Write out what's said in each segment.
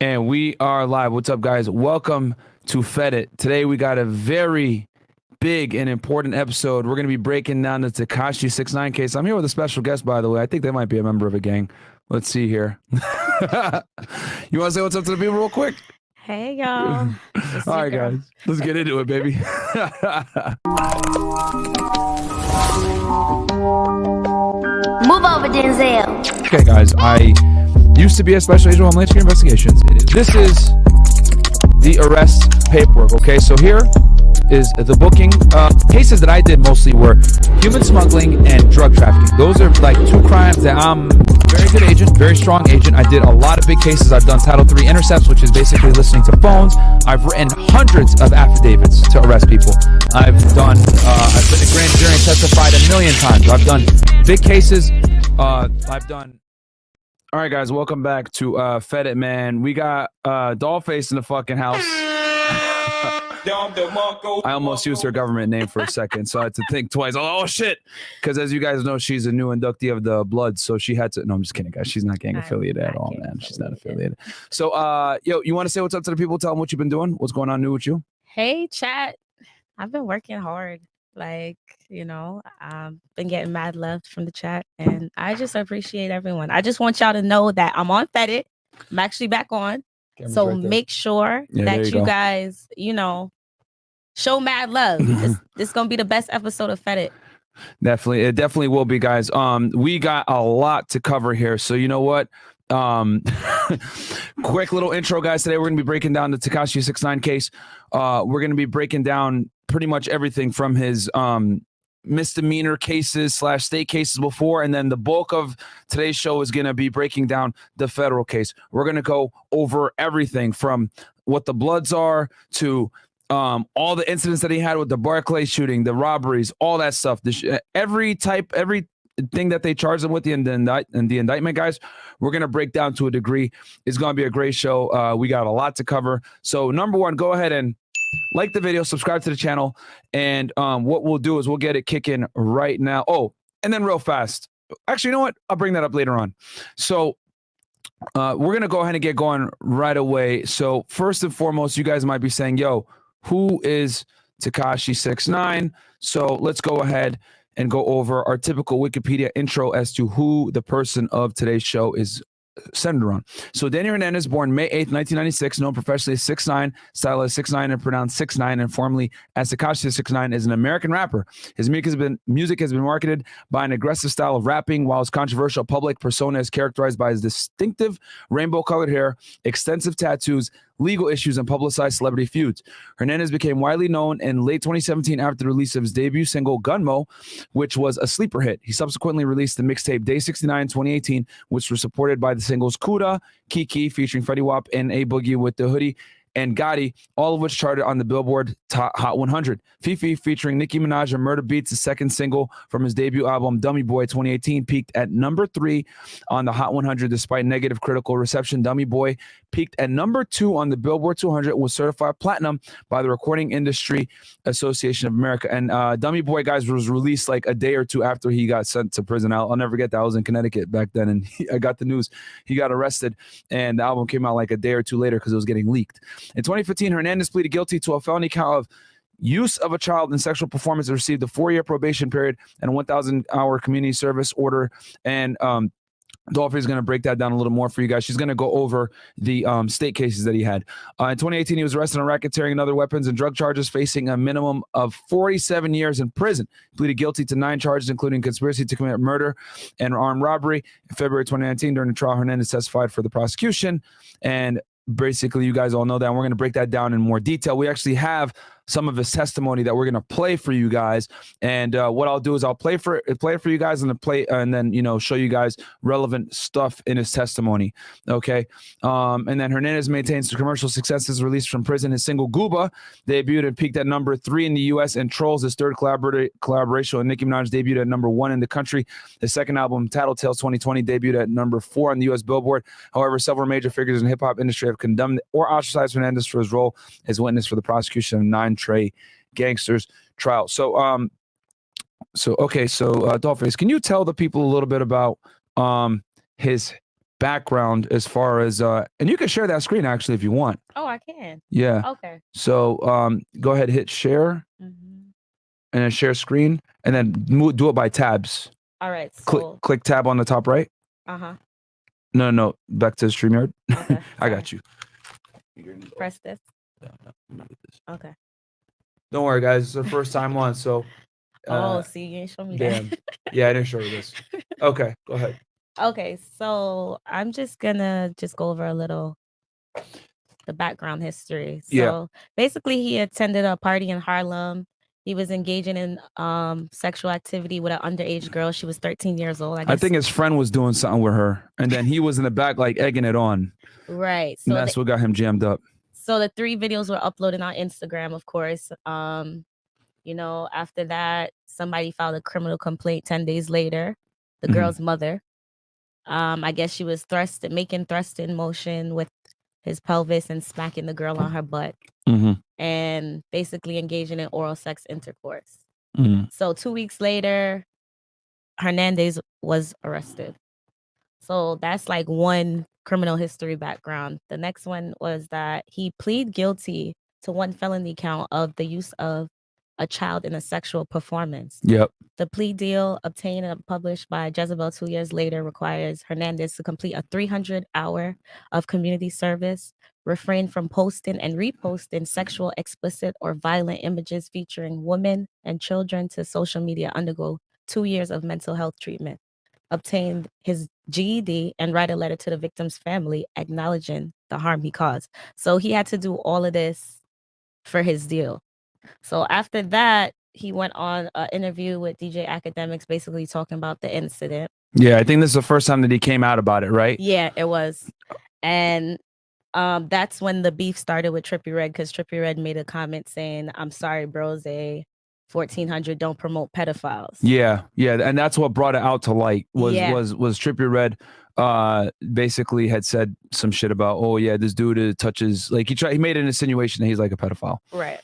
And we are live. What's up, guys? Welcome to Fed It. Today we got a very big and important episode. We're going to be breaking down the Tekashi 6ix9ine case. I'm here with a special guest, by the way. I think they might be a member of a gang. Let's see here. You want to say what's up to the people real quick? Hey, y'all. All right, guys. Let's get into it, baby. Move over, Denzel. Okay, guys. I used to be a special agent of Homeland Security Investigations. This is the arrest paperwork, okay? So here is the booking. Cases that I did mostly were human smuggling and drug trafficking. Those are like two crimes that I'm a very good agent, very strong agent. I did a lot of big cases. I've done Title III intercepts, which is basically listening to phones. I've written hundreds of affidavits to arrest people. I've been a grand jury and testified a million times. I've done big cases. I've done... All right, guys, welcome back to Fed It, man. We got Dollface in the fucking house. I almost used her government name for a second, so I had to think twice. Oh, shit. Because as you guys know, she's a new inductee of the Blood, so she had to... No, I'm just kidding, guys. She's not gang affiliated at all, man. She's not affiliated. So, yo, you want to say what's up to the people? Tell them what you've been doing. What's going on new with you? Hey, chat. I've been working hard. Like, you know, been getting mad love from the chat, and I just appreciate everyone. I just want y'all to know that I'm on Fed It. I'm actually back on. Camera's So right there. make sure that you guys, you know, show mad love. This is going to be the best episode of Fed It. Definitely. It definitely will be, guys. We got a lot to cover here. So you know what? Quick little intro, guys. Today we're going to be breaking down the Tekashi 6ix9ine case. We're going to be breaking down pretty much everything from his misdemeanor cases / state cases before, and then the bulk of today's show is going to be breaking down the federal case. We're going to go over everything from what the Bloods are to all the incidents that he had with the Barclay shooting, the robberies, all that stuff. Everything that they charged him with in the indictment, guys, we're going to break down to a degree. It's going to be a great show. We got a lot to cover. So number one, go ahead and like the video, subscribe to the channel, and what we'll do is we'll get it kicking right now. Oh, and then real fast. Actually, you know what? I'll bring that up later on. So we're going to go ahead and get going right away. So first and foremost, you guys might be saying, yo, who is Tekashi 6ix9ine? So let's go ahead and go over our typical Wikipedia intro as to who the person of today's show is centered on. So Danny Hernandez, born May 8th, 1996, known professionally as 6ix9ine, styled as 6ix9ine and pronounced 6ix9ine, and formerly as Tekashi 6ix9ine, is an American rapper. His music has been marketed by an aggressive style of rapping, while his controversial public persona is characterized by his distinctive rainbow-colored hair, extensive tattoos, legal issues, and publicized celebrity feuds. Hernandez became widely known in late 2017 after the release of his debut single, Gunmo, which was a sleeper hit. He subsequently released the mixtape Day 69 in 2018, which was supported by the singles Kooda, Kiki, featuring Fetty Wap, and A Boogie with the Hoodie, and Gotti, all of which charted on the Billboard Hot 100. Fifi, featuring Nicki Minaj and Murda Beats, the second single from his debut album, Dummy Boy 2018, peaked at number 3 on the Hot 100 despite negative critical reception. Dummy Boy peaked at number 2 on the Billboard 200, was certified platinum by the Recording Industry Association of America. And Dummy Boy, guys, was released like a day or two after he got sent to prison. I'll never forget that. I was in Connecticut back then, and I got the news. He got arrested, and the album came out like a day or two later because it was getting leaked. In 2015, Hernandez pleaded guilty to a felony count of use of a child in sexual performance and received a 4-year probation period and a 1,000-hour community service order. And Dollface is going to break that down a little more for you guys. She's going to go over the state cases that he had. In 2018, he was arrested on racketeering and other weapons and drug charges, facing a minimum of 47 years in prison. He pleaded guilty to 9 charges, including conspiracy to commit murder and armed robbery. In February 2019, during the trial, Hernandez testified for the prosecution. And basically, you guys all know that, and we're going to break that down in more detail. We actually have some of his testimony that we're going to play for you guys, and what I'll do is I'll play it for you guys, and then you know, show you guys relevant stuff in his testimony. Okay, and then Hernandez maintains commercial successes. Released from prison, his single Gooba debuted and peaked at number 3 in the U.S. and Trolls, his third collaboration with Nicki Minaj, debuted at number 1 in the country. His second album, Tattletales 2020, debuted at number 4 on the U.S. Billboard. However, several major figures in the hip-hop industry have condemned or ostracized Hernandez for his role as witness for the prosecution of Nine Trey Gangsters trial. So Dollface, can you tell the people a little bit about his background as far as and you can share that screen actually if you want. Oh, I can. Yeah. Okay. So go ahead, hit share, and then share screen, and then do it by tabs. All right. So click tab on the top right. No, back to StreamYard. Okay. I got you. Press this. Okay. Don't worry, guys. It's the first time on, so. See, you didn't show me Damn. that. Yeah, I didn't show you this. Okay, go ahead. Okay, so I'm just gonna go over a little the background history. So basically, he attended a party in Harlem. He was engaging in sexual activity with an underage girl. She was 13 years old. I think his friend was doing something with her, and then he was in the back like egging it on. Right. So that's what got him jammed up. So the 3 videos were uploaded on Instagram, of course. You know, after that, somebody filed a criminal complaint 10 days later. The girl's mother. I guess she was making thrusting motion with his pelvis and smacking the girl on her butt. And basically engaging in oral sex intercourse. So 2 weeks later, Hernandez was arrested. So that's like one criminal history background. The next one was that he pleaded guilty to 1 felony count of the use of a child in a sexual performance. The plea deal obtained and published by Jezebel 2 years later requires Hernandez to complete a 300-hour of community service, refrain from posting and reposting sexual, explicit, or violent images featuring women and children to social media, undergo 2 years of mental health treatment, obtained his GED, and write a letter to the victim's family acknowledging the harm he caused. So he had to do all of this for his deal. So after that, he went on an interview with DJ Academics, basically talking about the incident. Yeah, I think this is the first time that he came out about it, right? Yeah, it was. And that's when the beef started with Trippie Redd, because Trippie Redd made a comment saying, "I'm sorry, bros, 1400 don't promote pedophiles." Yeah, and that's what brought it out to light was Trippie Redd basically had said some shit about, oh yeah, this dude touches, like he made an insinuation that he's like a pedophile. Right.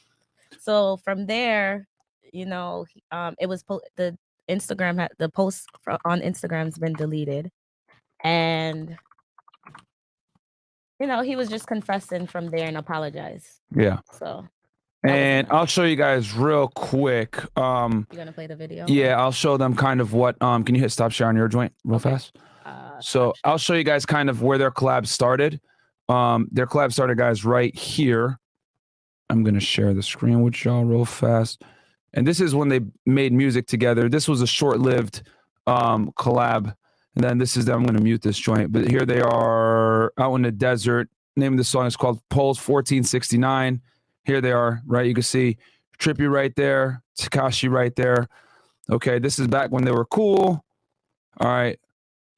So from there, you know, it was the Instagram the post on Instagram's been deleted, and you know, he was just confessing from there and apologized. Yeah. So. And I'll show you guys real quick. You gonna play the video? Yeah, I'll show them kind of what. Can you hit stop share on your joint real fast? So I'll show you guys kind of where their collab started. Their collab started, guys, right here. I'm gonna share the screen with y'all real fast. And this is when they made music together. This was a short-lived collab. And then this is them. I'm gonna mute this joint. But here they are out in the desert. Name of the song is called Pulse 1469. Here they are, right? You can see Trippie right there, Tekashi right there. Okay, this is back when they were cool. All right.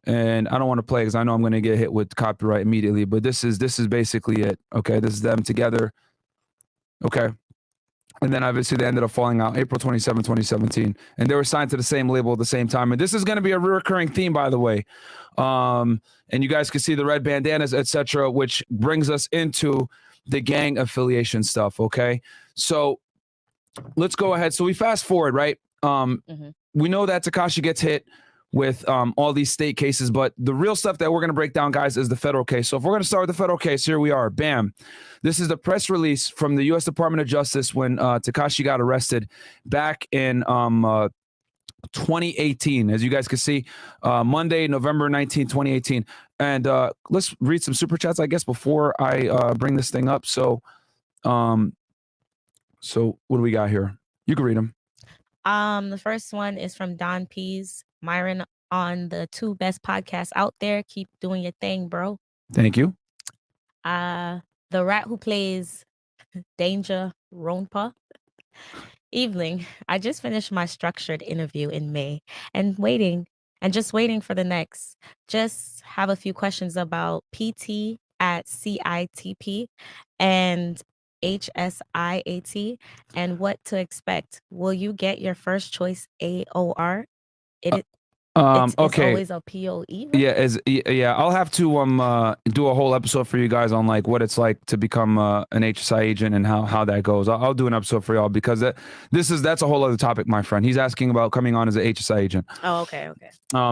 And I don't want to play because I know I'm going to get hit with copyright immediately, but this is basically it. Okay, this is them together. Okay. And then obviously they ended up falling out April 27, 2017. And they were signed to the same label at the same time. And this is going to be a recurring theme, by the way. And you guys can see the red bandanas, etc., which brings us into the gang affiliation stuff. Okay. So let's go ahead. So we fast forward, right? We know that Tekashi gets hit with all these state cases, but the real stuff that we're going to break down, guys, is the federal case. So if we're going to start with the federal case, here we are. Bam. This is the press release from the U.S. Department of Justice when Tekashi got arrested back in 2018. As you guys can see, Monday, November 19, 2018. And let's read some super chats, I guess, before I bring this thing up. So what do we got here? You can read them. The first one is from Don Pease. Myron, on the 2 best podcasts out there. Keep doing your thing, bro. Thank you. The rat who plays Danger Ronpa. Evening. I just finished my structured interview in May and just waiting for the next. Just have a few questions about PT at CITP and HSIAT and what to expect. Will you get your first choice AOR? It's okay. always a POE. Yeah, I'll have to do a whole episode for you guys on like what it's like to become an HSI agent and how that goes. I'll do an episode for y'all because that's a whole other topic, my friend. He's asking about coming on as an HSI agent. Oh, okay.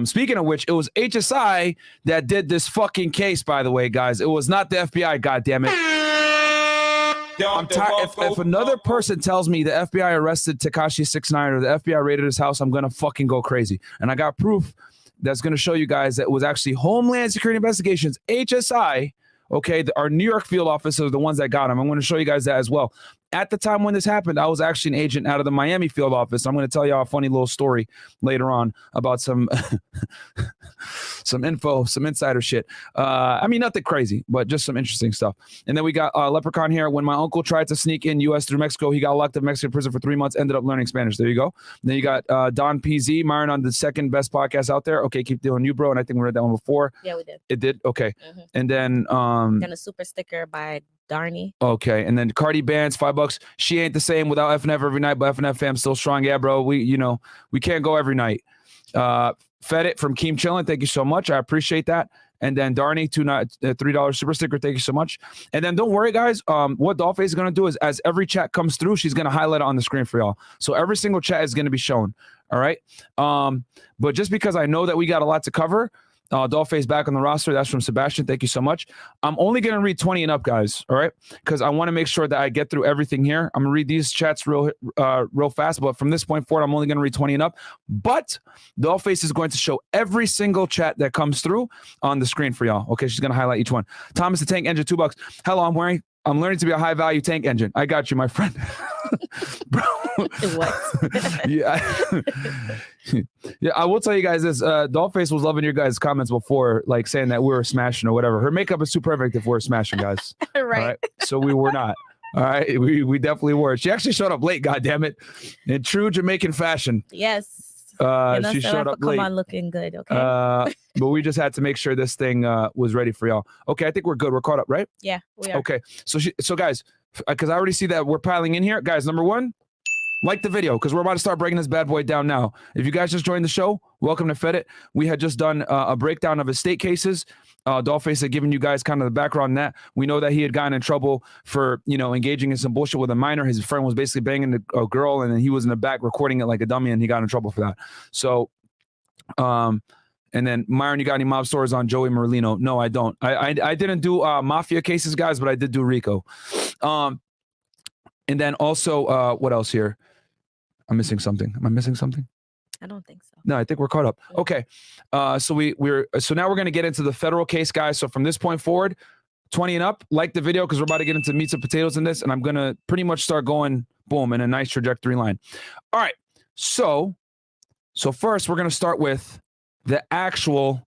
Speaking of which, it was HSI that did this fucking case, by the way, guys. It was not the FBI, goddammit. I'm tired. If another person tells me the FBI arrested Tekashi 6ix9ine or the FBI raided his house, I'm gonna fucking go crazy. And I got proof that's gonna show you guys that it was actually Homeland Security Investigations, HSI. Okay, our New York field officers are the ones that got him. I'm going to show you guys that as well. At the time when this happened, I was actually an agent out of the Miami field office. I'm going to tell y'all a funny little story later on about some info, some insider shit. I mean, nothing crazy, but just some interesting stuff. And then we got Leprechaun here. When my uncle tried to sneak in U.S. through Mexico, he got locked up in Mexican prison for 3 months, ended up learning Spanish. There you go. And then you got Don PZ, Myron on the second best podcast out there. Okay, keep doing you, bro. And I think we read that one before. Yeah, we did. It did? Okay. Mm-hmm. And then... and a super sticker by Darnie. Okay, and then Cardi Bands, $5. She ain't the same without FNF every night, but FNF fam still strong. Yeah, bro. We can't go every night. Fed it from Keem Chillin'. Thank you so much. I appreciate that. And then Darnie, $3 super sticker. Thank you so much. And then don't worry, guys. What Dollface is gonna do is as every chat comes through, she's gonna highlight it on the screen for y'all. So every single chat is gonna be shown. All right. But just because I know that we got a lot to cover. Dollface back on the roster. That's from Sebastian. Thank you so much. I'm only going to read 20 and up, guys. All right. Because I want to make sure that I get through everything here. I'm going to read these chats real fast. But from this point forward, I'm only going to read 20 and up. But Dollface is going to show every single chat that comes through on the screen for y'all. Okay. She's going to highlight each one. Thomas the Tank Engine, $2. Hello, I'm learning to be a high value tank engine. I got you, my friend. Bro. What? Yeah. Yeah, I will tell you guys this. Dollface was loving your guys' comments before, like saying that we were smashing or whatever. Her makeup is too perfect if we're smashing, guys. Right. All right. So we were not. All right. We definitely were. She actually showed up late, goddammit. In true Jamaican fashion. Yes. She showed up late. Come on, looking good. Okay. But we just had to make sure this thing was ready for y'all. Okay, I think we're good. We're caught up, right? Yeah, we are. Okay. So guys, because I already see that we're piling in here. Guys, number one, like the video because we're about to start breaking this bad boy down now. If you guys just joined the show, welcome to Fed It. We had just done a breakdown of estate cases. Dollface had given you guys kind of the background on that. We know that he had gotten in trouble for, engaging in some bullshit with a minor. His friend was basically banging a girl and then he was in the back recording it like a dummy and he got in trouble for that. So, and then Myron, you got any mob stories on Joey Merlino? No, I don't. I didn't do mafia cases, guys, but I did do RICO. And then also, what else here? I'm missing something. Am I missing something? I don't think so. No, I think we're caught up. Okay. So now we're going to get into the federal case, guys. So from this point forward, 20 and up, like the video because we're about to get into meats and potatoes in this. And I'm going to pretty much start going boom in a nice trajectory line. All right. So first we're going to start with the actual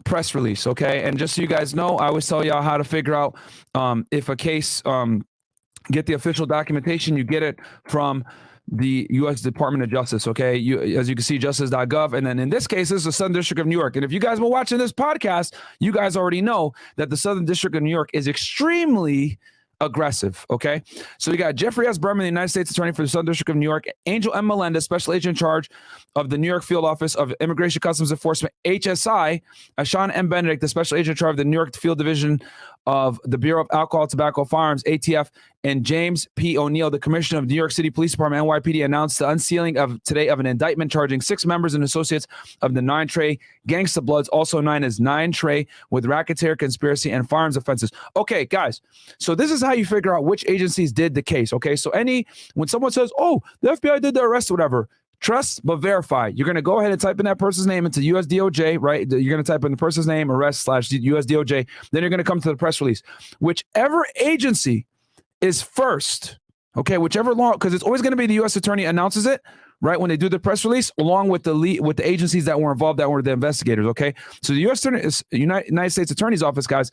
press release. Okay. And just so you guys know, I always tell y'all how to figure out if a case, get the official documentation, you get it from the U.S. Department of Justice, okay? As you can see, justice.gov. And then in this case, this is the Southern District of New York. And if you guys were watching this podcast, you guys already know that the Southern District of New York is extremely aggressive, okay? So we got Jeffrey S. Berman, the United States Attorney for the Southern District of New York, Angel M. Melendez, Special Agent in charge of the New York Field Office of Immigration Customs Enforcement, HSI, Sean M. Benedict, the Special Agent in charge of the New York Field Division of the Bureau of Alcohol, Tobacco, Firearms, ATF, and James P. O'Neill, the Commissioner of New York City Police Department, NYPD, announced the unsealing today of an indictment charging 6 members and associates of the Nine Trey Gangsta Bloods, also known as Nine Trey, with racketeer, conspiracy, and firearms offenses. Okay, guys, so this is how you figure out which agencies did the case, okay? So when someone says, oh, the FBI did the arrest, whatever, trust but verify. You're going to go ahead and type in that person's name into US DOJ, right? You're going to type in the person's name, arrest / US DOJ. Then you're going to come to the press release. Whichever agency is first, okay, whichever law, because it's always going to be the U.S. Attorney announces it, right, when they do the press release, along with the agencies that were involved, that were the investigators, okay? So the U.S. Attorney, United States Attorney's Office, guys,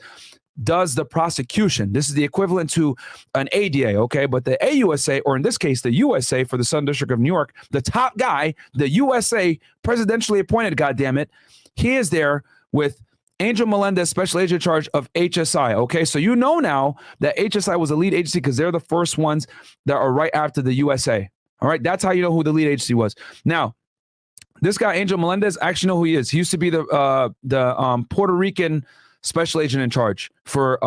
does the prosecution. This is the equivalent to an ADA, okay? But the AUSA, or in this case, the USA for the Southern District of New York, the top guy, the USA presidentially appointed, goddammit, he is there with Angel Melendez, Special Agent in charge of HSI, okay? So you know now that HSI was a lead agency because they're the first ones that are right after the USA, all right? That's how you know who the lead agency was. Now, This guy, Angel Melendez, I actually know who he is. He used to be the Puerto Rican special agent in charge for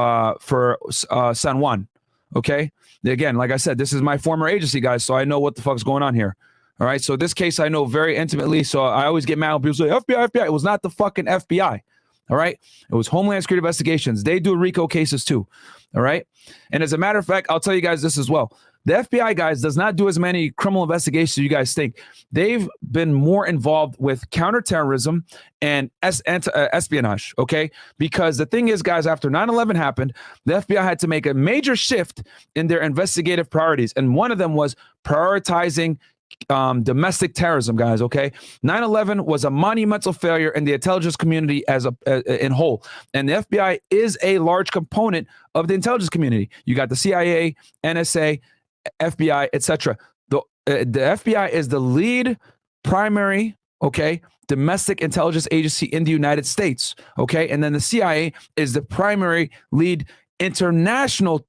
San Juan. Okay. Again, like I said, this is my former agency, guys, so I know what the fuck's going on here. All right. So this case I know very intimately. So I always get mad when people say FBI, FBI. It was not the fucking FBI. All right. It was Homeland Security Investigations. They do RICO cases too. All right. And as a matter of fact, I'll tell you guys this as well. The FBI, guys, does not do as many criminal investigations as you guys think. They've been more involved with counterterrorism and espionage, okay? Because the thing is, guys, after 9/11 happened, the FBI had to make a major shift in their investigative priorities. And one of them was prioritizing domestic terrorism, guys, okay? 9/11 was a monumental failure in the intelligence community in whole. And the FBI is a large component of the intelligence community. You got the CIA, NSA, FBI, etc. The FBI is the lead primary, okay, domestic intelligence agency in the United States, okay? And then the CIA is the primary lead international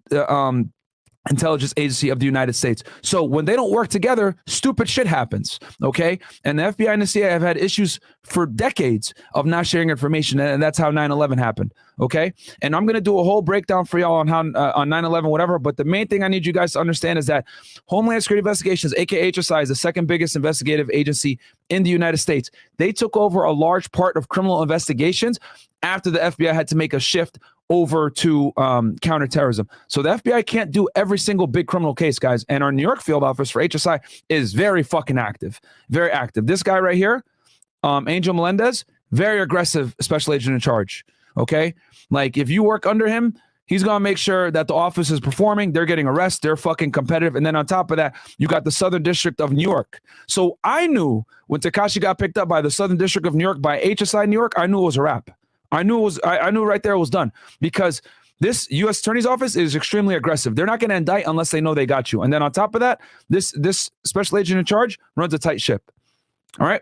intelligence agency of the United States. So when they don't work together, stupid shit happens, okay? And the FBI and the CIA have had issues for decades of not sharing information, and that's how 9/11 happened, okay? And I'm going to do a whole breakdown for y'all on how on 9/11, whatever, but the main thing I need you guys to understand is that Homeland Security Investigations, aka HSI, is the second biggest investigative agency in the United States. They took over a large part of criminal investigations after the FBI had to make a shift over to counterterrorism. So the FBI can't do every single big criminal case, guys. And our New York field office for HSI is very fucking active, very active. This guy right here, Angel Melendez, very aggressive special agent in charge, okay? Like if you work under him, he's going to make sure that the office is performing. They're getting arrested. They're fucking competitive. And then on top of that, you got the Southern District of New York. So I knew when Tekashi got picked up by the Southern District of New York by HSI New York, I knew it was a wrap. I knew right there it was done, because this U.S. Attorney's Office is extremely aggressive. They're not going to indict unless they know they got you. And then on top of that, this special agent in charge runs a tight ship. All right.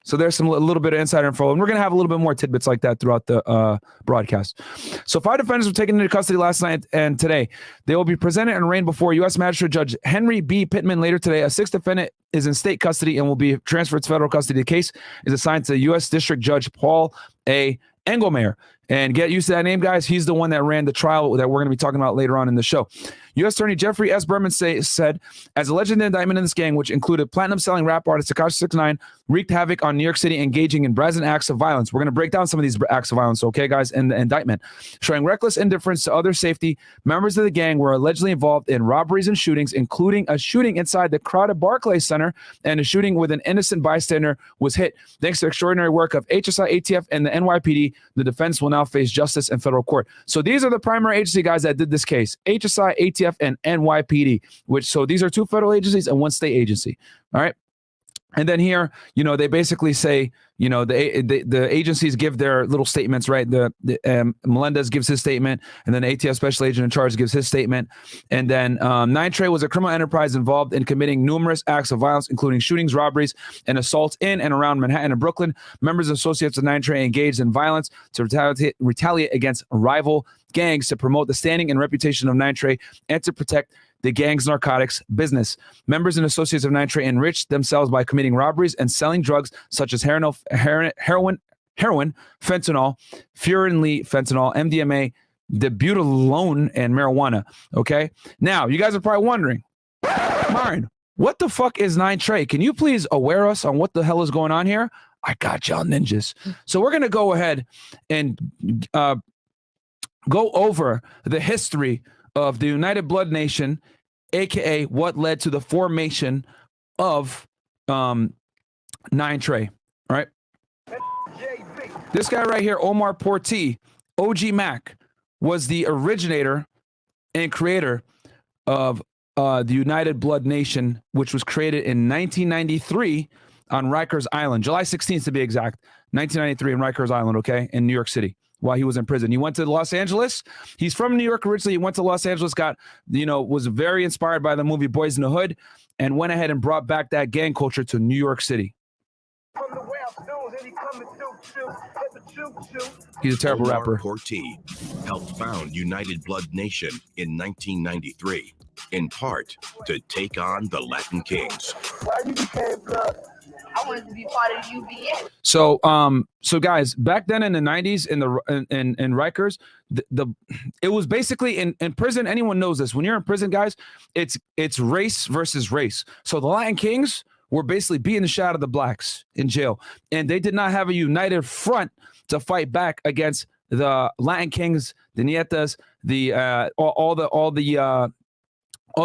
So there's a little bit of insider info, and we're going to have a little bit more tidbits like that throughout the broadcast. So 5 defendants were taken into custody last night and today. They will be presented and arraigned before U.S. Magistrate Judge Henry B. Pittman later today. A 6th defendant is in state custody and will be transferred to federal custody. The case is assigned to U.S. District Judge Paul A. Engelmayer. And get used to that name, guys. He's the one that ran the trial that we're going to be talking about later on in the show. U.S. Attorney Jeffrey S. Berman said, as alleged in the indictment in this gang, which included platinum-selling rap artist Tekashi 6ix9ine, wreaked havoc on New York City, engaging in brazen acts of violence. We're going to break down some of these acts of violence, okay, guys, in the indictment. Showing reckless indifference to other safety, members of the gang were allegedly involved in robberies and shootings, including a shooting inside the crowded Barclay Center, and a shooting with an innocent bystander was hit. Thanks to extraordinary work of HSI, ATF, and the NYPD, the defense will now face justice in federal court. So these are the primary agency guys that did this case: HSI, ATF, and NYPD. So these are 2 federal agencies and 1 state agency. All right. And then here, they basically say, the agencies give their little statements, right? The Melendez gives his statement, and then ATF special agent in charge gives his statement. And then Nine Trey was a criminal enterprise involved in committing numerous acts of violence, including shootings, robberies, and assaults in and around Manhattan and Brooklyn. Members and associates of Nine Trey engaged in violence to retaliate against rival gangs, to promote the standing and reputation of Nine Trey, and to protect the gang's narcotics business. Members and associates of Nine Trey enriched themselves by committing robberies and selling drugs such as heroin, fentanyl, furanly fentanyl, MDMA, dibutylone, and marijuana. Okay. Now, you guys are probably wondering, Myron, what the fuck is Nine Trey? Can you please aware us on what the hell is going on here? I got y'all ninjas. So we're going to go ahead and go over the history of the United Blood Nation, aka what led to the formation of Nine Trey. All right. This guy right here, Omar Porti, OG Mac, was the originator and creator of the United Blood Nation, which was created in 1993 on Rikers Island, July 16th to be exact, 1993 in Rikers Island, okay, in New York City, while he was in prison. He went to Los Angeles. He's from New York originally. He went to Los Angeles, was very inspired by the movie Boys in the Hood, and went ahead and brought back that gang culture to New York City. He's a terrible rapper. Porti helped found United Blood Nation in 1993, in part to take on the Latin Kings. Why you became blood? I wanted to be part of UBN. So, so guys, back then in the 90s in Rikers, it was basically in prison. Anyone knows this. When you're in prison, guys, it's race versus race. So the Latin Kings were basically beating the shit out of the blacks in jail, and they did not have a united front to fight back against the Latin Kings, the Nietas, all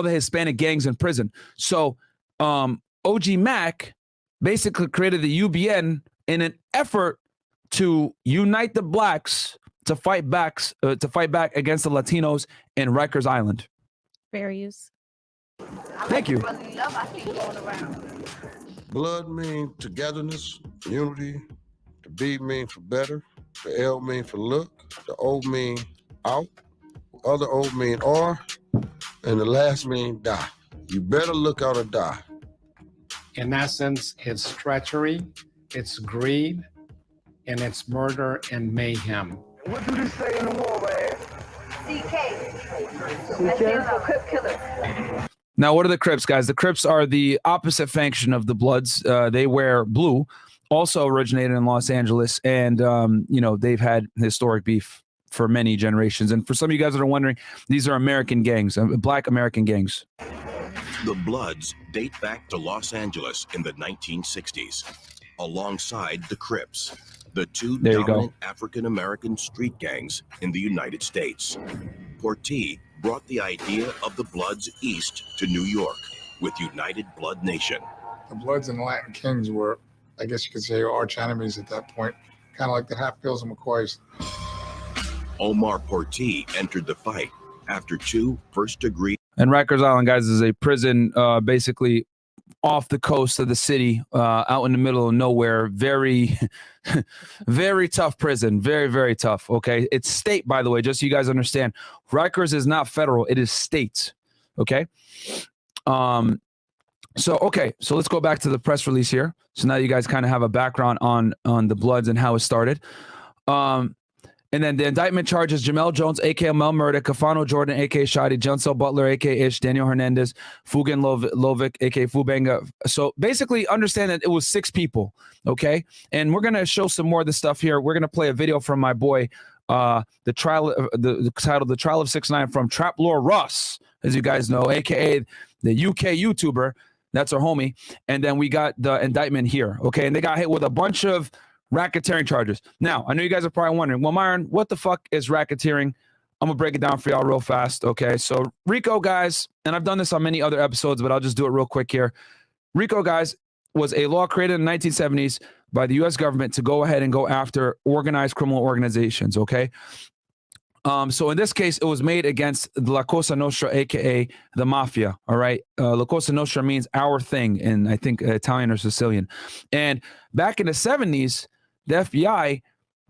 the Hispanic gangs in prison. So, OG Mac basically created the UBN in an effort to unite the blacks to fight back against the Latinos in Rikers Island. Fair use. Thank you. Blood means togetherness, unity. The B means for better. The L means for look. The O mean out. The other O mean or. And the last mean die. You better look out or die. In essence, it's treachery, it's greed, and it's murder and mayhem. What do they say in the war, man? CK. That stands for Crip Killers. Now, what are the Crips, guys? The Crips are the opposite faction of the Bloods. They wear blue, also originated in Los Angeles, and they've had historic beef for many generations. And for some of you guys that are wondering, these are American gangs, black American gangs. The Bloods date back to Los Angeles in the 1960s, alongside the Crips, the two dominant African-American street gangs in the United States. Portee brought the idea of the Bloods east to New York with United Blood Nation. The Bloods and the Latin Kings were, I guess you could say, arch enemies at that point, kind of like the Hatfields and McCoys. Omar Portee entered the fight after two first-degree. And Rikers Island, guys, is a prison basically off the coast of the city, out in the middle of nowhere. Very, very tough prison. Very, very tough. Okay. It's state, by the way, just so you guys understand. Rikers is not federal. It is state. Okay. So let's go back to the press release here. So now you guys kind of have a background on the Bloods and how it started. And then the indictment charges Jamel Jones, a.k.a. Mel Murda, Kifano Jordan, a.k.a. Shotti, Junsel Butler, a.k.a. Ish, Daniel Hernandez, Fugan Lovic, a.k.a. Fubenga. So basically understand that it was 6 people, okay? And we're going to show some more of the stuff here. We're going to play a video from my boy, the title, The Trial of 6ix9ine from TrapLoreRoss, as you guys know, a.k.a. the UK YouTuber. That's our homie. And then we got the indictment here, okay? And they got hit with a bunch of racketeering charges. Now, I know you guys are probably wondering, well, Myron, what the fuck is racketeering? I'm gonna break it down for y'all real fast. Okay, so RICO, guys, and I've done this on many other episodes, but I'll just do it real quick here. RICO, guys, was a law created in the 1970s by the U.S. government to go ahead and go after organized criminal organizations. Okay, so in this case, it was made against the La Cosa Nostra, aka the mafia. All right, La Cosa Nostra means our thing in, I think, Italian or Sicilian. And back in the 70s, the FBI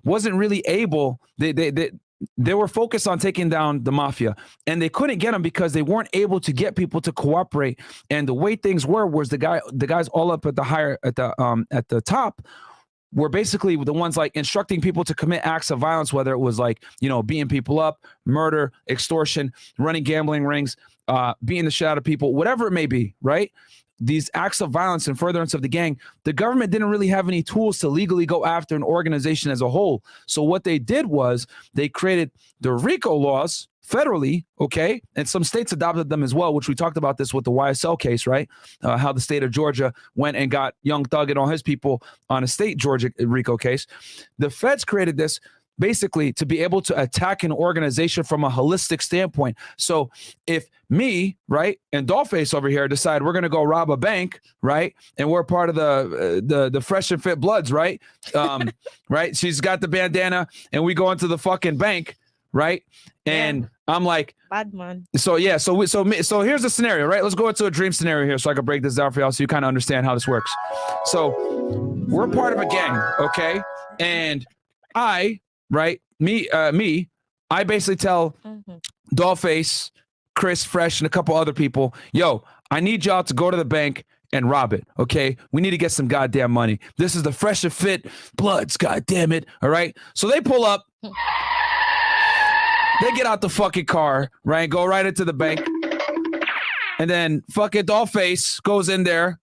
wasn't really able. They were focused on taking down the mafia, and they couldn't get them because they weren't able to get people to cooperate. And the way things were was the guys all up at the top were basically the ones like instructing people to commit acts of violence, whether it was like, beating people up, murder, extortion, running gambling rings, beating the shit out of people, whatever it may be, right? These acts of violence and furtherance of the gang, the government didn't really have any tools to legally go after an organization as a whole. So what they did was they created the RICO laws federally, okay? And some states adopted them as well, which we talked about this with the YSL case, right? How the state of Georgia went and got Young Thug and all his people on a state Georgia RICO case. The feds created this basically to be able to attack an organization from a holistic standpoint. So if me, right, and Dollface over here decide we're going to go rob a bank, right, and we're part of the Fresh and Fit Bloods, right, right, she's got the bandana and we go into the fucking bank, right, and I'm like, bad man. So yeah, so here's the scenario, right? Let's go into a dream scenario here so I can break this down for y'all so you kind of understand how this works. So we're part of a gang, okay, and I basically tell Dollface, Kris, Fresh, and a couple other people, yo, I need y'all to go to the bank and rob it, okay? We need to get some goddamn money. This is the Fresh and Fit Bloods, goddamn it, all right? So they pull up, they get out the fucking car, right? Go right into the bank. And then fucking Dollface goes in there.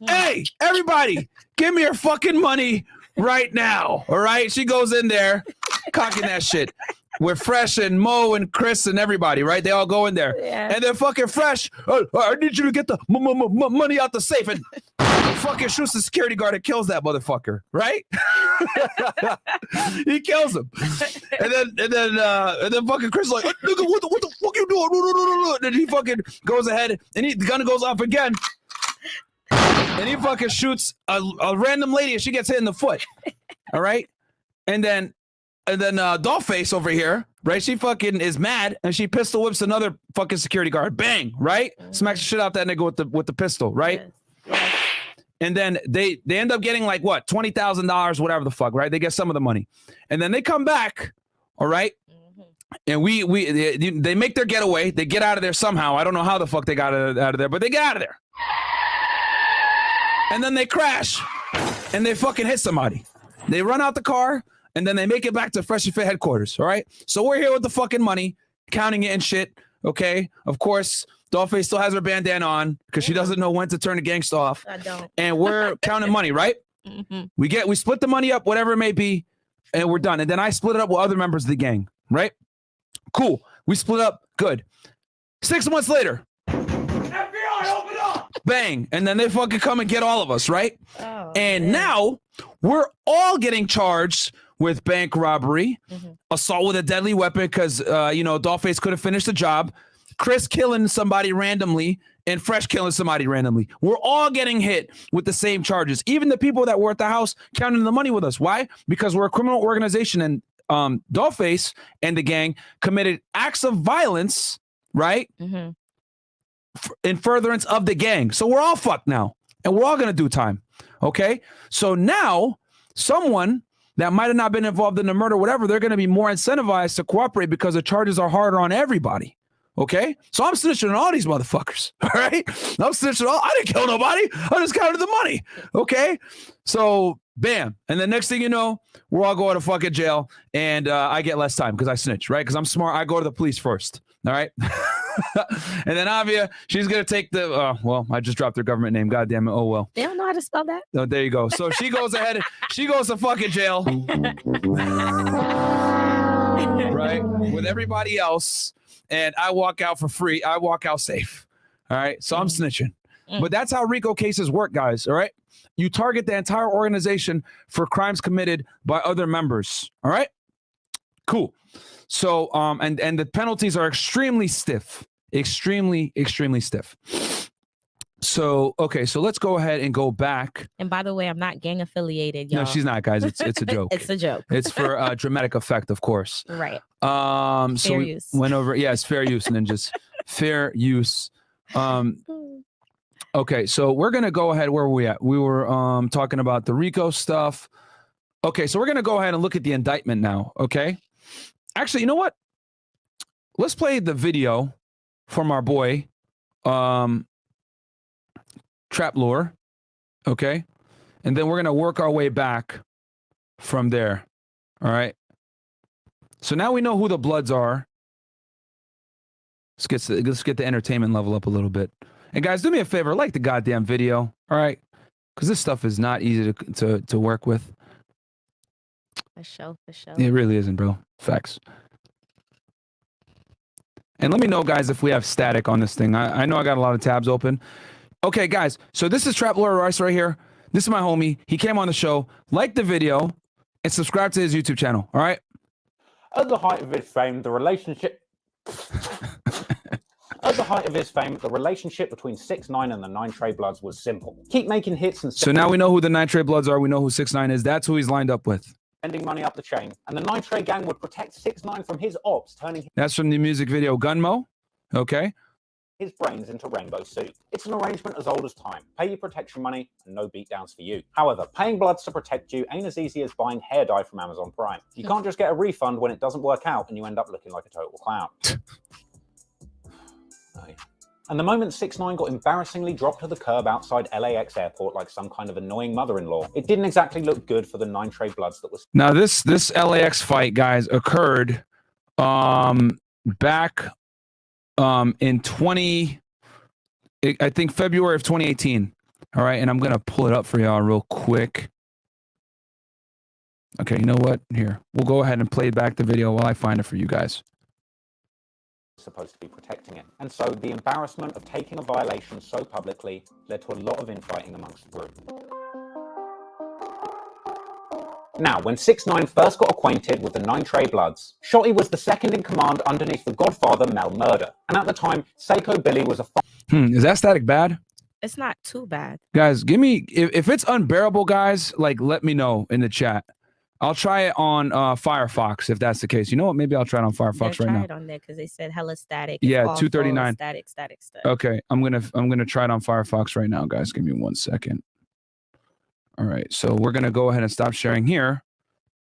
Hey, everybody, Give me your fucking money right now. All right. She goes in there, cocking that shit. With Fresh and Mo and Chris and everybody, right? They all go in there. Yeah. And they're fucking Fresh. I need you to get the money out the safe. And fucking shoots the security guard and kills that motherfucker, right? He kills him. And then fucking Chris is like, nigga, what the fuck you doing? And then he fucking goes ahead and the gun goes off again. And he fucking shoots a random lady and she gets hit in the foot. All right? And then Dollface over here, right? She fucking is mad and she pistol whips another fucking security guard. Bang, right? Smacks the shit out that nigga with the pistol, right? Yes. And then they end up getting like what, $20,000, whatever the fuck, right? They get some of the money, and then they come back, all right? And they make their getaway. They get out of there somehow. I don't know how the fuck they got out of there, but they get out of there. And then they crash, and they fucking hit somebody. They run out the car. And then they make it back to Fresh and Fit headquarters, all right? So we're here with the fucking money, counting it and shit, okay? Of course, Dollface still has her bandana on because she doesn't know when to turn the gangsta off. I don't. And we're counting money, right? We split the money up, whatever it may be, and we're done. And then I split it up with other members of the gang, right? Cool. We split up. Good. 6 months later. FBI, open up! Bang. And then they fucking come and get all of us, right? Oh, and now we're all getting charged with bank robbery, assault with a deadly weapon because, Dollface could have finished the job, Chris killing somebody randomly, and Fresh killing somebody randomly. We're all getting hit with the same charges. Even the people that were at the house counting the money with us. Why? Because we're a criminal organization, and Dollface and the gang committed acts of violence, right? In furtherance of the gang. So we're all fucked now, and we're all going to do time. Okay? So now someone that might have not been involved in the murder, whatever, they're going to be more incentivized to cooperate because the charges are harder on everybody. Okay? So I'm snitching on all these motherfuckers. All right? I'm snitching on I didn't kill nobody. I just counted the money. Okay? So bam. And the next thing you know, we're all going to fucking jail, and I get less time because I snitch, right? Because I'm smart. I go to the police first. All right? And then Avia, she's going to take the, I just dropped her government name. God damn it. Oh, well. They don't know how to spell that. Oh, there you go. So she goes ahead and she goes to fucking jail. Right? With everybody else. And I walk out for free. I walk out safe. All right? So I'm snitching. But that's how RICO cases work, guys. All right? You target the entire organization for crimes committed by other members. All right? Cool. So, and the penalties are extremely stiff, extremely stiff. So, okay, so let's go ahead and go back. And by the way, I'm not gang affiliated, y'all. No, she's not, guys. It's a joke. It's a joke. It's for dramatic effect, of course. Right. So we use. went over. Yes, fair use, ninjas. Fair use. Okay, so we're gonna go ahead. Where were we at? We were talking about the RICO stuff. Okay, so we're gonna go ahead and look at the indictment now. Okay. Actually, you know what? Let's play the video from our boy, TrapLore, okay? And then we're going to work our way back from there, all right? So now we know who the Bloods are. Let's get the entertainment level up a little bit. And guys, do me a favor, like the goddamn video, all right? Because this stuff is not easy to work with. For sure. It really isn't, bro. Facts. And let me know, guys, if we have static on this thing. I know I got a lot of tabs open. Okay, guys. So this is TrapLoreRoss right here. This is my homie. He came on the show. Like the video and subscribe to his YouTube channel. All right? At the height of his fame, the relationship... At the height of his fame, the relationship between 6ix9ine and the Nine Trey Bloods was simple. Keep making hits and... So now we know who the Nine Trey Bloods are. We know who 6ix9ine is. That's who he's lined up with. Sending money up the chain, and the Nine Trey Gang would protect 6ix9ine from his ops, turning That's from the music video Gunmo. Okay. his brains into Rainbow Soup. It's an arrangement as old as time. Pay your protection money and no beatdowns for you. However, paying Bloods to protect you ain't as easy as buying hair dye from Amazon Prime. You can't just get a refund when it doesn't work out and you end up looking like a total clown. And the moment 6ix9ine got embarrassingly dropped to the curb outside LAX airport like some kind of annoying mother-in-law, it didn't exactly look good for the Nine Trey Bloods that was... Now this LAX fight, guys, occurred back in I think February of 2018. All right, and I'm gonna pull it up for y'all real quick. Okay, you know what? Here, we'll go ahead and play back the video while I find it for you guys. Supposed to be protecting it. And so the embarrassment of taking a violation so publicly led to a lot of infighting amongst the group. Now, when 6ix9ine first got acquainted with the Nine Trey Bloods, Shotti was the second in command underneath the godfather Mel Murda. And at the time, Seqo Billy was a... Is that static bad? It's not too bad. Guys, give me... If it's unbearable, guys, like, let me know in the chat. I'll try it on Firefox if that's the case. You know what? Maybe I'll try it on Firefox right now. Try it on there because they said hella static. Yeah, It's 239. Static. Okay, I'm gonna try it on Firefox right now, guys. Give me 1 second. All right, so we're gonna go ahead and stop sharing here,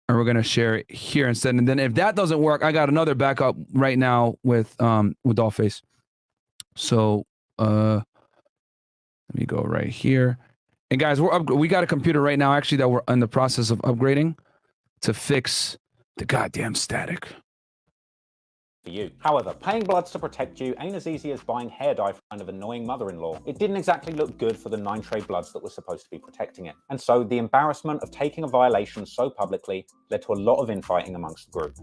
and we're gonna share it here instead. And then if that doesn't work, I got another backup right now with Dollface. So let me go right here. And guys, we got a computer right now actually that we're in the process of upgrading to fix the goddamn static. For you. However, paying bloods to protect you ain't as easy as buying hair dye for kind of annoying mother-in-law. It didn't exactly look good for the Nine Trey Bloods that were supposed to be protecting it. And so the embarrassment of taking a violation so publicly led to a lot of infighting amongst the group.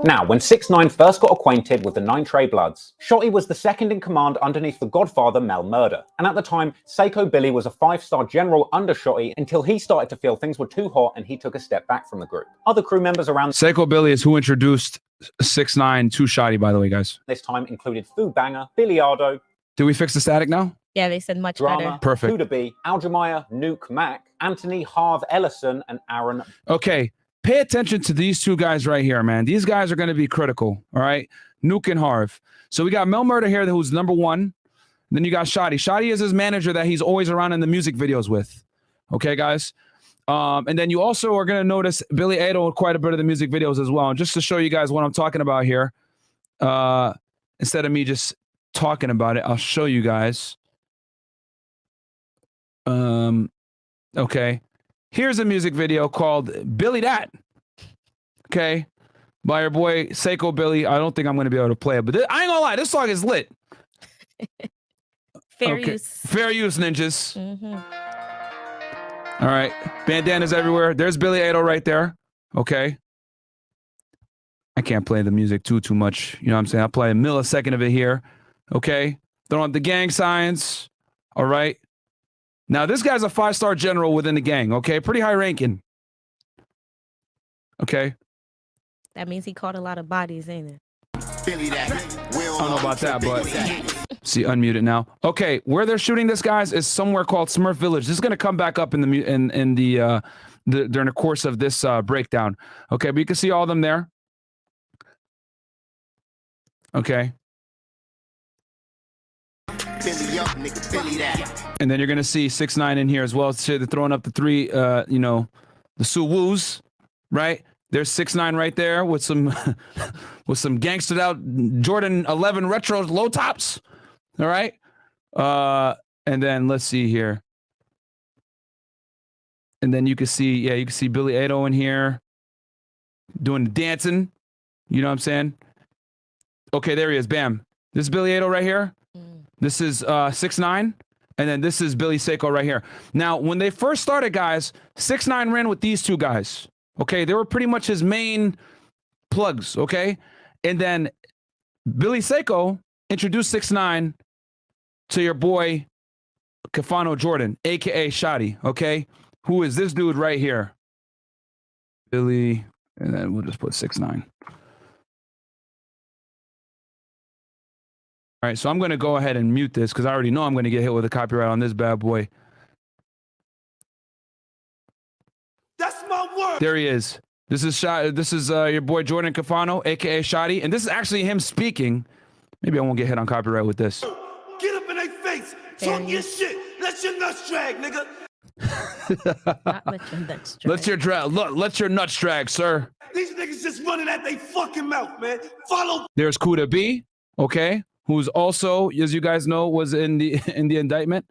Now, when 6ix9ine first got acquainted with the Nine Trey Bloods, Shotti was the second in command underneath the godfather Mel Murda. And at the time, Seqo Billy was a 5-star general under Shotti until he started to feel things were too hot and he took a step back from the group. Other crew members around Seqo Billy is who introduced 6ix9ine to Shotti, by the way, guys. This time included Food Banger, Billy Ado. Did we fix the static now? Yeah, they said much Drama, better. Perfect. Kooda B, Aljamaya, Nuke, Mac, Anthony, Harv, Ellison, and Aaron. Okay. Pay attention to these two guys right here, man. These guys are going to be critical, all right? Nuke and Harv. So we got Mel Murda here, who's number 1. Then you got Shotti. Shotti is his manager that he's always around in the music videos with. Okay, guys? And then you also are going to notice Billy Ado in quite a bit of the music videos as well. And just to show you guys what I'm talking about here, instead of me just talking about it, I'll show you guys. Okay. Here's a music video called Billy Dat. Okay. By your boy Seqo Billy. I don't think I'm going to be able to play it, but I ain't gonna lie, this song is lit. Fair use. Fair use, ninjas. All right. Bandanas everywhere. There's Billy Ado right there. Okay. I can't play the music too much. You know what I'm saying? I'll play a millisecond of it here. Okay. Throwing up the gang signs. All right. Now, this guy's a 5-star general within the gang, okay? Pretty high ranking. Okay? That means he caught a lot of bodies, ain't it? I don't know about that, but... See, unmuted now. Okay, where they're shooting this, guys, is somewhere called Smurf Village. This is going to come back up in the during the course of this breakdown. Okay, but you can see all of them there. Okay. And then you're gonna see 6ix9ine in here as well. So they're throwing up the 3, you know, the Suwoos, right? There's 6ix9ine right there with some with some gangstered out Jordan 11 retro low tops. All right. And then let's see here. And then you can see, yeah, you can see Billy Ado in here doing the dancing. You know what I'm saying? Okay, there he is. Bam. This is Billy Ado right here. This is 6ix9ine, and then this is Billy Seqo right here. Now, when they first started, guys, 6ix9ine ran with these two guys. Okay, they were pretty much his main plugs. Okay, and then Billy Seqo introduced 6ix9ine to your boy Kifano Jordan, aka Shotti. Okay, who is this dude right here? Billy, and then we'll just put 6ix9ine. All right, so I'm going to go ahead and mute this because I already know I'm going to get hit with a copyright on this bad boy. That's my word. There he is. This is your boy Jordan Kifano, aka Shotti, and this is actually him speaking. Maybe I won't get hit on copyright with this. Get up in their face. Talk your shit. Let your nuts drag, nigga. Not let your nuts drag. Let your nuts drag, sir. These niggas just running at they fucking mouth, man. Follow. There's Kooda B, okay, who's also, as you guys know, was in the indictment.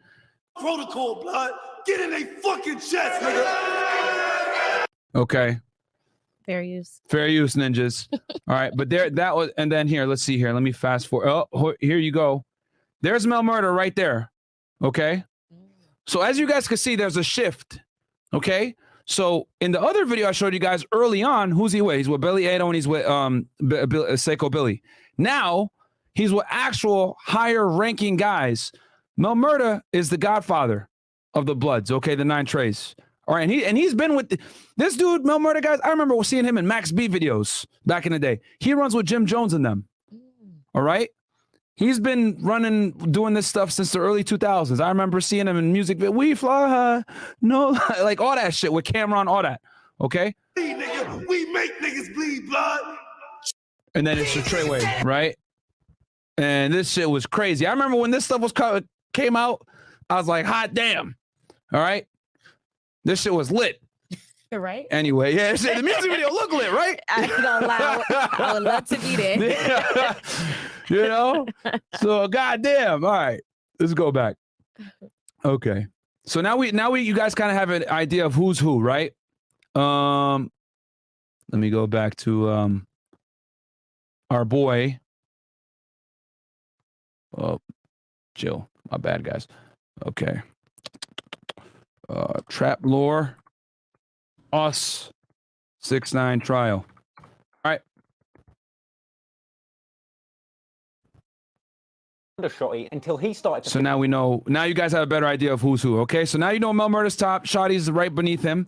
Protocol, blood. Get in they fucking chest, nigga. Okay. Fair use. Fair use, ninjas. All right, but that was, and then here, let's see here. Let me fast forward. Oh, here you go. There's Mel Murda right there. Okay. So as you guys can see, there's a shift. Okay. So in the other video I showed you guys early on, who's he with? He's with Billy Ado and he's with Seqo Billy. Now he's with actual higher ranking guys. Mel Murda is the godfather of the Bloods. Okay, the Nine Treys. All right, and he's been with this dude, Mel Murda, guys. I remember seeing him in Max B videos back in the day. He runs with Jim Jones and them. All right. He's been doing this stuff since the early 2000s. I remember seeing him in music. We fly high, no, like all that shit with Cameron, all that. Okay. We make niggas bleed blood. And then it's the Treyway, right? And this shit was crazy. I remember when this stuff came out, I was like, hot damn. All right. This shit was lit. Right? Anyway, yeah, the music video looked lit, right? I ain't gonna lie. I would love to be there. Yeah. You know? So goddamn. All right. Let's go back. Okay. So now you guys kind of have an idea of who's who, right? Let me go back to our boy. Oh, Jill. My bad, guys. Okay. TrapLoreRoss 6ix9ine trial. All right. Shotti until he started to So now we know. Now you guys have a better idea of who's who. Okay. So now you know Mel Murda's top. Shotti's right beneath him.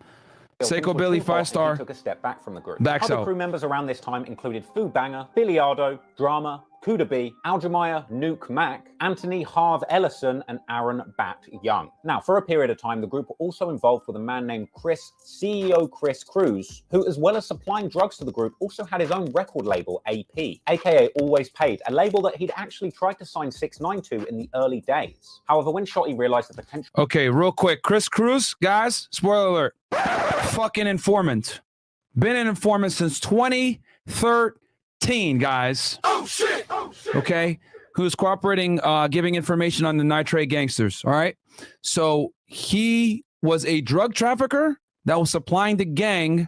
Seqo Billy 5-star. Took a step back from the group. Backs Other out. crew members around this time included Fu Banger, Billy Ado, Drama, Kooda B, Aljamiah, Nuke Mac, Anthony Harv Ellison, and Aaron Bat Young. Now, for a period of time, the group were also involved with a man named Kris CEO Kris Cruz, who, as well as supplying drugs to the group, also had his own record label, AP, aka Always Paid, a label that he'd actually tried to sign 6ix9ine to in the early days. However, when Shotti realized the potential... Okay, real quick. Kris Cruz, guys, spoiler alert. Fucking informant. Been an informant since 2013, guys. Oh shit! Oh shit! Okay, who's cooperating, giving information on the Nine Trey gangsters. All right, so he was a drug trafficker that was supplying the gang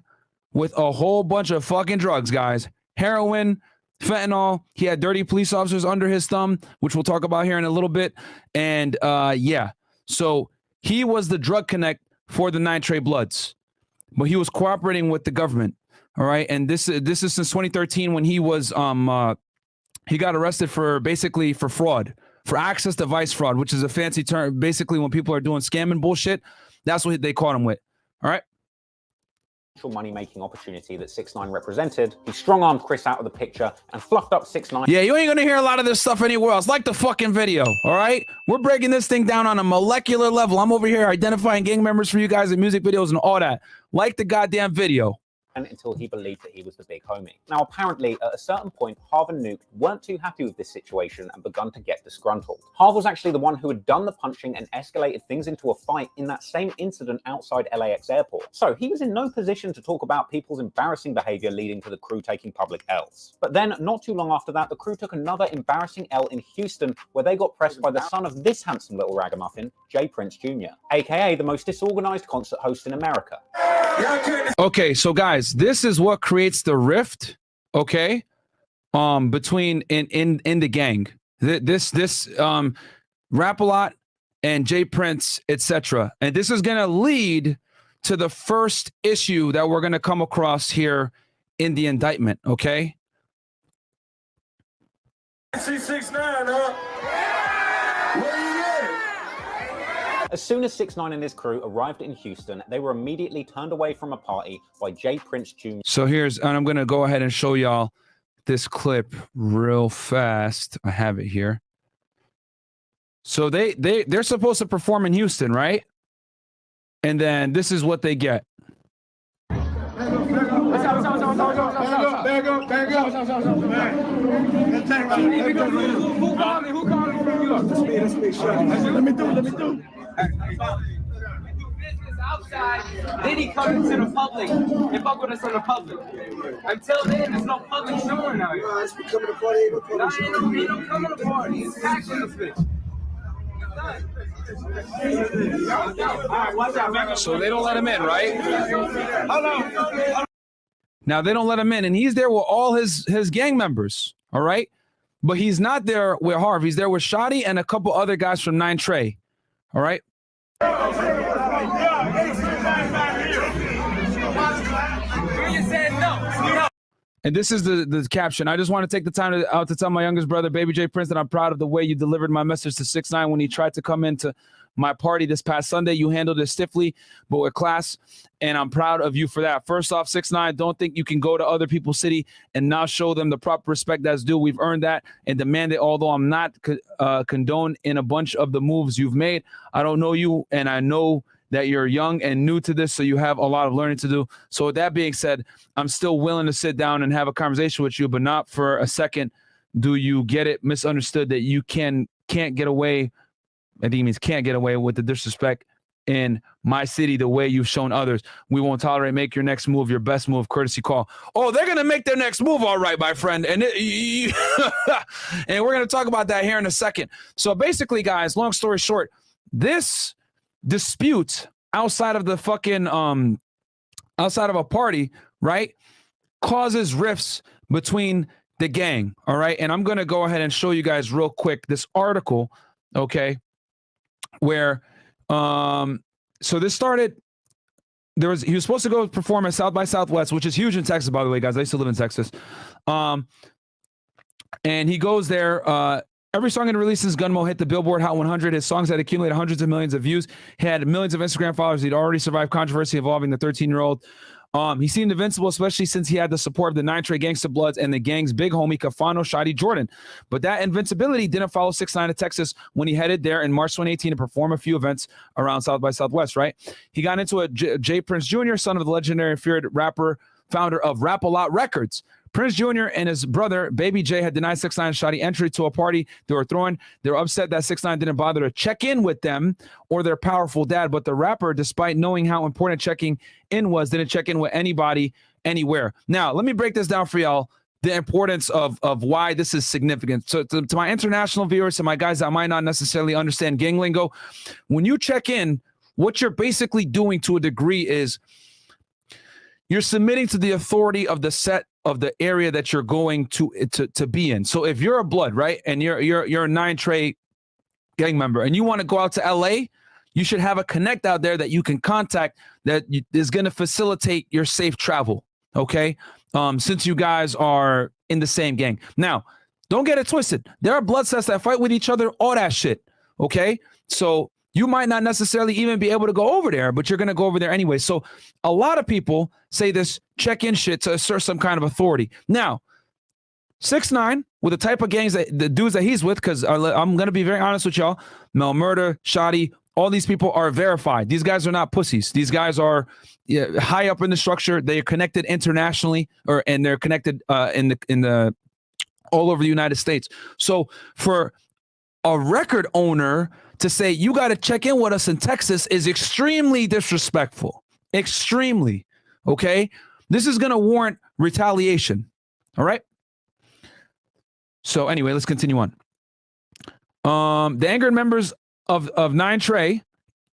with a whole bunch of fucking drugs, guys. Heroin, fentanyl. He had dirty police officers under his thumb, which we'll talk about here in a little bit. And yeah, so he was the drug connect for the Nine Trey Bloods, but he was cooperating with the government. All right, and this is since 2013 when he was he got arrested for basically for fraud, for access device fraud, which is a fancy term. Basically, when people are doing scamming bullshit, that's what they caught him with. All right. Money-making opportunity that 6ix9ine represented. He strong-armed Kris out of the picture and fluffed up 6ix9ine. Yeah, you ain't gonna hear a lot of this stuff anywhere else. Like the fucking video, all right? We're breaking this thing down on a molecular level. I'm over here identifying gang members for you guys in music videos and all that. Like the goddamn video. Until he believed that he was the big homie. Now, apparently, at a certain point, Harv and Nuke weren't too happy with this situation and begun to get disgruntled. Harv was actually the one who had done the punching and escalated things into a fight in that same incident outside LAX airport. So he was in no position to talk about people's embarrassing behavior leading to the crew taking public L's. But then, not too long after that, the crew took another embarrassing L in Houston, where they got pressed by the son of this handsome little ragamuffin, J Prince Jr., aka the most disorganized concert host in America. Okay, so guys, this is what creates the rift, okay, between in the gang. This Rap-A-Lot and J Prince, etc. And this is gonna lead to the first issue that we're gonna come across here in the indictment, okay? See 6ix9ine, huh? Where you at? As soon as 6ix9ine and his crew arrived in Houston, they were immediately turned away from a party by J Prince Jr. So and I'm gonna go ahead and show y'all this clip real fast. I have it here. So they're supposed to perform in Houston, right? And then this is what they get. Back up. Who called me from you? Let me do. Business outside, then he comes into the public and fuck with us in the public. Until then, there's no public showing out here. It's becoming a party. Ain't no public Ain't no coming to party. It's packed in this bitch. So they don't let him in, right? Now they don't let him in, and he's there with all his gang members. All right. but he's not there with Harv. He's there with Shotti and a couple other guys from Nine Trey. All right. And this is the caption. I just want to take the time to tell my youngest brother, Baby J Prince, that I'm proud of the way you delivered my message to 6ix9ine when he tried to come into my party this past Sunday. You handled it stiffly, but with class, and I'm proud of you for that. First off, 6ix9ine, don't think you can go to other people's city and now show them the proper respect that's due. We've earned that and demand it, although I'm not condoned in a bunch of the moves you've made. I don't know you, and I know that you're young and new to this, so you have a lot of learning to do. So with that being said, I'm still willing to sit down and have a conversation with you, but not for a second. Do you get it misunderstood that you can't get away? I think he means can't get away with the disrespect in my city the way you've shown others. We won't tolerate. Make your next move your best move. Courtesy call. Oh, they're going to make their next move. All right, my friend. And and we're going to talk about that here in a second. So basically, guys, long story short, this dispute outside of the fucking outside of a party, right, causes rifts between the gang. All right. And I'm going to go ahead and show you guys real quick this article, okay, where so this started. He was supposed to go perform at South by Southwest, which is huge in Texas, by the way, guys. I used to live in Texas. And he goes there. Every song in releases, Gunmo hit the Billboard Hot 100. His songs had accumulated hundreds of millions of views. He had millions of Instagram followers. He'd already survived controversy involving the 13-year-old. He seemed invincible, especially since he had the support of the Nine Trey Gangsta Bloods and the gang's big homie, Kifano Jordan. But that invincibility didn't follow 6ix9ine to Texas when he headed there in March 2018 to perform a few events around South by Southwest, right? He got into it. J Prince Jr., son of the legendary and feared rapper, founder of Rap-A-Lot Records. Prince Jr. and his brother, Baby J, had denied 6ix9ine Shotti entry to a party they were throwing. They were upset that 6ix9ine didn't bother to check in with them or their powerful dad. But the rapper, despite knowing how important checking in was, didn't check in with anybody anywhere. Now, let me break this down for y'all, the importance of why this is significant. So to my international viewers, to my guys that might not necessarily understand gang lingo, when you check in, what you're basically doing to a degree is you're submitting to the authority of the set of the area that you're going to be in. So if you're a blood, right, and you're a Nine Trey gang member and you want to go out to LA, you should have a connect out there that you can contact that is going to facilitate your safe travel, okay? Since you guys are in the same gang. Now, don't get it twisted. There are blood sets that fight with each other, all that shit, okay? So you might not necessarily even be able to go over there, but you're going to go over there anyway. So a lot of people say this check-in shit to assert some kind of authority. Now, 6ix9ine, with the type of gangs that the dudes that he's with, because I'm going to be very honest with y'all, Mel Murda, Shotti, all these people are verified. These guys are not pussies. These guys are high up in the structure. They are connected internationally, and they're connected in the all over the United States. So for a record owner to say you got to check in with us in Texas is extremely disrespectful. Extremely. Okay. This is going to warrant retaliation. All right. So anyway, let's continue on. The angered members of Nine Trey,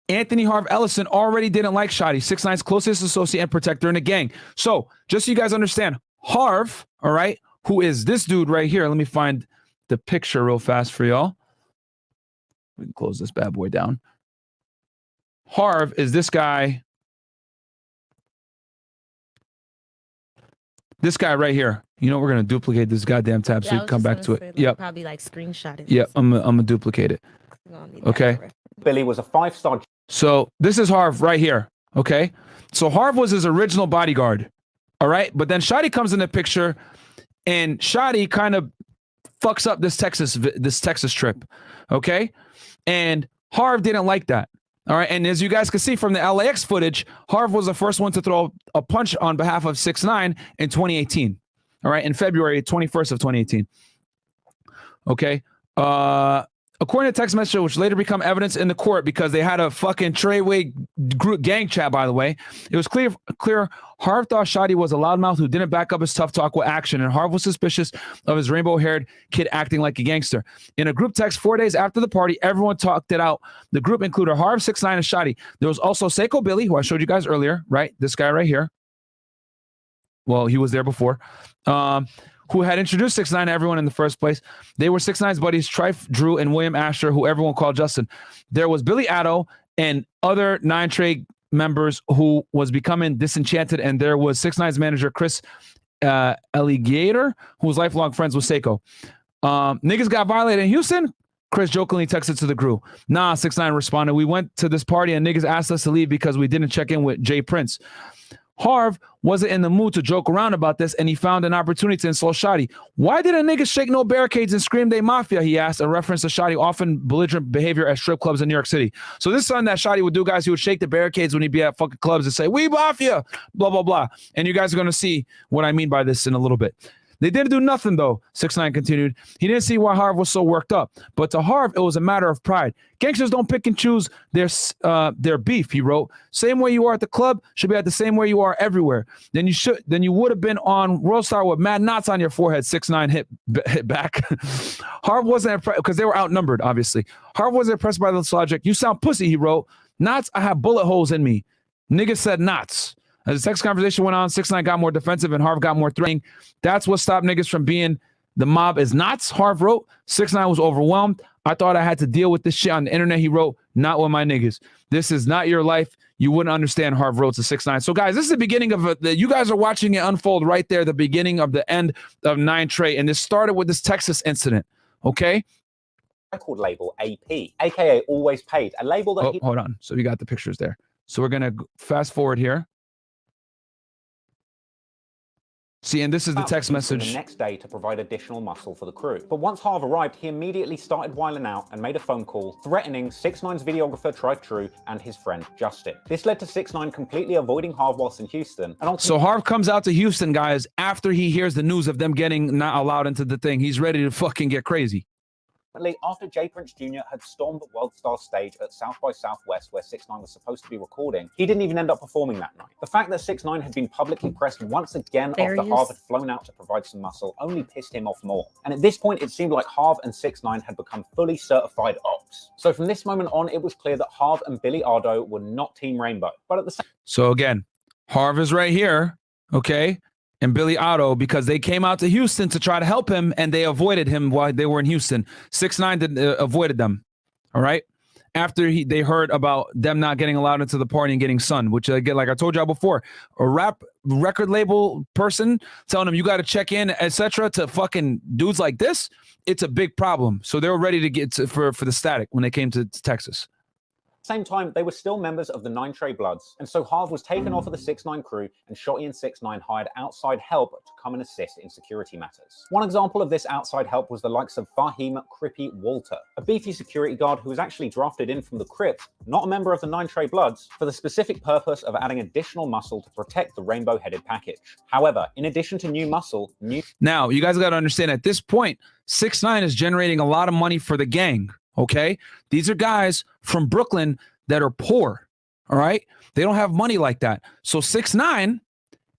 Anthony Harv Ellison, already didn't like Shotti, 6ix9ine's closest associate and protector in the gang. So just so you guys understand, Harv, all right, who is this dude right here? Let me find the picture real fast for y'all. We can close this bad boy down. Harv is this guy. This guy right here. You know, we're going to duplicate this goddamn tab so you can come back to it. Yep. Probably like screenshot it. Yep. I'm going to duplicate it. Okay. Billy was a 5-star. So this is Harv right here. Okay. So Harv was his original bodyguard. All right. But then Shotti comes in the picture and Shotti kind of fucks up this Texas trip. Okay. And Harv didn't like that. All right. And as you guys can see from the LAX footage, Harv was the first one to throw a punch on behalf of 6ix9ine in 2018. All right. In February 21st of 2018. Okay. According to text message, which later become evidence in the court because they had a fucking Treyway group gang chat, by the way, it was clear Harv thought Shotti was a loudmouth who didn't back up his tough talk with action, and Harv was suspicious of his rainbow-haired kid acting like a gangster. In a group text 4 days after the party, everyone talked it out. The group included Harv, 6ix9ine, and Shotti. There was also Seqo Billy, who I showed you guys earlier, right? This guy right here. Well, he was there before. who had introduced 6ix9ine to everyone in the first place. They were 6ix9ine's buddies, Trife, Drew, and William Asher, who everyone called Justin. There was Billy Ado and other Nine Trey members who was becoming disenchanted, and there was 6ix9ine's manager, Chris Alligator, who was lifelong friends with Seqo. Niggas got violated in Houston. Chris jokingly texted to the crew. Nah, 6ix9ine responded. We went to this party and niggas asked us to leave because we didn't check in with Jay Prince. Harv wasn't in the mood to joke around about this, and he found an opportunity to insult Shotti. Why didn't niggas shake no barricades and scream they mafia, he asked, a reference to Shotti often belligerent behavior at strip clubs in New York City. So this is something that Shotti would do, guys. He would shake the barricades when he'd be at fucking clubs and say, we mafia, blah, blah, blah. And you guys are going to see what I mean by this in a little bit. They didn't do nothing, though, 6ix9ine continued. He didn't see why Harv was so worked up. But to Harv, it was a matter of pride. Gangsters don't pick and choose their beef, he wrote. Same way you are at the club should be at the same way you are everywhere. Then you would have been on World Star with mad knots on your forehead, 6ix9ine hit back. Harv wasn't impressed, because they were outnumbered, obviously. Harv wasn't impressed by this logic. You sound pussy, he wrote. Knots, I have bullet holes in me. Niggas said knots. As the text conversation went on, 6ix9ine got more defensive and Harv got more threatening. That's what stopped niggas from being the mob is knots, Harv wrote. 6ix9ine was overwhelmed. I thought I had to deal with this shit on the internet, he wrote. Not with my niggas. This is not your life. You wouldn't understand, Harv wrote to 6ix9ine. So guys, this is the beginning of you guys are watching it unfold right there, the beginning of the end of Nine Trey. And this started with this Texas incident, okay? Record label AP, aka Always Paid, a label that hold on. So we got the pictures there. So we're going to fast forward here. See, and this is the text message. The next day to provide additional muscle for the crew. But once Harv arrived, he immediately started whiling out and made a phone call threatening 6ix9ine's videographer Trife Drew and his friend Justin. This led to 6ix9ine completely avoiding Harv whilst in Houston. And so Harv comes out to Houston, guys, after he hears the news of them getting not allowed into the thing. He's ready to fucking get crazy. After Jay Prince Jr. had stormed the World Star stage at South by Southwest, where 6ix9ine was supposed to be recording, he didn't even end up performing that night. The fact that 6ix9ine had been publicly pressed once again after Harv had flown out to provide some muscle only pissed him off more. And at this point, it seemed like Harv and 6ix9ine had become fully certified ops. So from this moment on, it was clear that Harv and Billy Ado were not Team Rainbow. But at the same So again, Harv is right here, okay? And Billy Ado, because they came out to Houston to try to help him, and they avoided him while they were in Houston. 6ix9ine avoided them, all right? After they heard about them not getting allowed into the party and getting sunned, which, again, like I told y'all before, a record label person telling them you got to check in, etc., to fucking dudes like this, it's a big problem. So they were ready to get for the static when they came to Texas. Same time, they were still members of the Nine Trey Bloods, and so Harv was taken off of the 6ix9ine crew, and Shotti and 6ix9ine hired outside help to come and assist in security matters. One example of this outside help was the likes of Fahim Crippy Walter, a beefy security guard who was actually drafted in from the Crips, not a member of the Nine Trey Bloods, for the specific purpose of adding additional muscle to protect the rainbow-headed package. However, in addition to new muscle, Now, you guys got to understand, at this point, 6ix9ine is generating a lot of money for the gang. Okay, these are guys from Brooklyn that are poor. All right, they don't have money like that. So 6ix9ine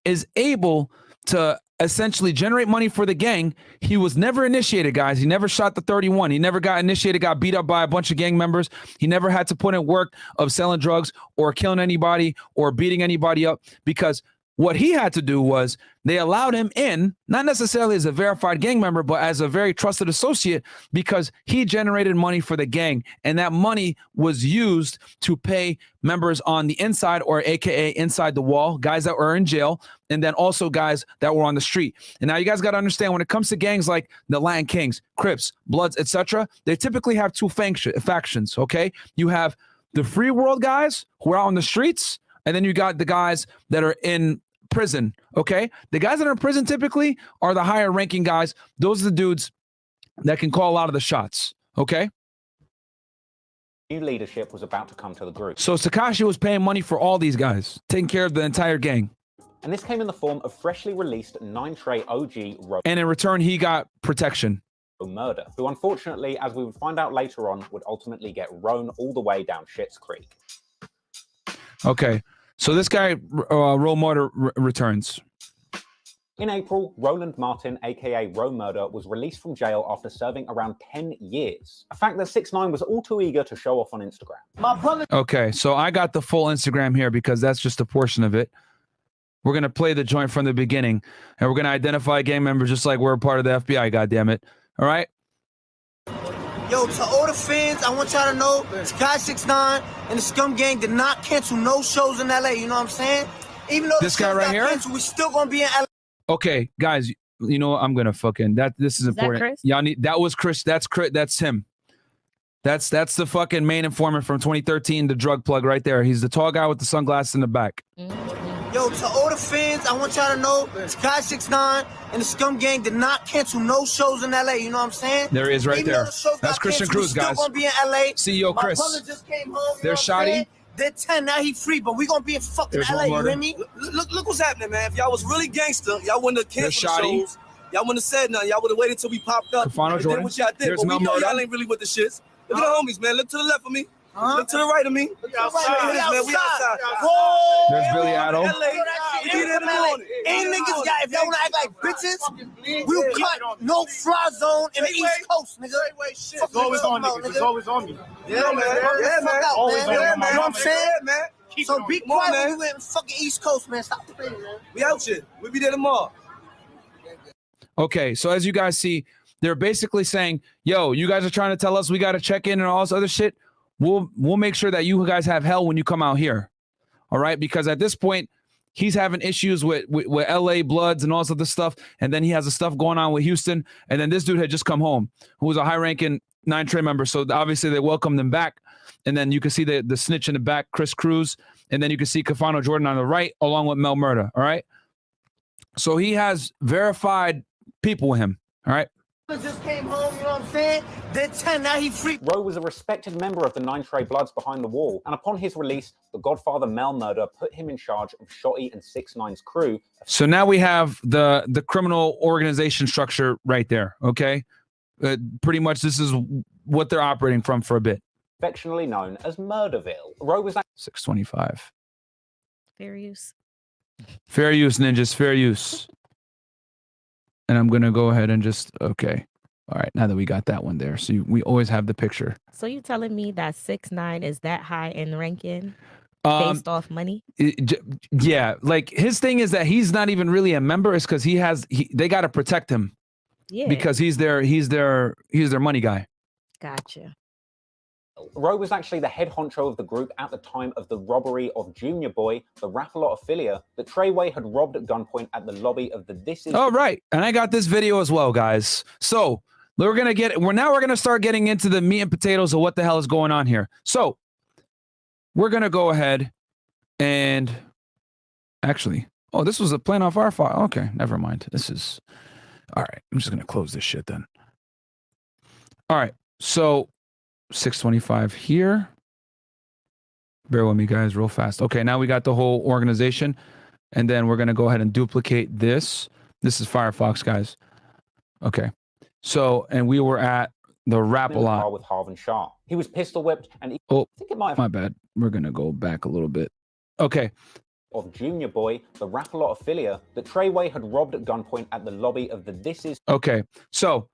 is able to essentially generate money for the gang. He was never initiated, guys. He never shot the 31. He never got initiated, got beat up by a bunch of gang members. He never had to put in work of selling drugs or killing anybody or beating anybody up, because what he had to do was they allowed him in, not necessarily as a verified gang member, but as a very trusted associate, because he generated money for the gang. And that money was used to pay members on the inside, or AKA inside the wall, guys that were in jail, and then also guys that were on the street. And now you guys got to understand, when it comes to gangs like the Latin Kings, Crips, Bloods, etc., they typically have two factions, okay? You have the free world guys who are out on the streets, and then you got the guys that are in prison, okay? The guys that are in prison typically are the higher ranking guys. Those are the dudes that can call a lot of the shots, okay? new leadership was about to come to the group. So Tekashi was paying money for all these guys, taking care of the entire gang. And this came in the form of freshly released Nine Trey OG and in return, he got protection. Murda, who unfortunately, as we would find out later on, would ultimately get rown all the way down Schitt's Creek. Okay, so this guy, Ro Murda, returns. In April, Roland Martin, aka Ro Murda, was released from jail after serving around 10 years. A fact that 6ix9ine was all too eager to show off on Instagram. Okay, so I got the full Instagram here because that's just a portion of it. We're going to play the joint from the beginning, and we're going to identify gang members just like we're a part of the FBI, goddammit. All right? Yo, to all the fans, I want y'all to know Sky 6ix9ine and the Scum Gang did not cancel no shows in LA. You know what I'm saying? Even though this guy right here, canceled, we're still gonna be in LA. Okay, guys, you know I'm gonna fucking this is important. That Kris? Y'all need that was Kris. That's Kris. That's him. That's the fucking main informant from 2013, the drug plug right there. He's the tall guy with the sunglasses in the back. Yo, to all the fans, I want y'all to know Sky 6ix9ine and the Scum Gang did not cancel no shows in LA. You know what I'm saying? There he is right Even there. though the shows That's got Christian canceled, Cruz, we're guys. still gonna be in LA. CEO Kris. My brother just came home. You There's know what I'm Shotti. saying? They're 10, now he free, but we gonna be in fucking There's LA, Mel you Murda. hear me? Look what's happening, man. If y'all was really gangster, y'all wouldn't have There's canceled the Shotti. shows. Y'all wouldn't have said nothing. Y'all would have waited until we popped up. Kifano and Jordan. did what y'all did. There's But Mel we know Murda. y'all ain't really with the shits. Look at the homies, man. Look to the left of me. Look to the right of me. We outside. Whoa! There's Billy Ado. LA. We be there in the morning. Ain't niggas got, if y'all wanna act like bitches, we'll cut no fly zone in the East Coast, nigga. It's always on me. It's always on me. Yeah, man. Yeah, man. Always man. on Yeah, me. man. You know what I'm saying? Yeah, man. So be Come on, quiet man. when you in fucking East Coast, man. Stop playing, man. We out here. We be there tomorrow. Okay, so as you guys see, they're basically saying, yo, you guys are trying to tell us we got to check in and all this other shit. We'll make sure that you guys have hell when you come out here. All right, because at this point, he's having issues with LA Bloods and all this other stuff. And then he has the stuff going on with Houston. And then this dude had just come home, who was a high-ranking Nine Trey member. So obviously they welcomed him back. And then you can see the snitch in the back, Kris Cruz. And then you can see Kifano Jordan on the right, along with Mel Murda. All right. So he has verified people with him. All right. Just came home, you know what I'm saying? They're 10, now he free. Rowe was a respected member of the Nine Trey Bloods behind the wall, and upon his release, the Godfather Mel Murda put him in charge of Shotti and 6ix9ine's crew. So now we have the criminal organization structure right there. Okay. Pretty much this is what they're operating from for a bit. Affectionately known as Murderville. Rowe was 625. Fair use. Fair use, ninjas. Fair use. And I'm going to go ahead and just, okay. All right. Now that we got that one there. So we always have the picture. So you telling me that 6ix9ine is that high in ranking Um, based off money? Yeah. Like his thing is that he's not even really a member. It's because they got to protect him. Yeah. Because he's their money guy. Gotcha. Rowe was actually the head honcho of the group at the time of the robbery of Junior Boy, the Rap-A-Lot affiliate that Treyway had robbed at gunpoint at the lobby of the This Is... Oh, right. And I got this video as well, guys. So we're going to start getting into the meat and potatoes of what the hell is going on here. So we're going to go ahead and actually, oh, this was a plan off our file. Okay, never mind. This is, all right. I'm just going to close this shit then. All right. So 625 here. Bear with me, guys, real fast. Okay, now we got the whole organization. And then we're going to go ahead and duplicate this. This is Firefox, guys. Okay. So, and we were at the Rap-A-Lot. with Harv and Shah. He was pistol whipped and Oh, I think it might have my bad. We're going to go back a little bit. Okay. of Junior Boy, the Rap-A-Lot affiliate that Treyway had robbed at gunpoint at the lobby of the This Is... Okay. So,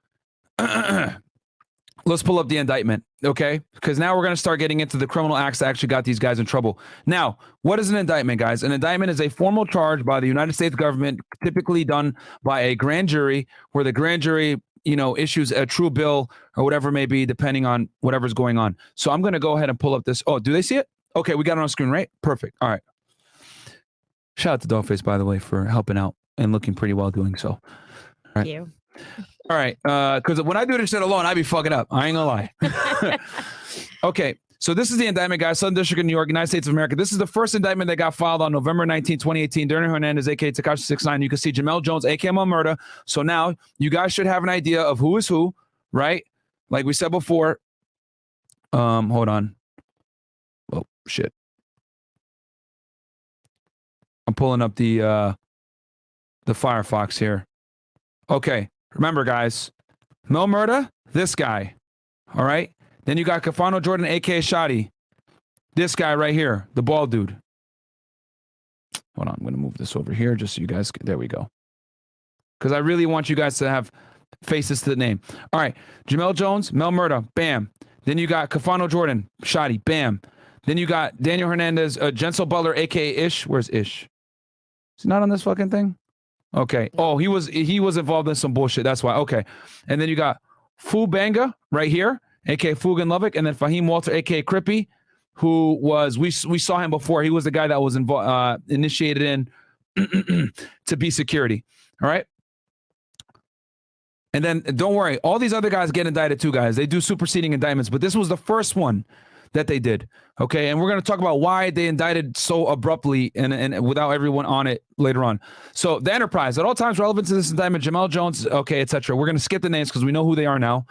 let's pull up the indictment, okay? Because now we're going to start getting into the criminal acts that actually got these guys in trouble. Now, what is an indictment, guys? An indictment is a formal charge by the United States government, typically done by a grand jury, where the grand jury, issues a true bill or whatever it may be, depending on whatever's going on. So I'm going to go ahead and pull up this. Oh, do they see it? Okay, we got it on screen, right? Perfect. All right. Shout out to Dollface, by the way, for helping out and looking pretty well doing so. All right. Thank you. All right, because when I do this shit alone, I be fucking up. I ain't gonna lie. Okay, so this is the indictment, guys. Southern District of New York, United States of America. This is the first indictment that got filed on November 19, 2018. Daniel Hernandez, a.k.a. Tekashi 6ix9ine. You can see Jamel Jones, a.k.a. Mel Murda. So now you guys should have an idea of who is who, right? Like we said before. Hold on. Oh, shit. I'm pulling up the Firefox here. Okay. Remember, guys, Mel Murda, this guy, all right? Then you got Kifano Jordan, a.k.a. Shotti. This guy right here, the bald dude. Hold on, I'm going to move this over here just so you guys, there we go. Because I really want you guys to have faces to the name. All right, Jamel Jones, Mel Murda, bam. Then you got Kifano Jordan, Shotti, bam. Then you got Daniel Hernandez, Jensel Butler, a.k.a. Ish. Where's Ish? Is he not on this fucking thing? Okay. Oh, he was involved in some bullshit. That's why. Okay. And then you got Fu Banga right here, aka Fugan Lovick, and then Fahim Walter, aka Crippy, who was we saw him before. He was the guy that was initiated in to be security. All right. And then don't worry, all these other guys get indicted too, guys. They do superseding indictments, but this was the first one that they did. Okay, and we're going to talk about why they indicted so abruptly and without everyone on it later on. So the Enterprise, at all times relevant to this indictment, Jamel Jones, okay, etc. We're going to skip the names because we know who they are now.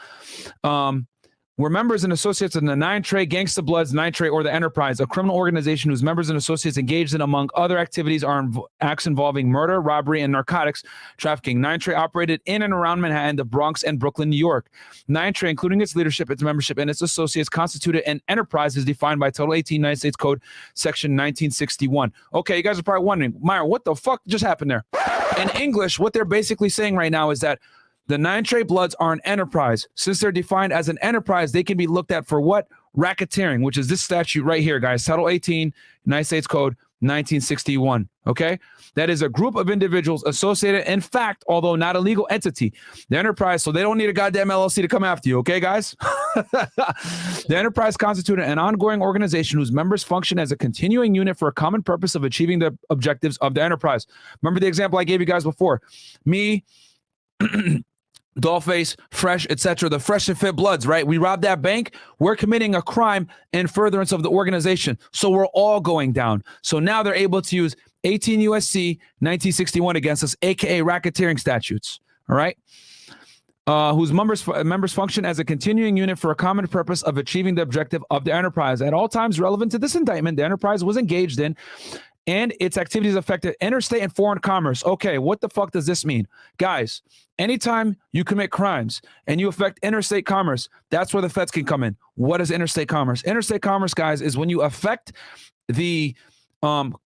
We're members and associates in the Nine Trey Gangsta Bloods, Nine Trey, or the Enterprise, a criminal organization whose members and associates engaged in, among other activities, are acts involving murder, robbery, and narcotics trafficking. Nine Trey operated in and around Manhattan, the Bronx, and Brooklyn, New York. Nine Trey, including its leadership, its membership, and its associates, constituted an enterprise as defined by Title 18 United States Code, Section 1961. Okay, you guys are probably wondering, Meyer, what the fuck just happened there? In English, what they're basically saying right now is that the Nine Trey Bloods are an enterprise. Since they're defined as an enterprise, they can be looked at for what? Racketeering, which is this statute right here, guys. Title 18, United States Code, 1961. Okay? That is a group of individuals associated, in fact, although not a legal entity. The enterprise, so they don't need a goddamn LLC to come after you, okay, guys? The enterprise constituted an ongoing organization whose members function as a continuing unit for a common purpose of achieving the objectives of the enterprise. Remember the example I gave you guys before? Me, Dollface, Fresh, etc. The Fresh and Fit Bloods, right? We robbed that bank. We're committing a crime in furtherance of the organization. So we're all going down. So now they're able to use 18 USC 1961 against us, aka racketeering statutes. All right. Whose members function as a continuing unit for a common purpose of achieving the objective of the enterprise. At all times relevant to this indictment, the enterprise was engaged in and its activities affected interstate and foreign commerce. Okay, what the fuck does this mean? Guys, anytime you commit crimes and you affect interstate commerce, that's where the feds can come in. What is interstate commerce? Interstate commerce, guys, is when you affect the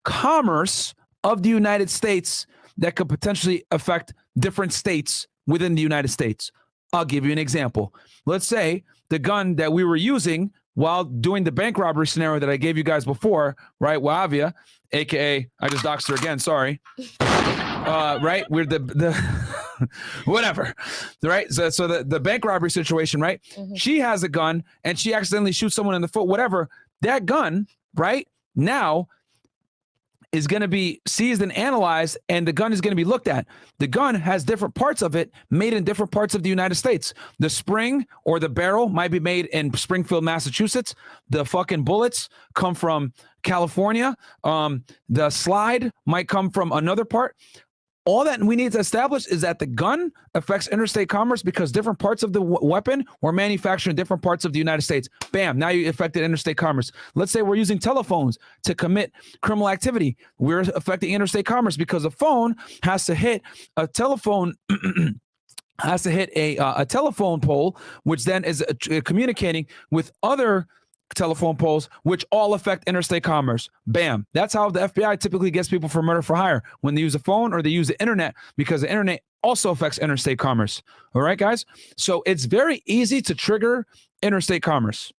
commerce of the United States that could potentially affect different states within the United States. I'll give you an example. Let's say the gun that we were using while doing the bank robbery scenario that I gave you guys before, right? Wavia, aka I just doxed her again, sorry. Right? We're the whatever. Right? So the bank robbery situation, right? Mm-hmm. She has a gun and she accidentally shoots someone in the foot, whatever. That gun, right? Now is going to be seized and analyzed, and the gun is going to be looked at. The gun has different parts of it made in different parts of the United States. The spring or the barrel might be made in Springfield, Massachusetts. The fucking bullets come from California. The slide might come from another part. All that we need to establish is that the gun affects interstate commerce because different parts of the weapon were manufactured in different parts of the United States. Bam, now you affected interstate commerce. Let's say we're using telephones to commit criminal activity. We're affecting interstate commerce because the phone has to hit a telephone has to hit a telephone pole, which then is communicating with other telephone poles, which all affect interstate commerce. Bam. That's how the FBI typically gets people for murder for hire, when they use a phone or they use the internet, because the internet also affects interstate commerce. All right, guys? So it's very easy to trigger interstate commerce.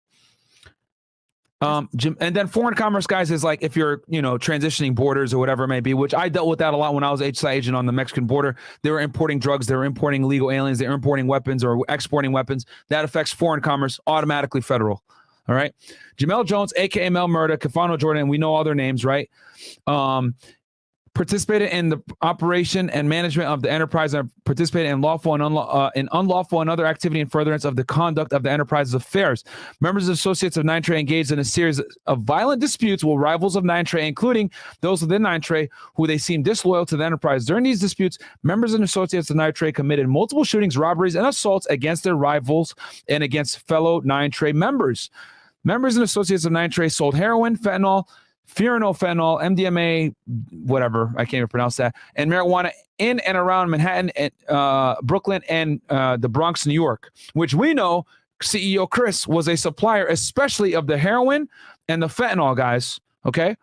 And then foreign commerce, guys, is like if you're, transitioning borders or whatever it may be, which I dealt with that a lot when I was HSI agent on the Mexican border. They were importing drugs, they were importing illegal aliens, they were importing weapons or exporting weapons. That affects foreign commerce, automatically federal. All right. Jamel Jones, aka Mel Murda, Kifano Jordan, we know all their names, right? Participated in the operation and management of the enterprise and participated in unlawful and other activity in furtherance of the conduct of the enterprise's affairs. Members and associates of Nine Trey engaged in a series of violent disputes with rivals of Nine Trey, including those within Nine Trey who they seemed disloyal to the enterprise. During these disputes, members and associates of Nine Trey committed multiple shootings, robberies, and assaults against their rivals and against fellow Nine Trey members. Members and associates of Nine Trey sold heroin, fentanyl, fentanyl, MDMA, whatever, I can't even pronounce that, and marijuana in and around Manhattan, and Brooklyn, and the Bronx, New York, which we know CEO Kris was a supplier, especially of the heroin and the fentanyl, guys, okay?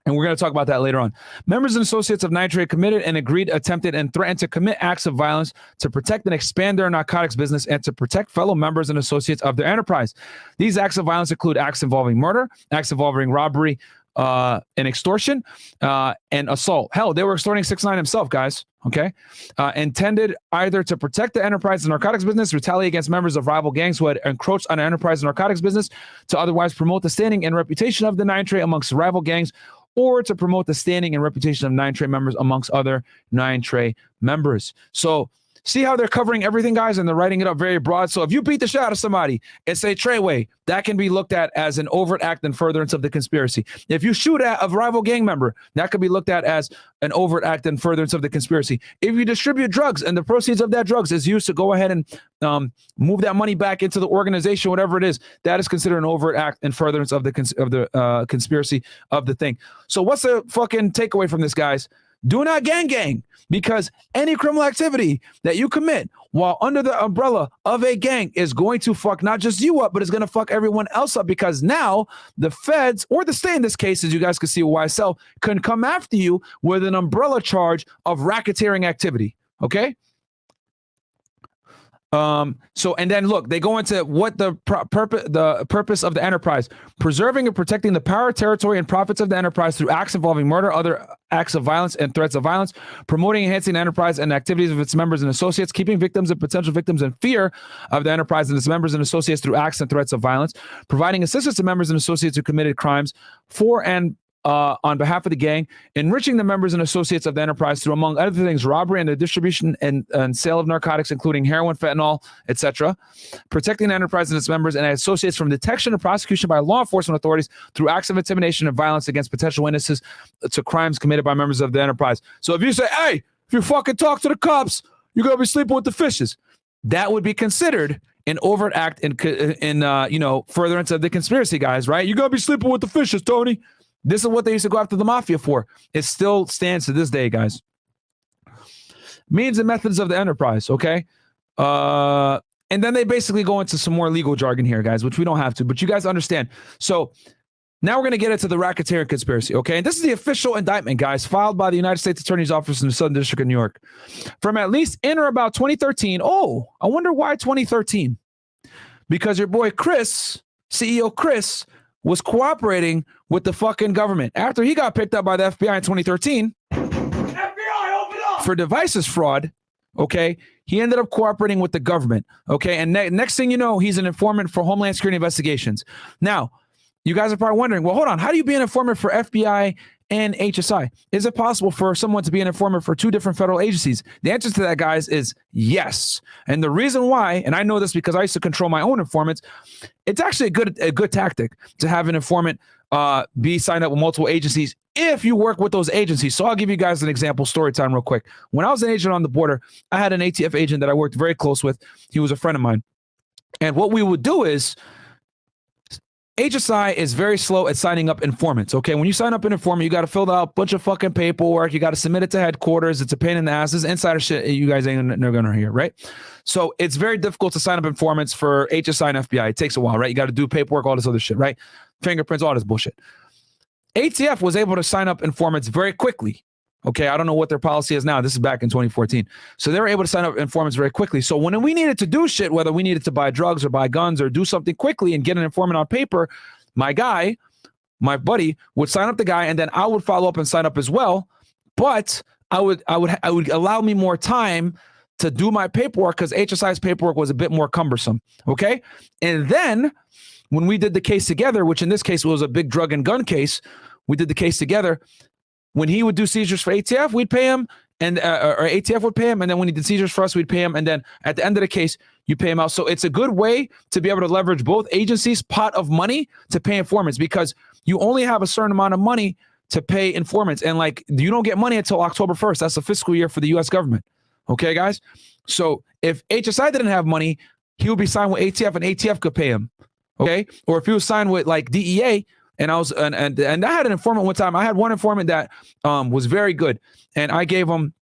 And we're going to talk about that later on. Members and associates of Nine Trey committed and agreed, attempted, and threatened to commit acts of violence to protect and expand their narcotics business and to protect fellow members and associates of their enterprise. These acts of violence include acts involving murder, acts involving robbery, and extortion, and assault. Hell, they were extorting 6ix9ine himself, guys. Okay, intended either to protect the enterprise and narcotics business, retaliate against members of rival gangs who had encroached on the enterprise and narcotics business, to otherwise promote the standing and reputation of the Nine Trey amongst rival gangs, or to promote the standing and reputation of Nine Trey members amongst other Nine Trey members. So see how they're covering everything, guys, and they're writing it up very broad. So if you beat the shit out of somebody and say Treyway, that can be looked at as an overt act in furtherance of the conspiracy. If you shoot at a rival gang member, that could be looked at as an overt act in furtherance of the conspiracy. If you distribute drugs and the proceeds of that drugs is used to go ahead and move that money back into the organization, whatever it is, that is considered an overt act in furtherance of the conspiracy of the thing. So what's the fucking takeaway from this, guys? Do not gang, because any criminal activity that you commit while under the umbrella of a gang is going to fuck not just you up, but it's going to fuck everyone else up, because now the feds, or the state in this case, as you guys can see with YSL, can come after you with an umbrella charge of racketeering activity. Okay? So, and then look, they go into what the purpose of the enterprise: preserving and protecting the power, territory, and profits of the enterprise through acts involving murder, other acts of violence, and threats of violence; promoting and enhancing the enterprise and activities of its members and associates; keeping victims and potential victims in fear of the enterprise and its members and associates through acts and threats of violence; providing assistance to members and associates who committed crimes for and on behalf of the gang; enriching the members and associates of the enterprise through, among other things, robbery and the distribution and sale of narcotics, including heroin, fentanyl, etc.; protecting the enterprise and its members and associates from detection and prosecution by law enforcement authorities through acts of intimidation and violence against potential witnesses to crimes committed by members of the enterprise. So if you say, hey, if you fucking talk to the cops, you're going to be sleeping with the fishes, that would be considered an overt act in furtherance of the conspiracy, guys, right? You're going to be sleeping with the fishes, Tony. This is what they used to go after the mafia for. It still stands to this day, guys. Means and methods of the enterprise, okay? And then they basically go into some more legal jargon here, guys, which we don't have to, but you guys understand. So now we're going to get into the racketeering conspiracy, okay? And this is the official indictment, guys, filed by the United States Attorney's Office in the Southern District of New York. From at least in or about 2013. Oh, I wonder why 2013. Because your boy Kris, CEO Kris, was cooperating with the fucking government after he got picked up by the FBI in 2013 for devices fraud. Okay, he ended up cooperating with the government. Okay, and next thing you know, he's an informant for Homeland Security investigations. Now, you guys are probably wondering, well, hold on, how do you be an informant for FBI and HSI? Is it possible for someone to be an informant for two different federal agencies? The answer to that, guys, is yes. And the reason why, and I know this because I used to control my own informants, it's actually a good tactic to have an informant be signed up with multiple agencies if you work with those agencies. So I'll give you guys an example, story time real quick. When I was an agent on the border, I had an ATF agent that I worked very close with. He was a friend of mine. And what we would do is, HSI is very slow at signing up informants, okay? When you sign up an informant, you got to fill out a bunch of fucking paperwork. You got to submit it to headquarters. It's a pain in the ass. This is insider shit you guys ain't never going to hear, right? So it's very difficult to sign up informants for HSI and FBI. It takes a while, right? You got to do paperwork, all this other shit, right? Fingerprints, all this bullshit. ATF was able to sign up informants very quickly. Okay, I don't know what their policy is now. This is back in 2014. So they were able to sign up informants very quickly. So when we needed to do shit, whether we needed to buy drugs or buy guns or do something quickly and get an informant on paper, my buddy would sign up the guy, and then I would follow up and sign up as well. But I would allow me more time to do my paperwork because HSI's paperwork was a bit more cumbersome. Okay, and then when we did the case together, which in this case was a big drug and gun case, we did the case together. When he would do seizures for ATF, we'd pay him, and or ATF would pay him. And then when he did seizures for us, we'd pay him. And then at the end of the case, you pay him out. So it's a good way to be able to leverage both agencies' pot of money to pay informants, because you only have a certain amount of money to pay informants. And like, you don't get money until October 1st. That's the fiscal year for the U.S. government. Okay, guys? So if HSI didn't have money, he would be signed with ATF and ATF could pay him. Okay? Or if he was signed with like DEA, and I had an informant one time. I had one informant that was very good, and I gave him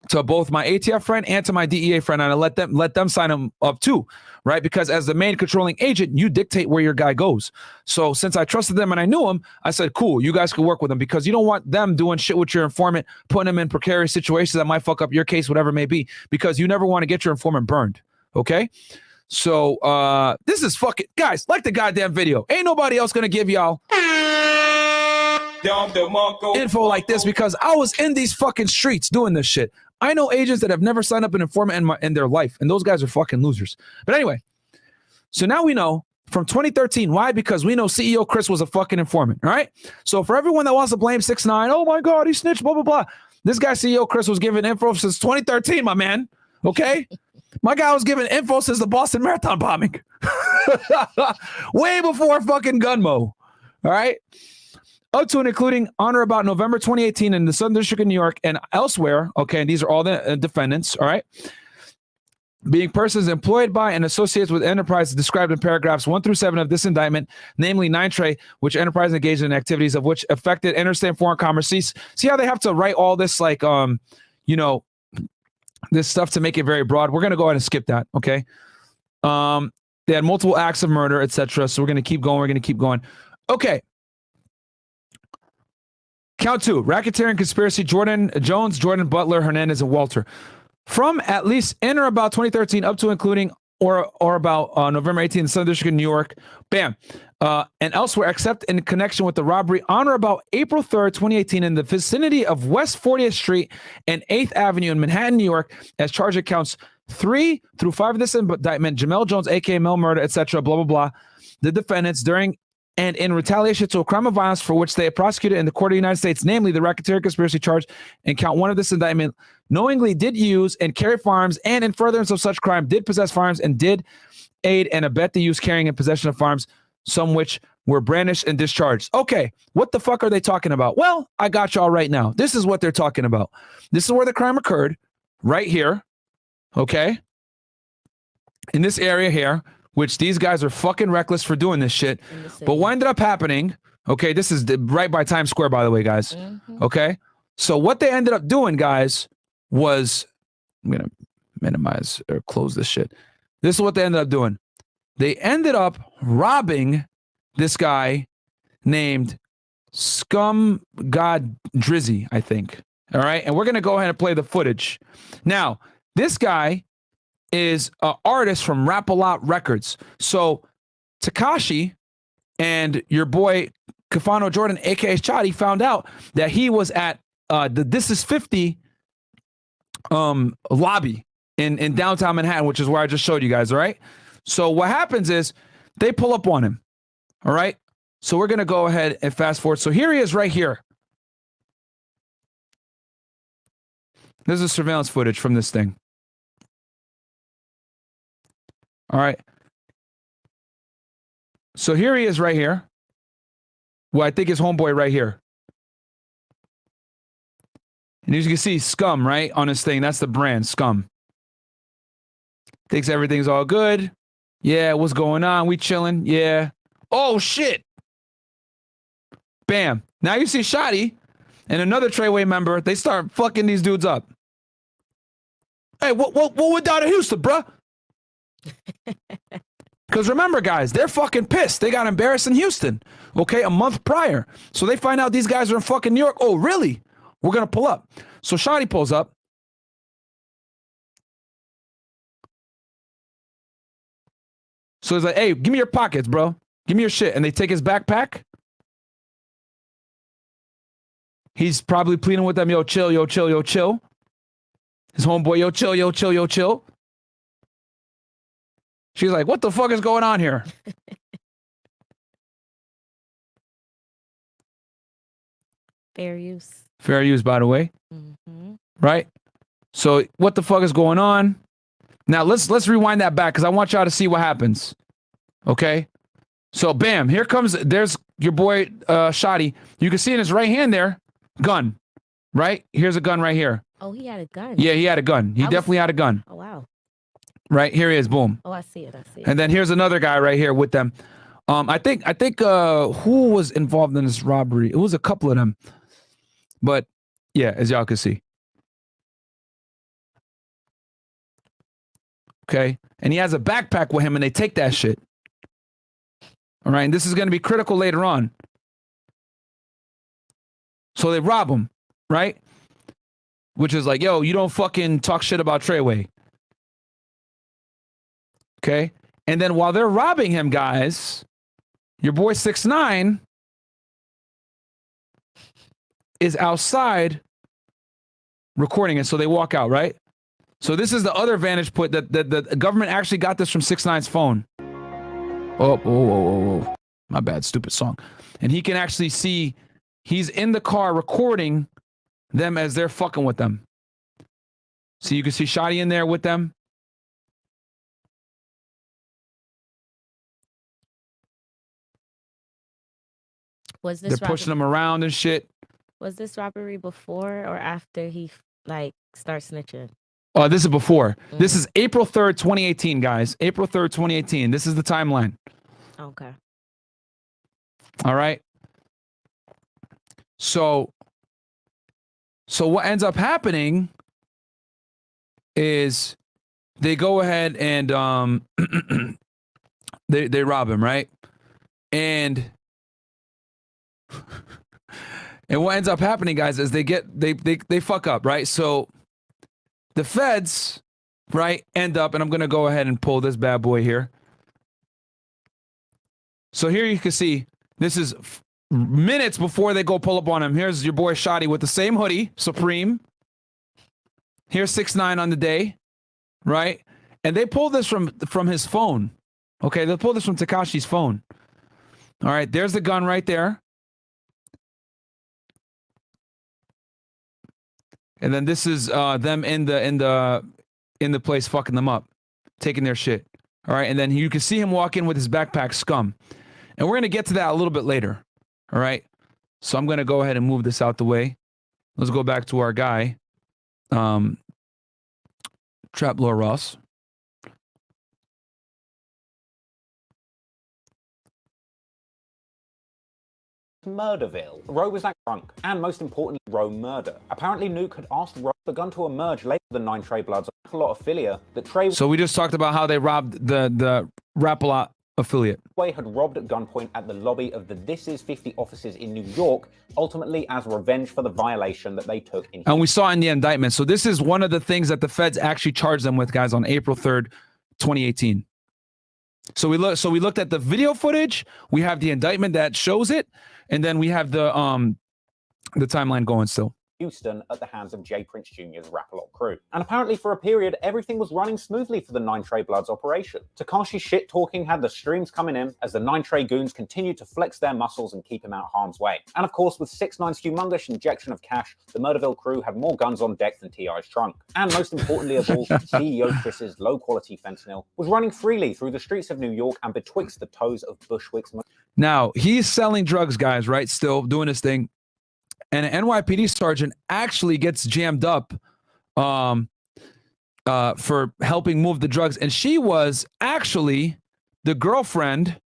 to both my ATF friend and to my DEA friend, and I let them sign him up too, right? Because as the main controlling agent, you dictate where your guy goes. So since I trusted them and I knew him, I said, cool, you guys can work with them, because you don't want them doing shit with your informant, putting them in precarious situations that might fuck up your case, whatever it may be, because you never want to get your informant burned. Okay? So this is fucking, guys, like the goddamn video. Ain't nobody else gonna give y'all info like this because I was in these fucking streets doing this shit. I know agents that have never signed up an informant in their life, and those guys are fucking losers. But anyway, so now we know from 2013. Why? Because we know CEO Kris was a fucking informant, all right? So for everyone that wants to blame 6ix9ine, oh my God, he snitched, blah, blah, blah. This guy, CEO Kris, was giving info since 2013, my man, okay? My guy was giving info since the Boston Marathon bombing. Way before fucking Gunmo, all right? Up to and including on or about November 2018 in the Southern District of New York and elsewhere, okay, and these are all the defendants, all right? Being persons employed by and associates with enterprises described in paragraphs 1 through 7 of this indictment, namely Nine Trey, which enterprise engaged in activities of which affected interstate and foreign commerce. See how they have to write all this like, you know, this stuff to make it very broad. We're going to go ahead and skip that, okay? They had multiple acts of murder, etc. So we're going to keep going. We're going to keep going. Okay. Count 2, racketeering conspiracy, Jones, Jordan, Butler, Hernandez, and Walter. From at least in or about 2013 up to including or about November 18th in the Southern District of New York, bam, and elsewhere except in connection with the robbery on or about April 3rd, 2018 in the vicinity of West 40th Street and 8th Avenue in Manhattan, New York, as charged at counts 3 through 5 of this indictment, Jamel Jones, aka Mel Murda, etc., blah, blah, blah, the defendants during and in retaliation to a crime of violence for which they prosecuted in the court of the United States, namely the racketeering conspiracy charge and count 1 of this indictment, knowingly did use and carry firearms and in furtherance of such crime did possess firearms and did aid and abet the use, carrying, and possession of firearms, some which were brandished and discharged. Okay, what the fuck are they talking about? Well, I got y'all right now. This is what they're talking about. This is where the crime occurred, right here, okay? In this area here, which these guys are fucking reckless for doing this shit. But what ended up happening, okay, this is right by Times Square, by the way, guys, okay? So what they ended up doing, guys, was, I'm going to minimize or close this shit. This is what they ended up doing. They ended up robbing this guy named Scum God Drizzy, I think, all right? And we're going to go ahead and play the footage. Now, this guy is an artist from Rap-A-Lot Records. So Tekashi and your boy Kifano Jordan, aka Shotti, found out that he was at the This Is 50 lobby in downtown Manhattan, which is where I just showed you guys, all right? So what happens is they pull up on him, all right? So we're going to go ahead and fast forward. So here he is right here. This is surveillance footage from this thing. All right. So here he is right here. Well, I think his homeboy right here. And as you can see, Scum, right, on his thing. That's the brand, Scum. Thinks everything's all good. Yeah, what's going on? We chilling. Yeah. Oh, shit. Bam. Now you see Shotti and another Treyway member. They start fucking these dudes up. Hey, what went down in Houston, bruh? Because remember, guys, they're fucking pissed. They got embarrassed in Houston, okay, a month prior. So they find out these guys are in fucking New York. Oh, really? We're going to pull up. So Shotti pulls up. So he's like, hey, give me your pockets, bro. Give me your shit. And they take his backpack. He's probably pleading with them, yo, chill, yo, chill, yo, chill. His homeboy, yo, chill, yo, chill, yo, chill. She's like, what the fuck is going on here? Fair use. Fair use, by the way. Right? So what the fuck is going on? Now let's rewind that back because I want y'all to see what happens. Okay? So bam, there's your boy Shotti. You can see in his right hand there, gun. Right? Here's a gun right here. Oh, he had a gun. Yeah, he had a gun. He definitely had a gun. Oh, wow. Right? Here he is, boom. Oh, I see it. And then here's another guy right here with them. I think who was involved in this robbery? It was a couple of them. But yeah, as y'all can see. Okay? And he has a backpack with him and they take that shit. All right, and this is going to be critical later on. So they rob him, right? Which is like, yo, you don't fucking talk shit about Treyway. Okay? And then while they're robbing him, guys, your boy 6ix9ine is outside recording it. So they walk out, right? So this is the other vantage point that the government actually got this from 6ix9ine's phone. Oh. My bad, stupid song. And he can actually see he's in the car recording them as they're fucking with them. So you can see Shotti in there with them. Was this They're pushing them around and shit. Was this robbery before or after he like starts snitching? Oh, this is before. This is April 3rd, 2018, guys. April 3rd, 2018. This is the timeline. Okay. All right. So what ends up happening is they go ahead and they rob him, right? And what ends up happening, guys, is they fuck up, right? So the feds, right, end up, and I'm gonna go ahead and pull this bad boy here. So here you can see this is minutes before they go pull up on him. Here's your boy Shotti with the same hoodie, Supreme. Here's 6ix9ine on the day, right? And they pulled this from his phone. Okay, they pulled this from Tekashi's phone. All right, there's the gun right there. And then this is them in the place fucking them up, taking their shit. All right, and then you can see him walk in with his backpack, scum. And we're gonna get to that a little bit later. All right, so I'm gonna go ahead and move this out the way. Let's go back to our guy, TrapLoreRoss. Murderville. Roe was that drunk, and most importantly, Roe murder. Apparently, Nuke had asked Roe begun to emerge later than Nine Trey Bloods a lot affiliate that Trey. So we just talked about how they robbed the Rap-A-Lot affiliate. Had robbed at gunpoint at the lobby of the This Is 50 offices in New York, ultimately as revenge for the violation that they took in. And we saw in the indictment. So this is one of the things that the feds actually charged them with, guys, on April 3rd, 2018. So we looked at the video footage. We have the indictment that shows it, and then we have the timeline going still. Houston at the hands of J. Prince Jr.'s Rap-A-Lot crew. And apparently for a period, everything was running smoothly for the Nine Trey Bloods operation. Tekashi's shit-talking had the streams coming in as the Nine Trey goons continued to flex their muscles and keep him out harm's way. And of course, with 6ix9ine's humongous injection of cash, the Murderville crew had more guns on deck than T.I.'s trunk. And most importantly of all, CEO Kris's low-quality fentanyl was running freely through the streets of New York and betwixt the toes of Bushwick's... Now, he's selling drugs, guys, right? Still doing his thing. And an NYPD sergeant actually gets jammed up for helping move the drugs. And she was actually the girlfriend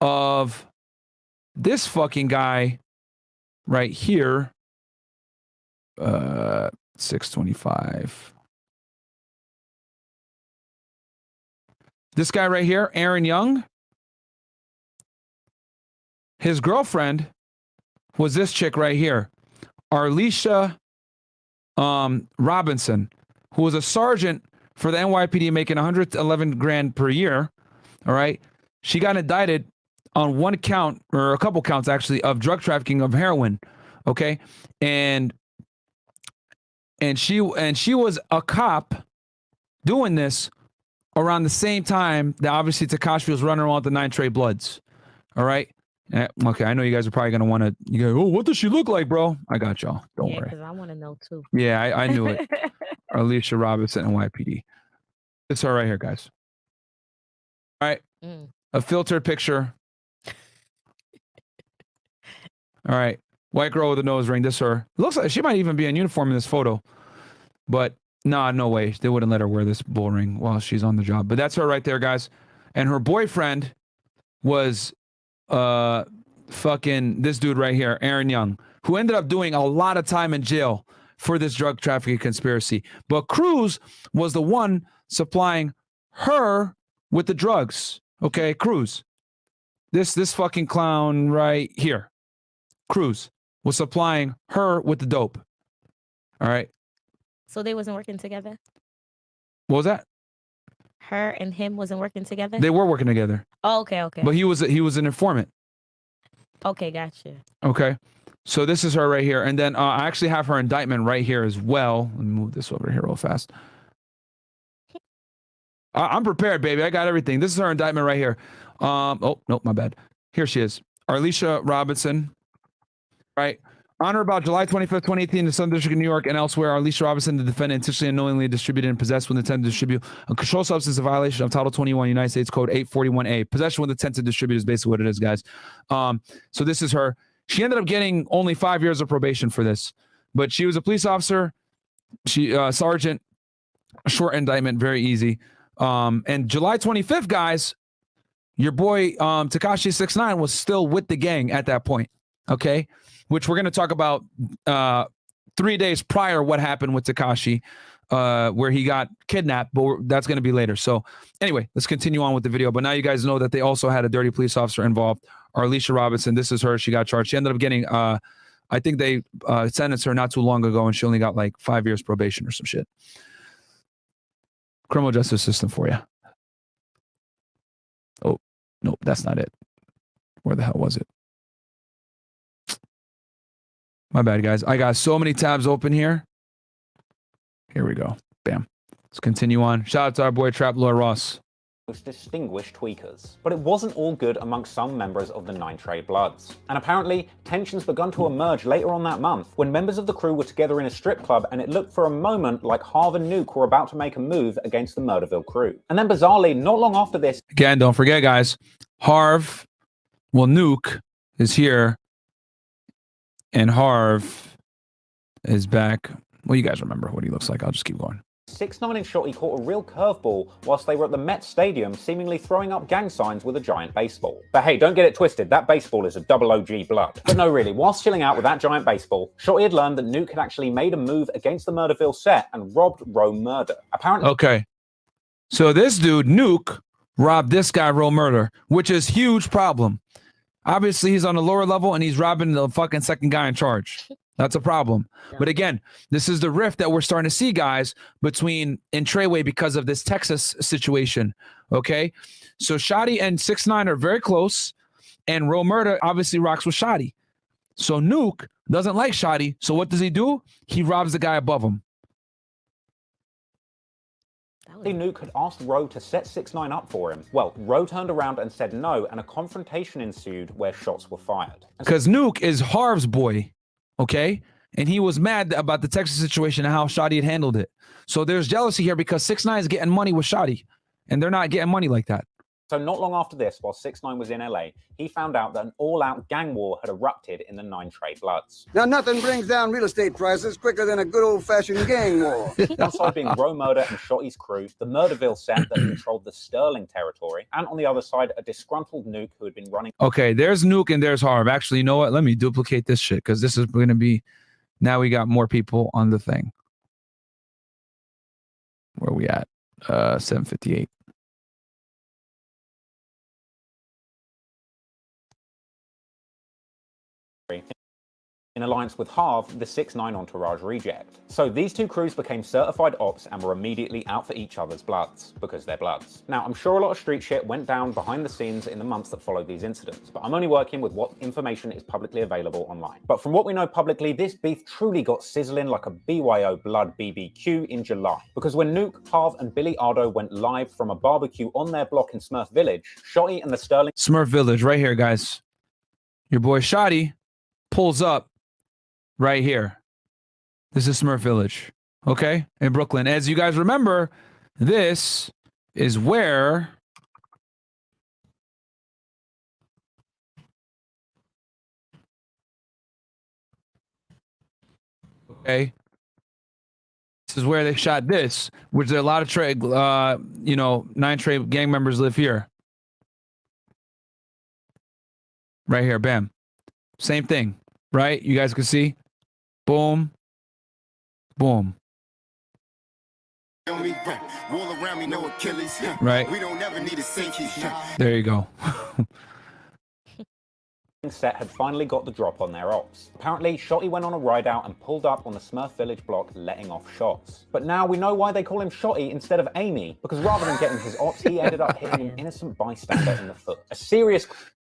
of this fucking guy right here. 625. This guy right here, Aaron Young. His girlfriend was this chick right here, Arlicia Robinson, who was a sergeant for the NYPD making 111 grand per year. All right. She got indicted on one count, or a couple counts actually, of drug trafficking of heroin. Okay. And she was a cop doing this around the same time that obviously Tekashi was running around with the Nine Trey Bloods. All right. Okay, I know you guys are probably going to want to, you go, oh, what does she look like, bro? I got y'all. Don't worry. Because I want to know too. Yeah, I knew it. Arlicia Robinson, NYPD. It's her right here, guys. All right. A filtered picture. All right. White girl with a nose ring. This her. Looks like she might even be in uniform in this photo. But nah, no way. They wouldn't let her wear this bull ring while she's on the job. But that's her right there, guys. And her boyfriend was fucking this dude right here, Aaron Young, who ended up doing a lot of time in jail for this drug trafficking conspiracy. But Cruz was the one supplying her with the drugs. Okay, Cruz. This fucking clown right here. Cruz was supplying her with the dope. All right. So they wasn't working together? What was that? Her and him wasn't working together? They were working together. Oh, okay. But he was an informant. Okay, gotcha. Okay. So this is her right here. And then I actually have her indictment right here as well. Let me move this over here real fast. I'm prepared, baby. I got everything. This is her indictment right here. Oh, nope, my bad. Here she is. Arlicia Robinson, right? On or about July 25th, 2018, in the Southern District of New York and elsewhere, Arlicia Robinson, the defendant, intentionally and knowingly distributed and possessed with intent to distribute a controlled substance in violation of Title 21, United States Code 841A. Possession with intent to distribute is basically what it is, guys. So this is her. She ended up getting only 5 years of probation for this, but she was a police officer. She sergeant, short indictment, very easy. And July 25th, guys, your boy Tekashi 6ix9ine was still with the gang at that point. Okay, which we're going to talk about 3 days prior what happened with Tekashi, where he got kidnapped, but that's going to be later. So anyway, let's continue on with the video. But now you guys know that they also had a dirty police officer involved, Arlicia Robinson. This is her. She got charged. She ended up getting, I think they sentenced her not too long ago, and she only got like 5 years probation or some shit. Criminal justice system for you. Oh, nope, that's not it. Where the hell was it? My bad, guys. I got so many tabs open here. Here we go. Bam. Let's continue on. Shout out to our boy TrapLoreRoss. Most distinguished tweakers. But it wasn't all good amongst some members of the Nine Trey Bloods. And apparently, tensions begun to emerge later on that month when members of the crew were together in a strip club and it looked for a moment like Harv and Nuke were about to make a move against the Murderville crew. And then bizarrely, not long after this... Again, don't forget, guys, Harv, well, Nuke is here and Harv is back. Well, you guys remember what he looks like. I'll just keep going. 6ix9ine and Shotti caught a real curveball whilst they were at the Met Stadium, seemingly throwing up gang signs with a giant baseball. But hey, don't get it twisted, that baseball is a double OG blood. But no, really, whilst chilling out with that giant baseball, Shotti had learned that Nuke had actually made a move against the Murderville set and robbed Ro Murda. Apparently... Okay. So this dude, Nuke, robbed this guy, Ro Murda, which is huge problem. Obviously, he's on the lower level and he's robbing the fucking second guy in charge. That's a problem. Yeah. But again, this is the rift that we're starting to see, guys, between in Treyway because of this Texas situation. Okay. So Shotti and 6ix9ine are very close, and Ro Murda obviously rocks with Shotti. So Nuke doesn't like Shotti. So what does he do? He robs the guy above him. Nuke had asked Ro to set 6ix9ine up for him. Well, Ro turned around and said no, and a confrontation ensued where shots were fired. Because Nuke is Harv's boy, okay? And he was mad about the Texas situation and how Shotti had handled it. So there's jealousy here because 6ix9ine is getting money with Shotti, and they're not getting money like that. So not long after this, while 6ix9ine was in LA, he found out that an all-out gang war had erupted in the Nine Trey Bloods. Now nothing brings down real estate prices quicker than a good old-fashioned gang war. Outside being Ro Murda and Shotti's crew, the Murderville set that controlled the Sterling territory, and on the other side, a disgruntled Nuke who had been running... Okay, there's Nuke and there's Harv. Actually, you know what? Let me duplicate this shit, because this is going to be... Now we got more people on the thing. Where are we at? 758. In alliance with Harv, the 6ix9ine entourage reject. So these two crews became certified ops and were immediately out for each other's bloods, because they're bloods. Now, I'm sure a lot of street shit went down behind the scenes in the months that followed these incidents, but I'm only working with what information is publicly available online. But from what we know publicly, this beef truly got sizzling like a BYO blood BBQ in July. Because when Nuke, Harv, and Billy Ado went live from a barbecue on their block in Smurf Village, Shotti and the Sterling... Smurf Village, right here, guys. Your boy Shotti pulls up right here. This is Smurf Village, okay, in Brooklyn. As you guys remember, this is where okay, this is where they shot this, which there are a lot of Nine Trey gang members live here. Right here, bam. Same thing, right? You guys can see. Boom. Boom. Right. We don't ever need a safety. There you go. set had finally got the drop on their ops. Apparently, Shotti went on a ride out and pulled up on the Smurf Village block, letting off shots. But now we know why they call him Shotti instead of Amy, because rather than getting his ops, he ended up hitting an innocent bystander in the foot. A serious...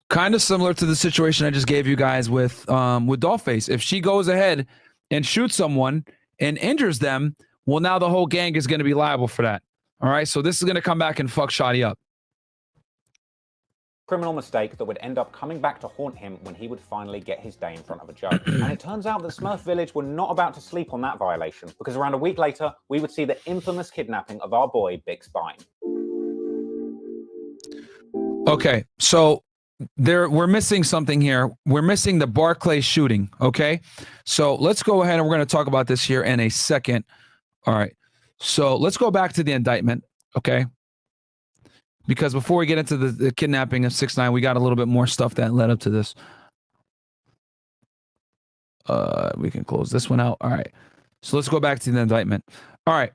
Kind of similar to the situation I just gave you guys with Dollface. If she goes ahead and shoots someone and injures them, well, now the whole gang is going to be liable for that. All right, so this is going to come back and fuck Shotti up. Criminal mistake that would end up coming back to haunt him when he would finally get his day in front of a judge. And it turns out that Smurf Village were not about to sleep on that violation, because around a week later, we would see the infamous kidnapping of our boy, Big Spine. Okay, so we're missing something here. We're missing the Barclay shooting, okay? So let's go ahead and we're going to talk about this here in a second. All right, so let's go back to the indictment, okay? Because before we get into the kidnapping of 6ix9ine, we got a little bit more stuff that led up to this. We can close this one out. All right. So let's go back to the indictment. All right.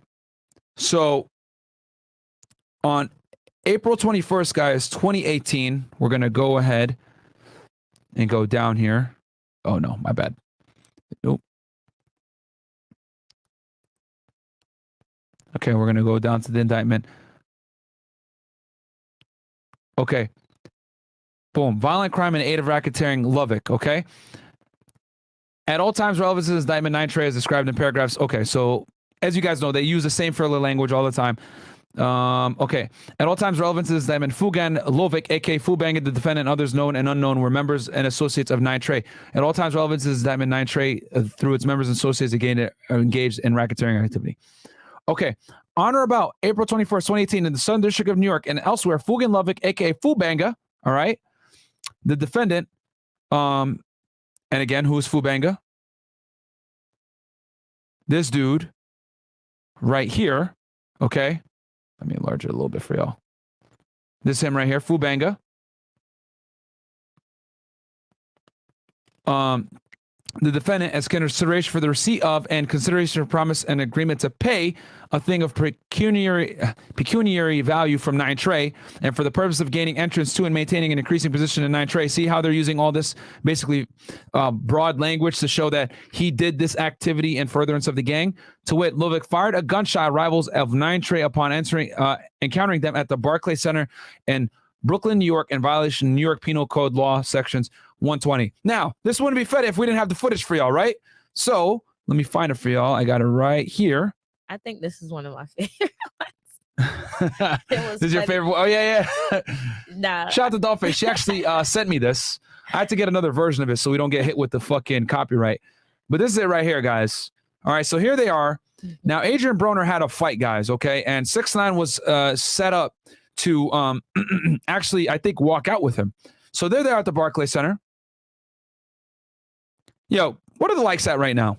So on April 21st, guys, 2018, we're going to go ahead and go down here. Oh, no, my bad. Nope. Okay, we're going to go down to the indictment. Okay. Boom. Violent crime and aid of racketeering, Lovick. Okay. At all times relevant to this indictment, Nine Trey is described in paragraphs. Okay. So as you guys know, they use the same filler language all the time. Okay. At all times relevant to this indictment, Fugan Lovick, aka Fubanga, the defendant, and others known and unknown were members and associates of Nine Trey. At all times relevant to this indictment, Nine Trey, through its members and associates, again, are engaged in racketeering activity. Okay. On or about April 21st, 2018, in the Southern District of New York and elsewhere, Fugan Lovick, aka Fubanga, all right, the defendant, and again, who is Fubanga? This dude right here, okay? Let me enlarge it a little bit for y'all. This is him right here, Fubanga. The defendant, as consideration for the receipt of and consideration of promise and agreement to pay a thing of pecuniary value from Nine Trey, and for the purpose of gaining entrance to and maintaining an increasing position in Nine Trey. See how they're using all this basically broad language to show that he did this activity in furtherance of the gang. To wit, Lovick fired a gunshot at rivals of Nine Trey upon encountering them at the Barclay Center in Brooklyn, New York, in violation of New York Penal Code Law sections 120. Now, this wouldn't be fed if we didn't have the footage for y'all, right? So let me find it for y'all. I got it right here. I think this is one of my favorite ones. This is your favorite one? Oh, yeah. Nah. Shout out to Dollface. She actually sent me this. I had to get another version of it so we don't get hit with the fucking copyright. But this is it right here, guys. All right, so here they are. Now, Adrian Broner had a fight, guys, okay? And 6ix9ine was set up to actually, I think, walk out with him. So they're there at the Barclay Center. Yo, what are the likes at right now?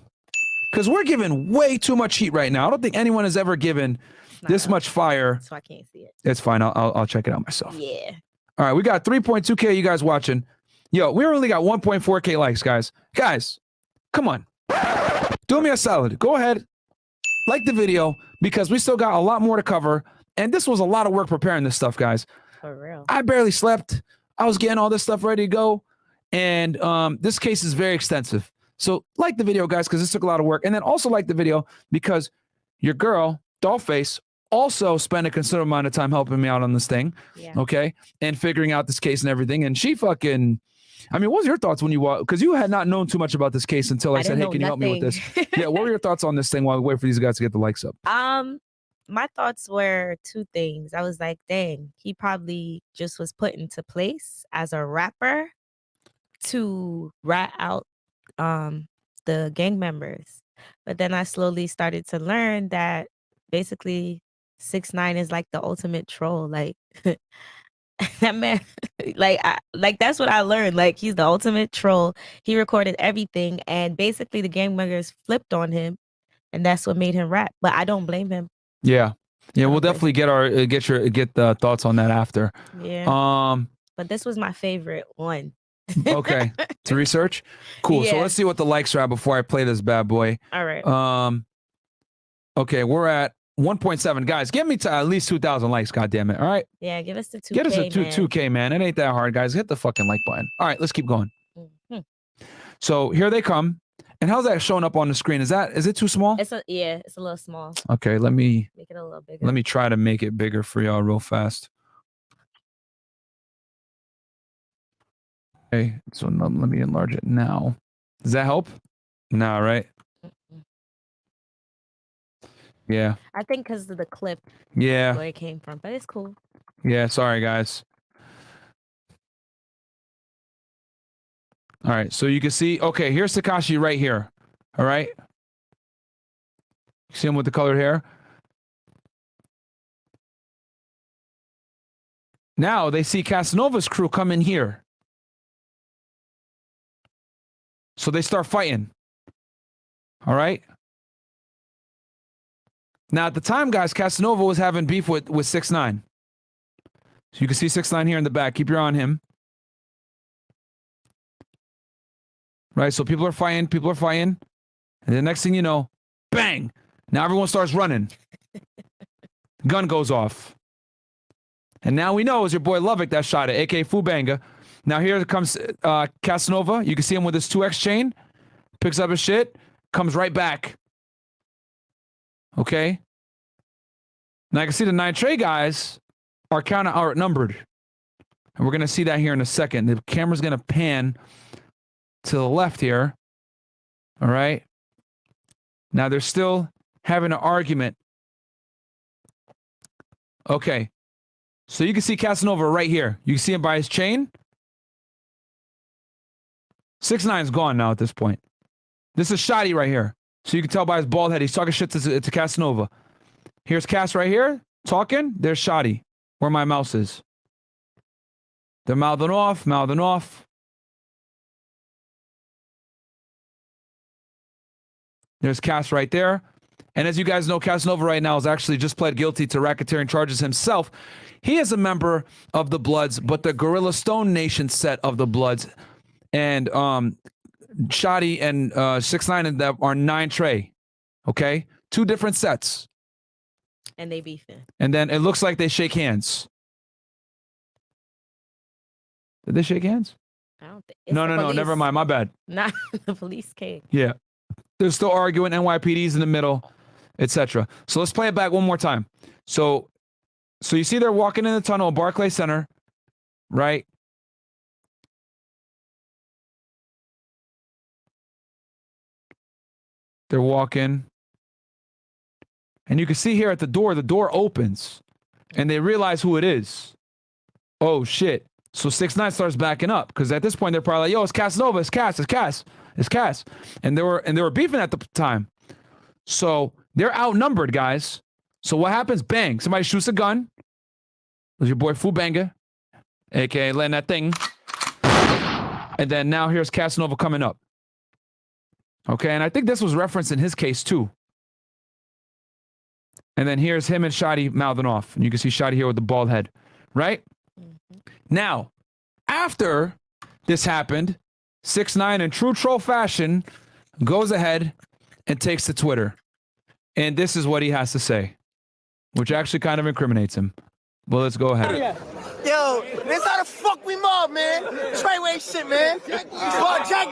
Because we're giving way too much heat right now. I don't think anyone has ever given this much fire. So I can't see it. It's fine. I'll check it out myself. Yeah. All right, we got 3.2K you guys watching. Yo, we only got 1.4K likes, guys. Guys, come on. Do me a solid. Go ahead, like the video, because we still got a lot more to cover. And this was a lot of work preparing this stuff, guys. For real. I barely slept. I was getting all this stuff ready to go. And this case is very extensive. So like the video, guys, because this took a lot of work. And then also like the video because your girl, Dollface, also spent a considerable amount of time helping me out on this thing. Yeah. Okay. And figuring out this case and everything. And she fucking, I mean, what was your thoughts when you walked? Because you had not known too much about this case until I said, hey, can you help me with this? Yeah. What were your thoughts on this thing while we wait for these guys to get the likes up? My thoughts were two things. I was like, dang, he probably just was put into place as a rapper to rat out the gang members. But then I slowly started to learn that basically 6ix9ine is like the ultimate troll. Like that man, like that's what I learned. Like he's the ultimate troll. He recorded everything, and basically the gang members flipped on him, and that's what made him rap. But I don't blame him. Yeah. We'll definitely get the thoughts on that after. Yeah. But this was my favorite one. Okay. To research? Cool. Yeah. So let's see what the likes are at before I play this bad boy. All right. Okay, we're at 1.7. Guys, get me to at least 2,000 likes, goddammit. All right? Yeah, give us the 2K. Get us to 2K, man. It ain't that hard, guys. Hit the fucking like button. All right, let's keep going. Mm-hmm. So here they come. And how's that showing up on the screen? Is it too small? It's a little small. Okay, let me make it a little bigger. Let me try to make it bigger for y'all real fast. Okay, so let me enlarge it now. Does that help? No, right? Yeah. I think because of the clip. Yeah. Where it came from, but it's cool. Yeah, sorry guys. All right, so you can see, okay, here's Tekashi right here. All right. See him with the colored hair? Now they see Casanova's crew come in here. So they start fighting. All right. Now at the time, guys, Casanova was having beef with 6ix9ine. So you can see 6ix9ine here in the back. Keep your eye on him. Right, so people are fighting. And the next thing you know, bang! Now everyone starts running. Gun goes off. And now we know it was your boy Lovick that shot it, a.k.a. Fubanga. Now here comes Casanova. You can see him with his 2X chain. Picks up his shit. Comes right back. Okay? Now I can see the Nine Trey guys are kind of outnumbered. And we're going to see that here in a second. The camera's going to pan to the left here. All right? Now they're still having an argument. Okay. So you can see Casanova right here. You can see him by his chain. 6ix9ine's gone now at this point. This is Shotti right here. So you can tell by his bald head. He's talking shit to Casanova. Here's Cass right here talking. There's Shotti, where my mouse is. They're mouthing off. There's Cass right there. And as you guys know, Casanova right now has actually just pled guilty to racketeering charges himself. He is a member of the Bloods, but the Gorilla Stone Nation set of the Bloods. And Shotti and 6ix9ine and that are Nine Trey. Okay? 2 different sets. And they beefing. And then it looks like they shake hands. Did they shake hands? I don't think. No, never mind. My bad. Not the police came. Yeah. They're still arguing. NYPD's in the middle, etc. So let's play it back one more time. So you see they're walking in the tunnel at Barclay Center, right? They're walking. And you can see here at the door opens. And they realize who it is. Oh, shit. So 6ix9ine starts backing up. Because at this point, they're probably like, yo, it's Casanova. It's Cass. And they were beefing at the time. So they're outnumbered, guys. So what happens? Bang. Somebody shoots a gun. It was your boy Fubanga, a.k.a. letting that thing. And then now here's Casanova coming up. Okay, and I think this was referenced in his case too. And then here's him and Shotti mouthing off. And you can see Shotti here with the bald head, right? Mm-hmm. Now, after this happened, 6ix9ine in true troll fashion goes ahead and takes to Twitter. And this is what he has to say, which actually kind of incriminates him. Well, let's go ahead. Yo, this how the fuck we mob, man. Treyway shit, man. Jack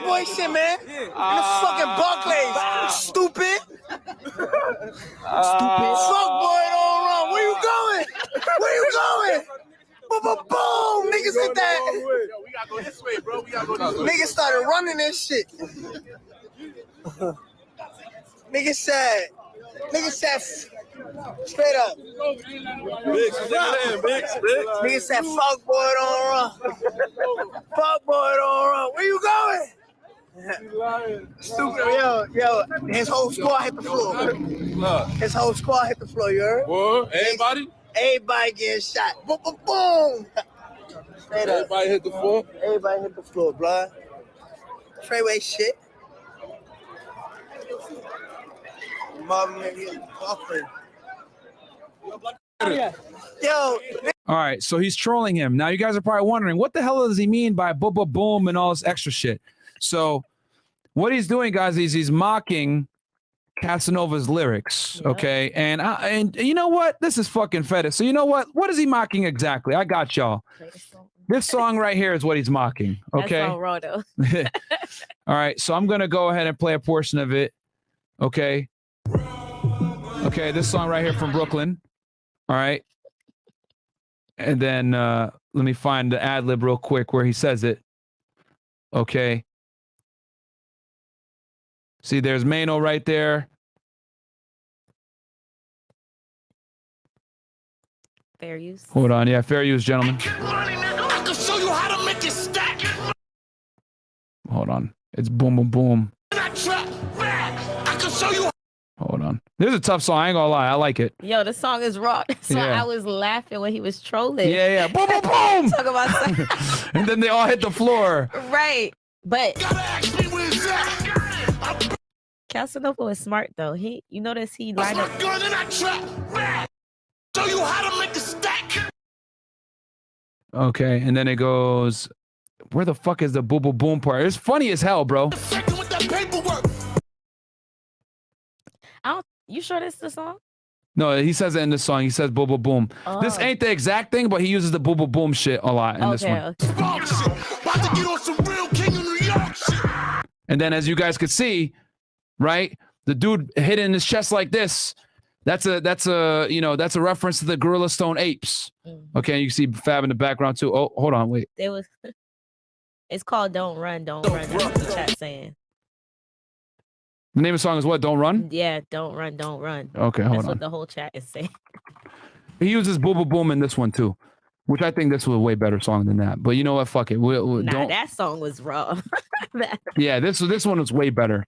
boy shit, man. In the fucking Barclays. Stupid. Fuck boy, don't run. Where you going? Boom. Niggas hit that. Yo, we gotta go this way, bro. Niggas started running this shit. Niggas said, straight up. Nigga said, fuck boy, don't run. Fuck boy, don't run. Where you going? Stupid, yo, his whole squad hit the floor. You heard? What? Everybody? Everybody getting shot. Boom. Straight up. Everybody hit the floor, blood. Treyway shit. Yo. All right, so he's trolling him. Now you guys are probably wondering, what the hell does he mean by boom and all this extra shit? So what he's doing, guys, is he's mocking Casanova's lyrics, okay? And you know what? This is fucking fetish. So you know what? What is he mocking exactly? I got y'all. This song right here is what he's mocking, okay? That's all Rodo. All right, so I'm going to go ahead and play a portion of it, okay? Okay, this song right here from Brooklyn, all right? And then let me find the ad lib real quick where he says it. Okay. See, there's Mano right there. Fair use. Hold on. Yeah, fair use, gentlemen. I can show you how to make it stack. Hold on. It's boom, boom, boom. I can show you. Hold on. This is a tough song. I ain't gonna lie. I like it. Yo, the song is raw. So Yeah. I was laughing when he was trolling. Yeah, yeah. Boom, boom, boom. Talk about And then they all hit the floor. right. But Casanova was smart though. You notice he lined up. Show you how to make a stack. Okay, and then it goes. Where the fuck is the boom, boom, boom part? It's funny as hell, bro. You sure this is the song? No, he says it in this song. He says boom, boom, boom. This Oh. ain't the exact thing, but he uses the boom, boom, boom shit a lot in this one. About to get on some real King of New York shit. And then, as you guys could see, right, the dude hit in his chest like this. That's a reference to the Gorilla Stone Apes. Okay, you see Fab in the background too. Oh, hold on, wait. There was. It's called "Don't Run, Don't Run." That's what the chat saying. The name of the song is what? Don't Run? Yeah, don't run, don't run. Okay, hold That's on. what the whole chat is saying. He uses boom, boom, boom in this one too, which I think this was a way better song than that. But you know what? Fuck it. Nah, Don't. that song was raw. Yeah, this one was way better,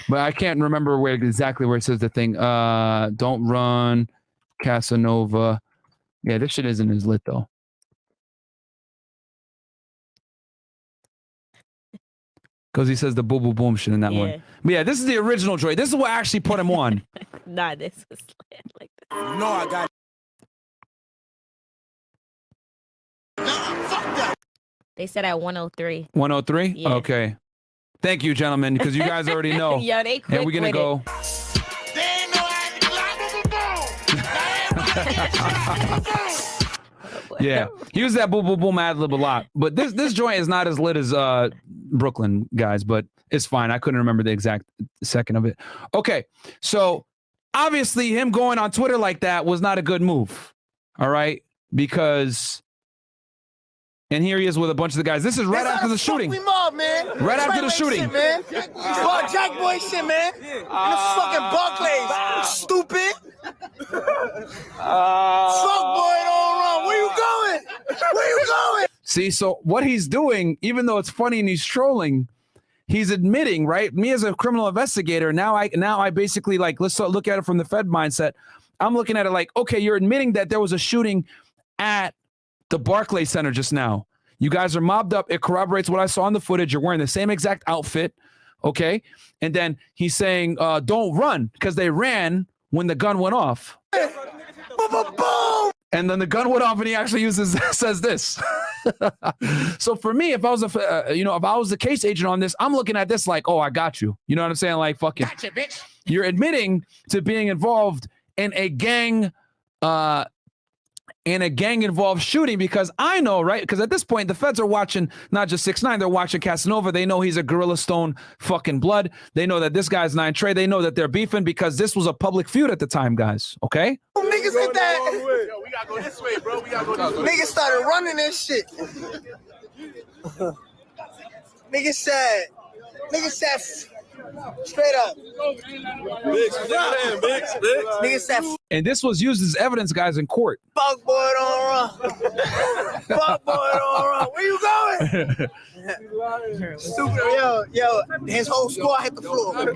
but I can't remember exactly where it says the thing. Don't Run, Casanova. Yeah, this shit isn't as lit though. Because he says the boom, boom, boom shit in that Yeah. one. But yeah, this is the original Joy. This is what actually put him on. Nah, this was like this. No, I got. They said at 103. 103? Yeah. Okay. Thank you, gentlemen, because you guys already know. Yo, they quick And we're gonna with go. Yeah, he used that boom, boom, boom ad lib a lot. But this joint is not as lit as Brooklyn guys, but it's fine. I couldn't remember the exact second of it. Okay, so obviously him going on Twitter like that was not a good move. All right, because. And here he is with a bunch of the guys. This is right after the shooting. We mob, man. Right after the shooting. Shit, man. Fuck Jack Boy shit, man. In the fucking Barclays. Stupid. Fuck boy, don't run. Where you going? Where you going? See, so what he's doing, even though it's funny and he's trolling, he's admitting, right? Me as a criminal investigator, now I basically like, let's look at it from the Fed mindset. I'm looking at it like, okay, you're admitting that there was a shooting at the Barclay Center just now. You guys are mobbed up. It corroborates what I saw in the footage. You're wearing the same exact outfit, okay? And then he's saying, don't run, because they ran when the gun went off. Boom. And then the gun went off, and he actually says this. So for me, if I was if I was the case agent on this, I'm looking at this like, oh, I got you. You know what I'm saying? Like, fucking, gotcha, bitch. You're admitting to being involved in a gang involved shooting, because I know, right? Because at this point, the feds are watching not just 6ix9ine, they're watching Casanova. They know he's a Gorilla Stone fucking blood. They know that this guy's Nine Trey. They know that they're beefing because this was a public feud at the time, guys. Okay? Niggas hit that. Yo, we gotta go this way, bro. We gotta go this way. Niggas started running this shit. Niggas said, straight up. Niggas said, And this was used as evidence, guys, in court. fuck boy, don't run. Fuck boy, don't run. Where you going? Stupid. Yo, his whole squad hit the floor.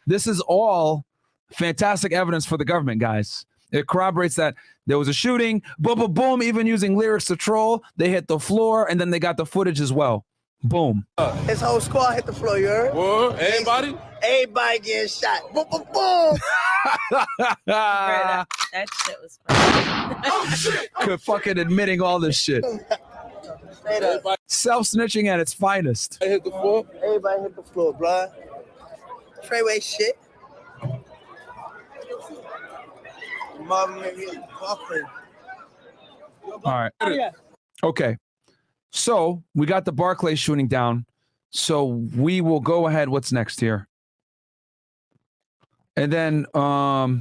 This is all fantastic evidence for the government, guys. It corroborates that there was a shooting, boom, boom, boom, even using lyrics to troll. They hit the floor, and then they got the footage as well. Boom. His whole squad hit the floor, you heard? What? Everybody? Everybody getting shot. Boom, boom, boom. That shit was funny. Oh, shit. Fucking admitting all this shit. Self-snitching at its finest. Everybody hit the floor, blood. Treyway shit. Mom made me fucking. All right. Okay. So we got the Barclay shooting down. So we will go ahead. What's next here? And then all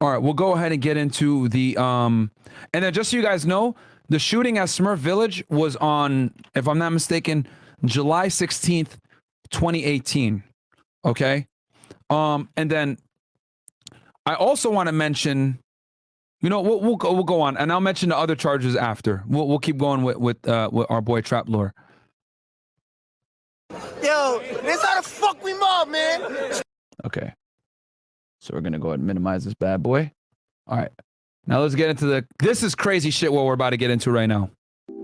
right, we'll go ahead and get into the and then just so you guys know, The shooting at Smurf Village was on, if I'm not mistaken, July 16th, 2018. Okay. And then I also want to mention, you know, we'll go on, and I'll mention the other charges after. We'll keep going with our boy TrapLore. Yo, this how the fuck we mob, man. Okay. So we're gonna go ahead and minimize this bad boy. All right. Now let's get into this is crazy shit what we're about to get into right now.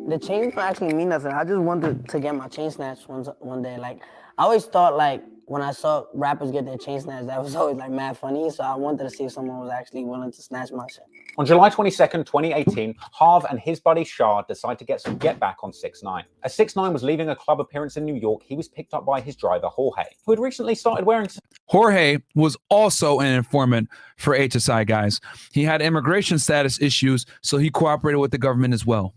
The chain don't actually mean nothing. I just wanted to get my chain snatched one day. Like, I always thought, like, when I saw rappers get their chain snatched, that was always, like, mad funny. So I wanted to see if someone was actually willing to snatch my shit. On July 22nd, 2018, Harv and his buddy Shah decide to get some get back on 6ix9ine. As 6ix9ine was leaving a club appearance in New York, he was picked up by his driver, Jorge, who had recently started wearing... Jorge was also an informant for HSI, guys. He had immigration status issues, so he cooperated with the government as well.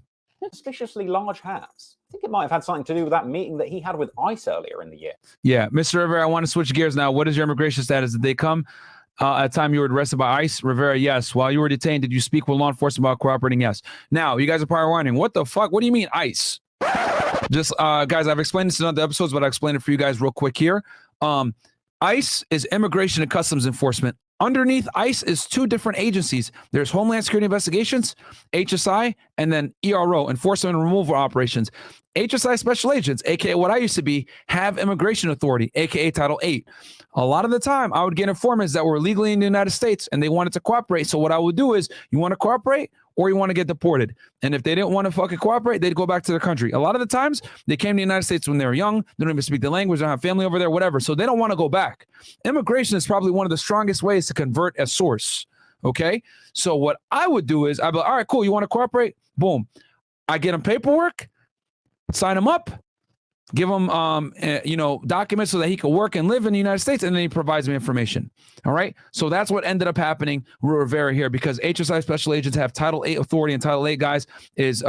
Suspiciously large hats. I think it might have had something to do with that meeting that he had with ICE earlier in the year. Yeah, Mr. Rivera, I want to switch gears now. What is your immigration status? Did they come at the time you were arrested by ICE? Rivera, yes. While you were detained, did you speak with law enforcement about cooperating? Yes. Now, you guys are probably wondering, what the fuck? What do you mean ICE? Just, guys, I've explained this in other episodes, but I'll explain it for you guys real quick here. ICE is Immigration and Customs Enforcement. Underneath ICE is two different agencies. There's Homeland Security Investigations, HSI, and then ERO, Enforcement and Removal Operations. HSI Special Agents, aka what I used to be, have Immigration Authority, aka Title 8. A lot of the time, I would get informants that were legally in the United States and they wanted to cooperate. So what I would do is, you want to cooperate or you want to get deported? And if they didn't want to fucking cooperate, they'd go back to their country. A lot of the times, they came to the United States when they were young. They don't even speak the language. They don't have family over there, whatever. So they don't want to go back. Immigration is probably one of the strongest ways to convert a source. Okay? So what I would do is, I'd be like, all right, cool. You want to cooperate? Boom. I get them paperwork, sign them up, give him, you know, documents so that he can work and live in the United States, and then he provides me information. All right. So that's what ended up happening with Rivera here, because HSI Special Agents have Title 8 authority, and Title 8, guys, is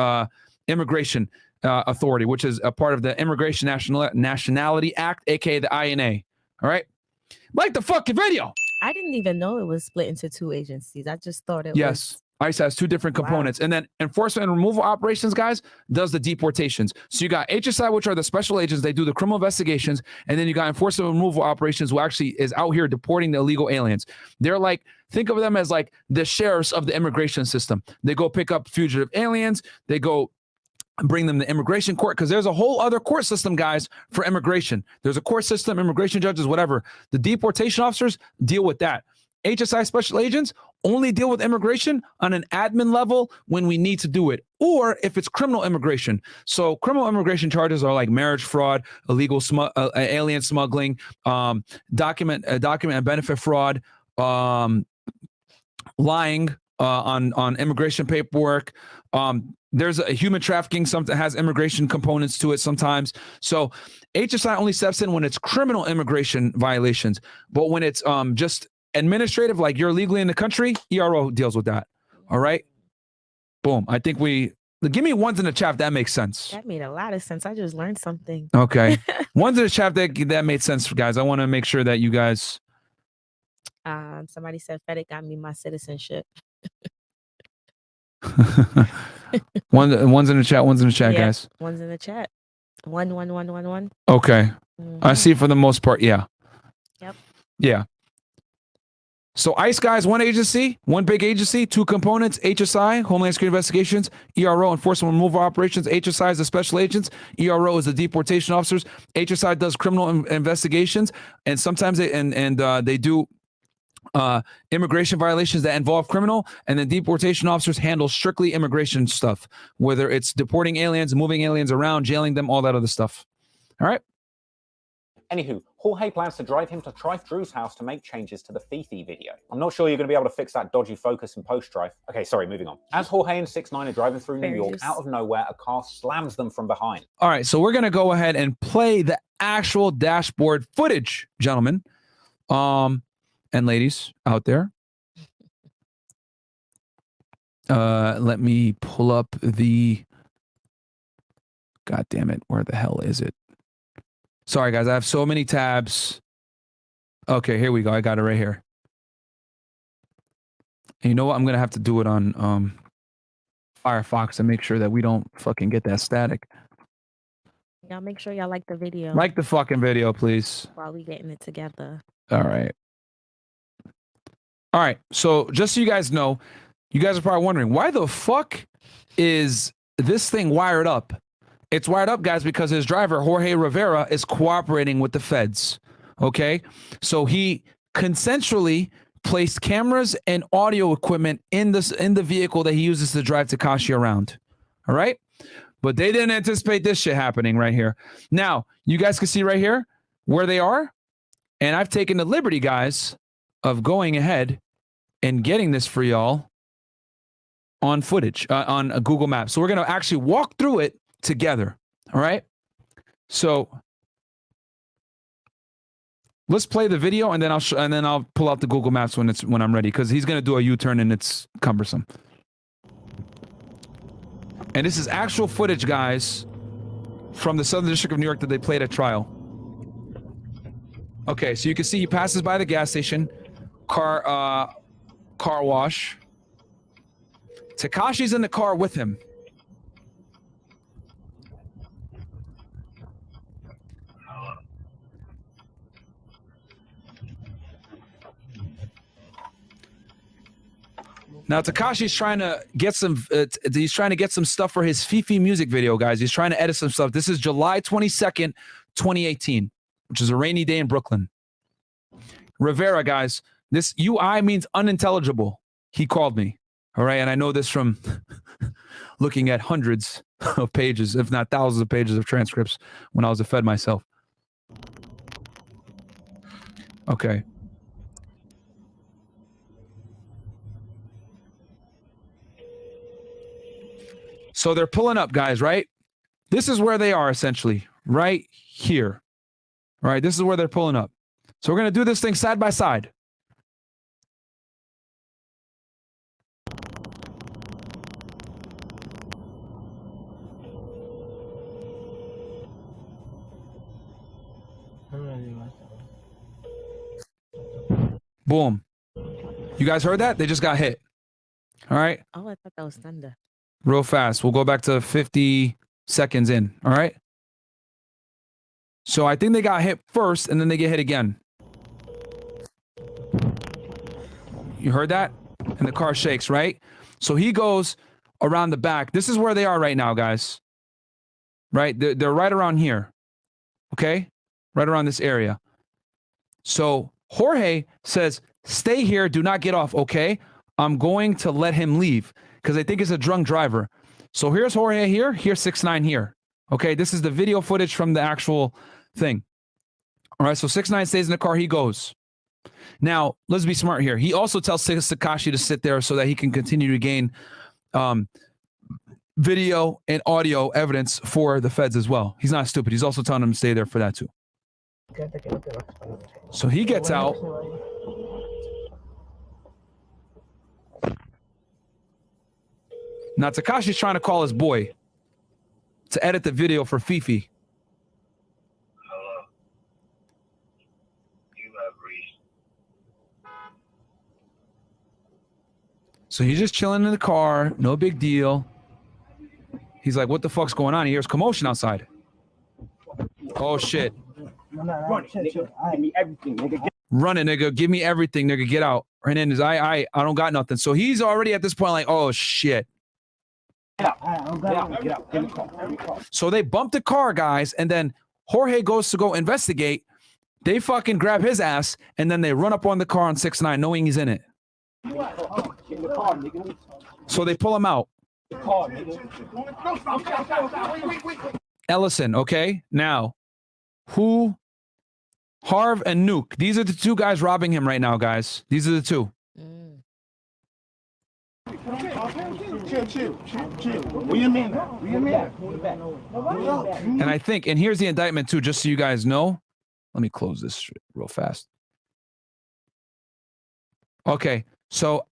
Immigration Authority, which is a part of the Immigration Nationality Act, aka the INA. All right. Like the fucking video. I didn't even know it was split into two agencies. I just thought it was. ICE has two different components. And then Enforcement and Removal Operations, guys, does the deportations. So you got HSI, which are the special agents. They do the criminal investigations. And then you got Enforcement and Removal Operations, who actually is out here deporting the illegal aliens. They're like, think of them as like the sheriffs of the immigration system. They go pick up fugitive aliens. They go bring them to immigration court, because there's a whole other court system, guys, for immigration. There's a court system, immigration judges, whatever. The deportation officers deal with that. HSI Special Agents only deal with immigration on an admin level when we need to do it, or if it's criminal immigration. So criminal immigration charges are like marriage fraud, illegal alien smuggling, document and benefit fraud, lying on immigration paperwork. There's a human trafficking, something has immigration components to it sometimes. So HSI only steps in when it's criminal immigration violations, but when it's just administrative, like you're legally in the country, ERO deals with that. All right. Boom. I think give me ones in the chat if that makes sense. That made a lot of sense. I just learned something. Okay. Ones in the chat that made sense, guys. I want to make sure that you guys. Somebody said FedEx got me my citizenship. Ones in the chat, Yeah, guys. one's in the chat. One. Okay. I see for the most part. Yeah. Yep. Yeah. So ICE, guys, one agency, one big agency, two components: HSI, Homeland Security Investigations, ERO, Enforcement and Removal Operations. HSI is the special agents, ERO is the deportation officers. HSI does criminal investigations, and sometimes they do immigration violations that involve criminal, and then deportation officers handle strictly immigration stuff, whether it's deporting aliens, moving aliens around, jailing them, all that other stuff. All right. Anywho, Jorge plans to drive him to Trife Drew's house to make changes to the Fifi video. I'm not sure you're going to be able to fix that dodgy focus in post-Trife. Okay, sorry, moving on. As Jorge and 6ix9ine are driving through New York, out of nowhere, a car slams them from behind. All right, so we're going to go ahead and play the actual dashboard footage, gentlemen, and ladies out there. Let me pull up the... God damn it, where the hell is it? Sorry, guys, I have so many tabs. Okay, here we go. I got it right here. And you know what? I'm going to have to do it on... Firefox and make sure that we don't fucking get that static. Y'all make sure y'all like the video. Like the fucking video, please. While we getting it together. All right. All right. So just so you guys know, you guys are probably wondering, why the fuck is this thing wired up? It's wired up, guys, because his driver, Jorge Rivera, is cooperating with the feds. Okay? So he consensually placed cameras and audio equipment in the vehicle that he uses to drive Tekashi around. All right? But they didn't anticipate this shit happening right here. Now, you guys can see right here where they are. And I've taken the liberty, guys, of going ahead and getting this for y'all on footage, on a Google Maps. So we're going to actually walk through it together. All right? So let's play the video, and then I'll pull out the Google Maps when I'm ready, because he's going to do a U-turn and it's cumbersome. And this is actual footage, guys, from the Southern District of New York that they played at trial. Okay, so you can see he passes by the gas station, car wash. Tekashi's in the car with him. Now Tekashi's trying to get some. He's trying to get some stuff for his Fifi music video, guys. He's trying to edit some stuff. This is July 22nd, 2018, which is a rainy day in Brooklyn. Rivera, guys. This UI means unintelligible. He called me. All right, and I know this from looking at hundreds of pages, if not thousands of pages of transcripts when I was a Fed myself. Okay. So they're pulling up, guys, right? This is where they are, essentially, right here. All right, this is where they're pulling up. So we're going to do this thing side by side. Boom. You guys heard that? They just got hit. All right? Oh, I thought that was thunder. Real fast. We'll go back to 50 seconds in. All right? So I think they got hit first, and then they get hit again. You heard that? And the car shakes, right? So he goes around the back. This is where they are right now, guys. Right? They're right around here. Okay? Right around this area. So Jorge says, stay here. Do not get off, okay? I'm going to let him leave because I think it's a drunk driver. So here's Jorge here. Here's 6ix9ine here. Okay? This is the video footage from the actual thing. All right? So 6ix9ine stays in the car. He goes. Now, let's be smart here. He also tells Tekashi to sit there so that he can continue to gain video and audio evidence for the feds as well. He's not stupid. He's also telling him to stay there for that too. So he gets out. Now Tekashi's trying to call his boy to edit the video for Fifi. So he's just chilling in the car, no big deal. He's like, what the fuck's going on? He hears commotion outside. Oh shit. Run it, nigga. Give me everything, nigga. Run it, nigga. Give me everything, nigga. Get out. And then I don't got nothing. So he's already at this point like, oh shit. Get out. Get out. Get in the car. So they bump the car, guys, and then Jorge goes to go investigate. They fucking grab his ass, and then they run up on the car on 6ix9ine, knowing he's in it. Get in the car, nigga. So they pull him out. The car, nigga. Ellison, okay? Now, who? Harv and Nuke. These are the two guys robbing him right now, guys. These are the two. Chill. Where you mean? And I think, and here's the indictment too, just so you guys know. Let me close this real fast. Okay, so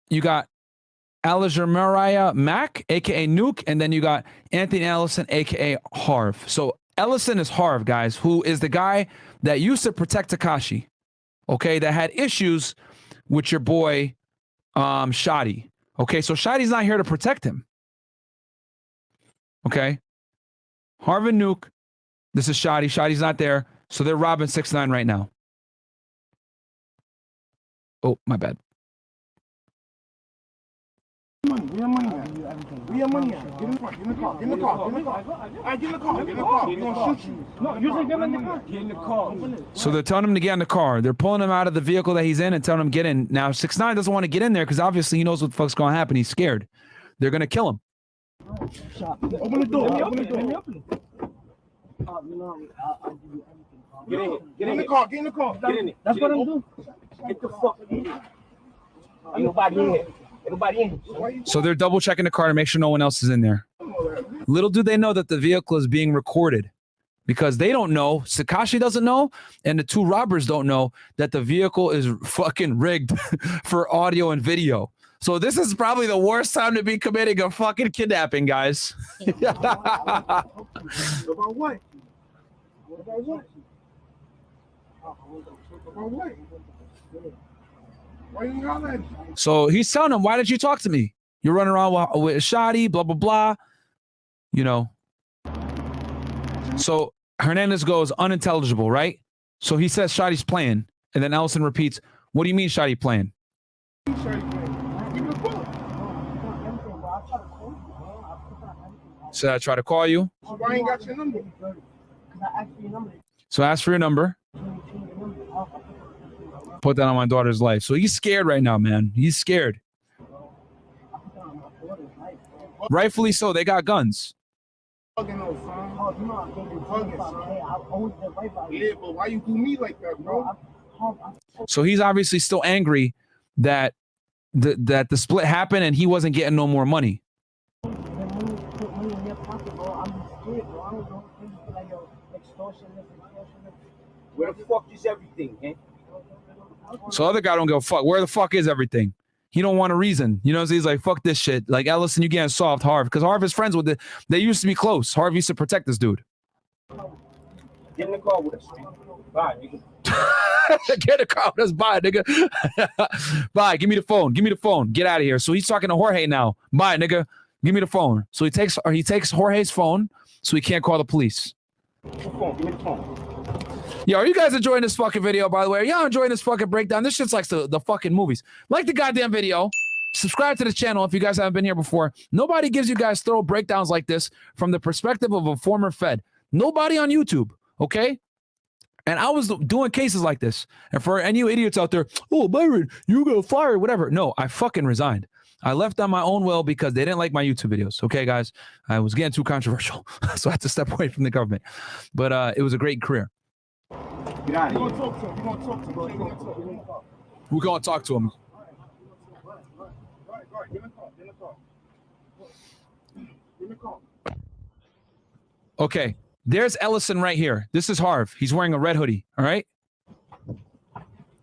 you got Elijah Mariah Mack, aka Nuke, and then you got Anthony Ellison, aka Harv. So Ellison is Harv, guys, who is the guy that used to protect Tekashi, okay, that had issues with your boy Shotti, Okay, so Shotti's not here to protect him. Okay. Harv and Nuke. This is Shotti. Shotti's not there. So they're robbing 6ix9ine right now. Oh, my bad. Where your money at? Where your money at? Get in the car. Get in the car. Get in the car. Get in the car. All right, get in the car. Get in the car. We're gonna shoot you. No, you say get in the car. Get in the car. So they're telling him to get in the car. They're pulling him out of the vehicle that he's in and telling him to get in. Now 6ix9ine doesn't want to get in there because obviously he knows what the fuck's going to happen. He's scared. They're going to kill him. Open the door. Open the door. Get in. Get in the car. Get in the car. Get in it. That's what I'm doing. Get the fuck in here. Ain't nobody in here. Everybody in. So they're double checking the car to make sure no one else is in there. Little do they know that the vehicle is being recorded because they don't know, Tekashi doesn't know, and the two robbers don't know that the vehicle is fucking rigged for audio and video. So this is probably the worst time to be committing a fucking kidnapping, guys. About what? About what? About what? Why you holler at me? So he's telling him, why did you talk to me? You're running around with Shotti, blah, blah, blah. You know. So Hernandez goes unintelligible, right? So he says Shotti's playing. And then Ellison repeats, what do you mean Shotti playing? So I try to call you. So why ain't got your number? So ask for your number. Put that on my daughter's life. So he's scared right now, man. He's scared. Rightfully so. They got guns. Yeah, but why you do me like that, bro? So he's obviously still angry that the split happened and he wasn't getting no more money. Where the fuck is everything, man? So other guy don't give a fuck. Where the fuck is everything? He don't want a reason. You know, so he's like, fuck this shit. Like, Ellison, you getting soft, Harv. Because Harv is friends with they used to be close. Harv used to protect this dude. Get in the car with us. Bye, nigga. Get in the car with us. Bye, nigga. Bye. Give me the phone. Give me the phone. Get out of here. So he's talking to Jorge now. Bye, nigga. Give me the phone. So he takes Jorge's phone so he can't call the police. Give me the phone. Yo, are you guys enjoying this fucking video, by the way? Are y'all enjoying this fucking breakdown? This shit's like the fucking movies. Like the goddamn video. Subscribe to the channel if you guys haven't been here before. Nobody gives you guys thorough breakdowns like this from the perspective of a former Fed. Nobody on YouTube, okay? And I was doing cases like this. And for any idiots out there, oh, Byron, you got fired, whatever. No, I fucking resigned. I left on my own will because they didn't like my YouTube videos. Okay, guys? I was getting too controversial. So I had to step away from the government. But it was a great career. Get out of here. We're gonna talk to him. We're gonna talk to him. We're going to talk to him. Right. Get in the car. Get in the car. Get in the car. Okay, there's Ellison right here. This is Harv. He's wearing a red hoodie, all right?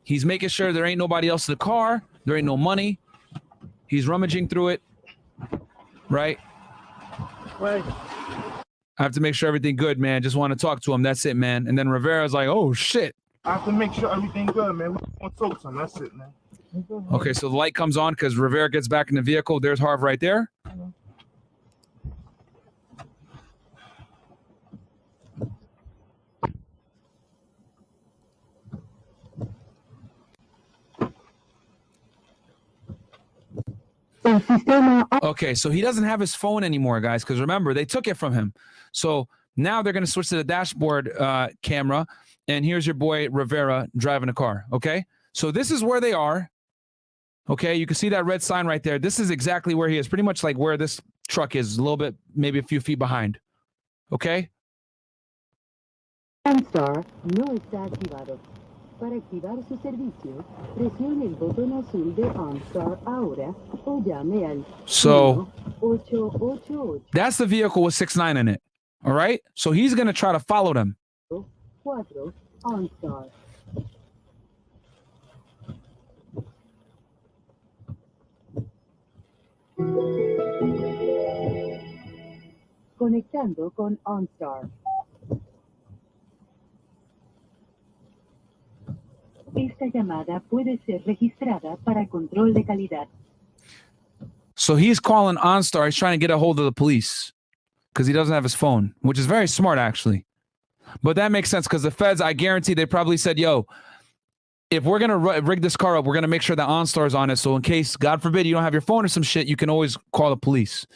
He's making sure there ain't nobody else in the car. There ain't no money. He's rummaging through it, right? Right. I have to make sure everything good, man. Just want to talk to him. That's it, man. And then Rivera's like, oh, shit. I have to make sure everything good, man. We want to talk to him. That's it, man. Okay, so the light comes on because Rivera gets back in the vehicle. There's Harv right there. Okay, so he doesn't have his phone anymore, guys, because remember, they took it from him. So now they're going to switch to the dashboard camera, and here's your boy Rivera driving a car, okay? So this is where they are, okay? You can see that red sign right there. This is exactly where he is, pretty much like where this truck is, a little bit, maybe a few feet behind, okay? OnStar no está activado. Para activar su servicio, presione el botón azul de OnStar ahora o llame al So 888 that's the vehicle with 6ix9ine in it, all right? So he's going to try to follow them. 4 OnStar. Conectando con OnStar. Esta llamada puede ser registrada para control de calidad. So he's calling OnStar. He's trying to get a hold of the police because he doesn't have his phone, which is very smart, actually. But that makes sense because the feds, I guarantee they probably said, yo, if we're going to rig this car up, we're going to make sure that OnStar is on it. So in case, God forbid, you don't have your phone or some shit, you can always call the police.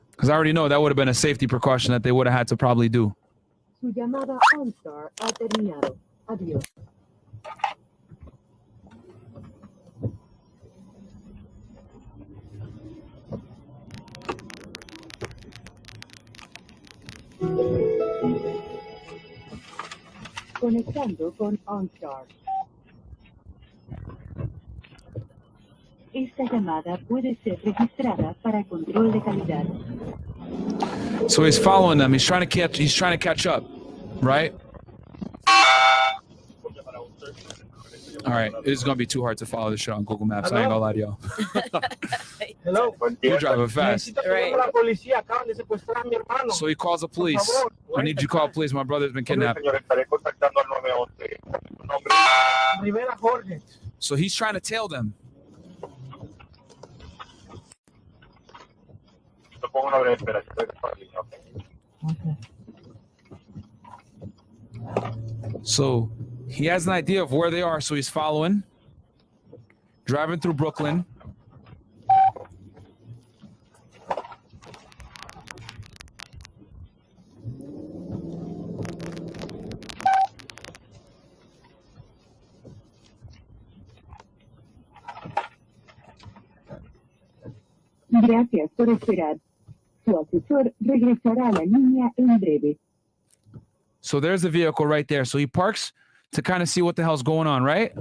Because I already know that would have been a safety precaution that they would have had to probably do. Su llamada OnStar ha terminado. Adiós. Conectando con OnStar. Esta llamada puede ser registrada para control de calidad. So he's following them. He's trying to catch up, right? All right, it is gonna be too hard to follow this shit on Google Maps. I ain't gonna lie to y'all. Hello. You're driving fast. Right. So he calls the police. I need you to call police. My brother's been kidnapped. Rivera Jorge. So he's trying to tail them. So he has an idea of where they are, so he's following, driving through Brooklyn. Gracias por esperar. Su asesor regresará a la línea en breve. So there's the vehicle right there. So he parks to kind of see what the hell's going on, right?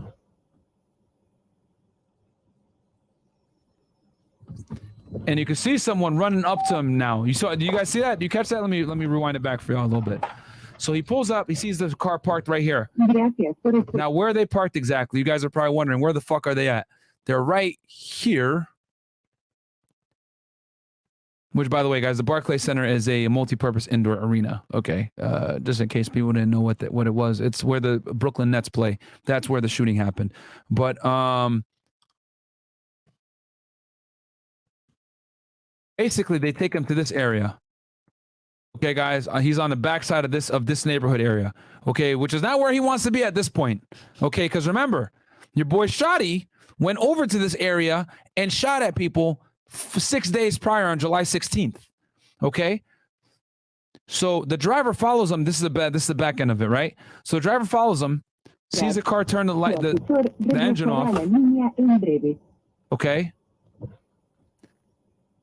And you can see someone running up to him now. Do you guys see that? Do you catch that? Let me rewind it back for y'all a little bit. So he pulls up, he sees the car parked right here. Now, where are they parked exactly? You guys are probably wondering, where the fuck are they at? They're right here. Which, by the way, guys, the Barclay Center is a multi-purpose indoor arena. Okay, just in case people didn't know what it was, it's where the Brooklyn Nets play. That's where the shooting happened. But basically, they take him to this area. Okay, guys, he's on the backside of this neighborhood area. Okay, which is not where he wants to be at this point. Okay, because remember, your boy Shotti went over to this area and shot at people 6 days prior on July 16th. Okay. So the driver follows him. This is the back end of it, right? So the driver follows him, sees the car turn the engine off. Okay.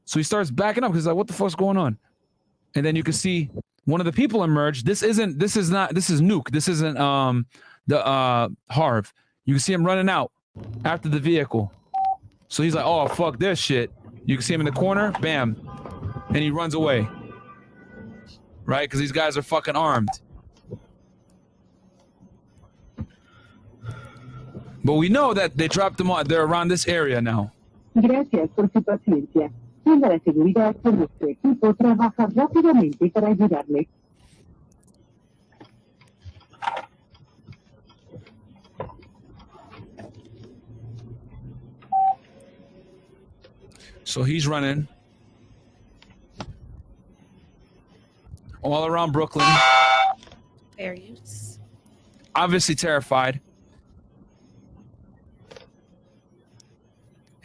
So he starts backing up because he's like, what the fuck's going on? And then you can see one of the people emerge. This is Nuke. This isn't the Harv. You can see him running out after the vehicle. So he's like, oh, fuck this shit. You can see him in the corner, bam, and he runs away, right? Because these guys are fucking armed. But we know that they dropped them on. They're around this area now. Gracias por su paciencia. Toda la seguridad por nuestro equipo trabaja rápidamente para ayudarle. So he's running all around Brooklyn. Fair use. Obviously terrified.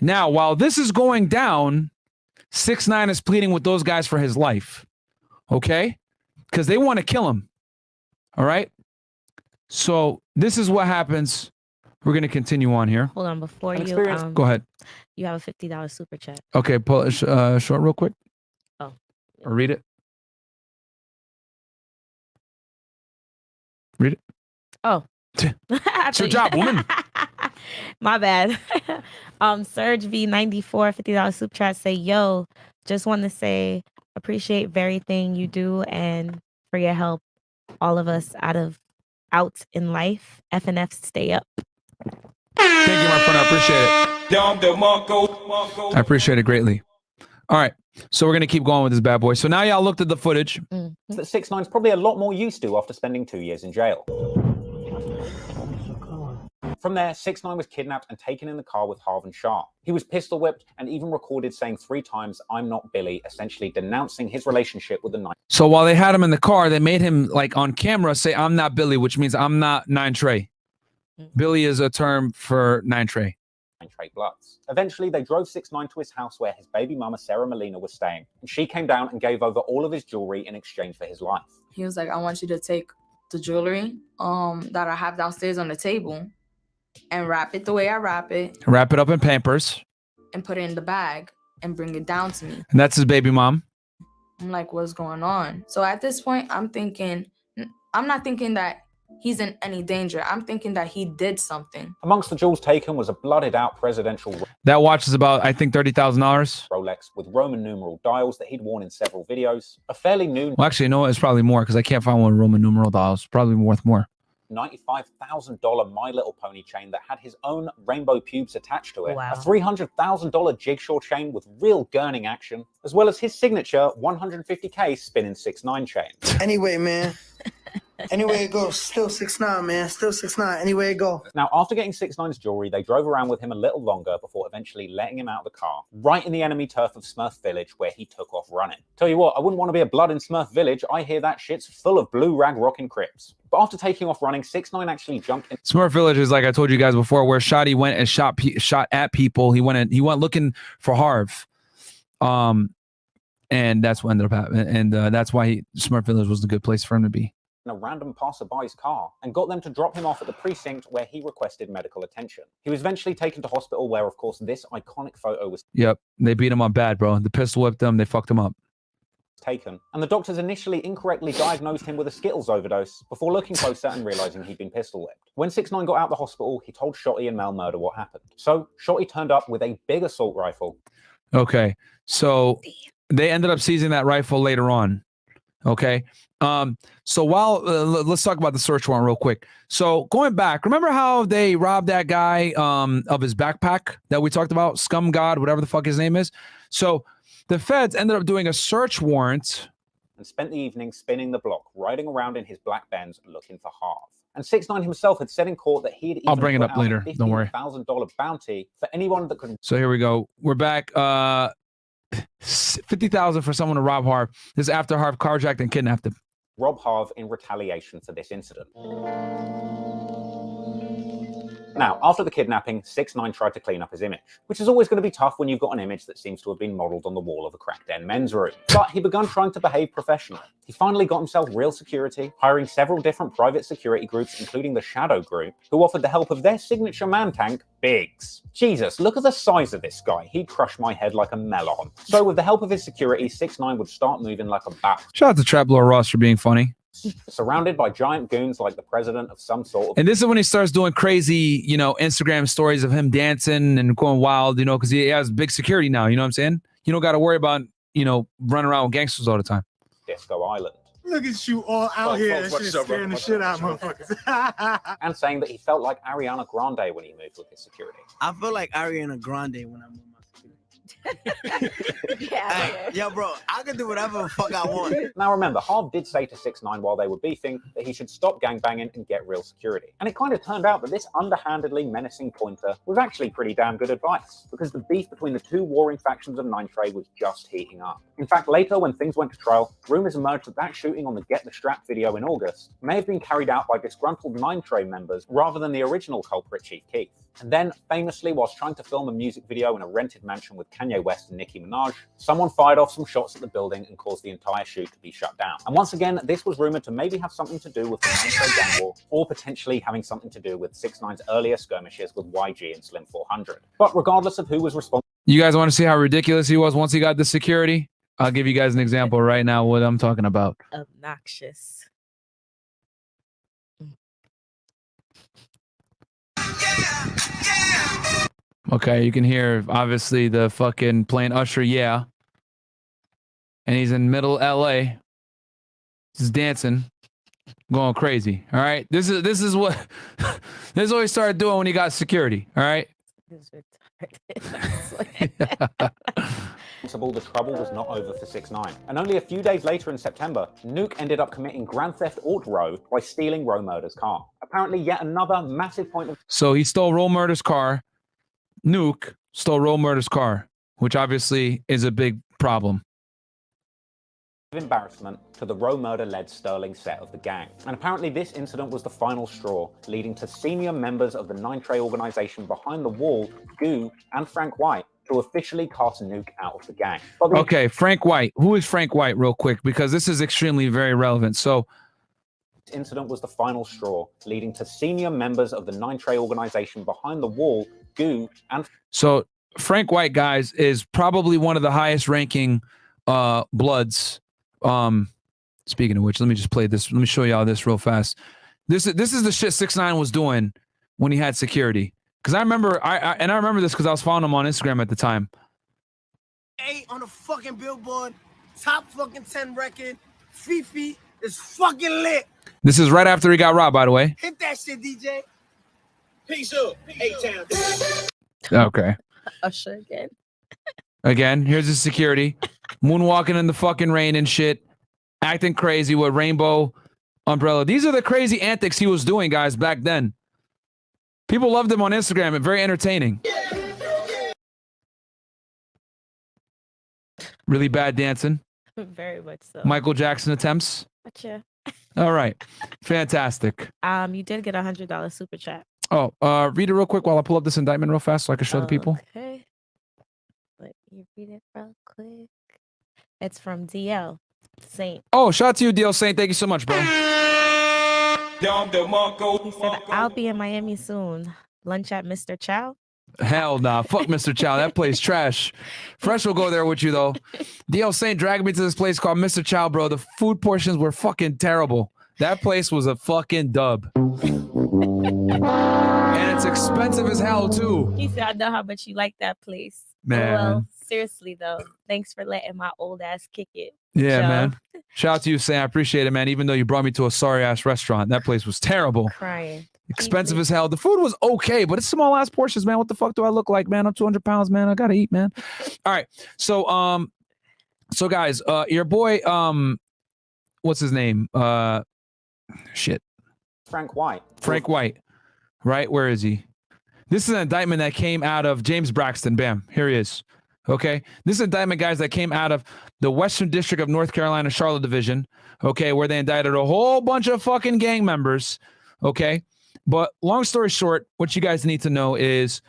Now, while this is going down, 6ix9ine is pleading with those guys for his life. Okay? Because they want to kill him. All right? So this is what happens. We're going to continue on here. Hold on, before you go ahead. You have a $50 super chat. Okay, pull it short real quick. Oh. Or read it. Read it. Oh. It's your job, woman. My bad. Surge V94 $50 super chat say, yo, just want to say appreciate everything you do and for your help. All of us out in life. FNF stay up. Thank you, my friend. I appreciate it. I appreciate it greatly. All right. So we're going to keep going with this bad boy. So now y'all looked at the footage. That 6ix9ine's probably a lot more used to after spending 2 years in jail. From there, 6ix9ine was kidnapped and taken in the car with Harv and Shah. He was pistol whipped and even recorded saying 3 times, "I'm not Billy," essentially denouncing his relationship with the Nine. So while they had him in the car, they made him like on camera say, "I'm not Billy," which means I'm not Nine Trey. Billy is a term for Nine Trey. Nine Trey Bloods. Eventually, they drove 6ix9ine to his house where his baby mama, Sarah Molina, was staying. And she came down and gave over all of his jewelry in exchange for his life. He was like, "I want you to take the jewelry that I have downstairs on the table and wrap it the way I wrap it. Wrap it up in Pampers. And put it in the bag and bring it down to me." And that's his baby mom. I'm like, what's going on? So at this point, I'm not thinking that he's in any danger. I'm thinking that he did something. Amongst the jewels taken was a blooded out presidential That watch is about, I think, $30,000. Rolex with Roman numeral dials that he'd worn in several videos. A fairly new Well, actually, no, it's probably more because I can't find one with Roman numeral dials. Probably worth more. $95,000 My Little Pony chain that had his own rainbow pubes attached to it. Wow. A $300,000 jigsaw chain with real gurning action, as well as his signature 150K spinning 6ix9ine chain. Anyway, man. Anywhere it goes, still 6ix9ine, man. Still 6ix9ine. Anywhere it go. Now, after getting 6ix9ine's jewelry, they drove around with him a little longer before eventually letting him out of the car, right in the enemy turf of Smurf Village, where he took off running. Tell you what, I wouldn't want to be a blood in Smurf Village. I hear that shit's full of blue rag rockin' Crips. But after taking off running, 6ix9ine actually jumped in. Smurf Village is, like I told you guys before, where Shotti went and shot at people. He went looking for Harv. And that's what ended up happening. And that's why Smurf Village was a good place for him to be. A random passerby's car and got them to drop him off at the precinct where he requested medical attention. He was eventually taken to hospital where, of course, this iconic photo was Yep, they beat him up bad, bro. The pistol whipped him. They fucked him up. taken, and the doctors initially incorrectly diagnosed him with a Skittles overdose before looking closer and realizing he'd been pistol whipped. When 6ix9ine got out of the hospital, he told Shotti and Mel Murda what happened. So Shotti turned up with a big assault rifle. Okay, so they ended up seizing that rifle later on. Okay. So while let's talk about the search warrant real quick. So going back, remember how they robbed that guy of his backpack that we talked about, Scum God, whatever the fuck his name is. So the feds ended up doing a search warrant and spent the evening spinning the block, riding around in his black Benz looking for Harv. And 6ix9ine himself had said in court that he'd I'll bring it up later. Don't worry. $50,000 bounty for anyone that could. So here we go. We're back. $50,000 for someone to rob Harv. This is after Harv carjacked and kidnapped him. Rob Harv in retaliation for this incident. Now, after the kidnapping, 6ix9ine tried to clean up his image, which is always going to be tough when you've got an image that seems to have been modeled on the wall of a crack den men's room. But he began trying to behave professionally. He finally got himself real security, hiring several different private security groups, including the Shadow Group, who offered the help of their signature man tank, Biggs. Jesus, look at the size of this guy. He'd crush my head like a melon. So with the help of his security, 6ix9ine would start moving like a bat. Shout out to TrapLoreRoss for being funny. Surrounded by giant goons like the president of some sort of... And this is when he starts doing crazy, you know, Instagram stories of him dancing and going wild, you know, because he has big security now, you know what I'm saying? You don't got to worry about, you know, running around with gangsters all the time. Disco Island. Look at you all out here and shit, scaring the shit out of motherfuckers. And saying that he felt like Ariana Grande when he moved with his security. I feel like Ariana Grande when I'm with my security. Hey, yo, bro, I can do whatever the fuck I want. Now remember, Harv did say to 6ix9ine while they were beefing that he should stop gangbanging and get real security. And it kind of turned out that this underhandedly menacing pointer was actually pretty damn good advice, because the beef between the two warring factions of Nine Trey was just heating up. In fact, later when things went to trial, rumors emerged that that shooting on the Get the Strap video in August may have been carried out by disgruntled Nine Trey members rather than the original culprit, Chief Keef. And then, famously, whilst trying to film a music video in a rented mansion with Kanye West and Nicki Minaj, someone fired off some shots at the building and caused the entire shoot to be shut down. And once again, this was rumored to maybe have something to do with the Nine Trey Gang War, or potentially having something to do with 6ix9ine's earlier skirmishes with YG and Slim 400. But regardless of who was responsible... You guys want to see how ridiculous he was once he got the security? I'll give you guys an example right now what I'm talking about. Obnoxious. Okay, you can hear obviously the fucking playing Usher, yeah. And he's in middle LA. He's dancing, going crazy. All right. This is what this is what he started doing when he got security. All right. The trouble was not over for 6ix9ine. And only a few days later in September, Nuke ended up committing Grand Theft Auto Row by stealing Ro Murda's car. Apparently yet another massive point of... So he stole Ro Murda's car. Nuke stole Ro Murda's car, which obviously is a big problem. Embarrassment to the Ro Murda-led Sterling set of the gang. And apparently this incident was the final straw, leading to senior members of the Nine Trey organization behind the wall, Goo and Frank White, to officially cast Nuke out of the gang. Okay, Frank White. Who is Frank White, real quick? Because this is extremely very relevant. So, this incident was the final straw, leading to senior members of the Nine Trey organization behind the wall, Goo and... So, Frank White, guys, is probably one of the highest ranking Bloods. Speaking of which, let me just play this. Let me show y'all this real fast. This is the shit 6ix9ine was doing when he had security. Because I remember, I remember this because I was following him on Instagram at the time. 8 on the fucking Billboard, top fucking 10 record. Fifi is fucking lit. This is right after he got robbed, by the way. Hit that shit, DJ. Peace up. 8-Town. Okay. Usher again. Again, here's his security. Moonwalking in the fucking rain and shit. Acting crazy with rainbow umbrella. These are the crazy antics he was doing, guys, back then. People loved him on Instagram and very entertaining. Really bad dancing. Very much so. Michael Jackson attempts. Gotcha. All right. Fantastic. You did get $100 super chat. Oh, read it real quick while I pull up this indictment real fast so I can show the people. Okay. Let me read it real quick. It's from DL Saint. Oh, shout out to you, DL Saint. Thank you so much, bro. He said, I'll be in Miami soon. Lunch at Mr. Chow. Hell nah. Fuck Mr. Chow. That place trash. Fresh will go there with you, though. DL Saint dragged me to this place called Mr. Chow, bro. The food portions were fucking terrible. That place was a fucking dub. And it's expensive as hell, too. He said, I know how much you like that place. Man. Well, seriously, though, thanks for letting my old ass kick it. Yeah, Joe. man. Shout out to you, Sam. I appreciate it, man. Even though you brought me to a sorry-ass restaurant. That place was terrible. Crying. Expensive as hell. The food was okay, but it's small-ass portions, man. What the fuck do I look like, man? I'm 200 pounds, man. I gotta eat, man. All right. So, guys, your boy, what's his name? Shit. Frank White. Frank White. Right? Where is he? This is an indictment that came out of James Braxton. Bam. Here he is. Okay. This is an indictment, guys, that came out of the Western District of North Carolina, Charlotte Division. Okay. Where they indicted a whole bunch of fucking gang members. Okay. But long story short, what you guys need to know is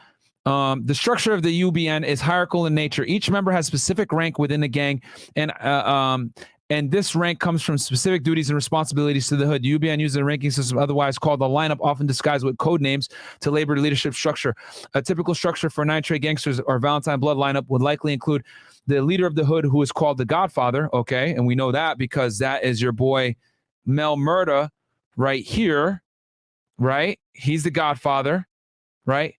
the structure of the UBN is hierarchical in nature. Each member has specific rank within the gang, and this rank comes from specific duties and responsibilities to the hood. UBN uses a ranking system, otherwise called the lineup, often disguised with code names to labor leadership structure. A typical structure for Nine Trey gangsters or Valentine Blood lineup would likely include the leader of the hood, who is called the Godfather. Okay, and we know that because that is your boy Mel Murda right here. Right, he's the Godfather. Right.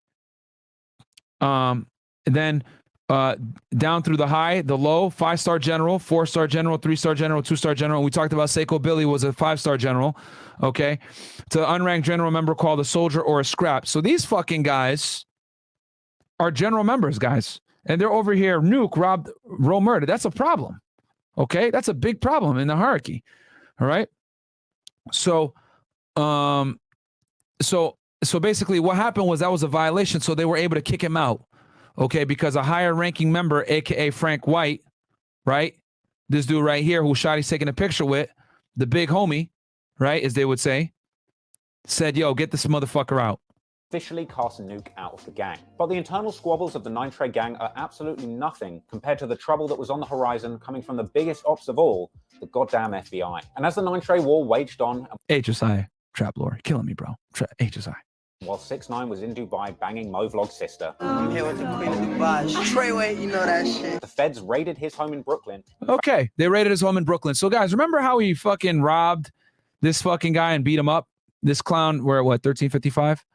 And then down through the high, the low, 5-star general, 4-star general, 3-star general, 2-star general. We talked about Seqo Billy was a 5-star general. Okay. To unranked general member called a soldier or a scrap. So these fucking guys are general members, guys. And they're over here. Nuke robbed Ro Murda. That's a problem. Okay. That's a big problem in the hierarchy. All right. So, so basically what happened was that was a violation. So they were able to kick him out. Okay, because a higher ranking member, aka Frank White, right? This dude right here who Shotti's taking a picture with, the big homie, right, as they would say, said, yo, get this motherfucker out. Officially cast Nuke out of the gang. But the internal squabbles of the Nine Trey Gang are absolutely nothing compared to the trouble that was on the horizon coming from the biggest ops of all, the goddamn FBI. And as the Nine Trey war waged on... HSI, TrapLore, killing me, bro. HSI. While 6ix9ine was in Dubai banging Mo Vlog's sister. I'm here with the Queen of Dubai. Treyway, you know that shit. The feds raided his home in Brooklyn. Okay, they raided his home in Brooklyn. So guys, remember how he fucking robbed this fucking guy and beat him up? This clown, we're at what, 1355?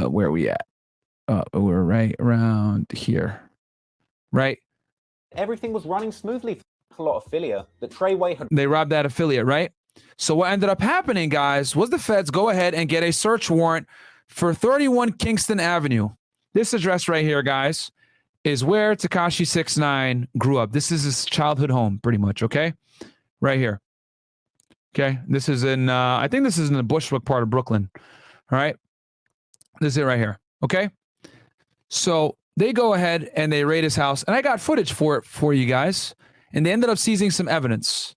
Where are we at? We're right around here. Right? Everything was running smoothly for a lot of affiliate. The Treyway had... They robbed that affiliate, right? So what ended up happening, guys, was the feds go ahead and get a search warrant for 31 Kingston Avenue. This address right here, guys, is where Tekashi 6ix9ine grew up. This is his childhood home, pretty much, okay? Right here. Okay, this is in, I think this is in the Bushwick part of Brooklyn. All right, this is it right here. Okay, so they go ahead and they raid his house, and I got footage for you guys, and they ended up seizing some evidence.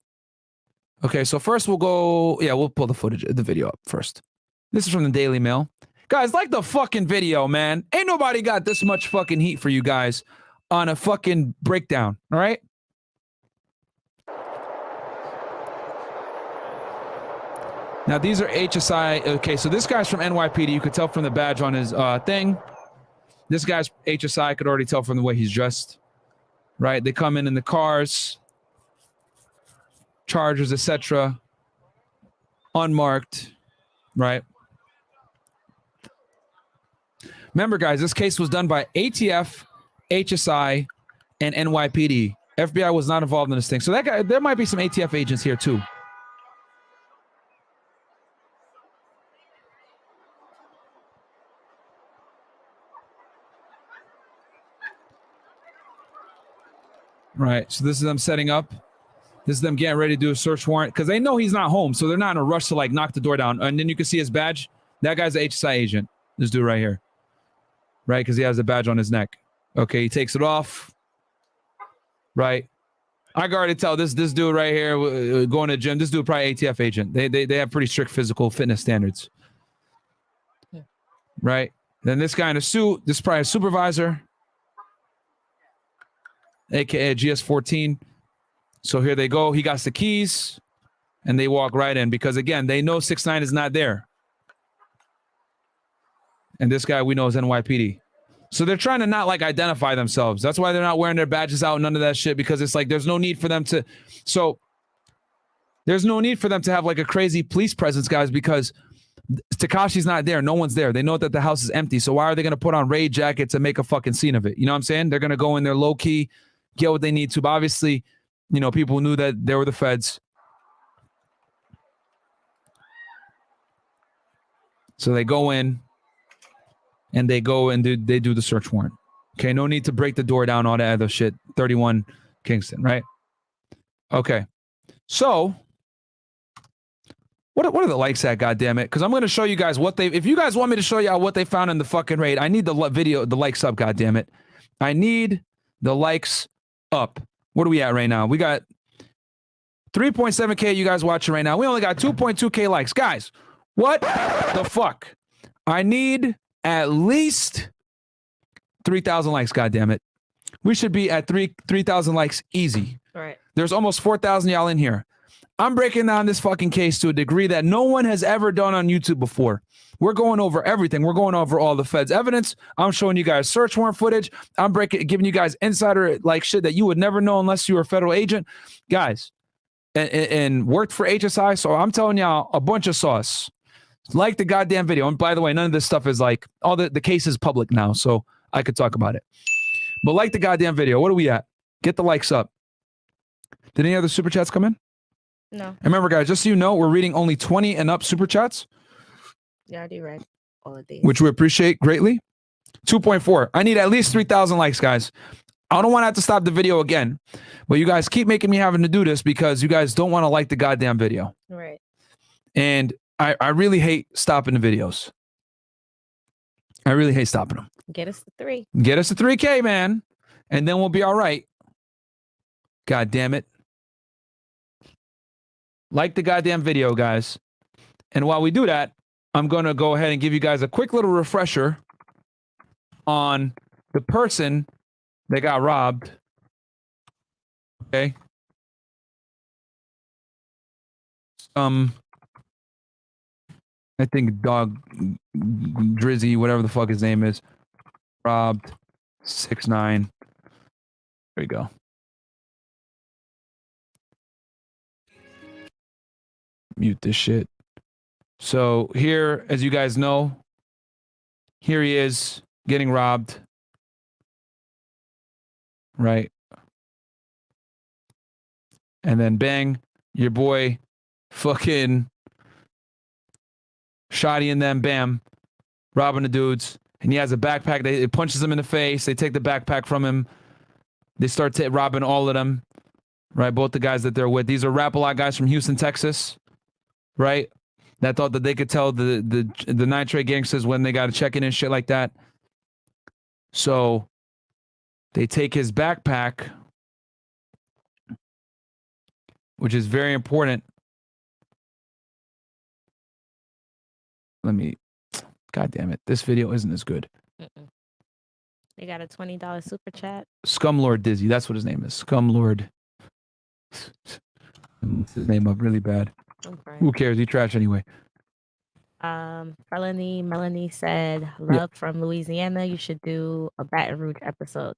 Okay, so first we'll pull the footage, the video up first. This is from the Daily Mail. Guys, like the fucking video, man. Ain't nobody got this much fucking heat for you guys on a fucking breakdown, all right? Now, these are HSI. Okay, so this guy's from NYPD. You could tell from the badge on his thing. This guy's HSI. I could already tell from the way he's dressed. Right? They come in the cars, Chargers, etc. Unmarked. Right? Remember, guys, this case was done by ATF, HSI, and NYPD. FBI was not involved in this thing. So that guy, there might be some ATF agents here too. Right, so this is them setting up. This is them getting ready to do a search warrant because they know he's not home, so they're not in a rush to like knock the door down. And then you can see his badge. That guy's the HSI agent. This dude right here. Right, because he has the badge on his neck. Okay, he takes it off. Right. I can already tell this dude right here going to the gym. This dude probably ATF agent. They have pretty strict physical fitness standards. Yeah. Right. Then this guy in a suit. This is probably a supervisor. AKA GS14. So here they go. He got the keys, and they walk right in because again they know 6ix9ine is not there. And this guy we know is NYPD. So they're trying to not like identify themselves. That's why they're not wearing their badges out, none of that shit, because it's like there's no need for them to. So there's no need for them to have like a crazy police presence, guys, because Tekashi's not there. No one's there. They know that the house is empty. So why are they going to put on raid jackets and make a fucking scene of it? You know what I'm saying? They're going to go in there low key, get what they need to. But obviously, you know, people knew that they were the feds. So they go in. And they go and they do the search warrant. Okay, no need to break the door down, all that other shit. 31 Kingston, right? Okay. So, what are the likes at, goddammit? Because I'm going to show you guys what they... If you guys want me to show you what they found in the fucking raid, I need the video, the likes up, goddammit. I need the likes up. What are we at right now? We got 3.7K you guys watching right now. We only got 2.2K likes. Guys, what the fuck? I need... at least 3,000 likes, goddammit. We should be at 3,000 likes easy. Right. There's almost 4,000 y'all in here. I'm breaking down this fucking case to a degree that no one has ever done on YouTube before. We're going over everything. We're going over all the feds' evidence. I'm showing you guys search warrant footage. I'm giving you guys insider like shit that you would never know unless you were a federal agent. Guys, and worked for HSI, so I'm telling y'all a bunch of sauce. Like the goddamn video. And by the way, none of this stuff is like, all the case is public now, so I could talk about it. But like the goddamn video. What are we at? Get the likes up. Did any other super chats come in? No. And remember, guys, just so you know, we're reading only 20 and up super chats. Yeah, I already read all of these. Which we appreciate greatly. 2.4. I need at least 3,000 likes, guys. I don't want to have to stop the video again. But you guys keep making me having to do this because you guys don't want to like the goddamn video. Right. And I really hate stopping the videos. I really hate stopping them. Get us to 3. Get us to 3K, man. And then we'll be all right. God damn it. Like the goddamn video, guys. And while we do that, I'm going to go ahead and give you guys a quick little refresher on the person that got robbed. Okay. I think Dog Drizzy, whatever the fuck his name is, robbed 6ix9ine. There you go. Mute this shit. So here, as you guys know, here he is getting robbed. Right. And then bang, your boy fucking Shotti and them, bam, robbing the dudes. and he has a backpack. It punches him in the face. They take the backpack from him. They start robbing all of them, right? Both the guys that they're with. These are Rap-A-Lot guys from Houston, Texas, right? That thought that they could tell the Nine Trey gangsters when they got to check in and shit like that. So they take his backpack, which is very important. God damn it. This video isn't as good. They got a $20 super chat. Scumlord Dizzy. That's what his name is. Scumlord. His name up really bad. Okay. Who cares? He trash anyway. Melanie said, love from Louisiana. You should do a Baton Rouge episode.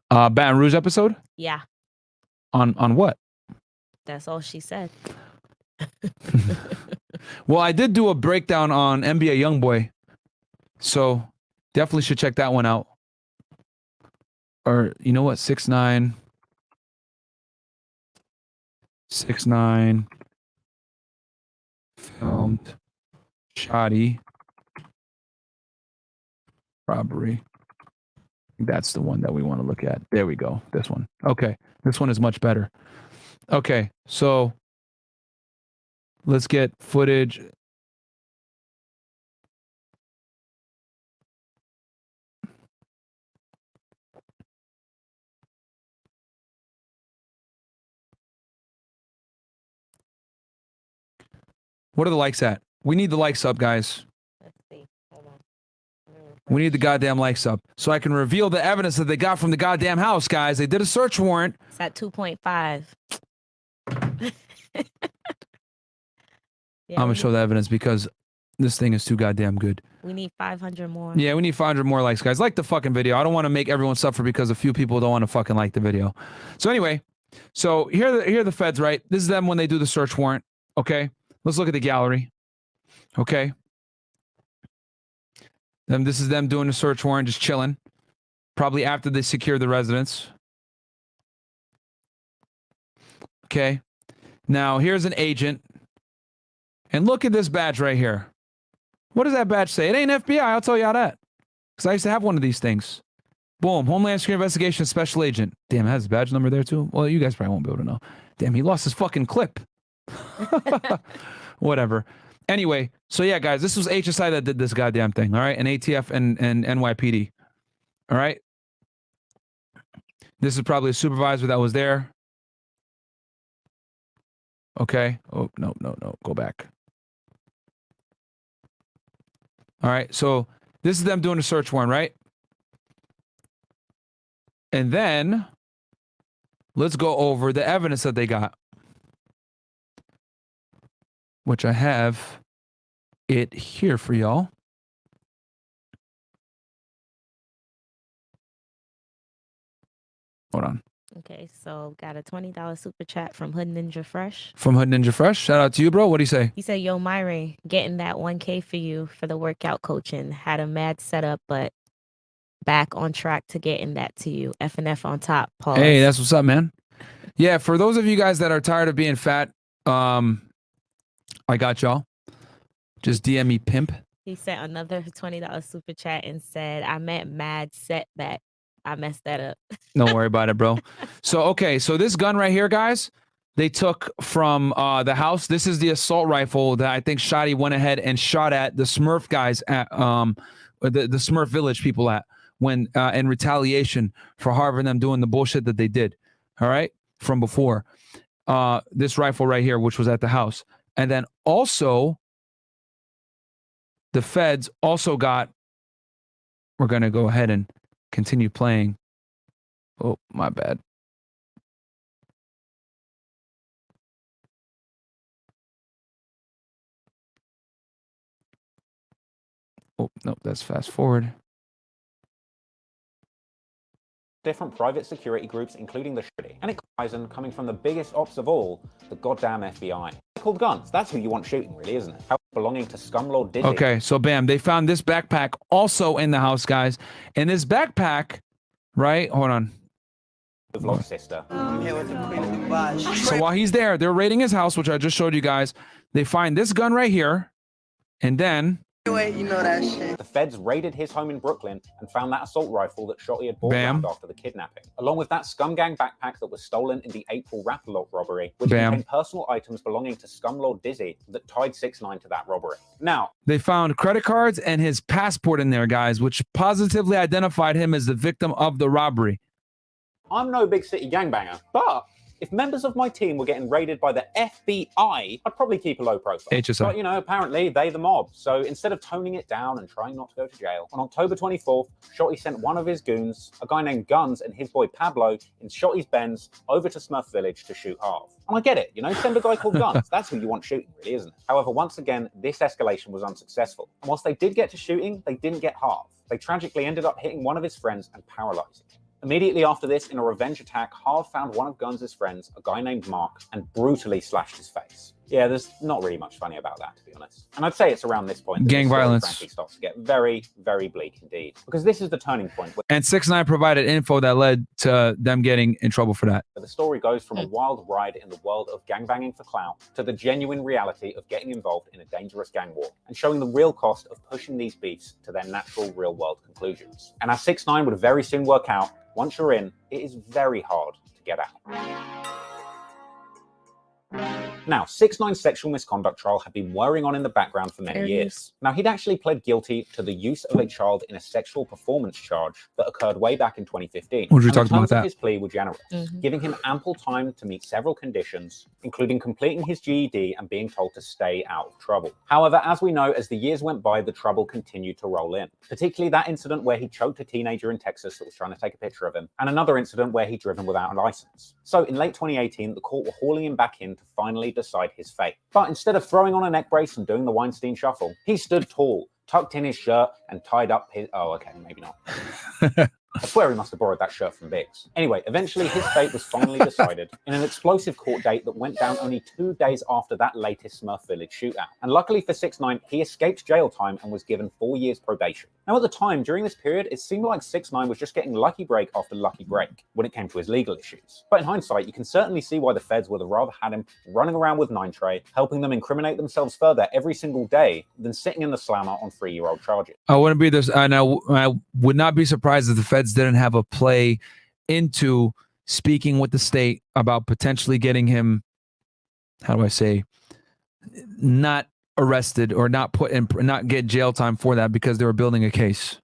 Baton Rouge episode? Yeah, On what? that's all she said. Well, I did do a breakdown on NBA YoungBoy, so definitely should check that one out. Or you know what? 6ix9ine filmed Shotti robbery. That's the one that we want to look at. There we go. This one. Okay, this one is much better. Okay, so let's get footage. What are the likes at? We need the likes up, guys. Let's see. Hold on. We need the goddamn likes up so I can reveal the evidence that they got from the goddamn house, guys. They did a search warrant. It's at 2.5. I'm gonna show the evidence because this thing is too goddamn good. We need 500 more. Yeah, we need 500 more likes, guys. Like the fucking video. I don't want to make everyone suffer because a few people don't want to fucking like the video. So anyway, so here are the feds, right? This is them when they do the search warrant. Okay, let's look at the gallery. Okay. Then this is them doing the search warrant, just chilling. Probably after they secure the residence. Okay. Now here's an agent. And look at this badge right here. What does that badge say? It ain't FBI, I'll tell y'all that. Because I used to have one of these things. Boom, Homeland Security Investigation Special Agent. Damn, it has a badge number there too? Well, you guys probably won't be able to know. Damn, he lost his fucking clip. Whatever. Anyway, so yeah, guys, this was HSI that did this goddamn thing, all right? And ATF and NYPD, all right? This is probably a supervisor that was there. Okay. Oh, no, go back. All right, so this is them doing a search warrant, right? And then let's go over the evidence that they got, which I have it here for y'all. Hold on. Okay, so got a $20 super chat from Hood Ninja Fresh. From Hood Ninja Fresh. Shout out to you, bro. What do you say? He said, yo, Myre, getting that 1K for you for the workout coaching. Had a mad setup, but back on track to getting that to you. F&F on top. Pause. Hey, that's what's up, man. Yeah, for those of you guys that are tired of being fat, I got y'all. Just DM me pimp. He sent another $20 super chat and said, I meant mad setback. I messed that up. Don't worry about it, bro. So, okay. So this gun right here, guys, they took from the house. This is the assault rifle that I think Shotti went ahead and shot at the Smurf guys at the Smurf Village people at when in retaliation for Harv and them doing the bullshit that they did. All right. From before this rifle right here, which was at the house. And then also the feds also got, we're going to go ahead and continue playing. Oh, my bad. Oh, no, that's fast forward. Different private security groups, including the Shotti and Horizon, coming from the biggest ops of all, the goddamn FBI. They're called guns. That's who you want shooting, really, isn't it? How belonging to Scumlord Dizzy. Okay, so bam, they found this backpack also in the house, guys. And this backpack, right? Hold on. The vlog sister. I'm here with the Queen of Dubai. So while he's there, they're raiding his house, which I just showed you guys. They find this gun right here. And then Wait, you know that shit. The feds raided his home in Brooklyn and found that assault rifle that Shotti had bought around after the kidnapping, along with that Scum Gang backpack that was stolen in the April Rap-A-Lot robbery, which contained personal items belonging to Scum Lord Dizzy that tied 6ix9ine to that robbery. Now, they found credit cards and his passport in there, guys, which positively identified him as the victim of the robbery. I'm no big city gangbanger, but if members of my team were getting raided by the FBI, I'd probably keep a low profile. HSI. But, you know, apparently they the mob. So instead of toning it down and trying not to go to jail, on October 24th, Shotti sent one of his goons, a guy named Guns and his boy Pablo, in Shotti's Benz over to Smurf Village to shoot Harv. And I get it, you know, send a guy called Guns. That's who you want shooting, really, isn't it? However, once again, this escalation was unsuccessful. And whilst they did get to shooting, they didn't get Harv. They tragically ended up hitting one of his friends and paralyzing him. Immediately after this, in a revenge attack, Harv found one of Guns' friends, a guy named Mark, and brutally slashed his face. Yeah, there's not really much funny about that, to be honest. And I'd say it's around this point that gang violence frankly starts to get very, very bleak indeed. Because this is the turning point. And 6ix9ine provided info that led to them getting in trouble for that. The story goes from a wild ride in the world of gangbanging for clout to the genuine reality of getting involved in a dangerous gang war and showing the real cost of pushing these beefs to their natural real-world conclusions. And as 6ix9ine would very soon work out, once you're in, it is very hard to get out. Now, 6ix9ine's sexual misconduct trial had been whirring on in the background for many years. Now, he'd actually pled guilty to the use of a child in a sexual performance charge that occurred way back in 2015. What did you talk about that? His plea were generous, giving him ample time to meet several conditions, including completing his GED and being told to stay out of trouble. However, as we know, as the years went by, the trouble continued to roll in, particularly that incident where he choked a teenager in Texas that was trying to take a picture of him, and another incident where he'd driven without a license. So in late 2018, the court were hauling him back in to finally decide his fate. But instead of throwing on a neck brace and doing the Weinstein shuffle, he stood tall, tucked in his shirt, and tied up his... Oh, okay, maybe not. I swear he must have borrowed that shirt from Biggs. Anyway, eventually his fate was finally decided in an explosive court date that went down only 2 days after that latest Smurf Village shootout. And luckily for 6ix9ine, he escaped jail time and was given 4 years probation. Now at the time, during this period, it seemed like 6ix9ine was just getting lucky break after lucky break when it came to his legal issues. But in hindsight, you can certainly see why the feds would have rather had him running around with Nine Trey, helping them incriminate themselves further every single day than sitting in the slammer on 3-year-old charges. I wouldn't be this, and I would not be surprised if the feds didn't have a play into speaking with the state about potentially getting him, how do I say, not arrested or not put in, not get jail time for that because they were building a case.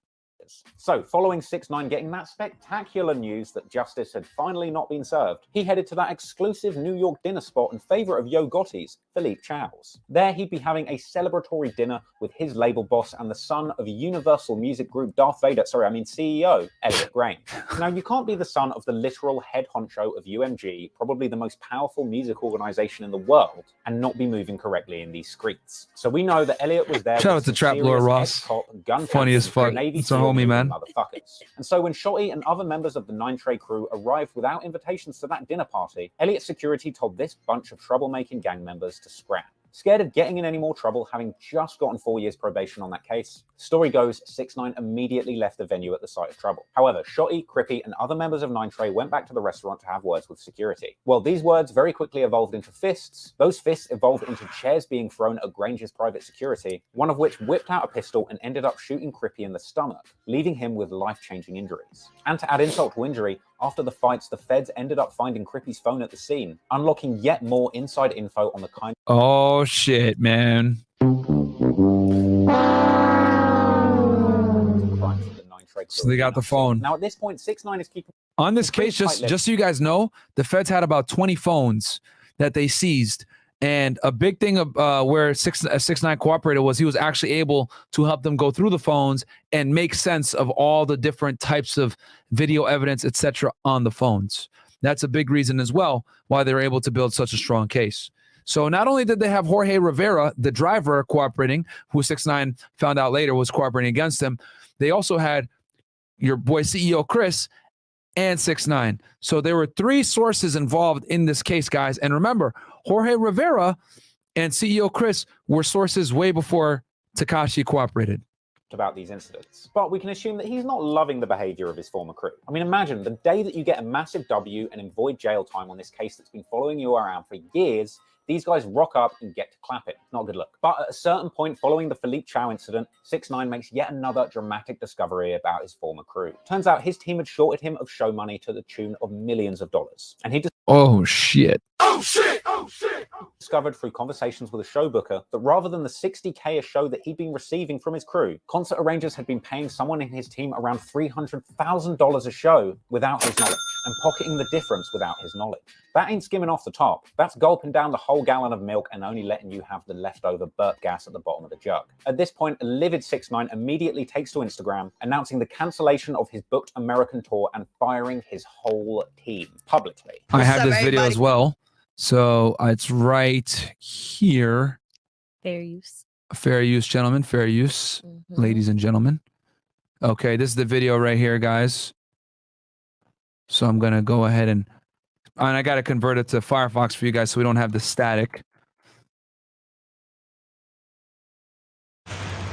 So, following 6ix9ine getting that spectacular news that justice had finally not been served, he headed to that exclusive New York dinner spot in favor of Yo Gotti's, Philippe Chow's. There, he'd be having a celebratory dinner with his label boss and the son of Universal Music Group CEO, Elliot Grange. Now, you can't be the son of the literal head honcho of UMG, probably the most powerful music organization in the world, and not be moving correctly in these streets. So we know that Elliot was there. Shout out to TrapLoreRoss. Funny as fuck. It's our homie, man. Motherfuckers. And so when Shotti and other members of the Nine Trey crew arrived without invitations to that dinner party, Elliot's security told this bunch of troublemaking gang members to scrap. Scared of getting in any more trouble, having just gotten 4 years probation on that case, story goes 6ix9ine immediately left the venue at the sight of trouble. However, Shotti, Crippy, and other members of Nine Trey went back to the restaurant to have words with security. Well, these words very quickly evolved into fists. Those fists evolved into chairs being thrown at Grange's private security, one of which whipped out a pistol and ended up shooting Crippy in the stomach, leaving him with life-changing injuries. And to add insult to injury, after the fights, the feds ended up finding Crippy's phone at the scene, unlocking yet more inside info on the kind. Oh shit, man. So they got the phone. Now at this point, 6ix9ine is keeping on this case. Just so you guys know, the feds had about 20 phones that they seized. And a big thing of where 6ix9ine cooperated was he was actually able to help them go through the phones and make sense of all the different types of video evidence, etc., on the phones. That's a big reason as well why they were able to build such a strong case. So not only did they have Jorge Rivera, the driver, cooperating, who 6ix9ine found out later was cooperating against them, they also had your boy CEO Kris and 6ix9ine. So there were 3 sources involved in this case, guys. And remember, Jorge Rivera and CEO Kris were sources way before Tekashi cooperated. About these incidents. But we can assume that he's not loving the behavior of his former crew. I mean, imagine the day that you get a massive W and avoid jail time on this case that's been following you around for years, These guys rock up and get to clap it. Not a good look. But at a certain point following the Philippe Chow incident, 6ix9ine makes yet another dramatic discovery about his former crew. Turns out his team had shorted him of show money to the tune of millions of dollars. And he Oh, shit. Oh shit! Oh shit! Discovered through conversations with a show booker that rather than the $60K a show that he'd been receiving from his crew, concert arrangers had been paying someone in his team around $300,000 a show without his knowledge, and pocketing the difference without his knowledge. That ain't skimming off the top. That's gulping down the whole gallon of milk and only letting you have the leftover burp gas at the bottom of the jug. At this point, a livid 6ix9ine immediately takes to Instagram, announcing the cancellation of his booked American tour and firing his whole team publicly. I have this video as well. So it's right here. Fair use. Fair use, gentlemen. Fair use, ladies and gentlemen. Okay, this is the video right here, guys. So I'm going to go ahead and I got to convert it to Firefox for you guys so we don't have the static.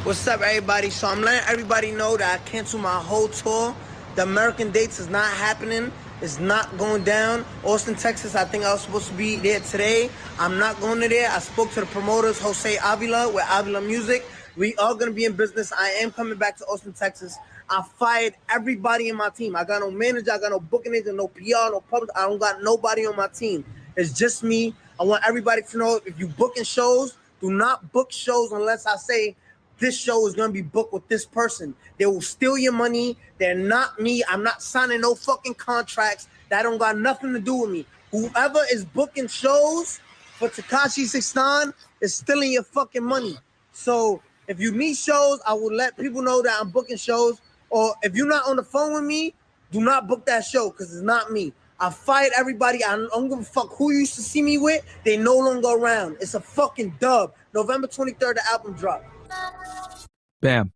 What's up, everybody? So I'm letting everybody know that I canceled my whole tour. The American dates is not happening. It's not going down. Austin, Texas, I think I was supposed to be there today. I'm not going to there. I spoke to the promoters, Jose Avila, with Avila Music. We are going to be in business. I am coming back to Austin, Texas. I fired everybody in my team. I got no manager. I got no booking agent, no PR, no public. I don't got nobody on my team. It's just me. I want everybody to know if you booking shows, do not book shows unless I say this show is going to be booked with this person. They will steal your money. They're not me. I'm not signing no fucking contracts. That don't got nothing to do with me. Whoever is booking shows for Tekashi 6ix9ine is stealing your fucking money. So if you need shows, I will let people know that I'm booking shows. Or if you're not on the phone with me, do not book that show because it's not me. I fired everybody. I don't give a fuck who you used to see me with. They no longer around. It's a fucking dub. November 23rd, the album dropped. Bam.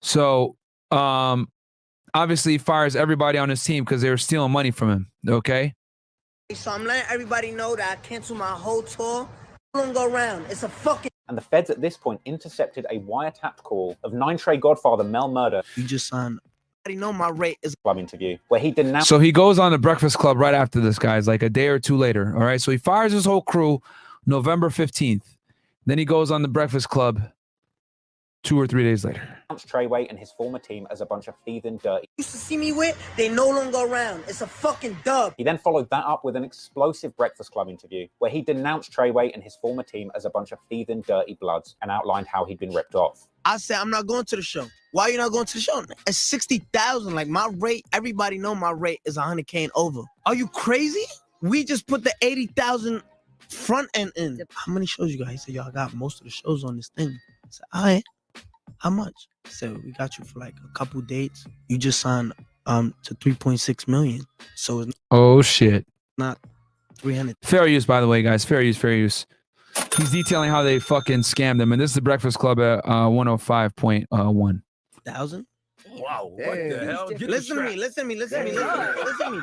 So, obviously he fires everybody on his team because they were stealing money from him. Okay. So I'm letting everybody know that I canceled my whole tour. No longer around. It's a fucking. And the feds at this point intercepted a wiretapped call of Nine Trey Godfather Mel Murda. You just signed. I know my rate is club interview where he denounced. So he goes on the Breakfast Club right after this, guys, like a day or two later. All right. So he fires his whole crew November 15th. Then he goes on the Breakfast Club 2 or 3 days later. Treyway and his former team as a bunch of thieving dirty. Used to see me with, they no longer around. It's a fucking dub. He then followed that up with an explosive Breakfast Club interview where he denounced Treyway and his former team as a bunch of thieving dirty bloods and outlined how he'd been ripped off. I said, I'm not going to the show. Why are you not going to the show? It's 60,000. Like my rate, everybody know my rate is 100K and over. Are you crazy? We just put the 80,000 front end in. How many shows you got? He said, y'all got most of the shows on this thing. I said, all right. How much? So we got you for like a couple dates. You just signed to 3.6 million. So it's oh shit. Not 300. Fair use, by the way, guys. Fair use, fair use. He's detailing how they fucking scammed them, and this is the Breakfast Club at 105.1. 1,000? Wow, what the hell? Listen to me, listen to me, listen to me, listen to me.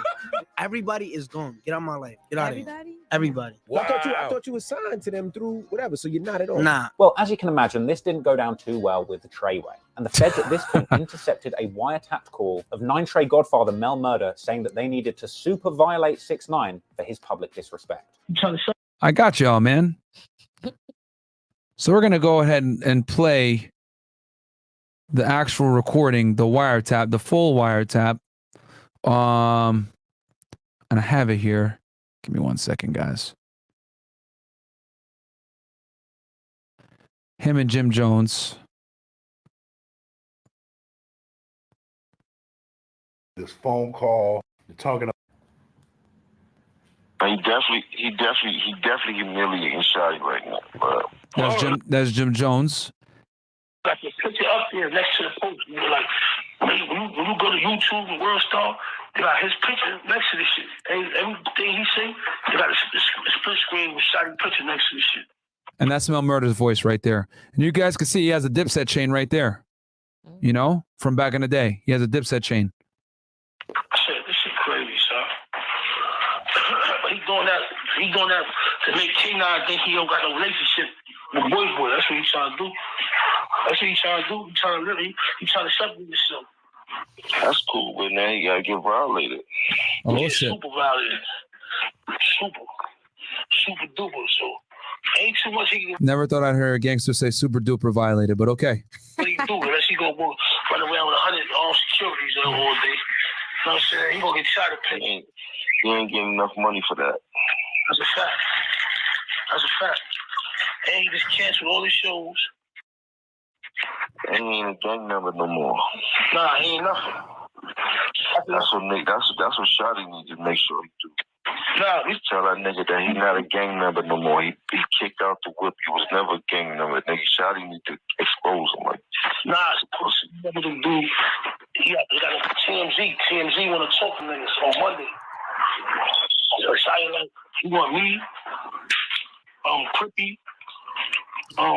Everybody is gone. Get out of my life. Get out of here. Everybody. Wow. I thought you were signed to them through whatever, so you're not at all. Nah. Well, as you can imagine, this didn't go down too well with the Treyway. And the feds at this point intercepted a wiretapped call of Nine Trey Godfather Mel Murda saying that they needed to super violate 6ix9ine for his public disrespect. I got y'all, man. So we're gonna go ahead and play the actual recording, the wiretap, the full wiretap. And I have it here. Give me 1 second, guys. Him and Jim Jones. This phone call, you're talking about. He definitely humiliating Shotti right now, bro. That's Jim Jones. Got your picture up there next to the post. You're like, when you go to YouTube and World Star, they got his picture next to this shit. Everything he say, they got a split screen with Shotti picture next to this shit. And that's Mel Murda's voice right there. And you guys can see he has a Dipset chain right there. You know, from back in the day. He has a Dipset chain. This shit crazy, son. But he doing that to make K9 think he don't got no relationship with Boy. That's what he trying to do. That's what he trying to do. He trying to live. He trying to separate himself. That's cool, but now he gotta get violated. Oh yeah, shit. Super violated. Super duper. So Ain't too much he can Never thought I'd hear a gangster say super duper violated, but okay. really do unless he gonna go run around with 100 armed securities all day. You know what I'm saying? He gonna get shot at pay. He ain't getting enough money for that. That's a fact. That's a fact. And he just canceled all his shows. And he ain't a gang member no more. Nah, he ain't nothing. That's what Shotti needs to make sure he do. Nah, tell that nigga that he not a gang member no more. He kicked out the whip. He was never a gang member. Nigga, Shotti need to expose him. Like, nah, it's pussy. What to do? He got a TMZ. TMZ want to talk to niggas on Monday. So like, you want me? Crippy.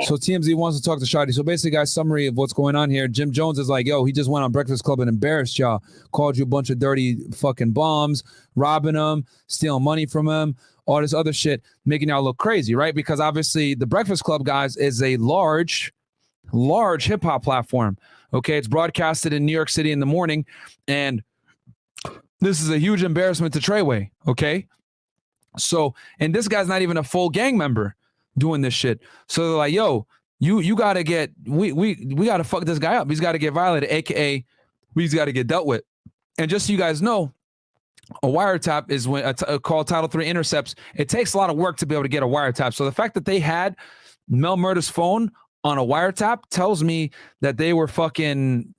So TMZ wants to talk to Shotti. So basically, guys, summary of what's going on here. Jim Jones is like, yo, he just went on Breakfast Club and embarrassed y'all. Called you a bunch of dirty fucking bombs, robbing them, stealing money from him, all this other shit, making y'all look crazy, right? Because obviously the Breakfast Club, guys, is a large hip-hop platform. Okay, it's broadcasted in New York City in the morning, and this is a huge embarrassment to Treyway, okay? So, and this guy's not even a full gang member doing this shit. So they're like, yo, you gotta get, we gotta fuck this guy up. He's gotta get violated, aka he's gotta get dealt with. And just so you guys know, a wiretap is when called Title III intercepts. It takes a lot of work to be able to get a wiretap. So the fact that they had Mel Murda's phone on a wiretap tells me that they were fucking,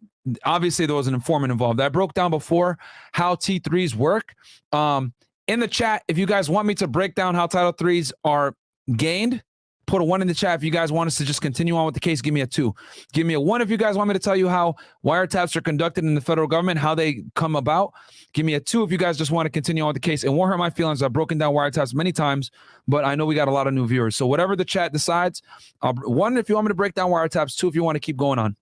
obviously there was an informant involved. I broke down before how T3s work. In the chat, if you guys want me to break down how Title IIIs are gained, put a 1 in the chat. If you guys want us to just continue on with the case, give me a 2. Give me a 1 if you guys want me to tell you how wiretaps are conducted in the federal government, how they come about. Give me a 2 if you guys just want to continue on with the case. It won't hurt my feelings. I've broken down wiretaps many times, but I know we got a lot of new viewers. So whatever the chat decides, 1 if you want me to break down wiretaps, 2 if you want to keep going on.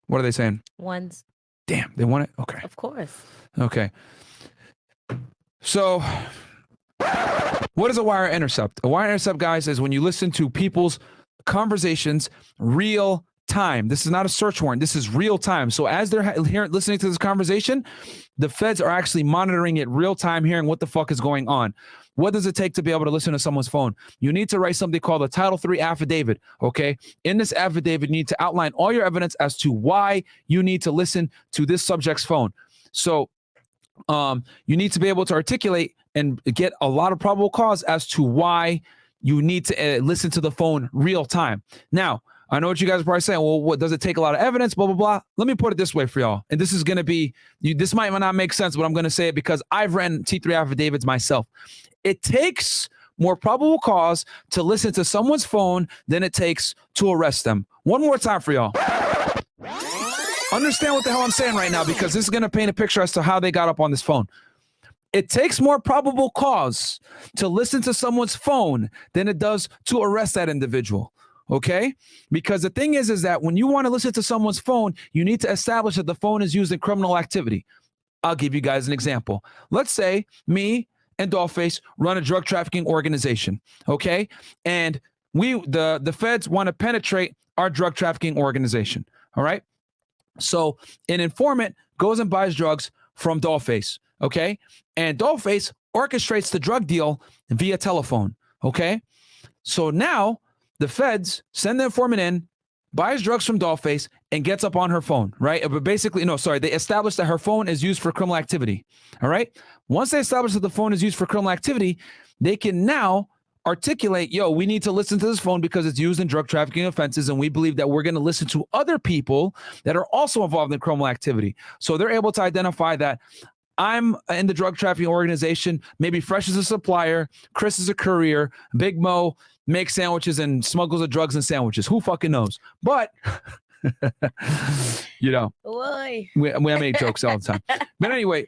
What are they saying? 1s. Damn, they want it? Okay. Of course. Okay. So what is a wire intercept? A wire intercept, guys, is when you listen to people's conversations real time. This is not a search warrant. This is real time. So as they're listening to this conversation, the feds are actually monitoring it real time, hearing what the fuck is going on. What does it take to be able to listen to someone's phone? You need to write something called a Title III affidavit, okay? In this affidavit, you need to outline all your evidence as to why you need to listen to this subject's phone. So you need to be able to articulate and get a lot of probable cause as to why you need to listen to the phone real time. Now, I know what you guys are probably saying. Well, what does it take? A lot of evidence, blah, blah, blah. Let me put it this way for y'all. And this is going to be, this might not make sense, but I'm going to say it because I've written T3 affidavits myself. It takes more probable cause to listen to someone's phone than it takes to arrest them. One more time for y'all. Understand what the hell I'm saying right now, because this is going to paint a picture as to how they got up on this phone. It takes more probable cause to listen to someone's phone than it does to arrest that individual. Okay? Because the thing is that when you want to listen to someone's phone, you need to establish that the phone is used in criminal activity. I'll give you guys an example. Let's say me and Dollface run a drug trafficking organization. Okay? And the feds want to penetrate our drug trafficking organization. All right? So an informant goes and buys drugs from Dollface, okay? And Dollface orchestrates the drug deal via telephone, okay? So now the feds send the informant in, buys drugs from Dollface, and gets up on her phone, right? But basically, they establish that her phone is used for criminal activity, all right? Once they establish that the phone is used for criminal activity, they can now articulate, yo, we need to listen to this phone because it's used in drug trafficking offenses, and we believe that we're going to listen to other people that are also involved in criminal activity. So they're able to identify that I'm in the drug trafficking organization, maybe Fresh is a supplier, Kris is a courier, Big Mo makes sandwiches and smuggles the drugs and sandwiches. Who fucking knows? But, we make jokes all the time. But anyway,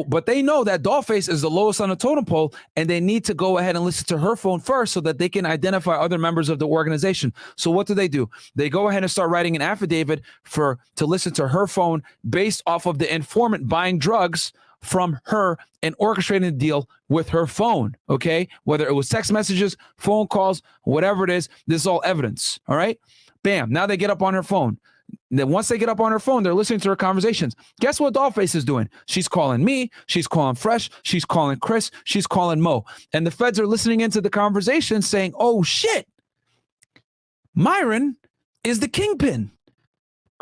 but they know that Dollface is the lowest on the totem pole, and they need to go ahead and listen to her phone first so that they can identify other members of the organization. So what do? They go ahead and start writing an affidavit to listen to her phone based off of the informant buying drugs from her and orchestrating the deal with her phone, okay? Whether it was text messages, phone calls, whatever it is, this is all evidence, all right? Bam, now they get up on her phone. Then once they get up on her phone, they're listening to her conversations. Guess what Dollface is doing? She's calling me. She's calling Fresh. She's calling Chris. She's calling Mo. And the feds are listening into the conversation saying, oh, shit. Myron is the kingpin.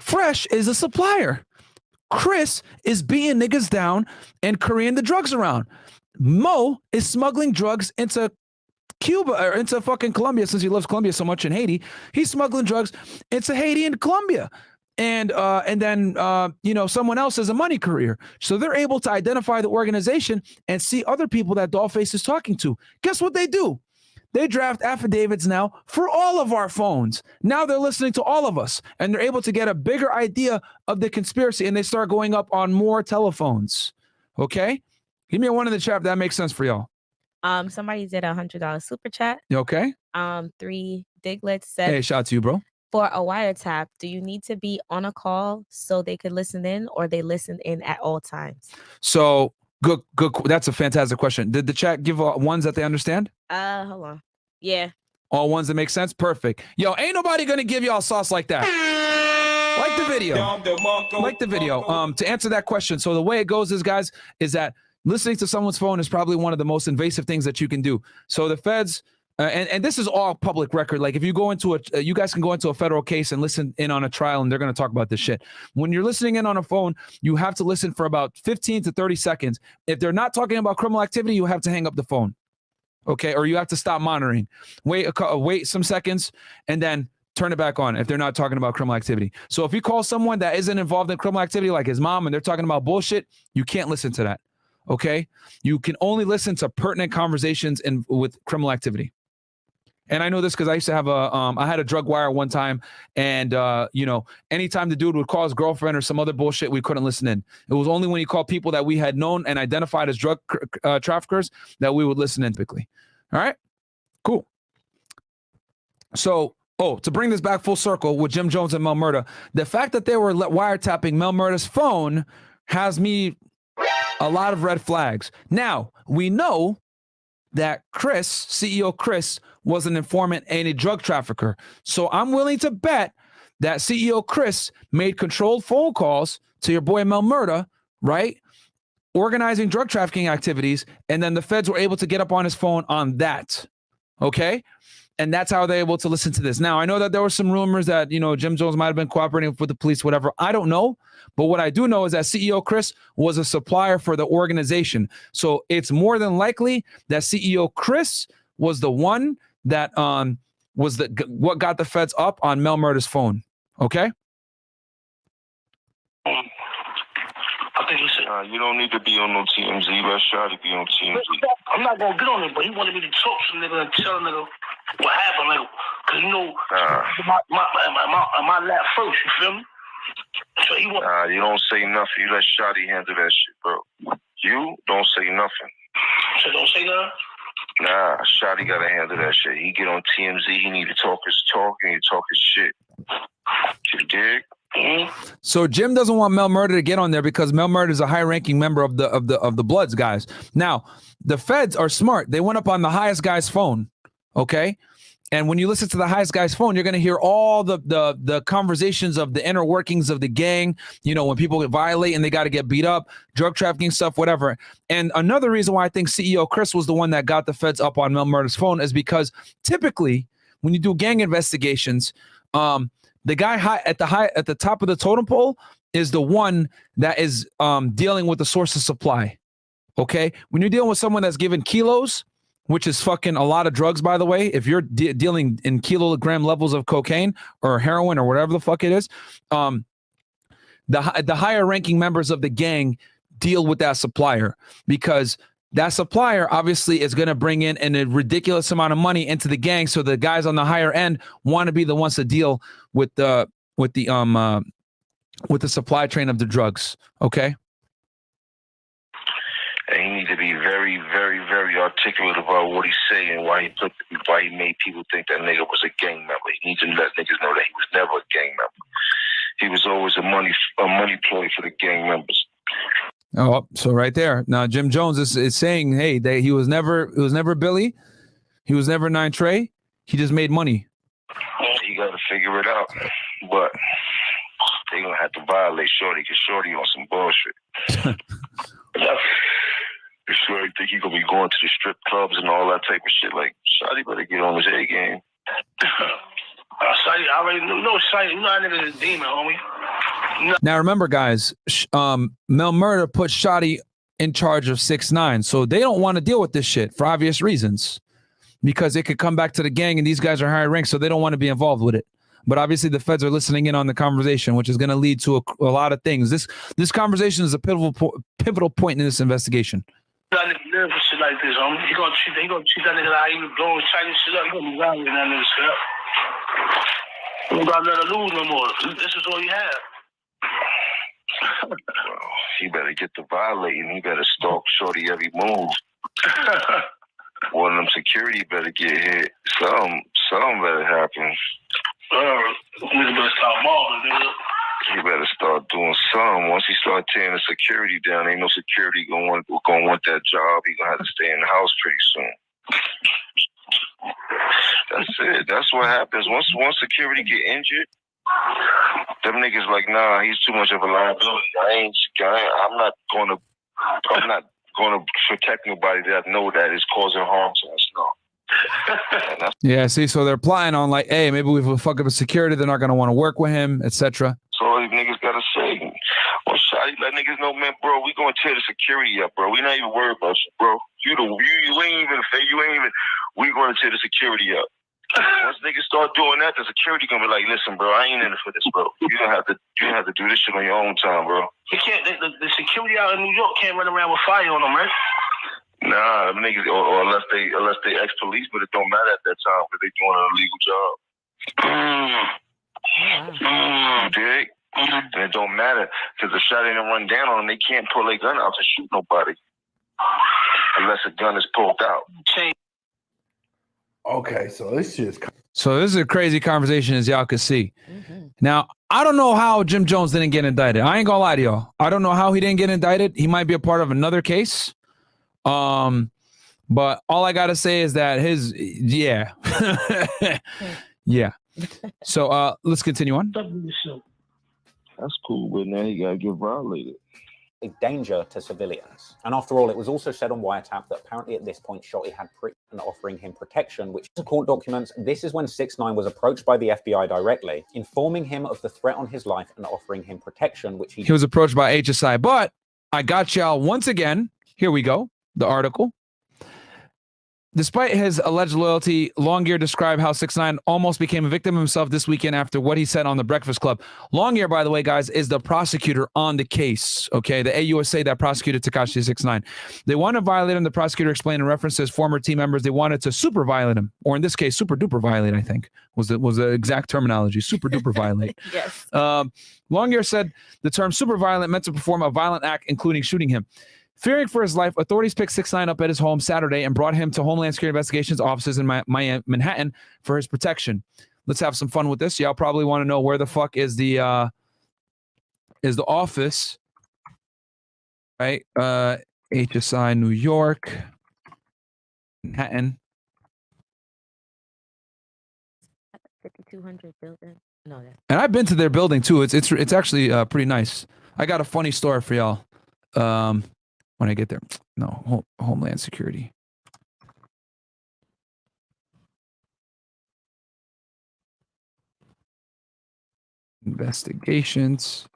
Fresh is a supplier. Chris is beating niggas down and carrying the drugs around. Mo is smuggling drugs into Cuba or into fucking Colombia, since he loves Colombia so much in Haiti. He's smuggling drugs into Haiti and Colombia. And then someone else is a money courier. So they're able to identify the organization and see other people that Dollface is talking to. Guess what they do? They draft affidavits now for all of our phones. Now they're listening to all of us, and they're able to get a bigger idea of the conspiracy, and they start going up on more telephones. Okay? Give me a one in the chat if that makes sense for y'all. Somebody did $100 super chat. You okay? 3 Diglets said, hey, shout out to you, bro. For a wiretap, do you need to be on a call so they could listen in, or they listen in at all times? So good. That's a fantastic question. Did the chat give ones that they understand? Hold on. Yeah. All ones that make sense? Perfect. Yo, ain't nobody gonna give y'all sauce like that. Like the video. Like the video. To answer that question, so the way it goes is, guys, is that listening to someone's phone is probably one of the most invasive things that you can do. So the feds, and this is all public record. Like if you go into you guys can go into a federal case and listen in on a trial, and they're going to talk about this shit. When you're listening in on a phone, you have to listen for about 15 to 30 seconds. If they're not talking about criminal activity, you have to hang up the phone. Okay. Or you have to stop monitoring. Wait some seconds and then turn it back on if they're not talking about criminal activity. So if you call someone that isn't involved in criminal activity, like his mom, and they're talking about bullshit, you can't listen to that. Okay. You can only listen to pertinent conversations with criminal activity. And I know this because I used to have I had a drug wire one time, and anytime the dude would call his girlfriend or some other bullshit, we couldn't listen in. It was only when he called people that we had known and identified as drug traffickers that we would listen in typically. All right, cool. So, to bring this back full circle with Jim Jones and Mel Murda, the fact that they were wiretapping Mel Murda's phone has me a lot of red flags. Now, we know that Kris, CEO Kris, was an informant and a drug trafficker. So I'm willing to bet that CEO Kris made controlled phone calls to your boy Mel Murda, right? Organizing drug trafficking activities, and then the feds were able to get up on his phone on that, okay? And that's how they're able to listen to this. Now, I know that there were some rumors that, Jim Jones might have been cooperating with the police, whatever. I don't know. But what I do know is that CEO Kris was a supplier for the organization. So it's more than likely that CEO Kris was the one that was what got the feds up on Mel Murda's phone. Okay? I think he said, you don't need to be on no TMZ. Let Shotti be on TMZ. I'm not going to get on it, but he wanted me to talk to the nigga and tell the nigga what happened. Like, because, my lap first, you feel me? So you don't say nothing. You let Shotti handle that shit, bro. You don't say nothing. So don't say nothing? Nah, Shotti got to handle that shit. He get on TMZ. He need to talk his talk and he talk his shit. You dig? Mm-hmm. So Jim doesn't want Mel Murda to get on there because Mel Murda is a high-ranking member of the Bloods guys. Now, the feds are smart. They went up on the highest guy's phone. Okay. And when you listen to the highest guy's phone, you're going to hear all the conversations of the inner workings of the gang, when people get violate and they got to get beat up, drug trafficking stuff, whatever. And another reason why I think CEO Kris was the one that got the feds up on Mel Murda's phone is because typically when you do gang investigations, the guy at the top of the totem pole is the one that is dealing with the source of supply. Okay. When you're dealing with someone that's given kilos, which is fucking a lot of drugs, by the way. If you're dealing in kilogram levels of cocaine or heroin or whatever the fuck it is, the higher ranking members of the gang deal with that supplier because that supplier obviously is going to bring in a ridiculous amount of money into the gang. So the guys on the higher end want to be the ones to deal with the supply chain of the drugs. Okay. And he need to be very, very, very articulate about what he's saying, why he made people think that nigga was a gang member. He needs to let niggas know that he was never a gang member. He was always a money ploy for the gang members. Oh, so right there. Now Jim Jones is saying, hey, that he was never Billy, he was never Nine Trey. He just made money. You got to figure it out, but they gonna have to violate Shorty because Shorty on some bullshit. Shorty think he gonna be going to the strip clubs and all that type of shit. Like, Shorty better get on his A game. Shotty, I already know Shotty. You know that nigga's a demon, homie. Now remember, guys, Mel Murda put Shotti in charge of 6ix9ine, so they don't want to deal with this shit for obvious reasons, because it could come back to the gang, and these guys are higher ranked, so they don't want to be involved with it. But obviously, the feds are listening in on the conversation, which is going to lead to a lot of things. This conversation is a pivotal point in this investigation. That nigga live for shit like this, homie. He gonna treat that nigga like he was blowing Chinese shit up. He gonna be violent in that nigga shit up. You don't gotta let her lose no more. This is all you have. Well, he better get to violating. He better stalk Shorty every move. One of them security better get hit. Something better happen. Nigga better start balling, nigga. He better start doing something. Once he start tearing the security down, ain't no security gonna want that job. He gonna have to stay in the house pretty soon. That's it. That's what happens. Once security get injured, them niggas like, nah, he's too much of a liability. I'm not gonna protect nobody that I know that is causing harm to us. No. Yeah, see, so they're plotting on like, hey, maybe if we fuck up a security, they're not gonna want to work with him, etc. So these niggas gotta say, well, Shotty, let niggas know, man, bro, we gonna tear the security up, bro. We not even worried about you, bro. You ain't even. We gonna tear the security up. Once niggas start doing that, the security gonna be like, listen, bro, I ain't in it for this, bro. You gonna have to do this shit on your own time, bro. He can't. The security out in New York can't run around with fire on them, right? Nah, them niggas, or unless they ex-police, but it don't matter at that time because they doing an illegal job. You dig? And it don't matter because the shot ain't run down on them. They can't pull their gun out to shoot nobody unless a gun is pulled out. Okay, so this is a crazy conversation, as y'all can see. Now, I don't know how Jim Jones didn't get indicted. I ain't gonna lie to y'all. I don't know how he didn't get indicted. He might be a part of another case. But all I gotta say is that yeah. So let's continue on. That's cool, but now he gotta get violated. A danger to civilians. And after all, it was also said on wiretap that apparently at this point Shotti had and offering him protection, which to court documents, this is when 6ix9ine was approached by the FBI directly, informing him of the threat on his life and offering him protection, which he was approached by HSI. But I got y'all once again. Here we go. The article. Despite his alleged loyalty, Longyear described how 6ix9ine almost became a victim himself this weekend after what he said on the Breakfast Club. Longyear, by the way, guys, is the prosecutor on the case. Okay, the AUSA that prosecuted Tekashi 6ix9ine. They want to violate him. The prosecutor explained in reference to his former team members. They wanted to super violate him, or in this case, super duper violate. I think was the exact terminology. Super duper violate. Yes. Longyear said the term super violent meant to perform a violent act, including shooting him. Fearing for his life, authorities picked 6ix9ine up at his home Saturday and brought him to Homeland Security Investigations offices in Manhattan for his protection. Let's have some fun with this. Y'all probably want to know where the fuck is the office, right? HSI New York, Manhattan. 5200 building. No, that's And I've been to their building too. It's actually pretty nice. I got a funny story for y'all. When I get there. No, Homeland Security. Investigations.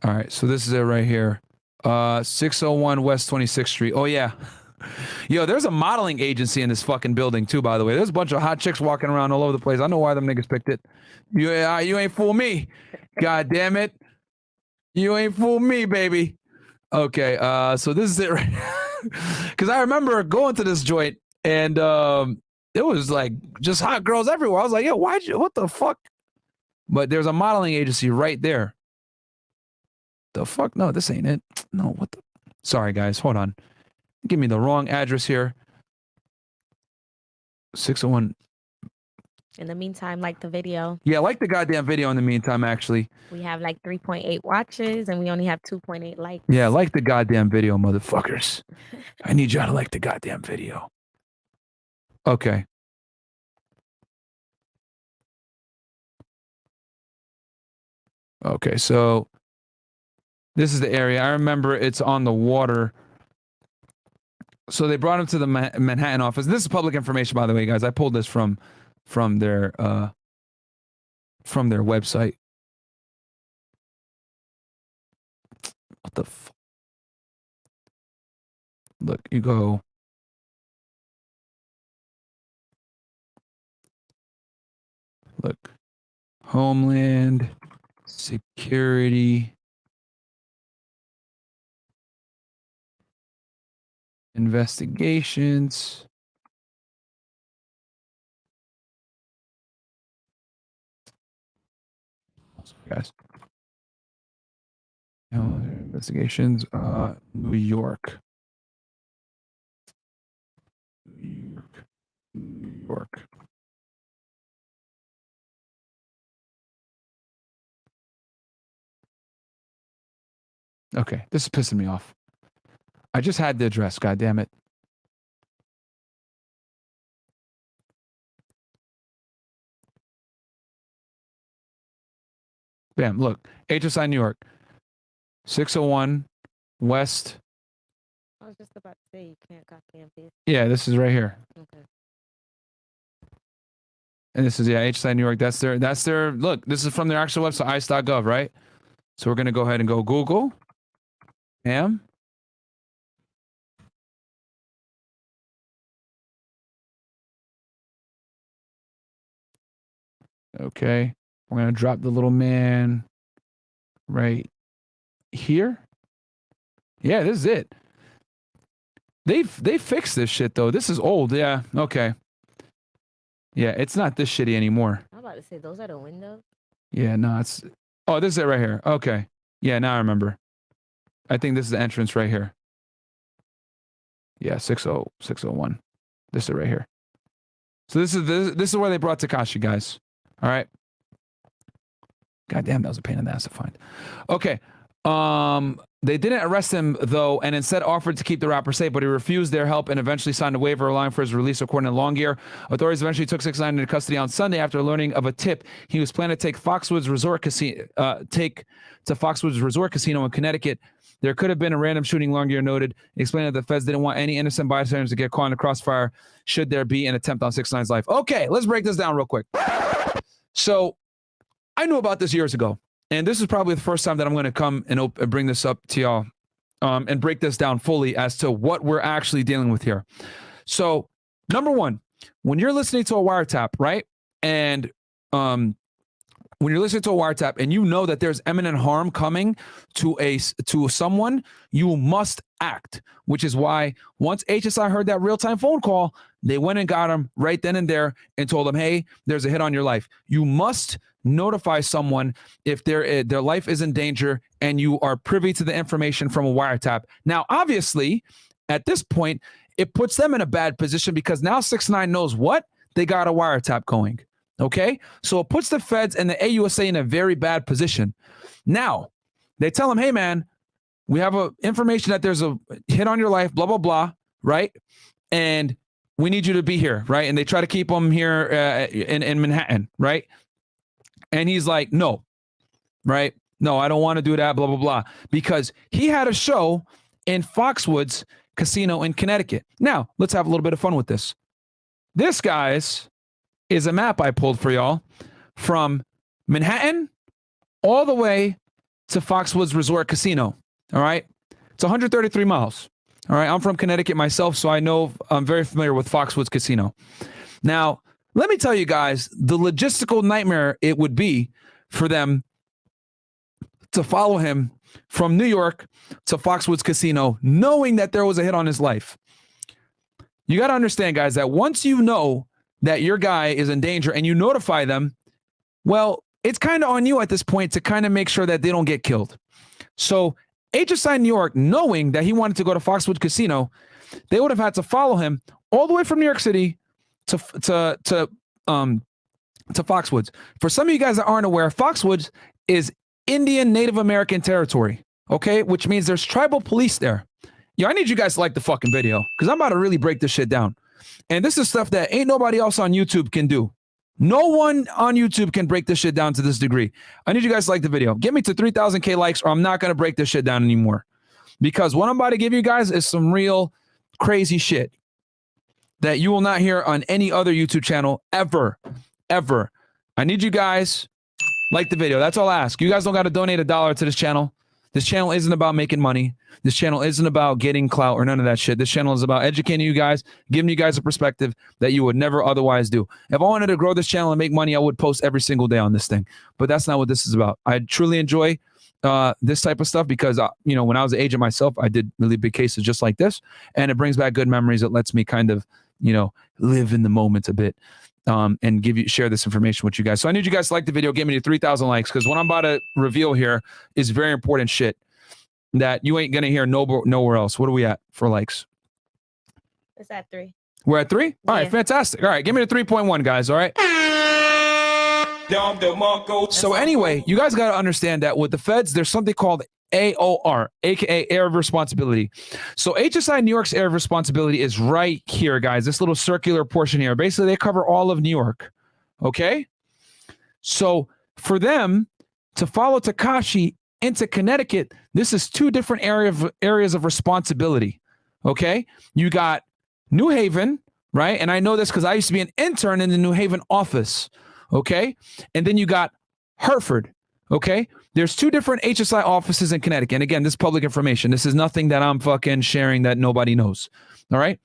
All right, so this is it right here. 601 West 26th Street. Oh, yeah. Yo, there's a modeling agency in this fucking building, too, by the way. There's a bunch of hot chicks walking around all over the place. I know why them niggas picked it. You ain't fool me. God damn it. You ain't fool me, baby. Okay, so this is it right because I remember going to this joint and it was like just hot girls everywhere. I was like, yo, what the fuck? But there's a modeling agency right there. The fuck? No, this ain't it. No, what the? Sorry, guys. Hold on. Give me the wrong address here. 601. In the meantime, like the video. Yeah, like the goddamn video in the meantime, actually. We have like 3.8 watches and we only have 2.8 likes. Yeah, like the goddamn video, motherfuckers. I need y'all to like the goddamn video. Okay. Okay, so this is the area. I remember it's on the water. So they brought him to the Manhattan office. This is public information, by the way, guys. I pulled this from their website. What the f? Look, you go. Look, Homeland Security Investigations. Guys. Investigations, New York. New York. Okay, this is pissing me off. I just had the address, god damn it. Bam, look. HSI New York. 601 West. I was just about to say you can't copy and paste. Yeah, this is right here. Okay. And this is, yeah, HSI New York. That's their, look, this is from their actual website, ice.gov, right? So we're going to go ahead and go Google. Bam. Okay. We're going to drop the little man right here. Yeah, this is it. They fixed this shit, though. This is old. Yeah, okay. Yeah, it's not this shitty anymore. I'm about to say, those are the windows. Yeah, no, it's... Oh, this is it right here. Okay. Yeah, now I remember. I think this is the entrance right here. Yeah, 601. This is it right here. So this is where they brought Tekashi, guys. All right. God damn, that was a pain in the ass to find. Okay. They didn't arrest him, though, and instead offered to keep the rapper safe, but he refused their help and eventually signed a waiver allowing for his release, according to Longyear. Authorities eventually took 6ix9ine into custody on Sunday after learning of a tip. He was planning to take Foxwoods Resort Casino, Foxwoods Resort Casino in Connecticut. There could have been a random shooting, Longyear noted, explaining that the feds didn't want any innocent bystanders to get caught in the crossfire should there be an attempt on 6ix9ine's life. Okay, let's break this down real quick. So, I knew about this years ago. And this is probably the first time that I'm going to come and bring this up to y'all and break this down fully as to what we're actually dealing with here. So, number one, when you're listening to a wiretap, right? And when you're listening to a wiretap and you know that there's imminent harm coming to someone, you must act, which is why once HSI heard that real-time phone call, they went and got him right then and there and told him, hey, there's a hit on your life. You must notify someone if their life is in danger and you are privy to the information from a wiretap. Now, obviously, at this point, it puts them in a bad position because now 6ix9ine knows what? They got a wiretap going. Okay? So it puts the feds and the AUSA in a very bad position. Now, they tell him, hey, man, we have information that there's a hit on your life, blah, blah, blah, right? And we need you to be here, right? And they try to keep him here in Manhattan, right? And he's like, no, right? No, I don't want to do that, blah, blah, blah. Because he had a show in Foxwoods Casino in Connecticut. Now, let's have a little bit of fun with this. This, guys, is a map I pulled for y'all from Manhattan all the way to Foxwoods Resort Casino, all right? It's 133 miles, all right? I'm from Connecticut myself, so I'm very familiar with Foxwoods Casino. Now, let me tell you guys the logistical nightmare it would be for them to follow him from New York to Foxwoods Casino, knowing that there was a hit on his life. You got to understand, guys, that once you know that your guy is in danger and you notify them, well, it's kind of on you at this point to kind of make sure that they don't get killed. So HSI New York, knowing that he wanted to go to Foxwoods Casino, they would have had to follow him all the way from New York City to Foxwoods. For some of you guys that aren't aware, Foxwoods is Indian Native American territory, okay? Which means there's tribal police there. Yo, I need you guys to like the fucking video because I'm about to really break this shit down. And this is stuff that ain't nobody else on YouTube can do, No one on YouTube can break this shit down to this degree. I need you guys to like the video. Get me to 3,000K likes or I'm not going to break this shit down anymore. Because what I'm about to give you guys is some real crazy shit that you will not hear on any other YouTube channel ever. I need you guys like the video. That's all I ask. You guys don't got to donate $1 to this channel. This channel isn't about making money. This channel isn't about getting clout or none of that shit. This channel is about educating you guys, giving you guys a perspective that you would never otherwise do. If I wanted to grow this channel and make money, I would post every single day on this thing. But that's not what this is about. I truly enjoy this type of stuff because, you know, when I was an agent myself, I did really big cases just like this. And it brings back good memories. It lets me kind of, you know, live in the moment a bit. And share this information with you guys. So I need you guys to like the video, get me to 3,000 likes, because what I'm about to reveal here is very important shit that you ain't gonna hear nowhere else. What are we at for likes? It's at 3. We're at 3? All right, fantastic. All right, give me the 3.1, guys. All right. So anyway, you guys got to understand that with the feds, there's something called AOR, aka Area of Responsibility. So HSI New York's Area of Responsibility is right here, guys. This little circular portion here. Basically, they cover all of New York. Okay? So for them to follow Tekashi into Connecticut, this is 2 different areas of responsibility. Okay? You got New Haven, right? And I know this because I used to be an intern in the New Haven office. Okay? And then you got Hartford. Okay? There's 2 different HSI offices in Connecticut. And again, this is public information. This is nothing that I'm fucking sharing that nobody knows. All right?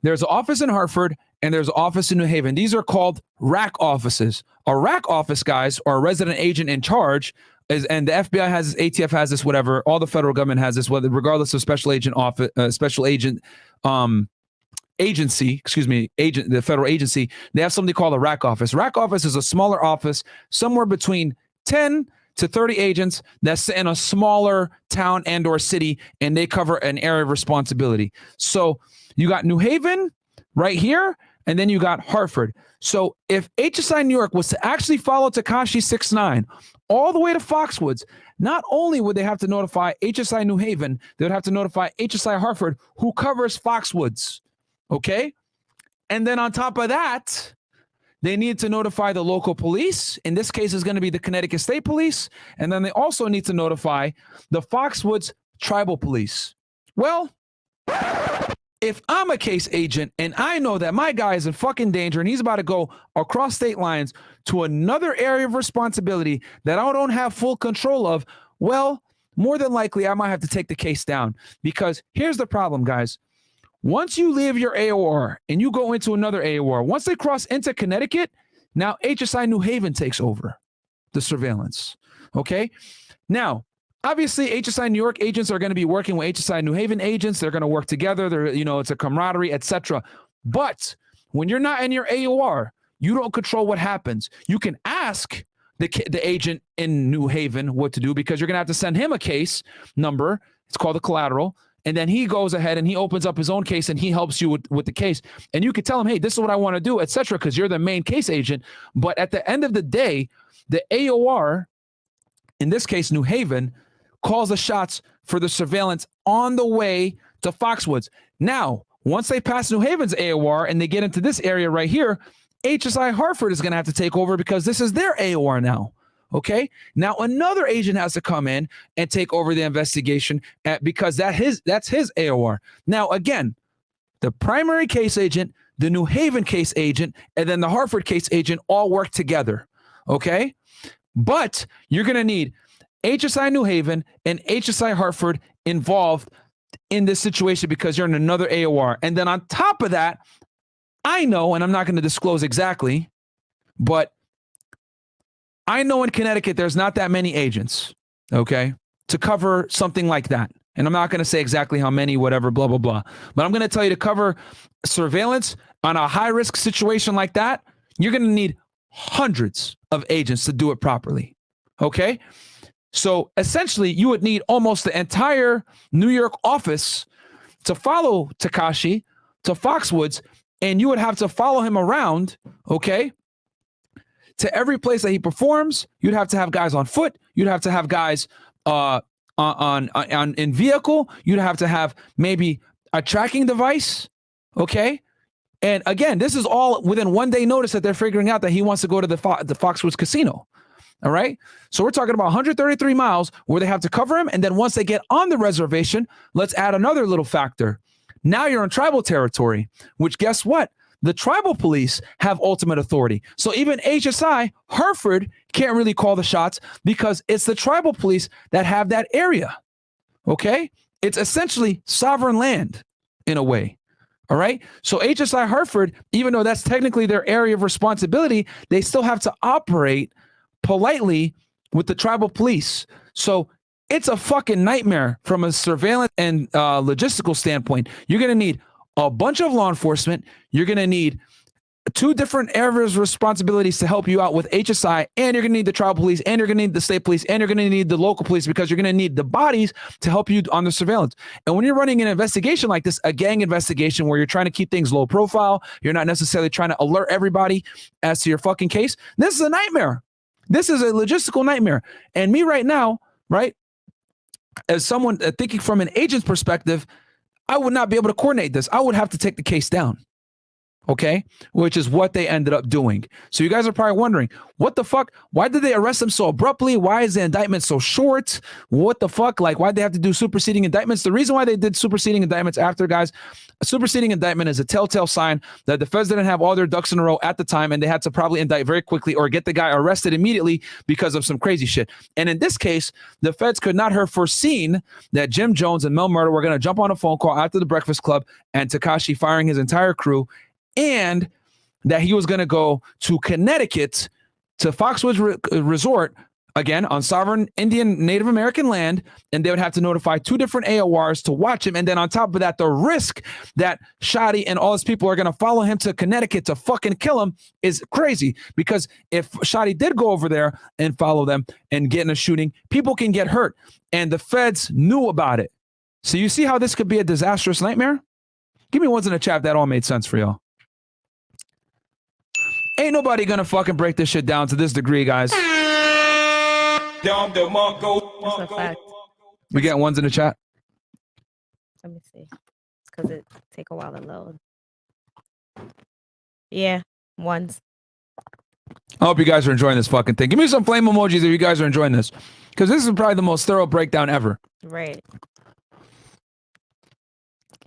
There's an office in Hartford and there's an office in New Haven. These are called RAC offices. A RAC office, guys, or a resident agent in charge, and the FBI has this, ATF has this, whatever. All the federal government has this, whether regardless of special agent office, agency, the federal agency, they have something called a RAC office. RAC office is a smaller office, somewhere between 10 to 30 agents that's in a smaller town and or city, and they cover an area of responsibility. So you got New Haven right here, and then you got Hartford. So if HSI New York was to actually follow Tekashi 6ix9ine all the way to Foxwoods, not only would they have to notify HSI New Haven, they would have to notify HSI Hartford, who covers Foxwoods. Okay? And then on top of that, they need to notify the local police. In this case, it's going to be the Connecticut State Police. And then they also need to notify the Foxwoods Tribal Police. Well, if I'm a case agent and I know that my guy is in fucking danger and he's about to go across state lines to another area of responsibility that I don't have full control of, well, more than likely I might have to take the case down. Because here's the problem, guys. Once you leave your AOR and you go into another AOR, once they cross into Connecticut, now HSI New Haven takes over the surveillance. Okay? Now, obviously, HSI New York agents are going to be working with HSI New Haven agents. They're going to work together. They're, you know, it's a camaraderie, etc. But when you're not in your AOR, you don't control what happens. You can ask the agent in New Haven what to do because you're going to have to send him a case number. It's called a collateral. And then he goes ahead and he opens up his own case and he helps you with the case. And you could tell him, hey, this is what I want to do, etc., because you're the main case agent. But at the end of the day, the AOR, in this case, New Haven, calls the shots for the surveillance on the way to Foxwoods. Now, once they pass New Haven's AOR and they get into this area right here, HSI Hartford is going to have to take over because this is their AOR now. Okay. Now another agent has to come in and take over the investigation because that's his AOR. Now, again, the primary case agent, the New Haven case agent, and then the Hartford case agent all work together. Okay. But you're going to need HSI New Haven and HSI Hartford involved in this situation because you're in another AOR. And then on top of that, I know, and I'm not going to disclose exactly, but I know in Connecticut, there's not that many agents, okay, to cover something like that. And I'm not going to say exactly how many, whatever, blah, blah, blah. But I'm going to tell you to cover surveillance on a high-risk situation like that, you're going to need hundreds of agents to do it properly, okay? So essentially, you would need almost the entire New York office to follow Tekashi to Foxwoods, and you would have to follow him around, okay, to every place that he performs. You'd have to have guys on foot. You'd have to have guys in vehicle. You'd have to have maybe a tracking device, okay? And again, this is all within 1 day notice that they're figuring out that he wants to go to the Foxwoods Casino. All right. So we're talking about 133 miles where they have to cover him. And then once they get on the reservation, let's add another little factor. Now you're in tribal territory, which guess what? The tribal police have ultimate authority. So even HSI, Hereford, can't really call the shots because it's the tribal police that have that area. Okay. It's essentially sovereign land in a way. All right. So HSI Hereford, even though that's technically their area of responsibility, they still have to operate politely with the tribal police. So it's a fucking nightmare from a surveillance and logistical standpoint. You're going to need a bunch of law enforcement. You're going to need 2 different areas of responsibilities to help you out with HSI, and you're going to need the tribal police, and you're going to need the state police, and you're going to need the local police because you're going to need the bodies to help you on the surveillance. And when you're running an investigation like this, a gang investigation where you're trying to keep things low profile, you're not necessarily trying to alert everybody as to your fucking case. This is a nightmare. This is a logistical nightmare. And me right now, right, as someone thinking from an agent's perspective, I would not be able to coordinate this. I would have to take the case down. Okay, which is what they ended up doing. So you guys are probably wondering, what the fuck? Why did they arrest him so abruptly? Why is the indictment so short? What the fuck? Like, why'd they have to do superseding indictments? The reason why they did superseding indictments after, guys, a superseding indictment is a telltale sign that the feds didn't have all their ducks in a row at the time, and they had to probably indict very quickly or get the guy arrested immediately because of some crazy shit. And in this case, the feds could not have foreseen that Jim Jones and Mel Murda were going to jump on a phone call after the Breakfast Club and Tekashi firing his entire crew, and that he was going to go to Connecticut to Foxwoods Resort, again, on sovereign Indian Native American land, and they would have to notify 2 different AORs to watch him. And then on top of that, the risk that Shotti and all his people are going to follow him to Connecticut to fucking kill him is crazy, because if Shotti did go over there and follow them and get in a shooting, people can get hurt. And the feds knew about it. So you see how this could be a disastrous nightmare? Give me ones in the chat if that all made sense for y'all. Ain't nobody gonna fucking break this shit down to this degree, guys. That's a fact. We get ones in the chat. Let me see. It's because it take a while to load. Yeah, ones. I hope you guys are enjoying this fucking thing. Give me some flame emojis if you guys are enjoying this, because this is probably the most thorough breakdown ever. Right.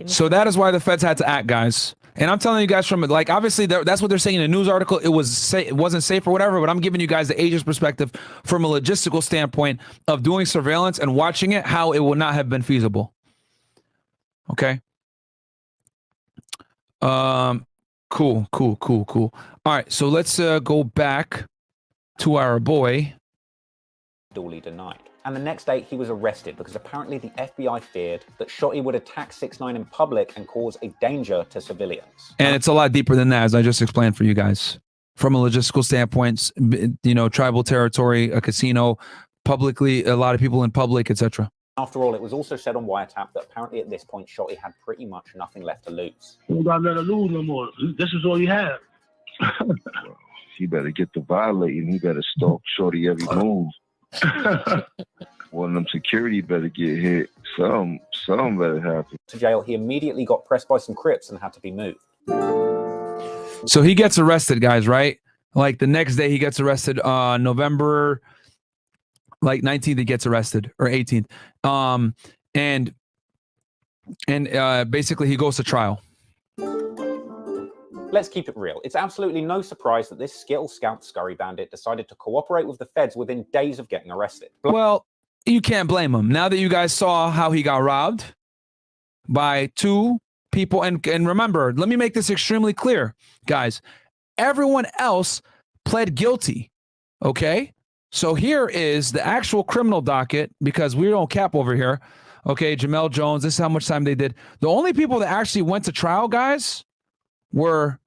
So that is why the feds had to act, guys. And I'm telling you guys from, like, obviously that's what they're saying in a news article. It wasn't safe or whatever, but I'm giving you guys the agent's perspective from a logistical standpoint of doing surveillance and watching it, how it would not have been feasible. Okay. Cool. All right. So let's go back to our boy. Duly denied. And the next day, he was arrested because apparently the FBI feared that Shotti would attack 6ix9ine in public and cause a danger to civilians. And it's a lot deeper than that, as I just explained for you guys. From a logistical standpoint, you know, tribal territory, a casino, publicly, a lot of people in public, etc. After all, it was also said on wiretap that apparently at this point, Shotti had pretty much nothing left to lose. You don't got nothing to lose no more. This is all you have. He better get to violating. He better stalk Shotti every move. One of them security better get hit. Something better happen. To jail, he immediately got pressed by some Crips and had to be moved. So he gets arrested, guys, right? Like the next day he gets arrested, November like 19th he gets arrested, or 18th. And basically he goes to trial. Let's keep it real. It's absolutely no surprise that this Skittle Scout scurry bandit decided to cooperate with the feds within days of getting arrested. Well, you can't blame him. Now that you guys saw how he got robbed by 2 people, and remember, let me make this extremely clear, guys. Everyone else pled guilty, okay? So here is the actual criminal docket, because we don't cap over here. Okay, Jamel Jones, this is how much time they did. The only people that actually went to trial, guys, were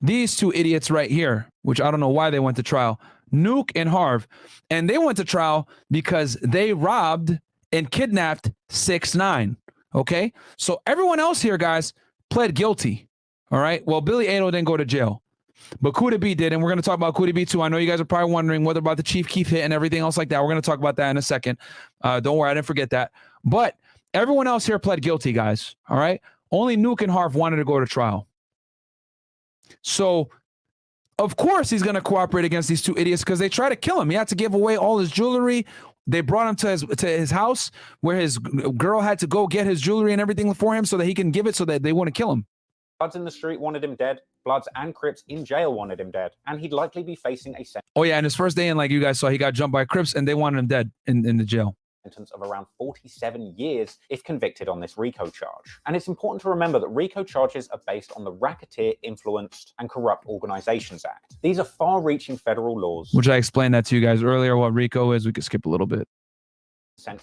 these 2 idiots right here, which I don't know why they went to trial, Nuke and Harv. And they went to trial because they robbed and kidnapped 6ix9ine. Okay, so everyone else here, guys, pled guilty. All right, well, Billy Ado didn't go to jail, but Kooda B did, and we're going to talk about Kooda B too. I know you guys are probably wondering what about the Chief Keef hit and everything else like that. We're going to talk about that in a second. Don't worry, I didn't forget that. But everyone else here pled guilty, guys. All right, only Nuke and Harv wanted to go to trial. So, of course, he's going to cooperate against these two idiots because they try to kill him. He had to give away all his jewelry. They brought him to his house where his girl had to go get his jewelry and everything for him so that he can give it so that they wouldn't kill him. Bloods in the street wanted him dead. Bloods and Crips in jail wanted him dead. And he'd likely be facing a Oh, yeah. And his first day in, like you guys saw, he got jumped by Crips and they wanted him dead in the jail. Sentence of around 47 years if convicted on this RICO charge. And it's important to remember that RICO charges are based on the Racketeer, Influenced, and Corrupt Organizations Act. These are far-reaching federal laws. Which I explained that to you guys earlier, what RICO is. We could skip a little bit.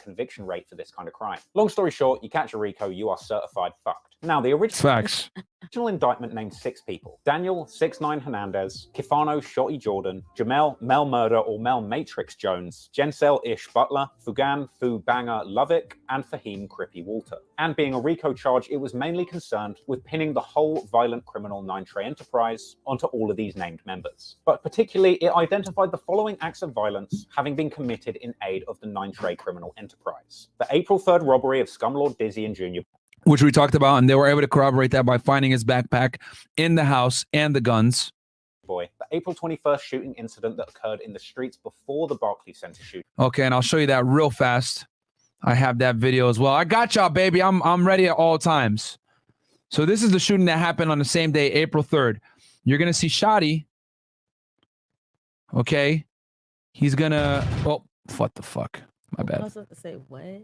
Conviction rate for this kind of crime. Long story short, you catch a RICO, you are certified fucked. Now, the original indictment named 6 people: Daniel 6'9" Hernandez, Kifano Shotti Jordan, Jamel Mel Murda or Mel Matrix Jones, Jensel Ish Butler, Fugan Fu Banger Lovick, and Fahim Crippy Walter. And being a RICO charge, it was mainly concerned with pinning the whole violent criminal Nine Trey enterprise onto all of these named members. But particularly, it identified the following acts of violence having been committed in aid of the Nine Trey criminal enterprise: the April 3rd robbery of Scumlord Dizzy and Jr., which we talked about, and they were able to corroborate that by finding his backpack in the house and the guns. Boy, the April 21st shooting incident that occurred in the streets before the Barclay Center shooting. Okay, and I'll show you that real fast. I have that video as well. I got y'all, baby. I'm ready at all times. So this is the shooting that happened on the same day, April 3rd. You're gonna see Shotti. Okay, he's gonna. Oh, what the fuck? My bad. I was about to say what?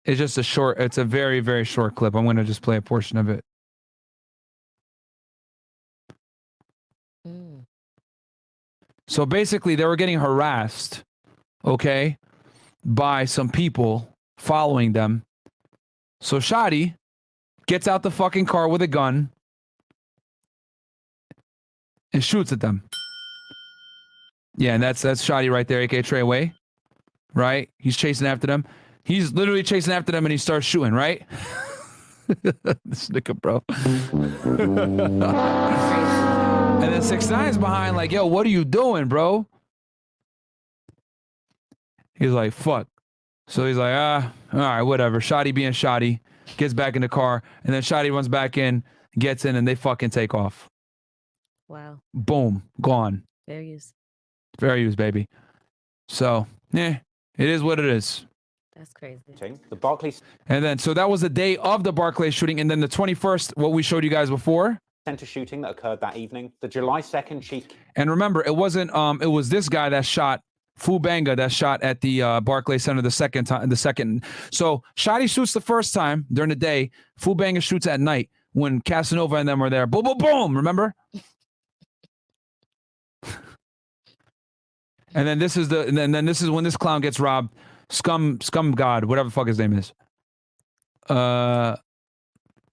It's just a short, it's a very, very short clip. I'm going to just play a portion of it. So basically, they were getting harassed, okay, by some people following them. So Shotti gets out the fucking car with a gun and shoots at them. Yeah, and that's Shotti right there, aka Trey Way, right? He's chasing after them. He's literally chasing after them and he starts shooting, right? This nigga, bro. And then 6ix9ine is behind like, yo, what are you doing, bro? He's like, fuck. So he's like, all right, whatever. Shotti being Shotti, gets back in the car, and then Shotti runs back in, gets in, and they fucking take off. Wow. Boom. Gone. Fair use. Fair use, baby. So, it is what it is. That's crazy. The Barclay And then, so that was the day of the Barclay shooting. And then the 21st, what we showed you guys before. Center shooting that occurred that evening. The July 2nd Chief. And remember, it wasn't, it was this guy that shot, Fu Banga, that shot at the Barclay Center the second time. So Shotti shoots the first time during the day. Fu Banga shoots at night when Casanova and them were there. Boom, boom, boom. Remember? And then this is then this is when this clown gets robbed. Scum God, whatever the fuck his name is.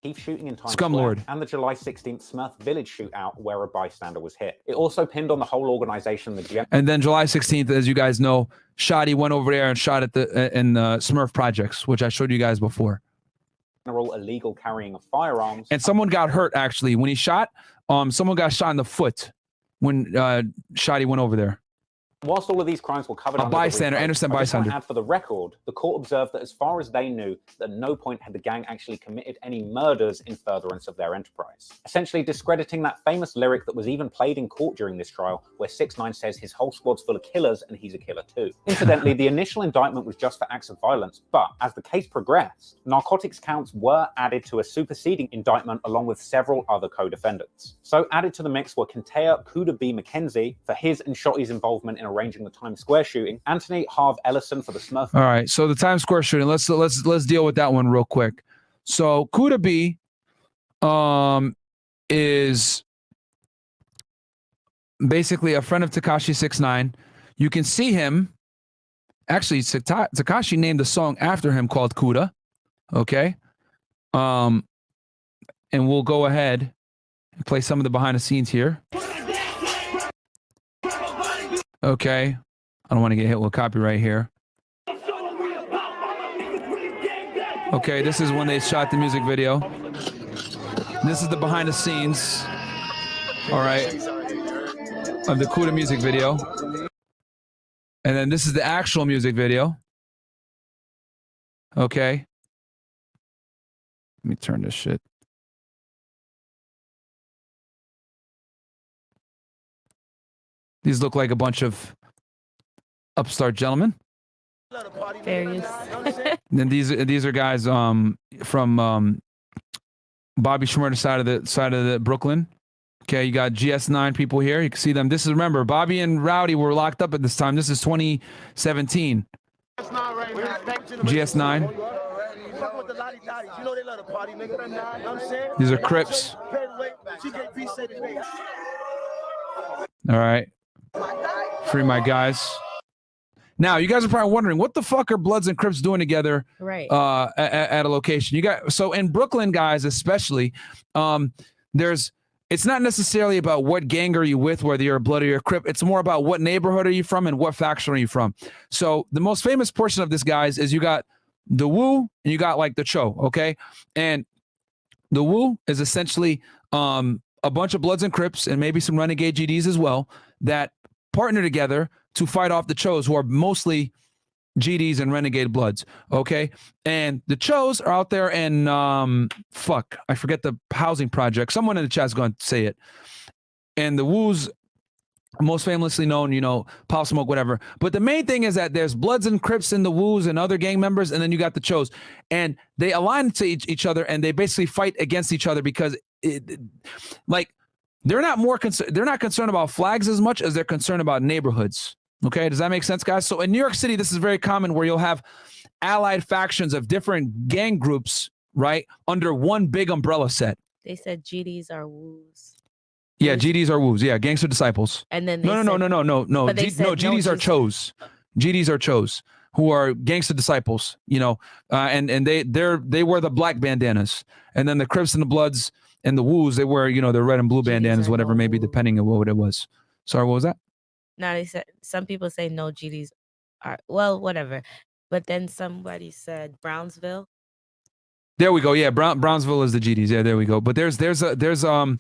Keef shooting in Times Scum Square, Lord. and the July 16th Smurf Village shootout where a bystander was hit. It also pinned on the whole organization. And then July 16th, as you guys know, Shotti went over there and shot at the Smurf projects, which I showed you guys before. General illegal carrying of firearms. And someone got hurt actually when he shot. Someone got shot in the foot when Shotti went over there. Whilst all of these crimes were covered A under bystander, the RICO, innocent I just want to bystander. add for the record, the court observed that as far as they knew, at no point had the gang actually committed any murders in furtherance of their enterprise. Essentially discrediting that famous lyric that was even played in court during this trial, where 6ix9ine says his whole squad's full of killers and he's a killer too. Incidentally, the initial indictment was just for acts of violence, but as the case progressed, narcotics counts were added to a superseding indictment along with several other co-defendants. So added to the mix were Kintea Kooda B McKenzie for his and Shotti's involvement in arranging the Times Square shooting, Anthony Harv Ellison for the Smurf. All right, so the Times Square shooting. Let's deal with that one real quick. So Kooda B, is basically a friend of Tekashi 6ix9ine. You can see him. Actually, Tekashi named a song after him called Kooda. Okay, and we'll go ahead and play some of the behind the scenes here. Okay, I don't want to get hit with copyright here. Okay, this is when they shot the music video. This is the behind the scenes, all right, of the Kooda music video. And then this is the actual music video. Okay. Let me turn this shit. These look like a bunch of upstart gentlemen. Various. Then these are guys from Bobby Shmurda's side of the Brooklyn. Okay, you got GS9 people here. You can see them. This is, remember, Bobby and Rowdy were locked up at this time. This is 2017. GS9. These are Crips. All right. Free my guys. Now, you guys are probably wondering, what the fuck are Bloods and Crips doing together at a location? You got, so in Brooklyn, guys, especially, it's not necessarily about what gang are you with, whether you're a Blood or you're a Crip. It's more about what neighborhood are you from and what faction are you from. So the most famous portion of this, guys, is you got the Wu and you got like the Cho, okay? And the Wu is essentially a bunch of Bloods and Crips and maybe some renegade GDs as well that partner together to fight off the Chos, who are mostly GDs and renegade Bloods, okay? And the Chos are out there in, fuck, I forget the housing project. Someone in the chat's going to say it. And the Wu's most famously known, you know, Pop Smoke, whatever. But the main thing is that there's Bloods and Crips in the Wu's and other gang members, and then you got the Chos. And they align to each other, and they basically fight against each other because, they're not concerned about flags as much as they're concerned about neighborhoods. Okay, does that make sense, guys? So in New York City, this is very common where you'll have allied factions of different gang groups, right, under one big umbrella set. They said GDs are woos. Yeah, GDs are woos. Yeah, gangster disciples. And then no, GDs are Chos. GDs are Chos, who are gangster disciples. You know, and they wear the black bandanas, and then the Crips and the Bloods and the Woos, they wear, you know, the red and blue bandanas, whatever, maybe depending on what it was. Sorry, what was that? No, they said some people say no GDs are, well, whatever. But then somebody said Brownsville. There we go. Yeah, Brownsville is the GDs. Yeah, there we go. But there's an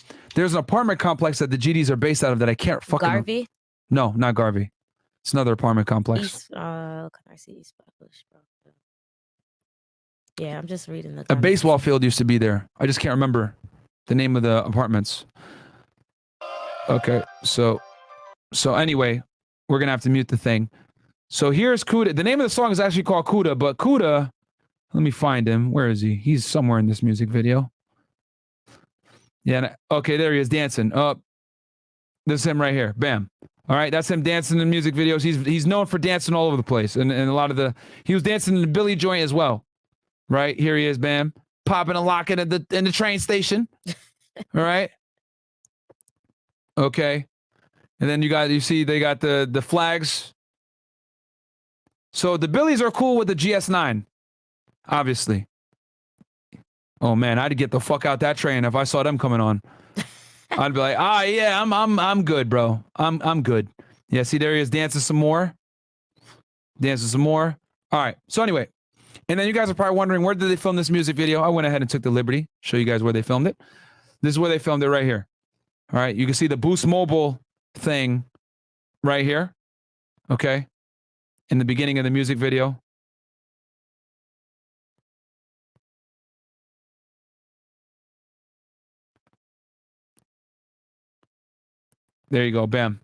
apartment complex that the GDs are based out of that I can't fucking. Garvey? No, not Garvey. It's another apartment complex. Can I see East Bush? Yeah, I'm just reading the. A baseball field used to be there. I just can't remember the name of the apartments. Okay, so anyway, we're gonna have to mute the thing. So here's Kooda. The name of the song is actually called Kooda, but Kooda, let me find him. Where is he? He's somewhere in this music video. Yeah, okay, there he is dancing. This is him right here. Bam. All right, that's him dancing in music videos. He's known for dancing all over the place, and a lot of he was dancing in the Billy joint as well. Right, here he is, bam, popping and locking in the train station. All right. Okay. And then you see they got the flags. So the Billies are cool with the GS9, obviously. Oh man, I'd get the fuck out that train if I saw them coming on. I'd be like, yeah, I'm good, bro. I'm good. Yeah, see there he is dancing some more. All right. So anyway, and then you guys are probably wondering, where did they film this music video? I went ahead and took the liberty, show you guys where they filmed it. This is where they filmed it right here. All right, you can see the Boost Mobile thing right here. Okay, in the beginning of the music video. There you go, bam.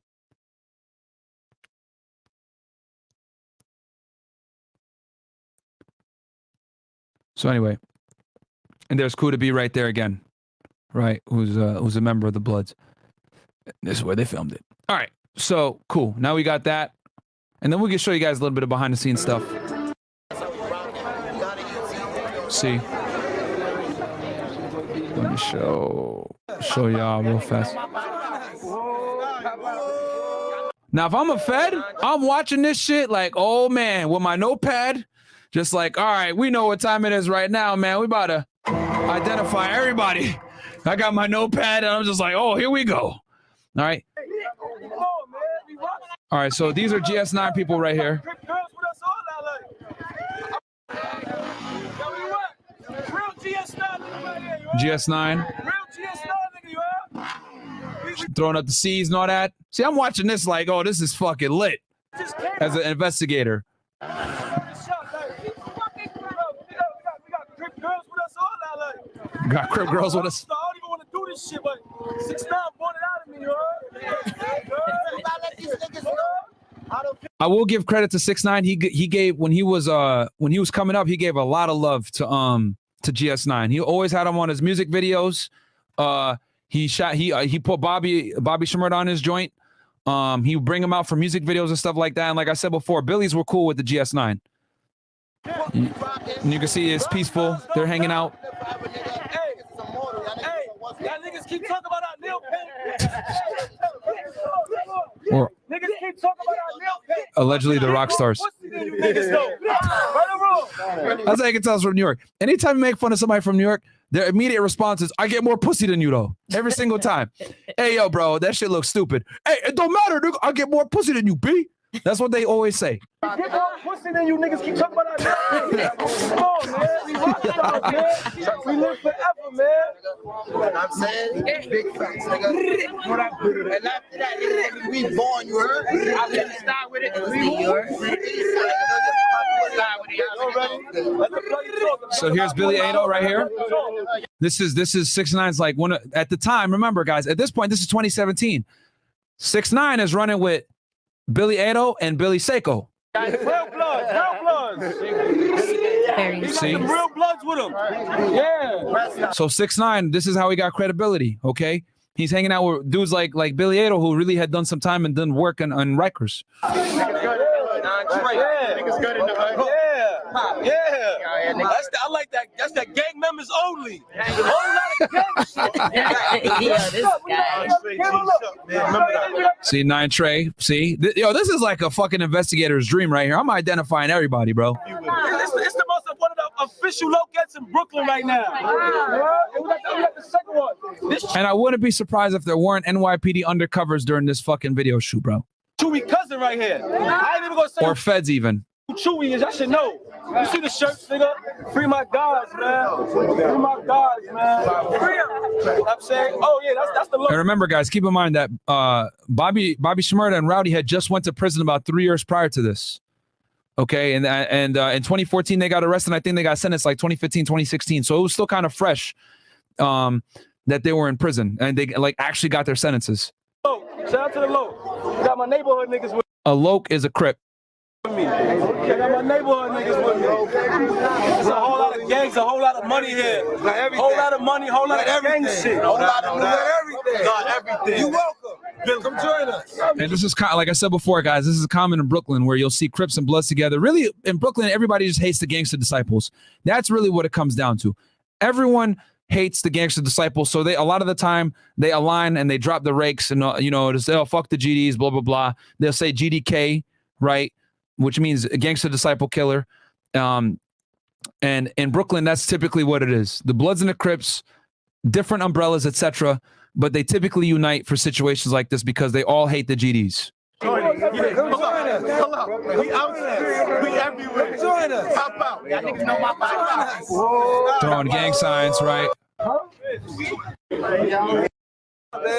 So anyway, and there's Kooda B right there again, right? Who's a member of the Bloods. This is where they filmed it. All right, so cool. Now we got that, and then we can show you guys a little bit of behind the scenes stuff. See, let me show y'all real fast. Now, if I'm a Fed, I'm watching this shit like, oh man, with my notepad. Just like, all right, we know what time it is right now, man. We about to identify everybody. I got my notepad, and I'm just like, oh, here we go. All right. All right, so these are GS9 people right here. GS9. Throwing up the C's and all that. See, I'm watching this like, oh, this is fucking lit as an investigator. Got Crip girls with us. I don't even want to do this shit, but 6'9" wanted out of me, I will give credit to 6ix9ine. He gave when he was coming up, he gave a lot of love to GS9. He always had him on his music videos. He put Bobby Shmurda on his joint. He would bring him out for music videos and stuff like that. And like I said before, Billy's were cool with the GS9. And you can see it's peaceful. They're hanging out. Y'all niggas keep talking about our nail paint. Or Niggas keep talking about our nail paint. allegedly the rock stars. Niggas though. Right or wrong? That's how you can tell us from New York. Anytime you make fun of somebody from New York, their immediate response is, I get more pussy than you, though. Every single time. Hey, yo, bro, that shit looks stupid. Hey, it don't matter, dude. I get more pussy than you, B. That's what they always say. Get more pussy than you niggas keep talking about our nail paint. Come on, man. We rock stars, man. We live forever, man. I'm saying, big facts, nigga. And after that, nigga, we born, you heard? I'm gonna start with it. So here's Billy Ado right here. This is 6ix9ine's like one at the time. Remember, guys, at this point, this is 2017. 6ix9ine is running with Billy Ado and Billy Seqo. Real bloods. See? Real bloods with him. Yeah. So 6ix9ine, this is how he got credibility. Okay, he's hanging out with dudes like Billy Ado, who really had done some time and done work on Rikers. Niggas good in the hood. Yeah. I like that. That's that gang members only. A whole lot of gang shit. This guy. See, Nine Trey. See, this is like a fucking investigator's dream right here. I'm identifying everybody, bro. It's the most one of the official locates in Brooklyn right now. We got the second one. And I wouldn't be surprised if there weren't NYPD undercovers during this fucking video shoot, bro. Chewy cousin right here. I ain't even gonna say Or feds even. who Chewy is. I should know. You see the shirts, nigga? Free my guys, man. Free my guys, man. Free them. I'm saying, oh yeah, that's the look. And remember, guys, keep in mind that Bobby Shmurda and Rowdy had just went to prison about 3 years prior to this. Okay, and in 2014 they got arrested. And I think they got sentenced like 2015, 2016. So it was still kind of fresh that they were in prison and they like actually got their sentences. Shout out to the low. Got my neighborhood niggas with A Loke is a Crip. me. I got my neighborhood niggas with me. There's a whole lot of gangs, a whole lot of money here. Whole lot of money, whole lot of gang shit. Whole lot of everything. Everything. You welcome. Come join us. And this is kind of, like I said before, guys, this is common in Brooklyn where you'll see Crips and Bloods together. Really, in Brooklyn, everybody just hates the Gangster Disciples. That's really what it comes down to. Everyone hates the Gangster Disciples, so a lot of the time they align and they drop the rakes and to say, oh, fuck the GDs, blah blah blah. They'll say GDK, right, which means a Gangster Disciple Killer. And in Brooklyn, that's typically what it is. The Bloods and the Crips, different umbrellas, etc., but they typically unite for situations like this because they all hate the GDs. Join us. We out there. We everywhere. Join us. Pop out. Y'all niggas know my body. Throwing gang signs, right?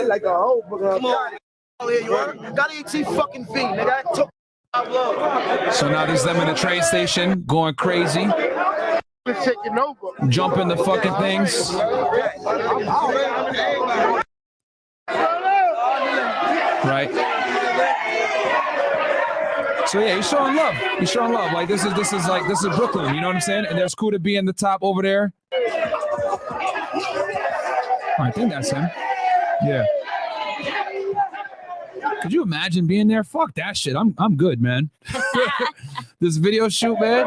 Like a whole come on. Oh, yeah, you heard? Got ET fucking V, nigga. So now there's them in the train station going crazy. Jumping the fucking things. Right. So yeah, he's showing love. He's showing love. Like this is Brooklyn. You know what I'm saying? And there's Kooda B in the top over there. I think that's him. Yeah. Could you imagine being there? Fuck that shit. I'm good, man. This video shoot, man.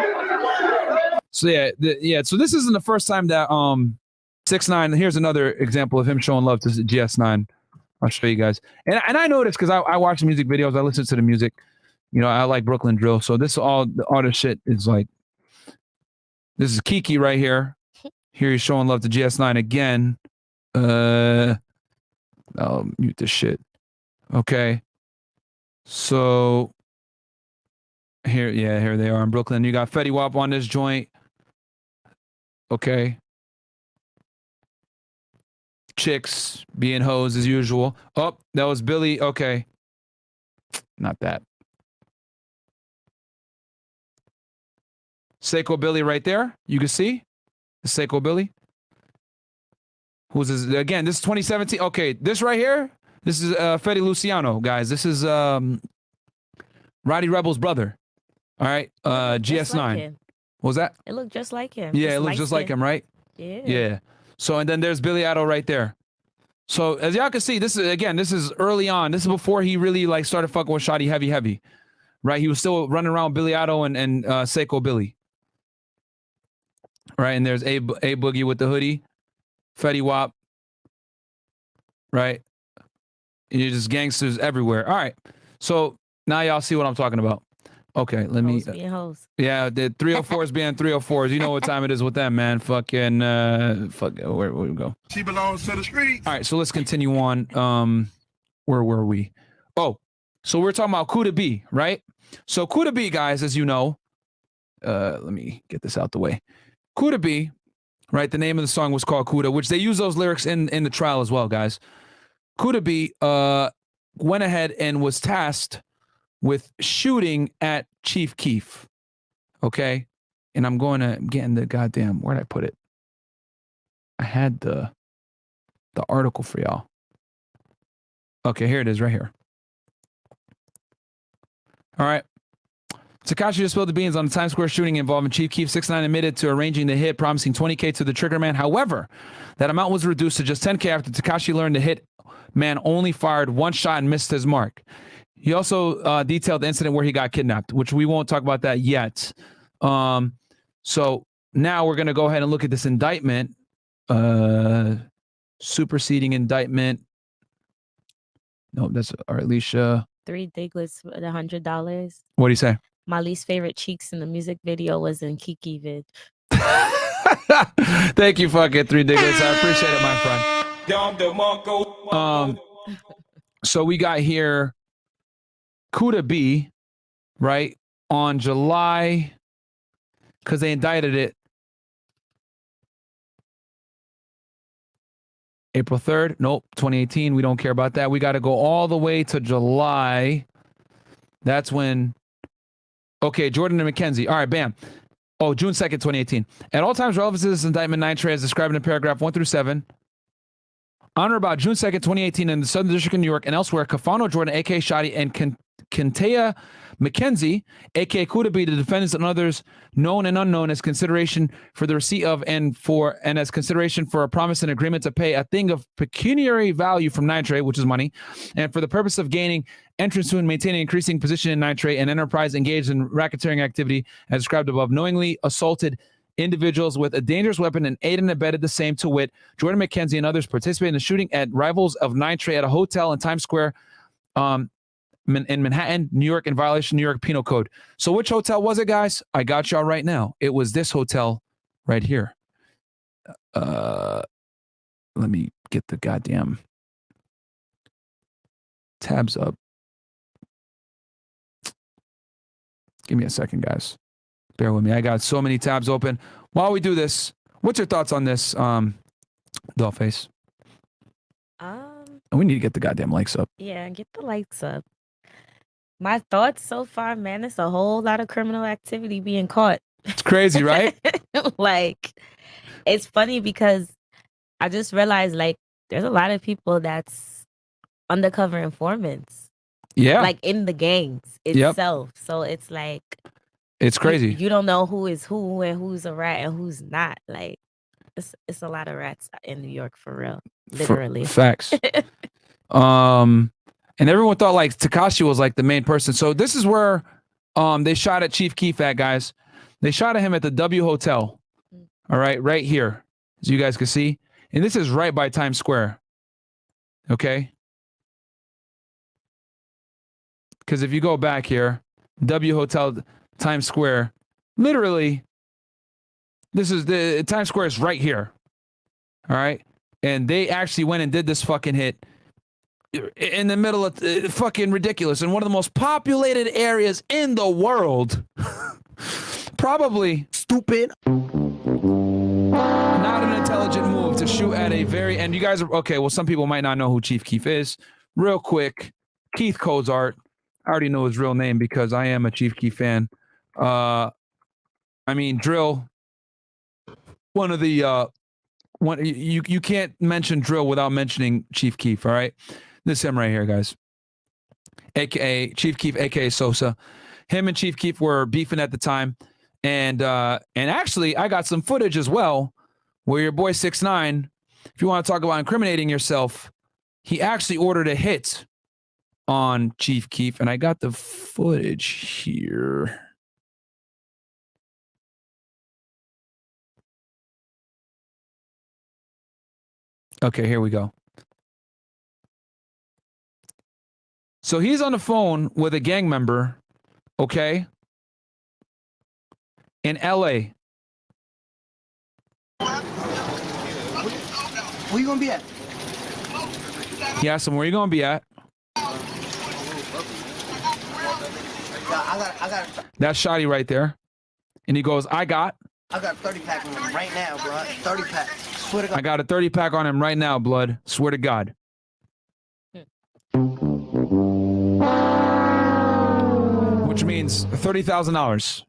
So yeah, So this isn't the first time that 6ix9ine. Here's another example of him showing love to GS9. I'll show you guys. And I know this because I watch music videos. I listen to the music. You know, I like Brooklyn drill. So this all this shit is like. This is Kiki right here. Here he's showing love to GS9 again. I'll mute this shit. Okay. So here they are in Brooklyn. You got Fetty Wap on this joint. Okay. Chicks being hoes as usual. Oh, that was Billy. Okay. Not that. Seqo Billy right there. You can see. Seqo Billy. Who's this? Again, this is 2017. Okay, this right here. This is Fetty Luciano, guys. This is right Roddy Rebel's brother. All right, Just like GS9. him. What was that? It looked just like him. Yeah, it looks just like him, right? Yeah. Yeah. So, and then there's Billy Ado right there. So, as y'all can see, this is early on. This is before he really like started fucking with Shotti heavy. Right? He was still running around with Billy Ado and Seqo Billy. Right? And there's A Boogie with the hoodie. Fetty Wap. Right? And you're just gangsters everywhere. All right. So, now y'all see what I'm talking about. Okay, let me. Hoes being hoes. Yeah, the 304s being 304s. You know what time it is with them, man. Fucking, where we go? She belongs to the street. All right, so let's continue on. Where were we? Oh, so we're talking about Kooda B, right? So Kooda B, guys, as you know, let me get this out the way. Kooda B, right? The name of the song was called Kooda, which they use those lyrics in the trial as well, guys. Kooda B went ahead and was tasked with shooting at Chief Keef. Okay? And I'm getting the goddamn, where'd I put it? I had the article for y'all. Okay, here it is right here. All right. Tekashi just spilled the beans on the Times Square shooting involving Chief Keef. 6ix9ine admitted to arranging the hit, promising $20K to the trigger man. However, that amount was reduced to just $10K after Tekashi learned the hit man only fired one shot and missed his mark. He also detailed the incident where he got kidnapped, which we won't talk about that yet. So now we're going to go ahead and look at this indictment. Superseding indictment. No, that's Arlicia. 3 diglets with $100. What do you say? My least favorite cheeks in the music video was in Kiki vid. Thank you, fucking 3 diglets. I appreciate it, my friend. So we got here Kooda B, right, on July, because they indicted it April 3rd. Nope, 2018. We don't care about that. We got to go all the way to July. That's when, okay, Jordan and McKenzie. All right, bam. Oh, June 2nd, 2018. At all times relevant to this indictment, Nine Trey, as described in paragraph 1 through 7, on or about June 2nd, 2018, in the Southern District of New York and elsewhere, Kifano Jordan, a.k.a. Shotti, and Kentea McKenzie, a.k.a. Kooda B, the defendants and others known and unknown, as consideration for the receipt of and as consideration for a promise and agreement to pay a thing of pecuniary value from Nine Trey, which is money, and for the purpose of gaining entrance to and maintaining increasing position in Nine Trey, and enterprise engaged in racketeering activity as described above, knowingly assaulted individuals with a dangerous weapon and aided and abetted the same, to wit, Jordan McKenzie and others participated in the shooting at rivals of Nine Trey at a hotel in Times Square in Manhattan, New York, in violation of New York Penal Code. So which hotel was it, guys? I got y'all right now. It was this hotel right here. Let me get the goddamn tabs up. Give me a second, guys. Bear with me. I got so many tabs open. While we do this, what's your thoughts on this, Dollface? We need to get the goddamn likes up. Yeah, get the likes up. My thoughts so far, man, it's a whole lot of criminal activity being caught. It's crazy, right? Like, it's funny because I just realized, like, there's a lot of people that's undercover informants. Yeah. Like, in the gangs itself. So it's like, it's crazy. You don't know who is who and who's a rat and who's not. Like, it's a lot of rats in New York for real. Literally. Facts. And everyone thought like Tekashi was like the main person. So this is where they shot at Chief Keef at, guys. They shot at him at the W Hotel. All right here, as you guys can see. And this is right by Times Square. Okay. Because if you go back here, W Hotel, Times Square, literally, this is the Times Square is right here. All right. And they actually went and did this fucking hit in the middle of fucking ridiculous in one of the most populated areas in the world. Probably stupid. Not an intelligent move to shoot at a very, and you guys are okay. Well, some people might not know who Chief Keef is. Real quick, Keith Cozart. I already know his real name because I am a Chief Keef fan. I mean, Drill. One of the you can't mention Drill without mentioning Chief Keef. All right, this is him right here, guys. aka Chief Keef, aka Sosa. Him and Chief Keef were beefing at the time, and actually I got some footage as well where your boy 6ix9ine, if you want to talk about incriminating yourself, he actually ordered a hit on Chief Keef, and I got the footage here. Okay, here we go. So he's on the phone with a gang member, okay, in LA. Where you gonna be at? He asked him, where you gonna be at? I got That's Shotti right there. And he goes, I got a 30 pack on him right now, bro. 30 pack. Swear to God. I got a 30 pack on him right now, blood. Swear to God. Which means $30,000.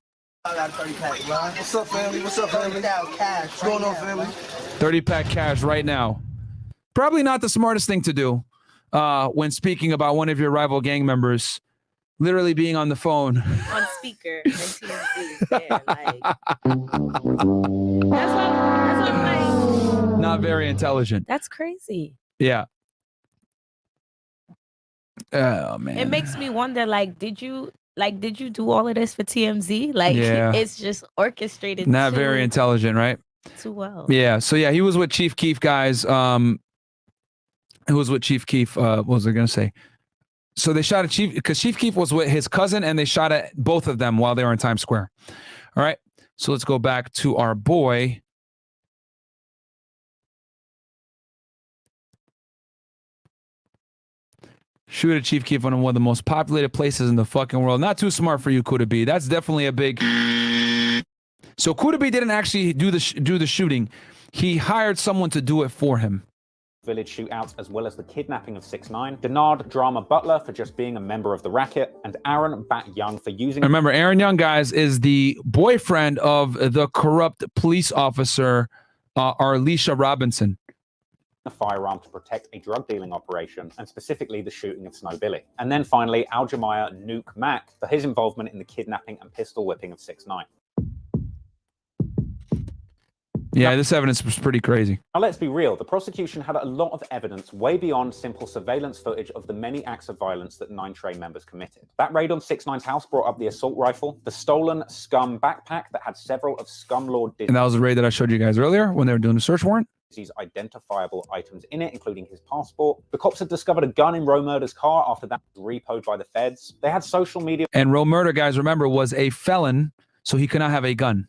I got a 30 pack, bro. What's up, family? What's up, family? Cash. What's going on, family? 30 pack cash right now. Probably not the smartest thing to do when speaking about one of your rival gang members literally being on the phone. On speaker. And TMZ. Yeah, like. That's what I'm like. Not very intelligent. That's crazy. Yeah. Oh, man. It makes me wonder, like, did you do all of this for TMZ? Like, Yeah. It's just orchestrated. Not very intelligent, right? Too well. Yeah. So yeah, he was with Chief Keef, guys. Who was with Chief Keef? What was I gonna say? So they shot at Chief because Chief Keef was with his cousin, and they shot at both of them while they were in Times Square. All right. So let's go back to our boy. Shoot at Chief Keef on one of the most populated places in the fucking world. Not too smart for you, Kooda B. That's definitely a big. So Kooda B didn't actually do the shooting. He hired someone to do it for him. Village shootouts, as well as the kidnapping of 6ix9ine, Denard Drama Butler for just being a member of the racket, and Aaron Bat Young for using. Remember, Aaron Young, guys, is the boyfriend of the corrupt police officer, Arlicia Robinson. A firearm to protect a drug dealing operation, and specifically the shooting of Snow Billy. And then finally, Aljamiah Nuke Mack for his involvement in the kidnapping and pistol whipping of 6ix9ine. Yeah, this evidence was pretty crazy. Now, let's be real. The prosecution had a lot of evidence way beyond simple surveillance footage of the many acts of violence that Nine Trey members committed. That raid on 6ix9ine's house brought up the assault rifle, the stolen Scum backpack that had several of Scum Lord And that was the raid that I showed you guys earlier when they were doing the search warrant. Dizzy's identifiable items in it, including his passport. The cops had discovered a gun in Mel Murda's car after that was repoed by the feds. They had social media. And Mel Murda, guys, remember, was a felon, so he could not have a gun.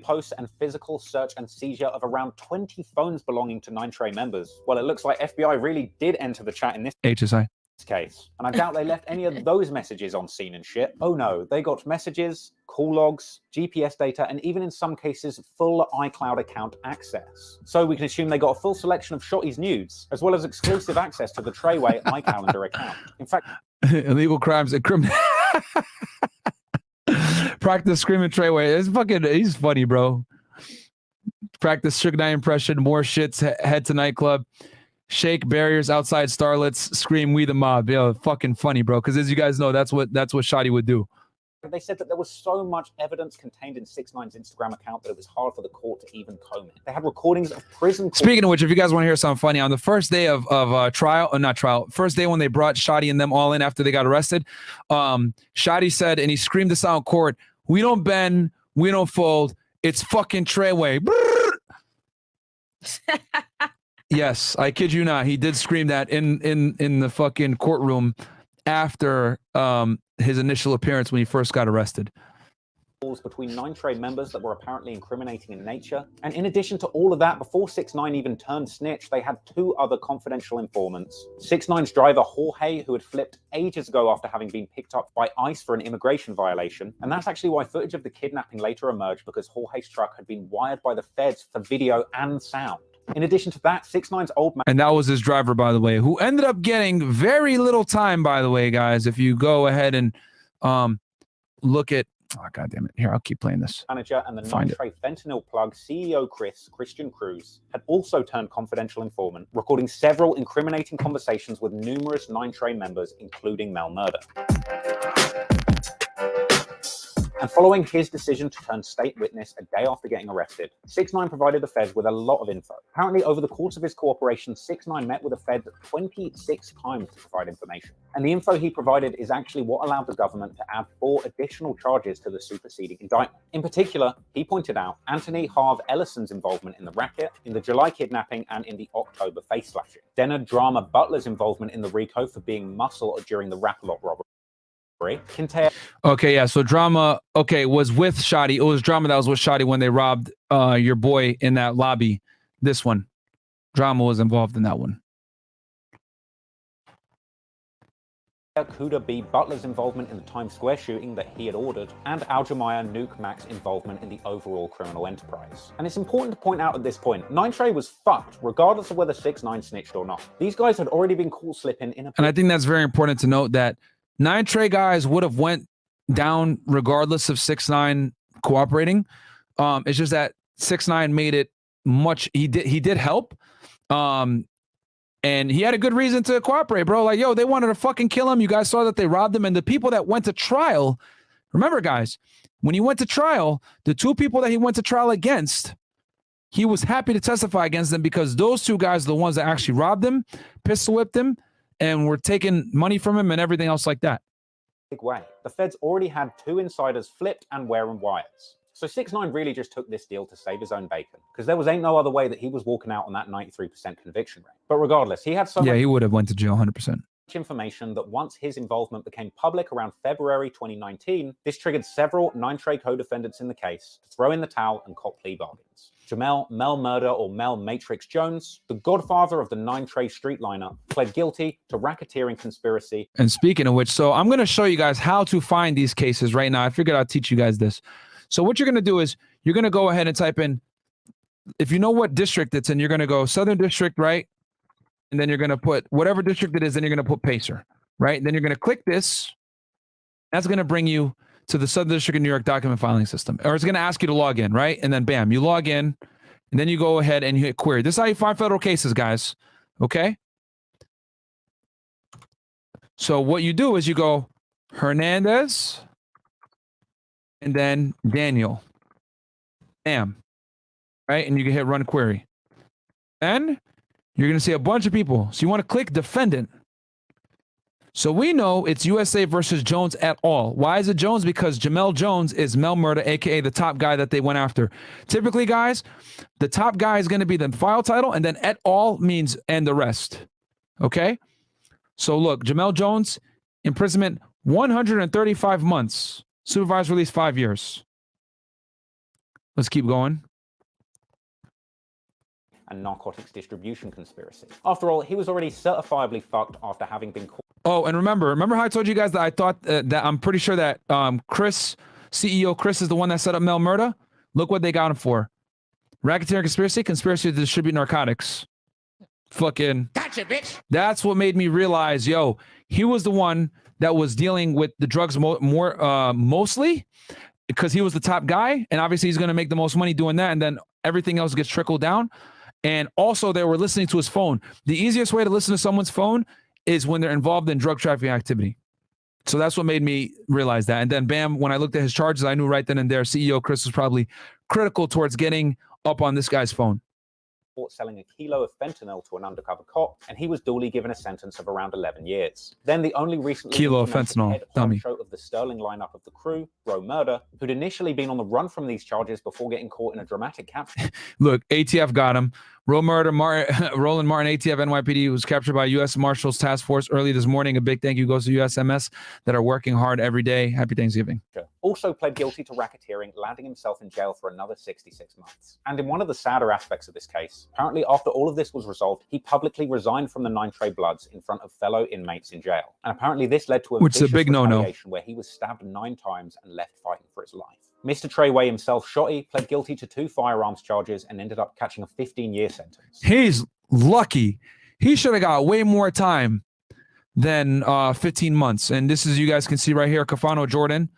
Posts and physical search and seizure of around 20 phones belonging to Nine Trey members. Well, it looks like FBI really did enter the chat in this HSI case. And I doubt they left any of those messages on scene and shit. Oh no, they got messages, call logs, GPS data, and even in some cases, full iCloud account access. So we can assume they got a full selection of Shotti's nudes, as well as exclusive access to the Treyway iCalendar account. In fact, illegal crimes and criminal. Practice screaming Treyway. It's fucking. He's funny, bro. Practice Suge Knight impression. More shits. Head to nightclub. Shake barriers outside starlets. Scream we the mob. Yeah, fucking funny, bro. Because as you guys know, that's what Shotti would do. they said that there was so much evidence contained in 6ix9ine's Instagram account that it was hard for the court to even comb it. They had recordings of prison. Speaking of which, if you guys want to hear something funny, on the first day of trial, or not trial, first day when they brought Shotti and them all in after they got arrested, Shotti said, and he screamed this out in court, "We don't bend, we don't fold. It's fucking Treyway." Yes, I kid you not. He did scream that in the fucking courtroom after his initial appearance when he first got arrested. Between Nine Trey members that were apparently incriminating in nature. And in addition to all of that, before 6ix9ine even turned snitch, they had two other confidential informants. 6ix9ine's driver, Jorge, who had flipped ages ago after having been picked up by ICE for an immigration violation. And that's actually why footage of the kidnapping later emerged, because Jorge's truck had been wired by the feds for video and sound. In addition to that, 6ix9ine's old man... And that was his driver, by the way, who ended up getting very little time, by the way, guys. If you go ahead and look at Oh, God damn it. Here, I'll keep playing this. Manager and the Find Nine Trey fentanyl plug CEO Kris, Christian Cruz, had also turned confidential informant, recording several incriminating conversations with numerous Nine Trey members, including Mel Murda. And following his decision to turn state witness a day after getting arrested, 6ix9ine provided the feds with a lot of info. Apparently, over the course of his cooperation, 6ix9ine met with the feds 26 times to provide information. And the info he provided is actually what allowed the government to add 4 additional charges to the superseding indictment. In particular, he pointed out Anthony Harv Ellison's involvement in the racket, in the July kidnapping, and in the October face slashing. Denner Drama Butler's involvement in the RICO for being muscle during the Rap-A-Lot robbery. Okay, yeah. So Drama, was with Shotti. It was Drama that was with Shotti when they robbed your boy in that lobby. This one, Drama was involved in that one. Kooda B. Butler's involvement in the Times Square shooting that he had ordered, and Aljamaiyah Nuke Mac's involvement in the overall criminal enterprise. And it's important to point out at this point, Nine Trey was fucked, regardless of whether 6ix9ine snitched or not. These guys had already been caught slipping in a... And I think that's very important to note that Nine Trey guys would have went down regardless of 6ix9ine cooperating. It's just that 6ix9ine made it much. He did help. And he had a good reason to cooperate, bro. Like, yo, they wanted to fucking kill him. You guys saw that they robbed him. And the people that went to trial, remember, guys, when he went to trial, the 2 people that he went to trial against, he was happy to testify against them because those 2 guys are the ones that actually robbed him, pistol whipped him, and were taking money from him and everything else like that. Big way. The feds already had 2 insiders flipped and wearing wires. So 6ix9ine really just took this deal to save his own bacon, because ain't no other way that he was walking out on that 93% conviction rate. But regardless, he had so much he would have went to jail 100%. Information that once his involvement became public around February 2019, this triggered several Nine Trey co-defendants in the case to throw in the towel and cop plea bargains. Mel Murda, or Mel Matrix Jones, the godfather of the Nine Trey street lineup, pled guilty to racketeering conspiracy. And speaking of which, so I'm going to show you guys how to find these cases right now. I figured I'd teach you guys this. So what you're going to do is you're going to go ahead and type in, if you know what district it's in, you're going to go Southern District, right? And then you're going to put whatever district it is, then you're going to put Pacer, right? Then you're going to click this. That's going to bring you to the Southern District of New York document filing system. Or it's going to ask you to log in, right? And then bam, you log in, and then you go ahead and you hit query. This is how you find federal cases, guys. Okay? So what you do is you go Hernandez, and then Daniel. Bam. Right? And you can hit run query. Then you're going to see a bunch of people. So you want to click defendant. So we know it's USA versus Jones et al. Why is it Jones? Because Jamel Jones is Mel Murda, aka the top guy that they went after. Typically, guys, the top guy is going to be the file title, and then et al means and the rest. Okay? So look, Jamel Jones, imprisonment 135 months. Supervised release 5 years. Let's keep going. And narcotics distribution conspiracy. After all, he was already certifiably fucked after having been caught. Oh, and remember how I told you guys that I thought that I'm pretty sure that Kris, CEO Kris, is the one that set up Mel Murda? Look what they got him for. Racketeering conspiracy to distribute narcotics. Fucking. Gotcha, bitch. That's what made me realize, yo, he was the one that was dealing with the drugs mostly because he was the top guy. And obviously he's going to make the most money doing that. And then everything else gets trickled down. And also they were listening to his phone. The easiest way to listen to someone's phone is when they're involved in drug trafficking activity. So that's what made me realize that. And then bam, when I looked at his charges, I knew right then and there, CEO Kris was probably critical towards getting up on this guy's phone. Selling a kilo of fentanyl to an undercover cop, and he was duly given a sentence of around 11 years. Then the only recently kilo of fentanyl, dummy. Of the Sterling lineup of the crew, Ro Murda, who'd initially been on the run from these charges before getting caught in a dramatic capture. Look, ATF got him. Ro Murda, Roland Martin, ATF, NYPD was captured by U.S. Marshals Task Force early this morning. A big thank you goes to USMS that are working hard every day. Happy Thanksgiving. Also pled guilty to racketeering, landing himself in jail for another 66 months. And in one of the sadder aspects of this case, apparently after all of this was resolved, he publicly resigned from the Nine Trey Bloods in front of fellow inmates in jail. And apparently this led to a which is a big no-no, where he was stabbed 9 times and left fighting for his life. Mr. Treyway himself, Shotti, pled guilty to 2 firearms charges and ended up catching a 15-year sentence. He's lucky. He should have got way more time than 15 months. And this is, you guys can see right here, Kifano Jordan.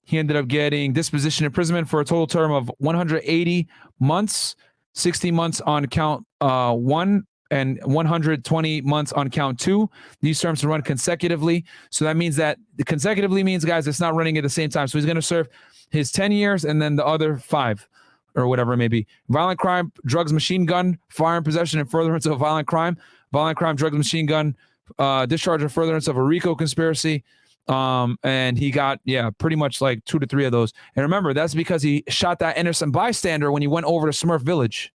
He ended up getting disposition imprisonment for a total term of 180 months, 60 months on count 1, and 120 months on count 2. These terms run consecutively. So that means that consecutively means, guys, it's not running at the same time. So he's going to serve his 10 years and then the other 5 or whatever it may be. Violent crime, drugs, machine gun, firearm possession and furtherance of a violent crime, drugs, machine gun, discharge and furtherance of a RICO conspiracy. And he got, pretty much like 2 to 3 of those. And remember, that's because he shot that innocent bystander when he went over to Smurf Village.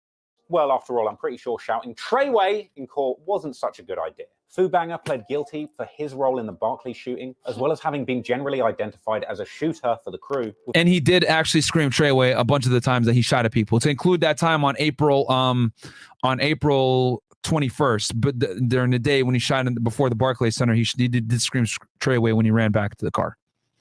Well, after all, I'm pretty sure shouting Treyway in court wasn't such a good idea. Fubanger pled guilty for his role in the Barclay shooting, as well as having been generally identified as a shooter for the crew. And he did actually scream Treyway a bunch of the times that he shot at people, to include that time on April 21st, but during the day when he shot before the Barclay Center, he did scream Treyway when he ran back to the car.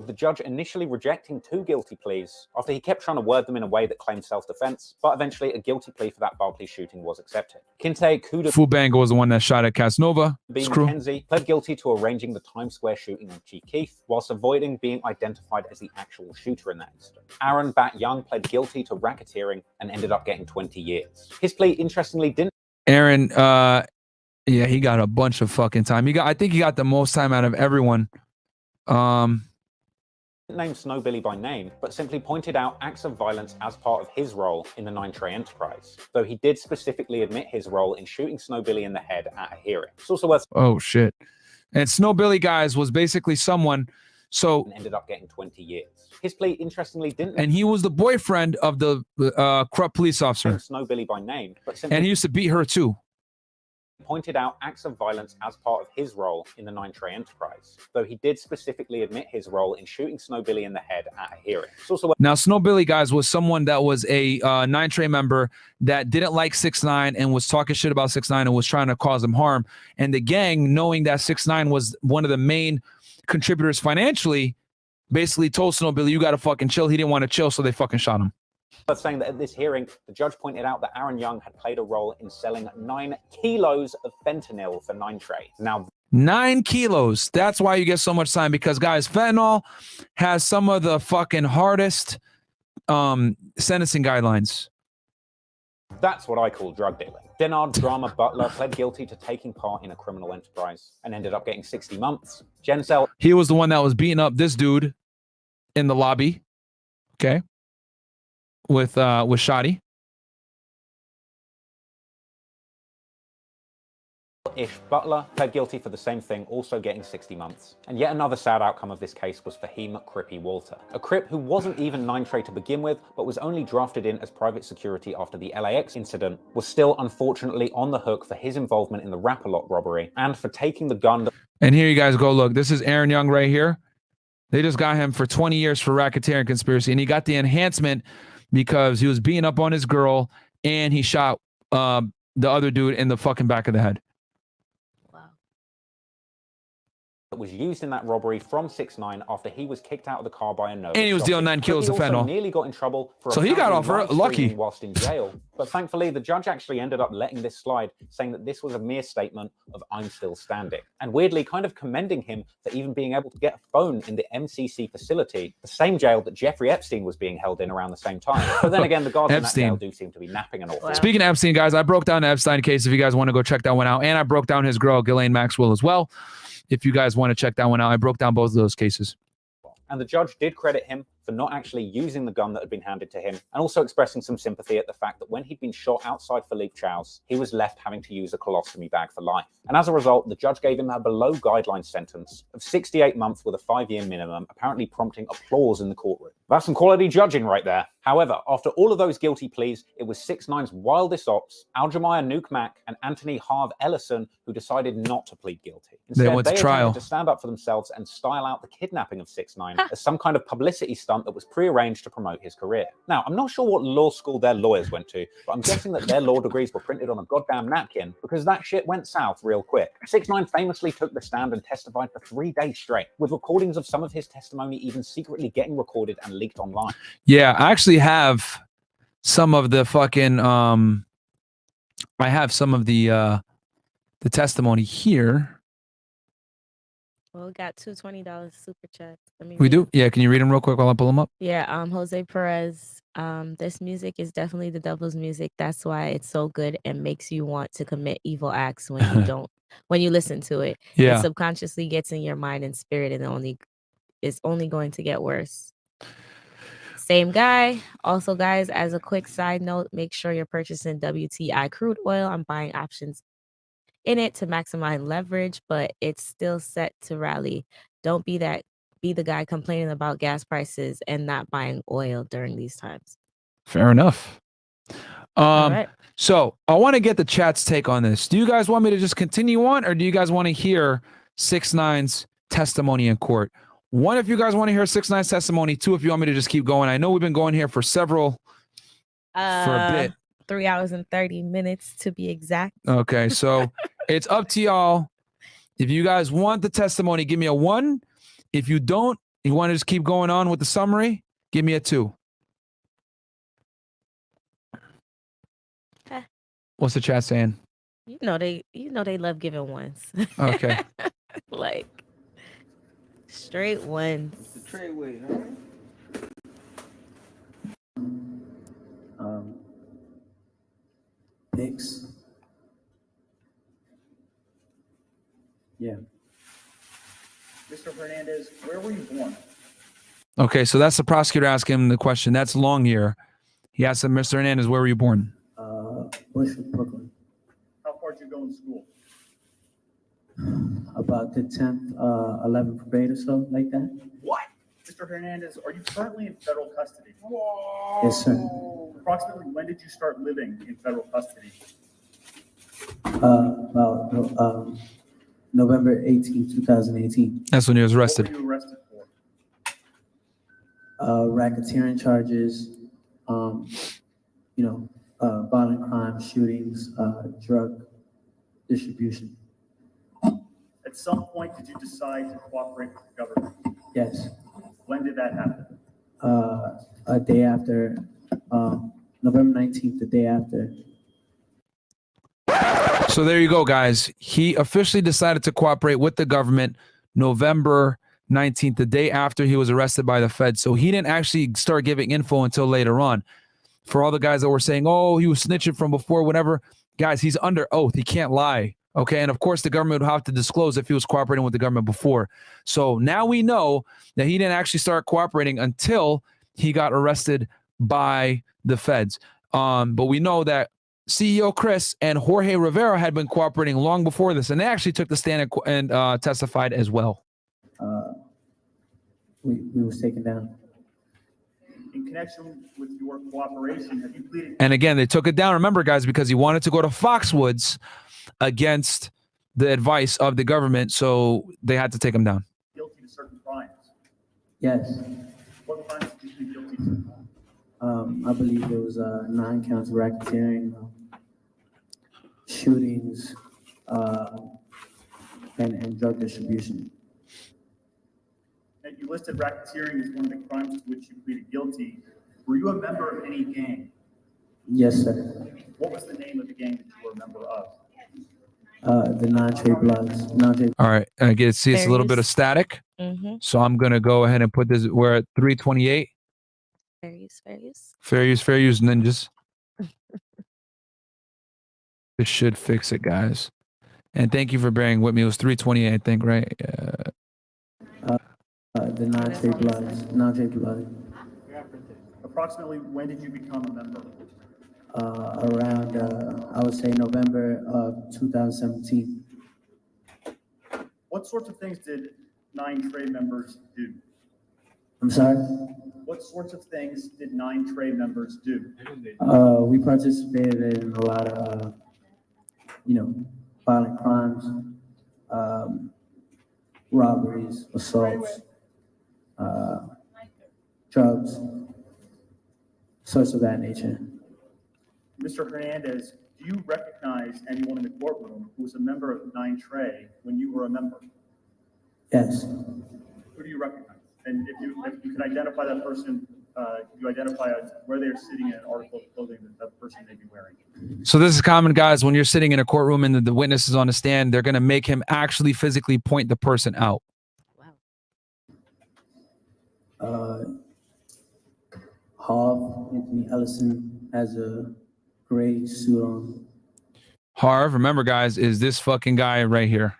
The judge initially rejecting 2 guilty pleas after he kept trying to word them in a way that claimed self-defense, but eventually a guilty plea for that Barclay shooting was accepted. Kinte Kooda Fubanger was the one that shot at Casanova. B McKenzie pled guilty to arranging the Times Square shooting on Chief Keef, whilst avoiding being identified as the actual shooter in that incident. Aaron Bat Young pled guilty to racketeering and ended up getting 20 years. His plea, interestingly, didn't... Aaron, he got a bunch of fucking time. I think he got the most time out of everyone. Name Snow Billy by name, but simply pointed out acts of violence as part of his role in the Nine Trey enterprise, though he did specifically admit his role in shooting Snow Billy in the head at a hearing. It's also worth... Oh, shit. And Snow Billy, guys, was basically someone... So... ended up getting 20 years. His plea, interestingly, didn't... And he was the boyfriend of the corrupt police officer. Snow Billy by name, but simply... And he used to beat her, too. Pointed out acts of violence as part of his role in the Nine Trey enterprise, though he did specifically admit his role in shooting Snow Billy in the head at a hearing. Now, Snow Billy, guys, was someone that was a Nine Trey member that didn't like 6ix9ine and was talking shit about 6ix9ine and was trying to cause him harm. And the gang, knowing that 6ix9ine was one of the main contributors financially, basically told Snow Billy, you got to fucking chill. He didn't want to chill, so they fucking shot him. But saying that at this hearing, the judge pointed out that Aaron Young had played a role in selling 9 kilos of fentanyl for Nine Trey. Now, 9 kilos. That's why you get so much time, because, guys, fentanyl has some of the fucking hardest sentencing guidelines. That's what I call drug dealing. Denard Drama Butler pled guilty to taking part in a criminal enterprise and ended up getting 60 months. Gencel. He was the one that was beating up this dude in the lobby. Okay. With Shotti. Ish Butler pled guilty for the same thing, also getting 60 months. And yet another sad outcome of this case was Fahim Crippy Walter, a Crip who wasn't even Nine Trey to begin with, but was only drafted in as private security after the LAX incident, was still unfortunately on the hook for his involvement in the Rap-A-Lot robbery and for taking the gun. And here you guys go. Look, this is Aaron Young right here. They just got him for 20 years for racketeering conspiracy, and he got the enhancement because he was beating up on his girl and he shot the other dude in the fucking back of the head. That was used in that robbery from 6ix9ine after he was kicked out of the car by a Nova. And he was dealing 9 kilos of fentanyl. Nearly got in trouble for so he got off lucky whilst in jail. But thankfully, the judge actually ended up letting this slide, saying that this was a mere statement of "I'm still standing," and weirdly, kind of commending him for even being able to get a phone in the MCC facility, the same jail that Jeffrey Epstein was being held in around the same time. But then again, the guards in that jail do seem to be napping an awful. Speaking of Epstein, guys, I broke down the Epstein case. If you guys want to go check that one out, and I broke down his girl Ghislaine Maxwell as well. If you guys want to check that one out, I broke down both of those cases. And the judge did credit him for not actually using the gun that had been handed to him, and also expressing some sympathy at the fact that when he'd been shot outside Philippe Chow's, he was left having to use a colostomy bag for life. And as a result, the judge gave him a below guideline sentence of 68 months with a 5-year minimum, apparently prompting applause in the courtroom. That's some quality judging right there. However, after all of those guilty pleas, it was 6ix9ine's wildest ops, Aljamiah Nuke Mack and Anthony Harv Ellison, who decided not to plead guilty. Instead, they went to trial to stand up for themselves and style out the kidnapping of 6ix9ine as some kind of publicity stunt that was prearranged to promote his career. Now, I'm not sure what law school their lawyers went to, but I'm guessing that their law degrees were printed on a goddamn napkin, because that shit went south real quick. 6ix9ine famously took the stand and testified for 3 days straight, with recordings of some of his testimony even secretly getting recorded and leaked online. Yeah, I actually have some of the fucking I have some of the testimony here. Well, we got two $20 super chats. We do? Yeah, can you read them real quick while I pull them up? Yeah, Jose Perez. This music is definitely the devil's music. That's why it's so good and makes you want to commit evil acts when you don't, when you listen to it. Yeah. It subconsciously gets in your mind and spirit, and it's only going to get worse. Same guy. Also, guys, as a quick side note, make sure you're purchasing WTI crude oil. I'm buying options in it to maximize leverage, but it's still set to rally. Don't be the guy complaining about gas prices and not buying oil during these times. Fair enough. right. So I want to get the chat's take on this. Do you guys want me to just continue on, or do you guys want to hear 6ix9ine's testimony in court? One, if you guys want to hear 6ix9ine's testimony. Two, if you want me to just keep going. I know we've been going here for a bit. 3 hours and 30 minutes to be exact. Okay, so it's up to y'all. If you guys want the testimony, give me a 1. If you don't, you want to just keep going on with the summary, give me a 2. What's the chat saying? You know they love giving ones. Okay. Like straight ones. The trade way, huh? Hicks. Yeah. Mr. Hernandez, where were you born? Okay, so that's the prosecutor asking him the question. That's long here. He asked him, Mr. Hernandez, where were you born? Bushwick, Brooklyn. How far did you go in school? About the 10th, 11th grade or so, like that. What? Mr. Hernandez, are you currently in federal custody? Yes, sir. Approximately when did you start living in federal custody? About November 18, 2018. That's when he was arrested. What were you arrested for? Racketeering charges, violent crimes, shootings, drug distribution. At some point, did you decide to cooperate with the government? Yes. When did that happen? A day after, November 19th, the day after. So there you go, guys. He officially decided to cooperate with the government November 19th, the day after he was arrested by the Fed. So he didn't actually start giving info until later on. For all the guys that were saying, oh, he was snitching from before, whatever, guys, he's under oath. He can't lie. Okay. And of course, the government would have to disclose if he was cooperating with the government before. So now we know that he didn't actually start cooperating until he got arrested by the feds. But we know that CEO Kris and Jorge Rivera had been cooperating long before this, and they actually took the stand and testified as well. We was taken down. In connection with your cooperation, have you pleaded? And again, they took it down, remember, guys, because he wanted to go to Foxwoods against the advice of the government, so they had to take him down. Guilty to certain crimes? Yes. What crimes did you plead guilty to? I believe there was 9 counts of racketeering, shootings, and drug distribution. And you listed racketeering as one of the crimes to which you pleaded guilty. Were you a member of any gang? Yes, sir. What was the name of the gang that you were a member of? The Nine Trey Bloods. All right, I get to see it's a little bit of static. So I'm going to go ahead and put this, we're at 328. Fair use, fair use. Fair use, ninjas. This should fix it, guys. And thank you for bearing with me. It was 328, I think, right? The Nine Trey Bloods. Nine Trey Bloods. Approximately when did you become a member? Around, I would say November of 2017. What sorts of things did Nine Trey members do? I'm sorry? What sorts of things did Nine Trey members do? We participated in a lot of, violent crimes, robberies, assaults, drugs, sorts of that nature. Mr. Hernandez, do you recognize anyone in the courtroom who was a member of Nine Trey when you were a member? Yes. Who do you recognize? And if you can identify that person, could you identify where they're sitting in an article of clothing that person may be wearing? So this is common, guys. When you're sitting in a courtroom and the witness is on the stand, they're going to make him actually physically point the person out. Harv, Anthony Ellison has a gray suit on. Harv, remember guys, is this fucking guy right here.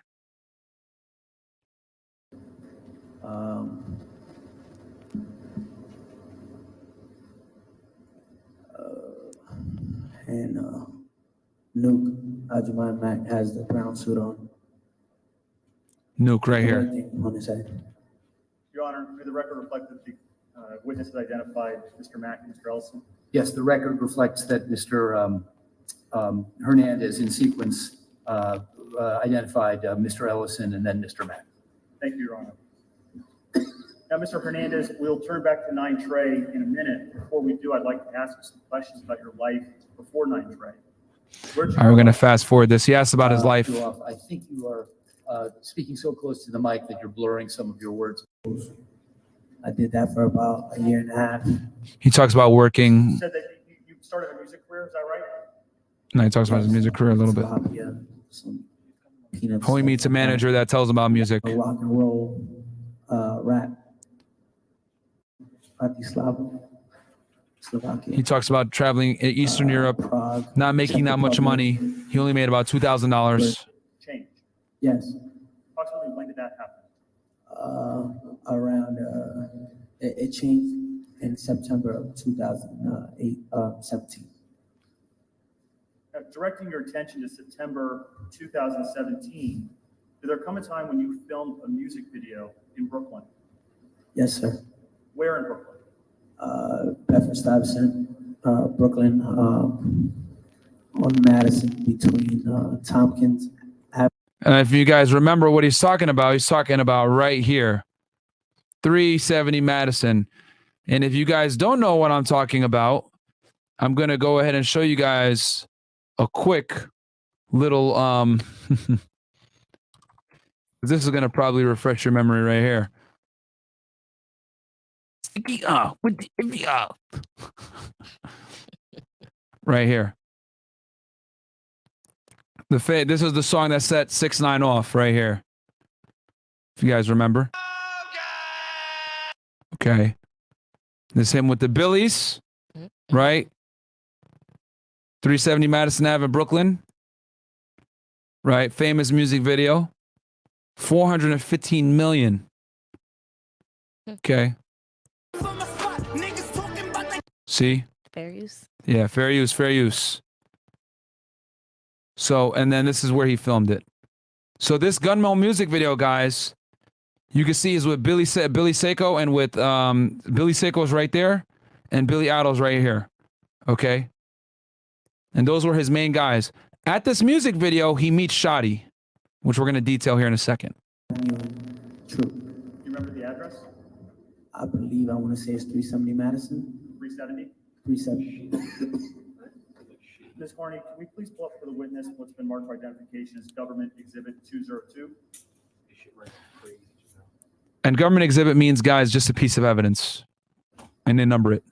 And Nuke, Ajman Mac has the brown suit on. Nuke right here. On his head. Your Honor, may the record reflect that the witness has identified Mr. Mack and Mr. Ellison? Yes, the record reflects that Mr. Hernandez in sequence identified Mr. Ellison and then Mr. Mack. Thank you, Your Honor. Now, Mr. Hernandez, we'll turn back to Nine Trey in a minute. Before we do, I'd like to ask you some questions about your life before Nine Trey. All right, we're going to fast forward this. He asked about his life. I think you are speaking so close to the mic that you're blurring some of your words. I did that for about a year and a half. He talks about working. You said that you started a music career, is that right? No, he talks about his music career a little bit. Homie meets a manager that tells him about music. Rock and roll, rap. He talks about traveling in Eastern Europe, not making that much money. He only made about $2,000. Change. Yes. Approximately when did that happen? Around, it changed in September of 2017. Now, directing your attention to September 2017, did there come a time when you filmed a music video in Brooklyn? Yes, sir. Where in Brooklyn? Bedford-Stuyvesant, Brooklyn, on Madison between Tompkins. And if you guys remember what he's talking about right here, 370 Madison. And if you guys don't know what I'm talking about, I'm going to go ahead and show you guys a quick little, this is going to probably refresh your memory right here. Right here. This is the song that set 6ix9ine off right here. If you guys remember. Okay. This him with the Billies, right? 370 Madison Ave in Brooklyn. Right? Famous music video. 415 million. Okay. See? Fair use. Yeah, fair use, fair use. So, and then this is where he filmed it. So this Gunmo music video, guys, you can see is with Billy Seqo and with Billy Seqo's right there and Billy Ado's right here. Okay? And those were his main guys. At this music video, he meets Shotti, which we're going to detail here in a second. True. You remember the address? I believe I want to say it's 370 Madison. 370? 370. Ms. Horney, can we please pull up for the witness what's been marked for identification as Government Exhibit 202? And government exhibit means, guys, just a piece of evidence. And they number it.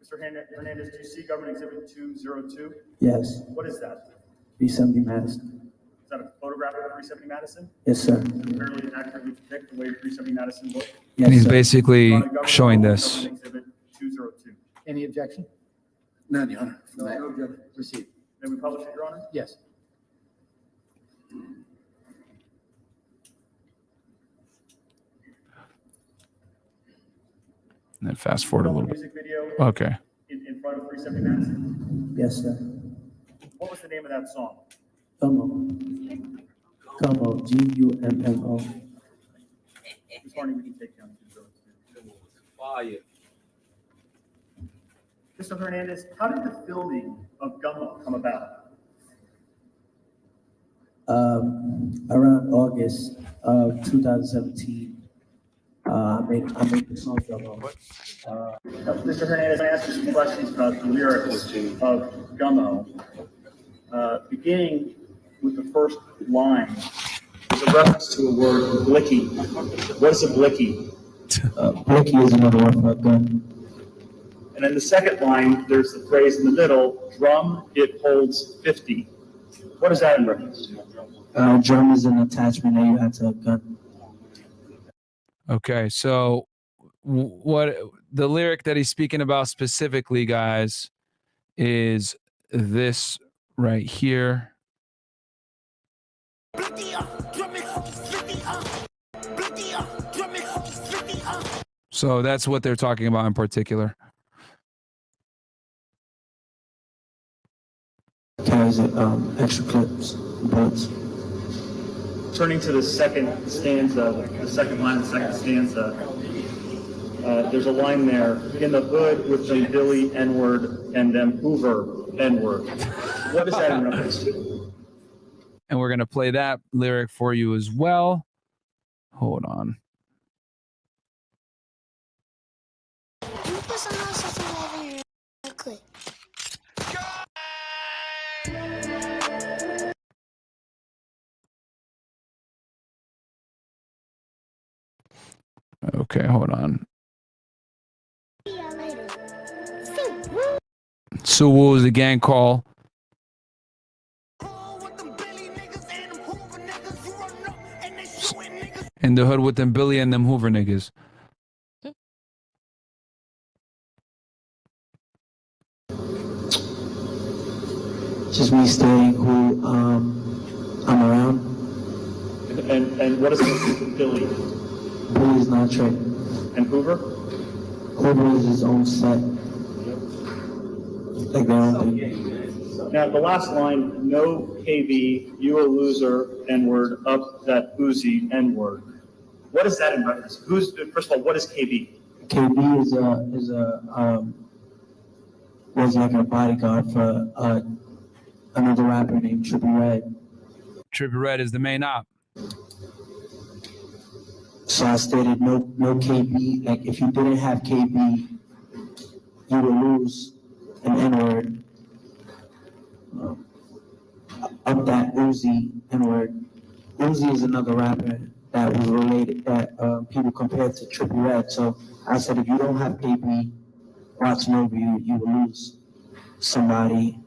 Mr. Hernandez, do you see Government Exhibit 202? Yes. What is that? 370 Madison. Is that a photograph of 370 Madison? Yes, sir. Apparently accurately depict the way 370 Madison looked? Yes, And he's sir. basically showing this. Government Exhibit 202. Any objection? None, Your Honor. No objection. Proceed. May we publish it, Your Honor? Yes. And then fast forward a little bit. Music video Okay. in front of 370 Madison? Yes, sir. What was the name of that song? Gummo. Gummo. G-U-M-M-O. Ms. Horney, we can take down 202. Fire. Mr. Hernandez, how did the filming of Gummo come about? Around August of 2017, I made the song Gummo. Mr. Hernandez, I asked you some questions about the lyrics of Gummo. Beginning with the first line, there's a reference to a word, blicky. What is a blicky? Blicky is another word for a gun. And then the second line, there's the phrase in the middle, drum, it holds 50. What is that in reference to? Drum is an attachment that you have to a gun. Okay, so what the lyric that he's speaking about specifically, guys, is this right here. So that's what they're talking about in particular. Carries extra clips, bullets. Turning to the second stanza, the second line of the second stanza, there's a line there, in the hood with them Billy N-word and them Hoover N-word. What is that in reference to? And we're going to play that lyric for you as well. Hold on. Okay, hold on. So what was the gang call? In the hood with them Billy and them Hoover niggas. Just me stating who I'm around. And what is Billy? Billy is Nine Trey. And Hoover? Hoover is his own set. Like their own thing. Now, the last line, no KB, you a loser, N-word, up that Uzi, N-word. What is that in reference? First of all, what is KB? KB was like a bodyguard for another rapper named Trippie Redd. Trippie Redd is the main op. So I stated no KB. Like if you didn't have KB, you would lose an N-word. Up that Uzi N-word. Uzi is another rapper that was related, that people compared to Trippie Redd. So I said if you don't have KB watching over you, you will lose somebody,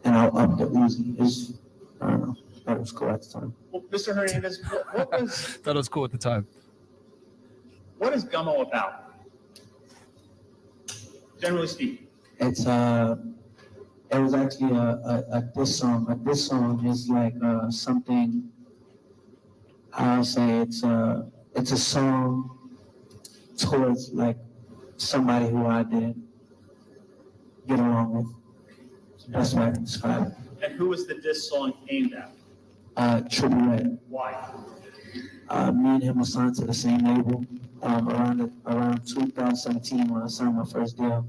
and I'll up the Uzi. I don't know. That was cool at the time. Well, Mr. Hernandez, what was... That was cool at the time. What is Gummo about? Generally speaking. It's it was actually a diss song. A diss song is like something. I'll say it's a song towards like somebody who I didn't get along with. That's what I can describe it. And who was the diss song aimed at? Trippie Redd. Why? Me and him were signed to the same label around 2017 when I signed my first deal.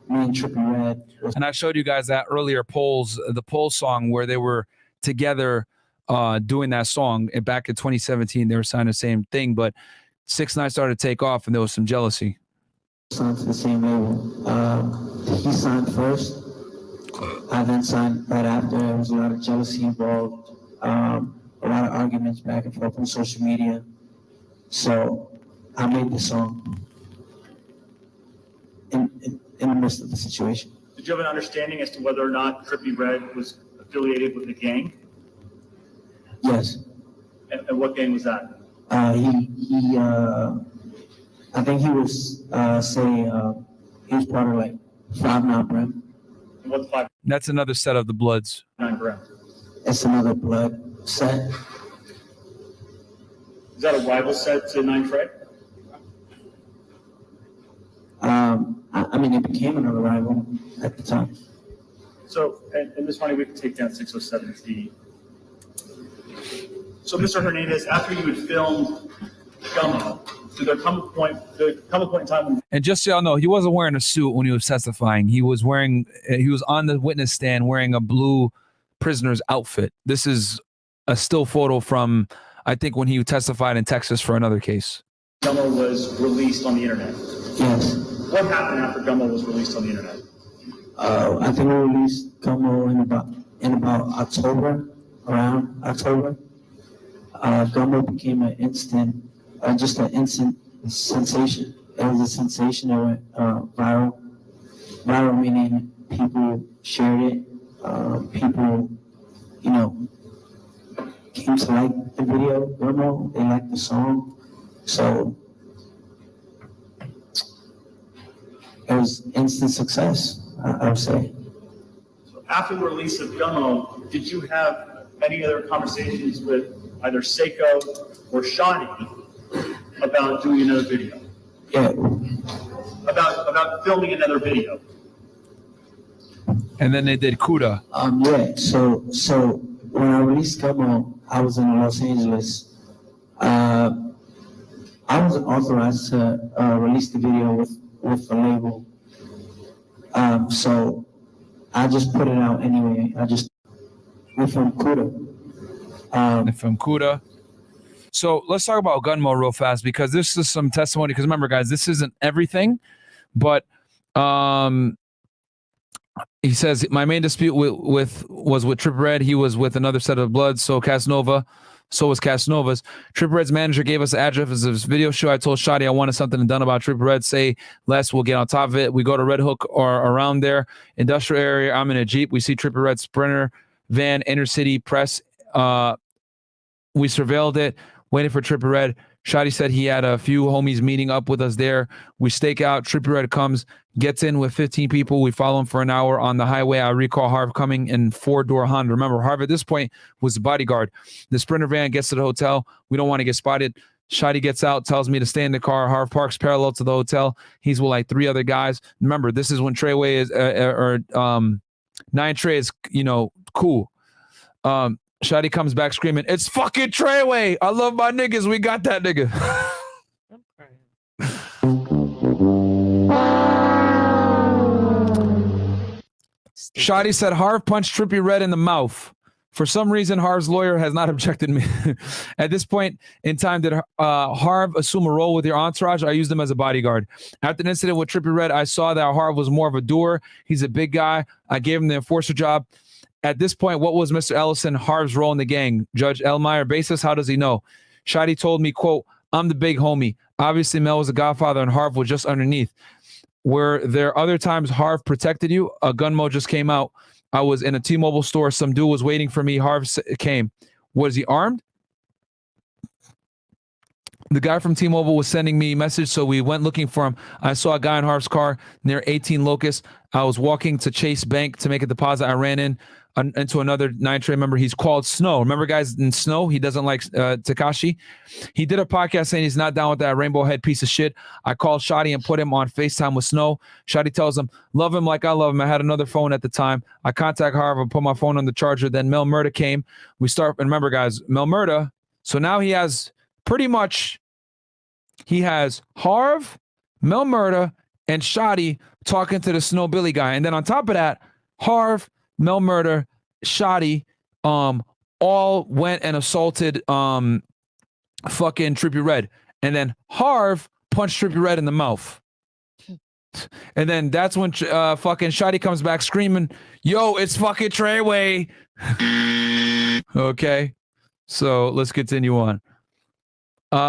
Me and Trippie Redd. And I showed you guys that earlier the Polls song where they were together doing that song. And back in 2017, they were signing the same thing, but 6ix9ine started to take off and there was some jealousy. Signed to the same label. He signed first. I then signed right after. There was a lot of jealousy involved, a lot of arguments back and forth on social media. So I made the song in the midst of the situation. Did you have an understanding as to whether or not Trippie Redd was affiliated with the gang? Yes. And what gang was that? He I think he was, he was part of like 5'9" Brim. And what's 5'9" That's another set of the Bloods. Brim? It's another blood set. Is that a rival set to Nine Trey? I mean, it became another rival at the time. So, and Ms. Ronnie, we can take down 607T. So, Mr. Hernandez, after you had filmed Gummo, did there come a point in time when... And just so y'all know, he wasn't wearing a suit when he was testifying. He was on the witness stand wearing a blue prisoner's outfit. This is a still photo from, I think, when he testified in Texas for another case. Gummo was released on the internet. Yes. What happened after Gummo was released on the internet? I think we released Gummo in about October, around October. Gummo became an instant sensation. It was a sensation that went viral. Viral meaning people shared it. People, came to like the video. Gummo, they liked the song. So it was instant success, I would say. After the release of Gummo, did you have any other conversations with either Seqo or Shotti about doing another video? Yeah. About filming another video? And then they did Kooda. Yeah. So when I released Gummo, I was in Los Angeles. I wasn't authorized to release the video with the label. So I just put it out anyway. We're from Kooda. From Kooda. So let's talk about Gunmo real fast, because this is some testimony. Because remember, guys, this isn't everything, but he says my main dispute was with Trippie Redd. He was with another set of Bloods. So was Casanova's. Trippie Redd's manager gave us the address of his video show. I told Shotti I wanted something done about Trippie Redd. Say less, we'll get on top of it. We go to Red Hook or around there, industrial area. I'm in a Jeep. We see Trippie Redd's Sprinter van, inner city press. We surveilled it, waiting for Trippie Redd. Shotti said he had a few homies meeting up with us there. We stake out. Trippie Redd comes, gets in with 15 people. We follow him for an hour on the highway. I recall Harv coming in 4-door Honda. Remember, Harv at this point was the bodyguard. The Sprinter van gets to the hotel. We don't want to get spotted. Shotti gets out, tells me to stay in the car. Harv parks parallel to the hotel. He's with like 3 other guys. Remember, this is when Treyway is, Nine Trey is, cool. Shotti comes back screaming, "It's fucking Treyway! I love my niggas. We got that nigga." Shotti said Harv punched Trippie Redd in the mouth. For some reason, Harv's lawyer has not objected me. At this point in time, did Harv assume a role with your entourage? I used him as a bodyguard. After the incident with Trippie Redd, I saw that Harv was more of a doer. He's a big guy. I gave him the enforcer job. At this point, what was Mr. Ellison Harv's role in the gang? Judge Elmeyer basis, how does he know? Shotti told me, quote, "I'm the big homie. Obviously, Mel was a godfather and Harv was just underneath. Were there other times Harv protected you? A Gunmo just came out. I was in a T-Mobile store. Some dude was waiting for me. Harv came. Was he armed? The guy from T-Mobile was sending me a message, so we went looking for him. I saw a guy in Harv's car near 18 Locust. I was walking to Chase Bank to make a deposit. I ran into another Nine Trey member. He's called Snow. Remember, guys, in Snow, he doesn't like Tekashi. He did a podcast saying he's not down with that rainbow head piece of shit. I called Shotti and put him on FaceTime with Snow. Shotti tells him, love him like I love him. I had another phone at the time. I contact Harv and put my phone on the charger. Then Mel Murda came. We start, and remember, guys, Mel Murda. So now he has pretty much, he has Harv, Mel Murda, and Shotti talking to the Snow Billy guy. And then on top of that, Harv, Mel Murda, Shotti, all went and assaulted fucking Trippie Redd. And then Harv punched Trippie Redd in the mouth. And then that's when fucking Shotti comes back screaming, "Yo, it's fucking Treyway." Okay, so let's continue on.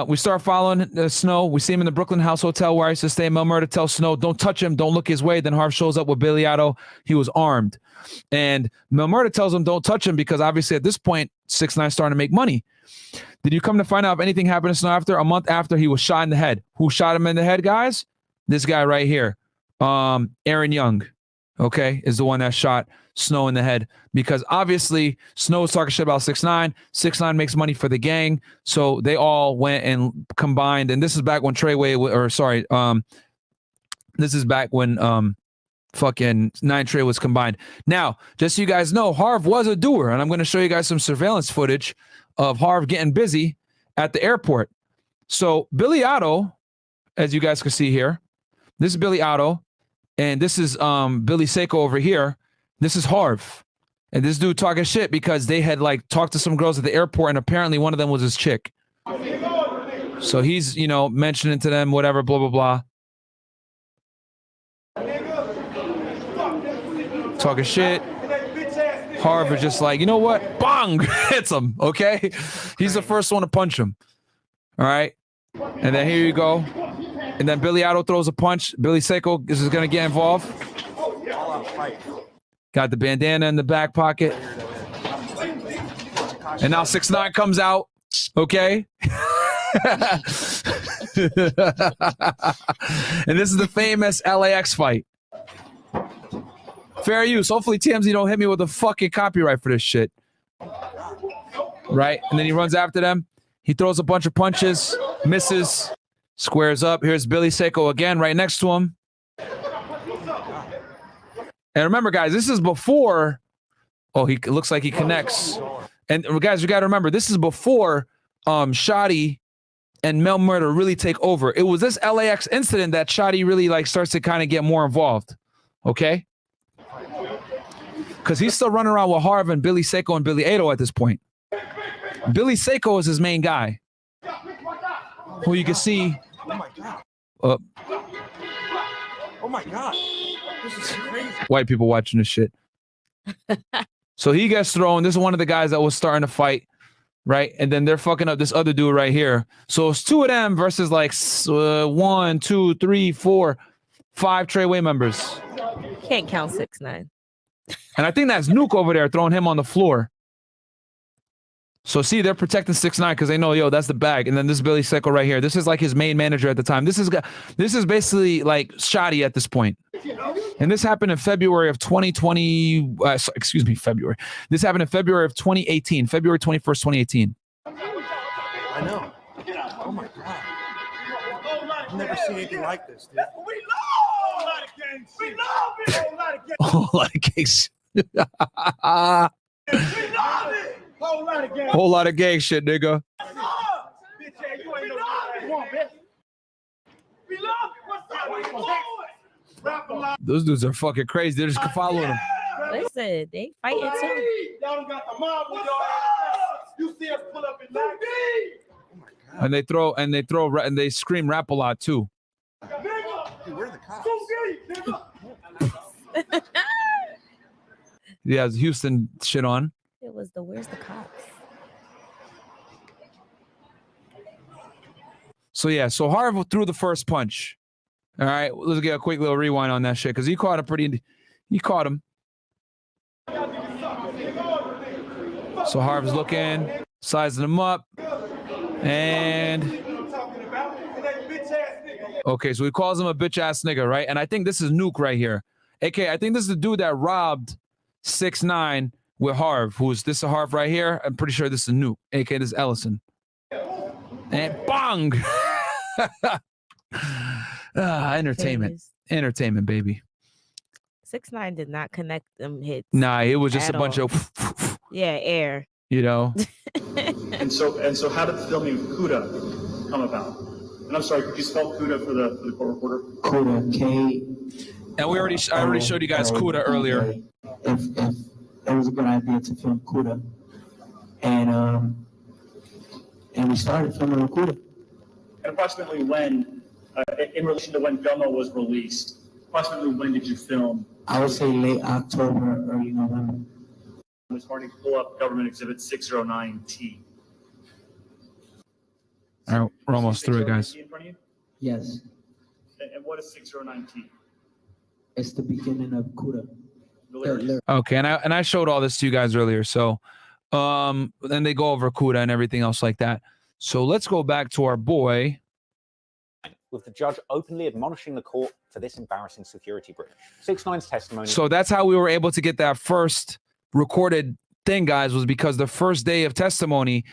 We start following Snow. We see him in the Brooklyn House Hotel where I used to stay. Mel Murda tells Snow, "Don't touch him. Don't look his way." Then Harv shows up with Billy Ado. He was armed. And Mel Murda tells him, "Don't touch him," because obviously at this point, 6ix9ine starting to make money. Did you come to find out if anything happened to Snow after? A month after, he was shot in the head. Who shot him in the head, guys? This guy right here. Aaron Young, okay, is the one that shot Snow in the head, because obviously Snow was talking shit about 6ix9ine. 6ix9ine makes money for the gang, so they all went and combined. And this is back when this is back when fucking Nine Trey was combined. Now, just so you guys know, Harv was a doer, and I'm going to show you guys some surveillance footage of Harv getting busy at the airport. So Billy Ado, as you guys can see here, this is Billy Ado, and this is Billy Seqo over here. This is Harv. And this dude talking shit because they had like talked to some girls at the airport, and apparently one of them was his chick. So he's, mentioning to them, whatever, blah, blah, blah. Talking shit. Harv is just like, you know what? Bong! Hits him, okay? He's the first one to punch him. All right? And then here you go. And then Billy Ado throws a punch. Billy Seqo is going to get involved. Got the bandana in the back pocket. And now 6ix9ine comes out. Okay? And this is the famous LAX fight. Fair use. Hopefully TMZ don't hit me with a fucking copyright for this shit. Right? And then he runs after them. He throws a bunch of punches, misses, squares up. Here's Billy Seqo again, right next to him. And remember, guys, this is before. Oh, it looks like he connects. And guys, you got to remember, this is before Shotti and Mel Murda really take over. It was this LAX incident that Shotti really like starts to kind of get more involved. Okay? Because he's still running around with Harv and Billy Seqo and Billy Ado at this point. Billy Seqo is his main guy, who you can see. Oh my god. Oh my god. This is crazy. White people watching this shit. So he gets thrown. This is one of the guys that was starting to fight, right? And then they're fucking up this other dude right here. So it's two of them versus like 1, 2, 3, 4, 5 Treyway members. Can't count 6ix9ine. And I think that's Nuke over there throwing him on the floor. So see, they're protecting 6ix9ine because they know, yo, that's the bag. And then this Billy Seqo right here. This is like his main manager at the time. This is basically like Shotti at this point. And this happened in February of 2020. February. This happened in February of 2018. February 21st, 2018. I know. Oh my god. I've never seen anything like this, dude. We love a lot of gang shit. We love a lot of gang shit. A lot of gang shit. We love it. Whole lot of gang shit, nigga. Those dudes are fucking crazy. They're just following him. Listen, they fighting too. Y'all got the mob with your ass. You see us pull up in that. And they scream rap a lot too. Dude, where are the cops? He has Houston shit on. It was the where's the cops? So yeah, so Harv threw the first punch. All right, let's get a quick little rewind on that shit because he caught him he caught him. So Harv's looking, sizing him up, and okay, so he calls him a bitch ass nigga, right? And I think this is Nuke right here. AK, I think this is the dude that robbed 6ix9ine with Harv. This is Harv right here. I'm pretty sure this is Nuke. AK, this is Ellison. And bang! Entertainment. Entertainment, baby. 6ix9ine did not connect them hits. Nah, it was just a bunch of yeah, air. You know. And so how did the filming of Kooda come about? And I'm sorry, could you spell Kooda for the court reporter? Kooda, K. And I already showed you guys Kooda earlier. If it was a good idea to film Kooda, and we started filming with Kooda. And approximately when, in relation to when Gummo was released, approximately when did you film? I would say late October, early November. This morning, pull up government exhibit 609T. All right, we're almost through it, guys. In front of you? Yes, And what is 609T? it's the beginning of Kooda. Okay, and I showed all this to you guys earlier. So, then they go over Kooda and everything else like that. So let's go back to our boy. With the judge openly admonishing the court for this embarrassing security breach. 6ix9ine's testimony. So that's how we were able to get that first recorded thing, guys, was because the first day of testimony,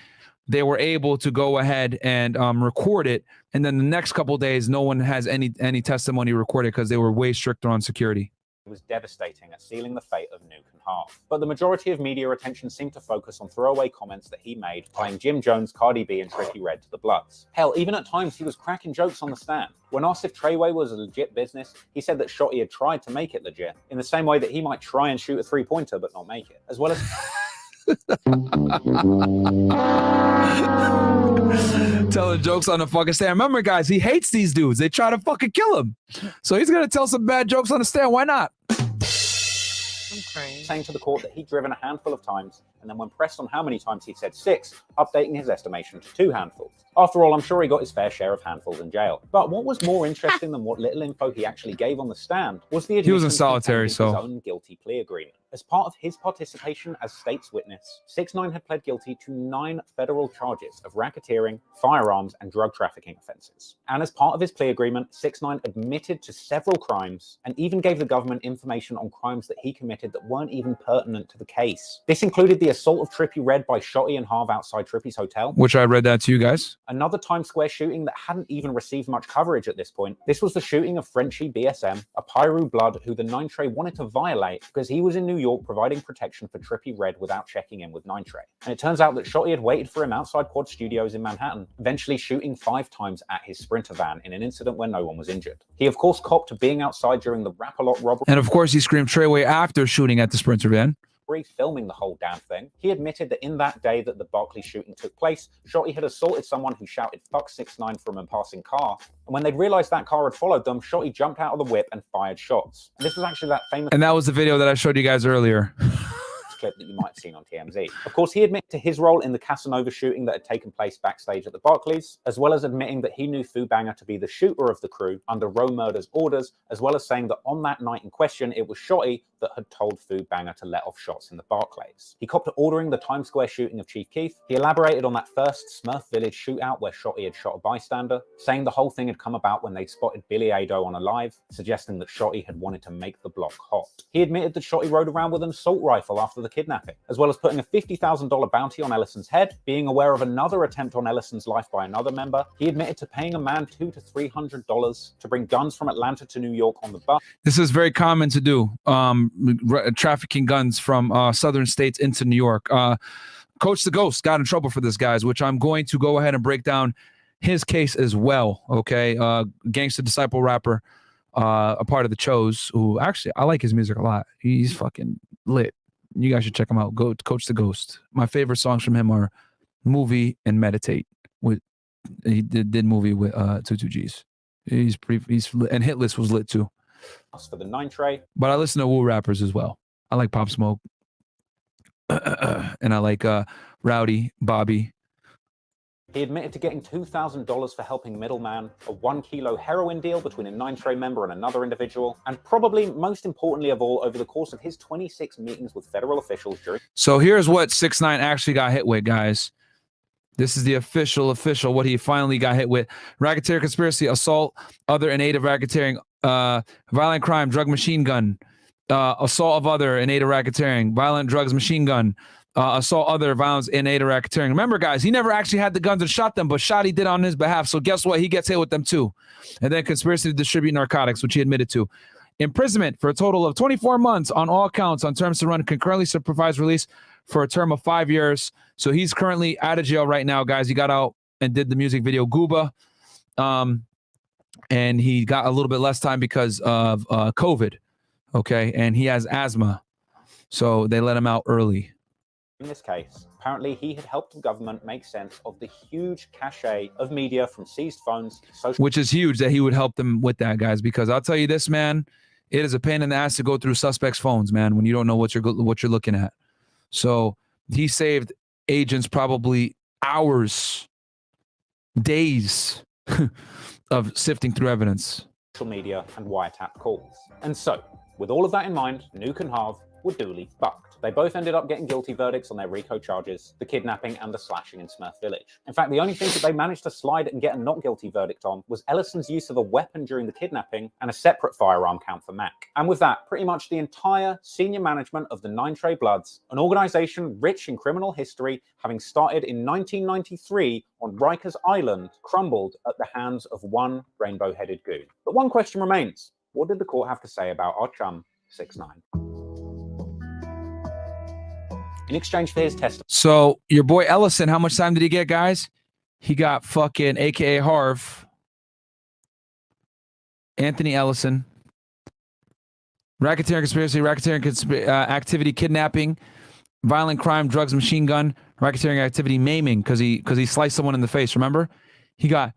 they were able to go ahead and record it. And then the next couple of days, no one has any testimony recorded because they were way stricter on security. It was devastating at sealing the fate of Nuke and Harv. But the majority of media attention seemed to focus on throwaway comments that he made, tying Jim Jones, Cardi B, and Trippie Redd to the Bloods. Hell, even at times he was cracking jokes on the stand. When asked if Treyway was a legit business, he said that Shotti had tried to make it legit, in the same way that he might try and shoot a three-pointer but not make it, as well as telling jokes on the fucking stand. Remember, guys, he hates these dudes. They try to fucking kill him. So he's gonna tell some bad jokes on the stand. Why not? saying to the court that he'd driven a handful of times, and then when pressed on how many times, he said 6, updating his estimation to 2 handfuls. After all, I'm sure he got his fair share of handfuls in jail. But what was more interesting than what little info he actually gave on the stand was the He was in admission solitary, contained in so his own guilty plea agreement. As part of his participation as state's witness, 6ix9ine had pled guilty to 9 federal charges of racketeering, firearms, and drug trafficking offenses. And as part of his plea agreement, 6ix9ine admitted to several crimes and even gave the government information on crimes that he committed that weren't even pertinent to the case. This included the assault of Trippie Redd by Shotti and Harv outside Trippie's hotel, which I read that to you guys. Another Times Square shooting that hadn't even received much coverage at this point. This was the shooting of Frenchie BSM, a Pyru blood who the Nine Trey wanted to violate because he was in New York providing protection for Trippie Redd without checking in with Nine Trey. And it turns out that Shotti had waited for him outside Quad Studios in Manhattan, eventually shooting 5 times at his Sprinter van in an incident where no one was injured. He of course copped to being outside during the Rap-A-Lot robbery. And of course he screamed Treyway after shooting at the Sprinter van. Filming the whole damn thing. He admitted that in that day that the Barclay shooting took place, Shotti had assaulted someone who shouted "fuck 6ix9ine" from a passing car. And when they'd realized that car had followed them, Shotti jumped out of the whip and fired shots. And this was actually that famous... And that was the video that I showed you guys earlier. clip that you might have seen on TMZ. Of course, he admitted to his role in the Casanova shooting that had taken place backstage at the Barclays, as well as admitting that he knew Fubanger to be the shooter of the crew under Mel Murda's orders, as well as saying that on that night in question, it was Shotti that had told Fubanger to let off shots in the Barclays. He copped to ordering the Times Square shooting of Chief Keef. He elaborated on that first Smurf Village shootout where Shotti had shot a bystander, saying the whole thing had come about when they'd spotted Billy Ado on a live, suggesting that Shotti had wanted to make the block hot. He admitted that Shotti rode around with an assault rifle after the kidnapping, as well as putting a $50,000 bounty on Ellison's head, being aware of another attempt on Ellison's life by another member. He admitted to paying a man $200 to $300 to bring guns from Atlanta to New York on the bus. This is very common to do, trafficking guns from southern states into New York. Coach the Ghost got in trouble for this, guys, which I'm going to go ahead and break down his case as well, okay? Gangsta Disciple rapper, a part of the Chose, who actually, I like his music a lot. He's fucking lit. You guys should check him out. Go Coach the Ghost. My favorite songs from him are Movie and Meditate. He did Movie with 22Gs. And Hit List was lit too. For the Nine Trey. But I listen to Woo rappers as well. I like Pop Smoke. And I like Rowdy, Bobby. He admitted to getting $2,000 for helping middleman, a 1 kilo heroin deal between a Nine Trey member and another individual, and probably most importantly of all, over the course of his 26 meetings with federal officials during... So here's what 6ix9ine actually got hit with, guys. This is the official, what he finally got hit with. Racketeer conspiracy, assault, other in aid of racketeering, violent crime, drug machine gun, assault of other in aid of racketeering, violent drugs machine gun, assault other violence in aid of racketeering. Remember, guys, he never actually had the guns and shot them, but Shotti did on his behalf. So guess what? He gets hit with them too. And then conspiracy to distribute narcotics, which he admitted to. Imprisonment for a total of 24 months on all counts on terms to run concurrently supervised release for a term of 5 years. So he's currently out of jail right now, guys. He got out and did the music video Gooba. And he got a little bit less time because of COVID. Okay. And he has asthma. So they let him out early. In this case, apparently he had helped the government make sense of the huge cachet of media from seized phones, which is huge that he would help them with that, guys, because I'll tell you this, man, it is a pain in the ass to go through suspects' phones, man, when you don't know what you're looking at. So he saved agents probably hours, days of sifting through evidence. Social media and wiretap calls. And so, with all of that in mind, Nuke and Harv were duly fucked. They both ended up getting guilty verdicts on their RICO charges, the kidnapping and the slashing in Smurf Village. In fact, the only thing that they managed to slide and get a not guilty verdict on was Ellison's use of a weapon during the kidnapping and a separate firearm count for Mac. And with that, pretty much the entire senior management of the Nine Trey Bloods, an organization rich in criminal history, having started in 1993 on Rikers Island, crumbled at the hands of one rainbow-headed goon. But one question remains. What did the court have to say about our chum, 6ix9ine? In exchange for his testimony. So your boy Ellison, how much time did he get, guys? He got fucking AKA Harv, Anthony Ellison, racketeering conspiracy, activity, kidnapping, violent crime, drugs, machine gun, racketeering activity, maiming, because he sliced someone in the face. Remember, he got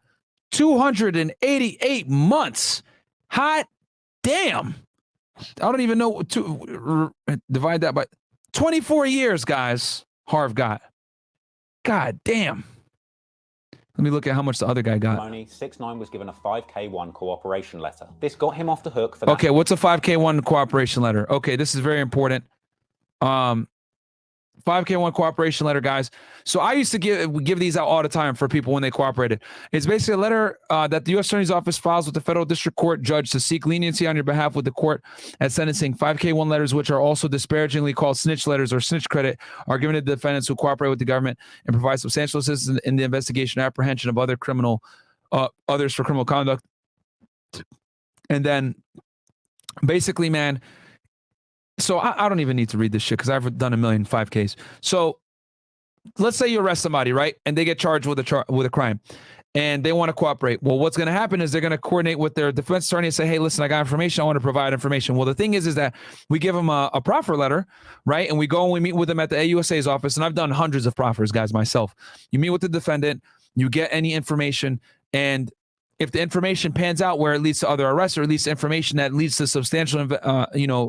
288 months. Hot damn! I don't even know what to divide that by. 24 years, guys, Harv got. God damn. Let me look at how much the other guy got. 6ix9ine was given a 5K1 cooperation letter. This got him off the hook for that. Okay, what's a 5K1 cooperation letter? Okay, this is very important. 5K1 cooperation letter, guys. So I used to give these out all the time for people when they cooperated. It's basically a letter that the U.S. Attorney's Office files with the federal district court judge to seek leniency on your behalf with the court at sentencing. 5K1 letters, which are also disparagingly called snitch letters or snitch credit, are given to defendants who cooperate with the government and provide substantial assistance in the investigation and apprehension of other criminal others for criminal conduct. And then basically, man, so I don't even need to read this shit because I've done a million 5Ks. So let's say you arrest somebody, right? And they get charged with a crime and they want to cooperate. Well, what's going to happen is they're going to coordinate with their defense attorney and say, hey, listen, I got information. I want to provide information. Well, the thing is that we give them a proffer letter, right? And we go and we meet with them at the AUSA's office. And I've done hundreds of proffers, guys, myself. You meet with the defendant, you get any information, and if the information pans out where it leads to other arrests or at least information that leads to substantial,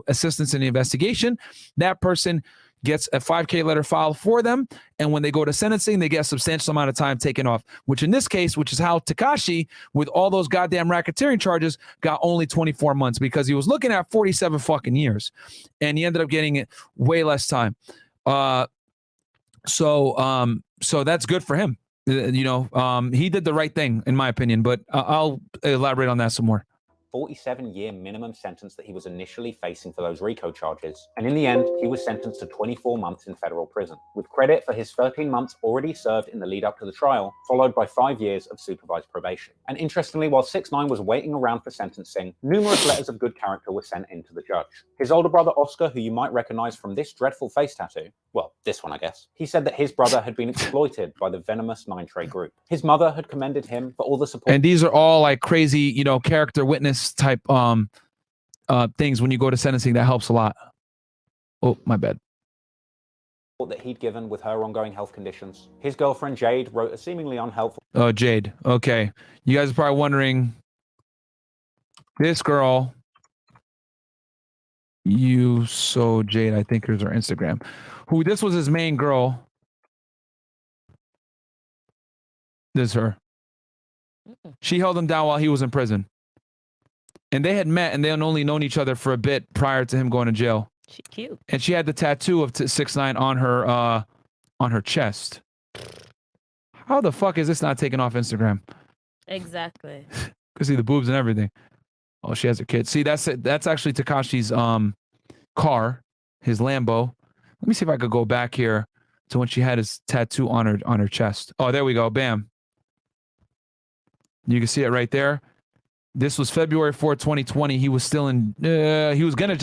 assistance in the investigation, that person gets a 5K letter filed for them. And when they go to sentencing, they get a substantial amount of time taken off, which in this case, which is how Tekashi, with all those goddamn racketeering charges, got only 24 months because he was looking at 47 fucking years and he ended up getting it way less time. So that's good for him. He did the right thing, in my opinion, but I'll elaborate on that some more. 47-year minimum sentence that he was initially facing for those RICO charges. And in the end, he was sentenced to 24 months in federal prison, with credit for his 13 months already served in the lead up to the trial, followed by 5 years of supervised probation. And interestingly, while 6ix9ine was waiting around for sentencing, numerous letters of good character were sent in to the judge. His older brother, Oscar, who you might recognize from this dreadful face tattoo, well, this one, I guess, he said that his brother had been exploited by the venomous Nine Trey group. His mother had commended him for all the support. And these are all like crazy, character witness type things when you go to sentencing. That helps a lot. Oh, my bad. That he'd given with her ongoing health conditions. His girlfriend Jade wrote a seemingly unhelpful. Oh, Jade. Okay. You guys are probably wondering, this girl, Jade, I think here's her Instagram. This was his main girl. This is her. She held him down while he was in prison. And they had met and they had only known each other for a bit prior to him going to jail. She cute. And she had the tattoo of 6ix9ine on her chest. How the fuck is this not taken off Instagram? Exactly. Could see the boobs and everything. Oh, she has a kid. See, that's actually Tekashi's car, his Lambo. Let me see if I could go back here to when she had his tattoo on her chest. Oh, there we go. Bam. You can see it right there. This was February 4th, 2020. He was still in. He was gonna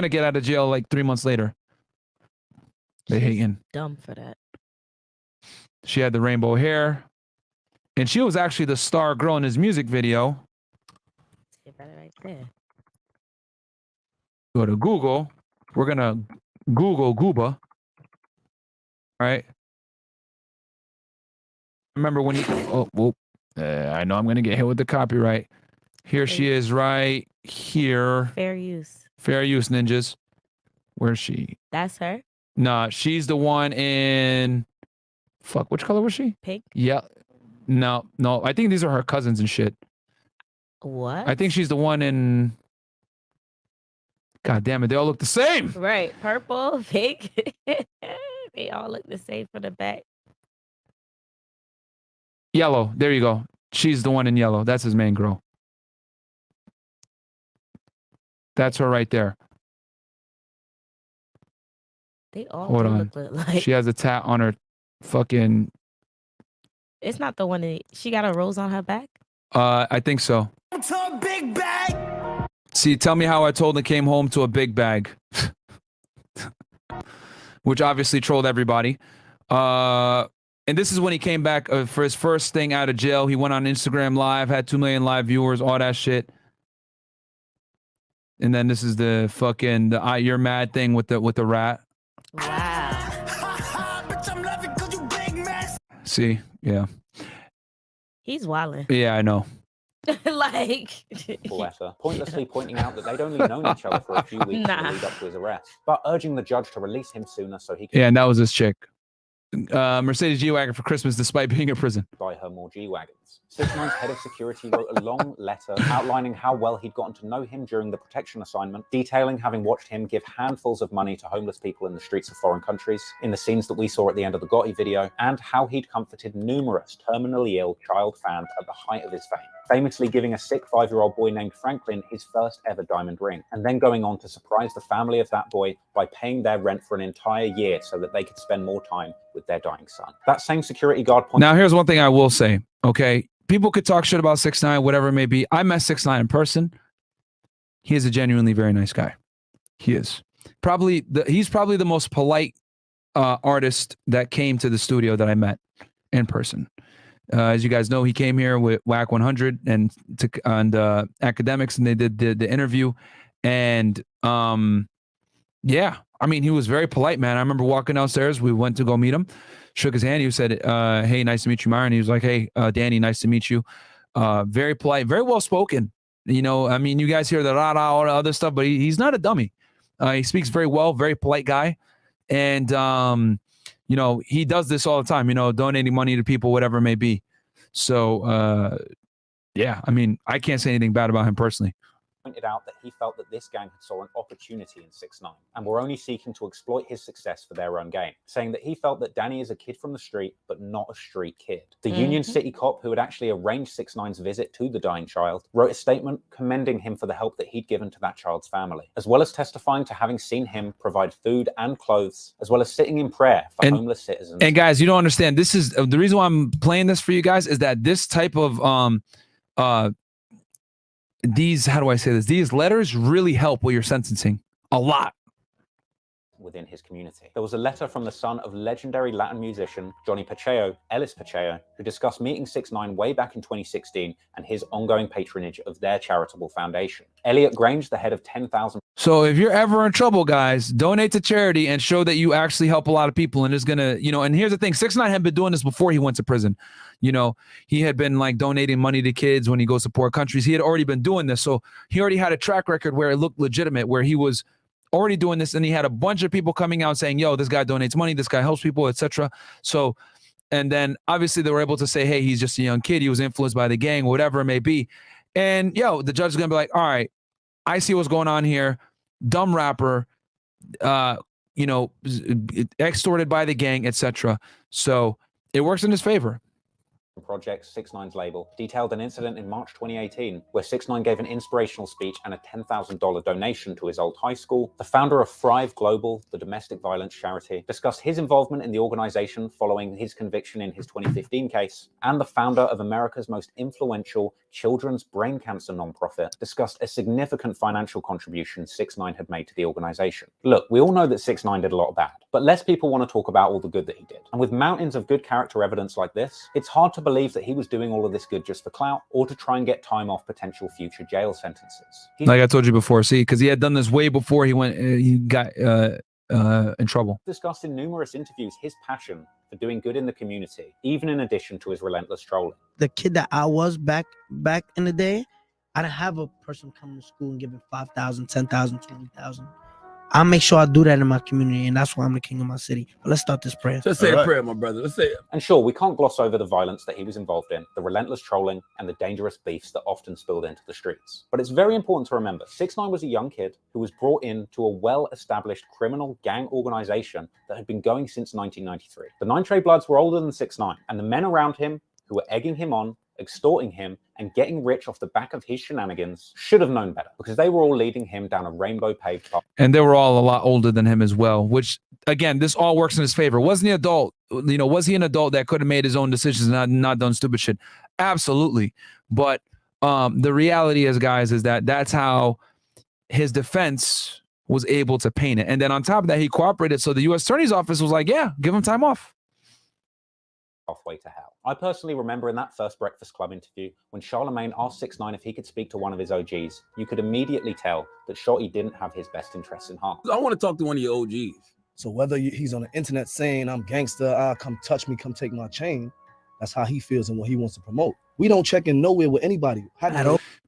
get out of jail like 3 months later. They hating. Dumb for that. She had the rainbow hair, and she was actually the star girl in his music video. See that right there. Go to Google. We're gonna Google Gooba. All right. Remember when you? I know I'm gonna get hit with the copyright. Here she is right here. Fair use. Fair use, ninjas. Where's she? That's her? Nah, she's the one in... Fuck, which color was she? Pink? Yeah. No. I think these are her cousins and shit. What? I think she's the one in... God damn it, they all look the same! Right. Purple, pink. They all look the same for the back. Yellow. There you go. She's the one in yellow. That's his main girl. That's her right there. They all Hold on. look like. She has a tat on her fucking... It's not the one that she got a rose on her back. I think so. To a big bag. See, tell me how I told him came home to a big bag. Which obviously trolled everybody. And this is when he came back for his first thing out of jail. He went on Instagram Live, had 2 million live viewers, all that shit. And then this is the fucking you're mad thing with the rat. Wow. See, yeah. He's wildin'. Yeah, I know. Like letter, pointlessly pointing out that they'd only known each other for a few weeks in the lead up to his arrest, but urging the judge to release him sooner so he could. Yeah, and that was his chick. Mercedes G-Wagon for Christmas despite being in prison. Buy her more G-Wagons. 6ix9ine's head of security wrote a long letter outlining how well he'd gotten to know him during the protection assignment, detailing having watched him give handfuls of money to homeless people in the streets of foreign countries, in the scenes that we saw at the end of the Gotti video, and how he'd comforted numerous terminally ill child fans at the height of his fame, famously giving a sick 5-year-old boy named Franklin his first ever diamond ring, and then going on to surprise the family of that boy by paying their rent for an entire year so that they could spend more time with their dying son. That same security guard pointed— Now, here's one thing I will say, okay? People could talk shit about 6ix9ine, whatever it may be. I met 6ix9ine in person. He is a genuinely very nice guy. He is. He's probably the most polite artist that came to the studio that I met in person. As you guys know, he came here with WAC 100 and academics, and they did the interview. And yeah, I mean, he was very polite, man. I remember walking downstairs. We went to go meet him, shook his hand. He said, hey, nice to meet you, Myron. He was like, hey, Danny, nice to meet you. Very polite, very well spoken. You know, I mean, you guys hear the rah-rah, all the other stuff, but he's not a dummy. He speaks very well, very polite guy. And, you know, he does this all the time, you know, donating money to people, whatever it may be. So, yeah, I mean, I can't say anything bad about him personally. Pointed out that he felt that this gang had saw an opportunity in 6ix9ine and were only seeking to exploit his success for their own gain, saying that he felt that Danny is a kid from the street, but not a street kid. The Union City cop who had actually arranged 6ix9ine's visit to the dying child wrote a statement commending him for the help that he'd given to that child's family, as well as testifying to having seen him provide food and clothes, as well as sitting in prayer for homeless citizens. And guys, you don't understand. This is the reason why I'm playing this for you guys, is that this type of how do I say this? These letters really help with your sentencing a lot. Within his community. There was a letter from the son of legendary Latin musician Johnny Pacheco, Ellis Pacheco, who discussed meeting 6ix9ine way back in 2016 and his ongoing patronage of their charitable foundation. Elliot Grange, the head of 10,000. So if you're ever in trouble, guys, donate to charity and show that you actually help a lot of people. And it's gonna, you know, and here's the thing, 6ix9ine had been doing this before he went to prison. You know, he had been like donating money to kids when he goes to poor countries. He had already been doing this. So he already had a track record where it looked legitimate, where he was already doing this, and he had a bunch of people coming out saying, yo, this guy donates money, this guy helps people, etc. So, and then obviously they were able to say, hey, he's just a young kid, he was influenced by the gang, whatever it may be. And yo, the judge is gonna be like, all right, I see what's going on here. Dumb rapper, you know, extorted by the gang, etc. So it works in his favor. Projects, 6ix9ine's label, detailed an incident in March 2018 where 6ix9ine gave an inspirational speech and a $10,000 donation to his old high school. The founder of Thrive Global, the domestic violence charity, discussed his involvement in the organization following his conviction in his 2015 case, and the founder of America's most influential children's brain cancer nonprofit discussed a significant financial contribution 6ix9ine had made to the organization. Look, we all know that 6ix9ine did a lot of bad, but less people want to talk about all the good that he did. And with mountains of good character evidence like this, it's hard to believe that he was doing all of this good just for clout or to try and get time off potential future jail sentences. Like I told you before, see, because he had done this way before he got in trouble. Discussed in numerous interviews his passion for doing good in the community, even in addition to his relentless trolling. The kid that I was back in the day, I didn't have a person come to school and give me 5,000, 10,000, 20,000. I'll make sure I do that in my community, and that's why I'm the king of my city. But let's start this prayer. Let's say a prayer, my brother. Let's say it. And sure, we can't gloss over the violence that he was involved in, the relentless trolling, and the dangerous beefs that often spilled into the streets. But it's very important to remember, 6ix9ine was a young kid who was brought into a well-established criminal gang organization that had been going since 1993. The Nine Trey Bloods were older than 6ix9ine, and the men around him who were egging him on, extorting him, and getting rich off the back of his shenanigans should have known better, because they were all leading him down a rainbow-paved path. And they were all a lot older than him as well, which, again, this all works in his favor. Wasn't he adult? You know, was he an adult that could have made his own decisions and not done stupid shit? Absolutely. But the reality is, guys, is that that's how his defense was able to paint it. And then on top of that, he cooperated. So the U.S. Attorney's Office was like, yeah, give him time off. Halfway to hell. I personally remember in that first Breakfast Club interview, when Charlemagne asked 6ix9ine if he could speak to one of his OGs, you could immediately tell that Shotti didn't have his best interests in heart. I want to talk to one of your OGs. So whether he's on the internet saying I'm gangster, come touch me, come take my chain, That's how he feels and what he wants to promote. We don't check in nowhere with anybody.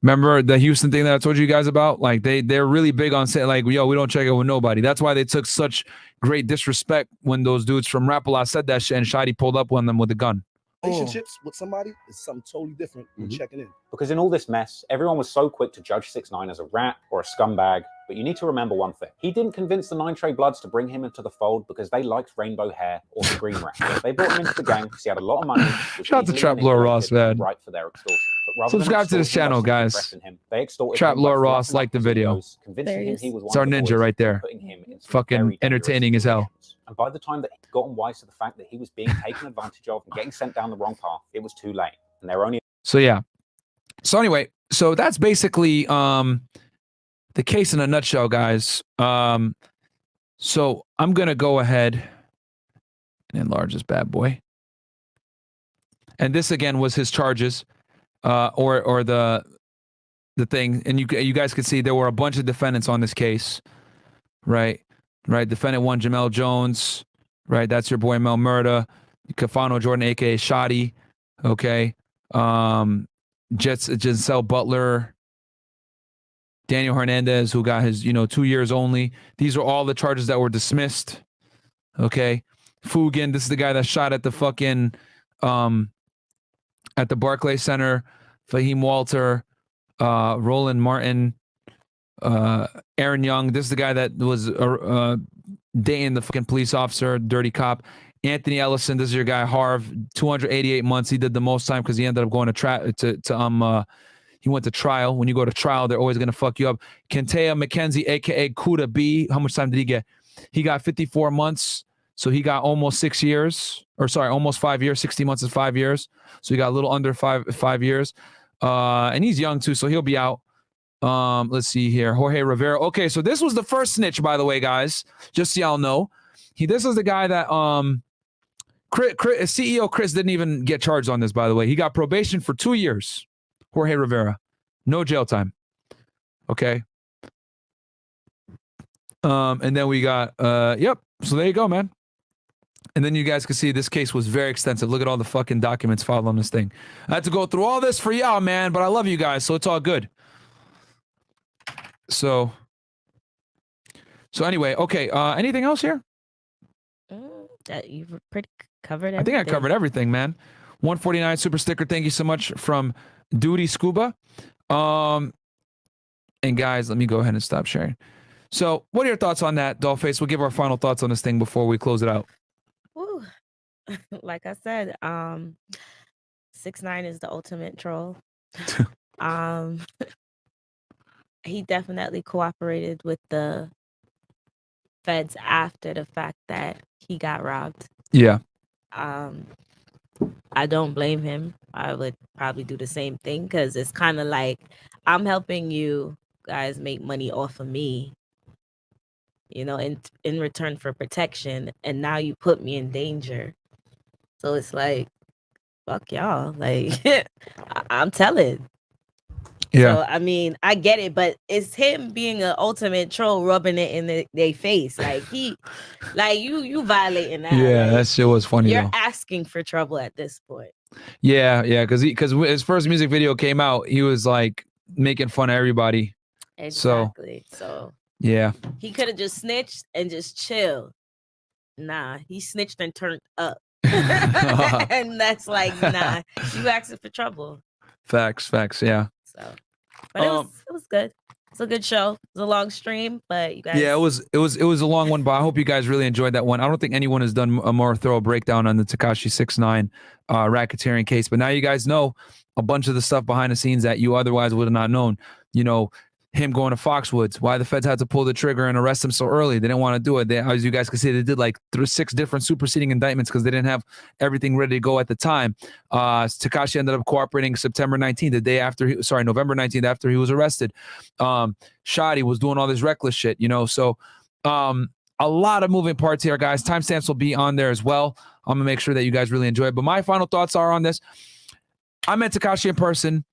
Remember the Houston thing that I told you guys about? Like they're really big on saying like, yo, we don't check it with nobody. That's why they took such great disrespect when those dudes from Rap-A-Lot said that shit and Shotti pulled up on them with a gun. Relationships with somebody is something totally different than checking in. Because in all this mess, everyone was so quick to judge 6ix9ine as a rat or a scumbag. But you need to remember one thing. He didn't convince the Nine Trey Bloods to bring him into the fold because they liked rainbow hair or the green rat. They brought him into the gang because he had a lot of money. Shout out to TrapLoreRoss, man. Right for their extortion. But rather than Subscribe to this extorting channel, us and guys. suppressing him, they extorted him by TrapLoreRoss, flapping like up the his video. egos, convincing him he was It's one our of the ninja boys, right there. putting him into some Fucking very dangerous entertaining as hell. situations. And by the time that he'd gotten wise to the fact that he was being taken advantage of and getting sent down the wrong path, it was too late. And they were only... So yeah. So anyway, so that's basically the case in a nutshell, guys. So I'm gonna go ahead and enlarge this bad boy. And this again was his charges, or the thing. And you guys can see there were a bunch of defendants on this case, right? Right. Defendant 1, Jamel Jones. Right. That's your boy Mel Murda. Kifano Jordan, aka Shotti. Okay. Giselle Butler. Daniel Hernandez, who got his, 2 years only. These are all the charges that were dismissed. Okay. Fugan, this is the guy that shot at the fucking, at the Barclay Center. Fahim Walter, Roland Martin, Aaron Young. This is the guy that was dating the fucking police officer, dirty cop. Anthony Ellison, this is your guy, Harv, 288 months. He did the most time because he ended up going he went to trial. When you go to trial, they're always going to fuck you up. Kentea McKenzie, a.k.a. Kooda B. How much time did he get? He got 54 months. So he got almost 6 years. Or sorry, almost 5 years. 60 months is 5 years. So he got a little under five years. And he's young too, so he'll be out. Let's see here. Jorge Rivera. Okay, so this was the first snitch, by the way, guys. Just so y'all know. This is the guy that CEO Kris didn't even get charged on this, by the way. He got probation for 2 years. Jorge Rivera. No jail time. Okay. And then we got yep. So there you go, man. And then you guys can see this case was very extensive. Look at all the fucking documents filed on this thing. I had to go through all this for y'all, man, but I love you guys, so it's all good. So anyway, okay. Anything else here? That you've pretty covered everything. I think I covered everything, man. 149 super sticker. Thank you so much from Duty Scuba. And guys, let me go ahead and stop sharing. So what are your thoughts on that, Dollface? We'll give our final thoughts on this thing before we close it out. Woo. Like I said, 6ix9ine is the ultimate troll. He definitely cooperated with the feds after the fact that he got robbed. Yeah. I don't blame him. I would probably do the same thing because it's kind of like I'm helping you guys make money off of me, in return for protection, and now you put me in danger. So it's like, fuck y'all. Like, I'm telling. Yeah. So, I mean, I get it, but it's him being an ultimate troll rubbing it in their face. Like, you violating that. Yeah, like, that shit was funny, You're though. asking for trouble at this point. Yeah, because his first music video came out, he was like making fun of everybody. Exactly. So yeah. He could have just snitched and just chilled. Nah, he snitched and turned up. And that's like, nah, you asking for trouble. Facts, yeah. So, but it was good. It's a good show. It was a long stream, but you guys. Yeah, it was a long one, but I hope you guys really enjoyed that one. I don't think anyone has done a more thorough breakdown on the Tekashi 6ix9ine racketeering case, but now you guys know a bunch of the stuff behind the scenes that you otherwise would have not known. Him going to Foxwoods, why the feds had to pull the trigger and arrest him so early. They didn't want to do it. As you guys can see, they did like 6 different superseding indictments because they didn't have everything ready to go at the time. Tekashi ended up cooperating November 19th after he was arrested. Shotti was doing all this reckless shit, So a lot of moving parts here, guys. Timestamps will be on there as well. I'm gonna make sure that you guys really enjoy it. But my final thoughts are on this. I met Tekashi in person.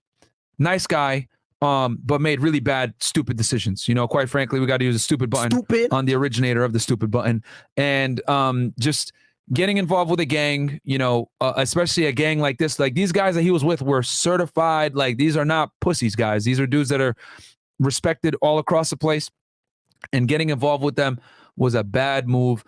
Nice guy. But made really bad, stupid decisions. Quite frankly, we got to use a stupid button on the originator of the stupid button. And just getting involved with a gang, you know, especially a gang like this, like these guys that he was with were certified. Like these are not pussies, guys. These are dudes that are respected all across the place, and getting involved with them was a bad move.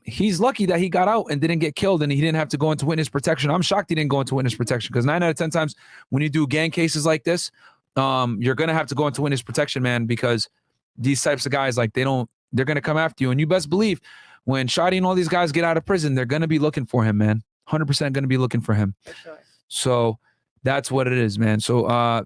He's lucky that he got out and didn't get killed and he didn't have to go into witness protection. I'm shocked he didn't go into witness protection, because 9 out of 10 times when you do gang cases like this, you're going to have to go into witness protection, man, because these types of guys, like they're going to come after you. And you best believe when Shotti and all these guys get out of prison, they're going to be looking for him, man. 100% going to be looking for him. For sure. So that's what it is, man. So,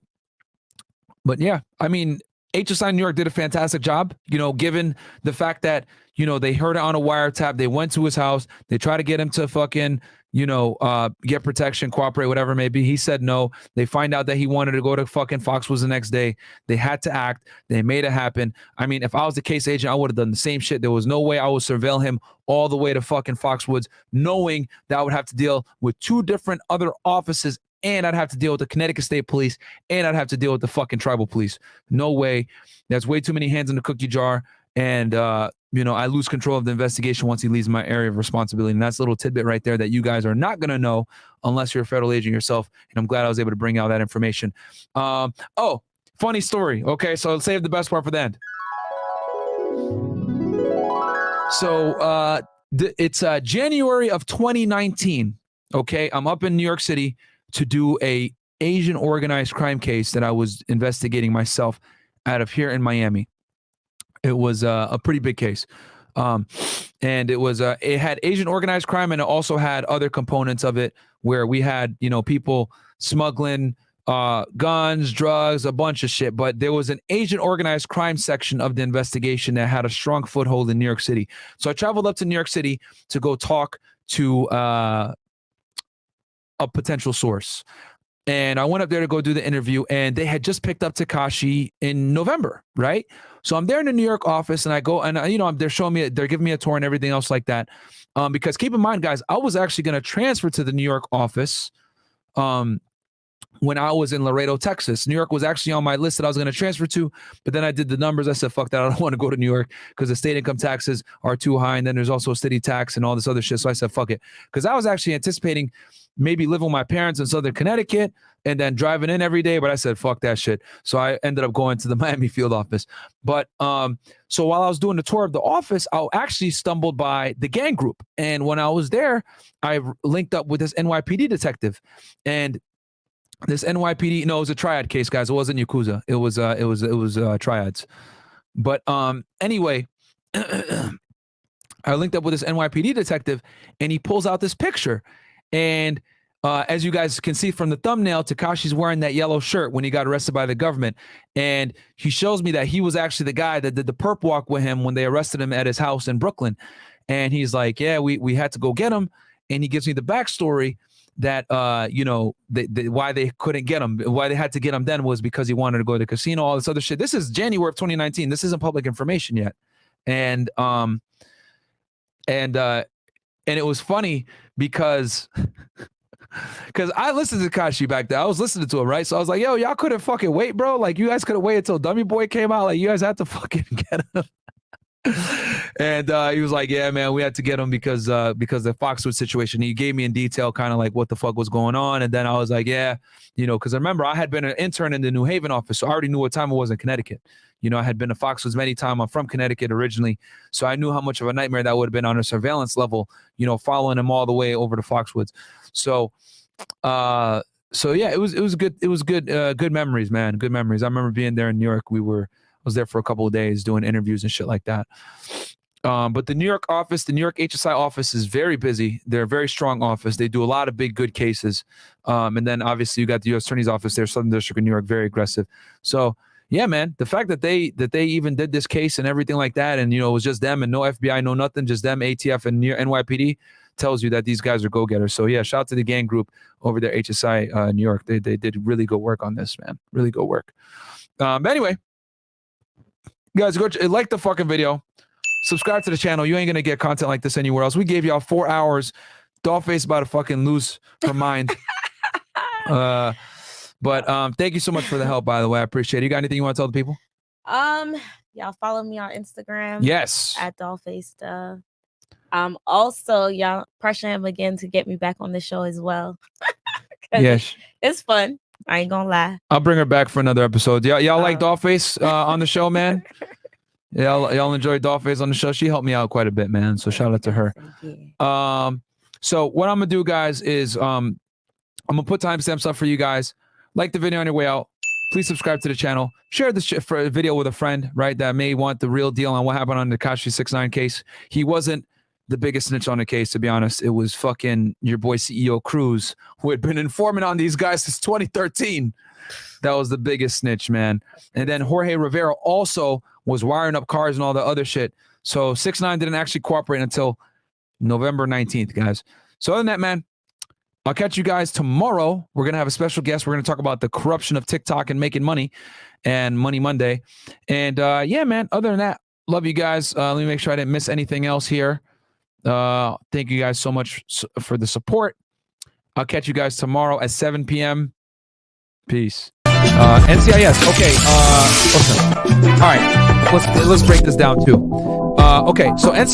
but yeah, I mean, HSI New York did a fantastic job, you know, given the fact that, you know, they heard it on a wiretap. They went to his house. They tried to get him to fucking, you know, get protection, cooperate, whatever it may be. He said no. They find out that he wanted to go to fucking Foxwoods the next day. They had to act. They made it happen. I mean, if I was the case agent, I would have done the same shit. There was no way I would surveil him all the way to fucking Foxwoods, knowing that I would have to deal with 2 different other offices, and I'd have to deal with the Connecticut State Police, and I'd have to deal with the fucking tribal police. No way. That's way too many hands in the cookie jar. And, you know, I lose control of the investigation once he leaves my area of responsibility. And that's a little tidbit right there that you guys are not going to know unless you're a federal agent yourself. And I'm glad I was able to bring out that information. Oh, funny story. Okay, so I'll save the best part for the end. So it's January of 2019. Okay, I'm up in New York City to do a Asian organized crime case that I was investigating myself out of here in Miami. It was a pretty big case. And it was it had Asian organized crime, and it also had other components of it where we had, you know, people smuggling guns, drugs, a bunch of shit. But there was an Asian organized crime section of the investigation that had a strong foothold in New York City. So I traveled up to New York City to go talk to a potential source. And I went up there to go do the interview, and they had just picked up Tekashi in November, right? So I'm there in the New York office, and I go, and you know, they're showing me, they're giving me a tour and everything else like that. Because keep in mind, guys, I was actually going to transfer to the New York office when I was in Laredo, Texas. New York was actually on my list that I was going to transfer to, but then I did the numbers. I said, fuck that. I don't want to go to New York because the state income taxes are too high, and then there's also a city tax and all this other shit. So I said, fuck it. Because I was actually anticipating maybe living with my parents in Southern Connecticut and then driving in every day. But I said, fuck that shit. So I ended up going to the Miami field office. But so while I was doing the tour of the office, I actually stumbled by the gang group. And when I was there, I linked up with this NYPD detective. And this NYPD, no, it was a triad case, guys. It wasn't Yakuza. It was triads. But anyway, I linked up with this NYPD detective, and he pulls out this picture. And as you guys can see from the thumbnail, Tekashi's wearing that yellow shirt when he got arrested by the government. And he shows me that he was actually the guy that did the perp walk with him when they arrested him at his house in Brooklyn. And he's like, yeah, we had to go get him. And he gives me the backstory that, you know, why they couldn't get him, why they had to get him then was because he wanted to go to the casino, all this other shit. This is January of 2019. This isn't public information yet. And it was funny because I listened to Tekashi back then. I was listening to him, right? So I was like, yo, y'all couldn't fucking wait, bro. Like, you guys could have waited until Dummy Boy came out. Like, you guys had to fucking get him. And he was like, yeah, man, we had to get him because the Foxwood situation. He gave me in detail kind of like what the fuck was going on. And then I was like, yeah, you know, because remember, I had been an intern in the New Haven office, so I already knew what time it was in Connecticut. You know, I had been to Foxwoods many times. I'm from Connecticut originally, so I knew how much of a nightmare that would have been on a surveillance level, you know, following him all the way over to Foxwoods. So yeah, it was good memories, man. Good memories. I remember being there in New York. I was there for a couple of days doing interviews and shit like that. But the New York office, the New York HSI office is very busy. They're a very strong office. They do a lot of big, good cases. And then obviously you got the U.S. Attorney's Office there, Southern District of New York, very aggressive. So yeah, man, the fact that they even did this case and everything like that, and, you know, it was just them and no FBI, no nothing, just them, ATF and NYPD, tells you that these guys are go-getters. So yeah, shout out to the gang group over there, HSI New York. They did really good work on this, man. Really good work. Anyway, guys, go like the fucking video. Subscribe to the channel. You ain't gonna get content like this anywhere else. We gave y'all 4 hours. Dollface about to fucking lose her mind. But thank you so much for the help, by the way. I appreciate it. You got anything you want to tell the people? Y'all follow me on Instagram. Yes. At Dollface. Also, y'all pressure him again to get me back on the show as well. Yes. It's fun. I ain't gonna lie. I'll bring her back for another episode. Y'all like Dollface on the show, man? Y'all enjoy Dollface on the show. She helped me out quite a bit, man. So shout out to her. So what I'm gonna do, guys, is I'm gonna put timestamps up for you guys. Like the video on your way out. Please subscribe to the channel. Share this video with a friend, right, that may want the real deal on what happened on the Tekashi 6ix9ine case. He wasn't the biggest snitch on the case, to be honest. It was fucking your boy CEO Cruz, who had been informant on these guys since 2013. That was the biggest snitch, man. And then Jorge Rivera also was wiring up cars and all the other shit. So 6ix9ine didn't actually cooperate until November 19th, guys. So other than that, man, I'll catch you guys tomorrow. We're going to have a special guest. We're going to talk about the corruption of TikTok and making money and Money Monday. And yeah, man, other than that, love you guys. Let me make sure I didn't miss anything else here. Thank you guys so much for the support. I'll catch you guys tomorrow at 7 p.m. Peace. NCIS. Okay. Listen. All right. Let's break this down too. Okay. So NCIS.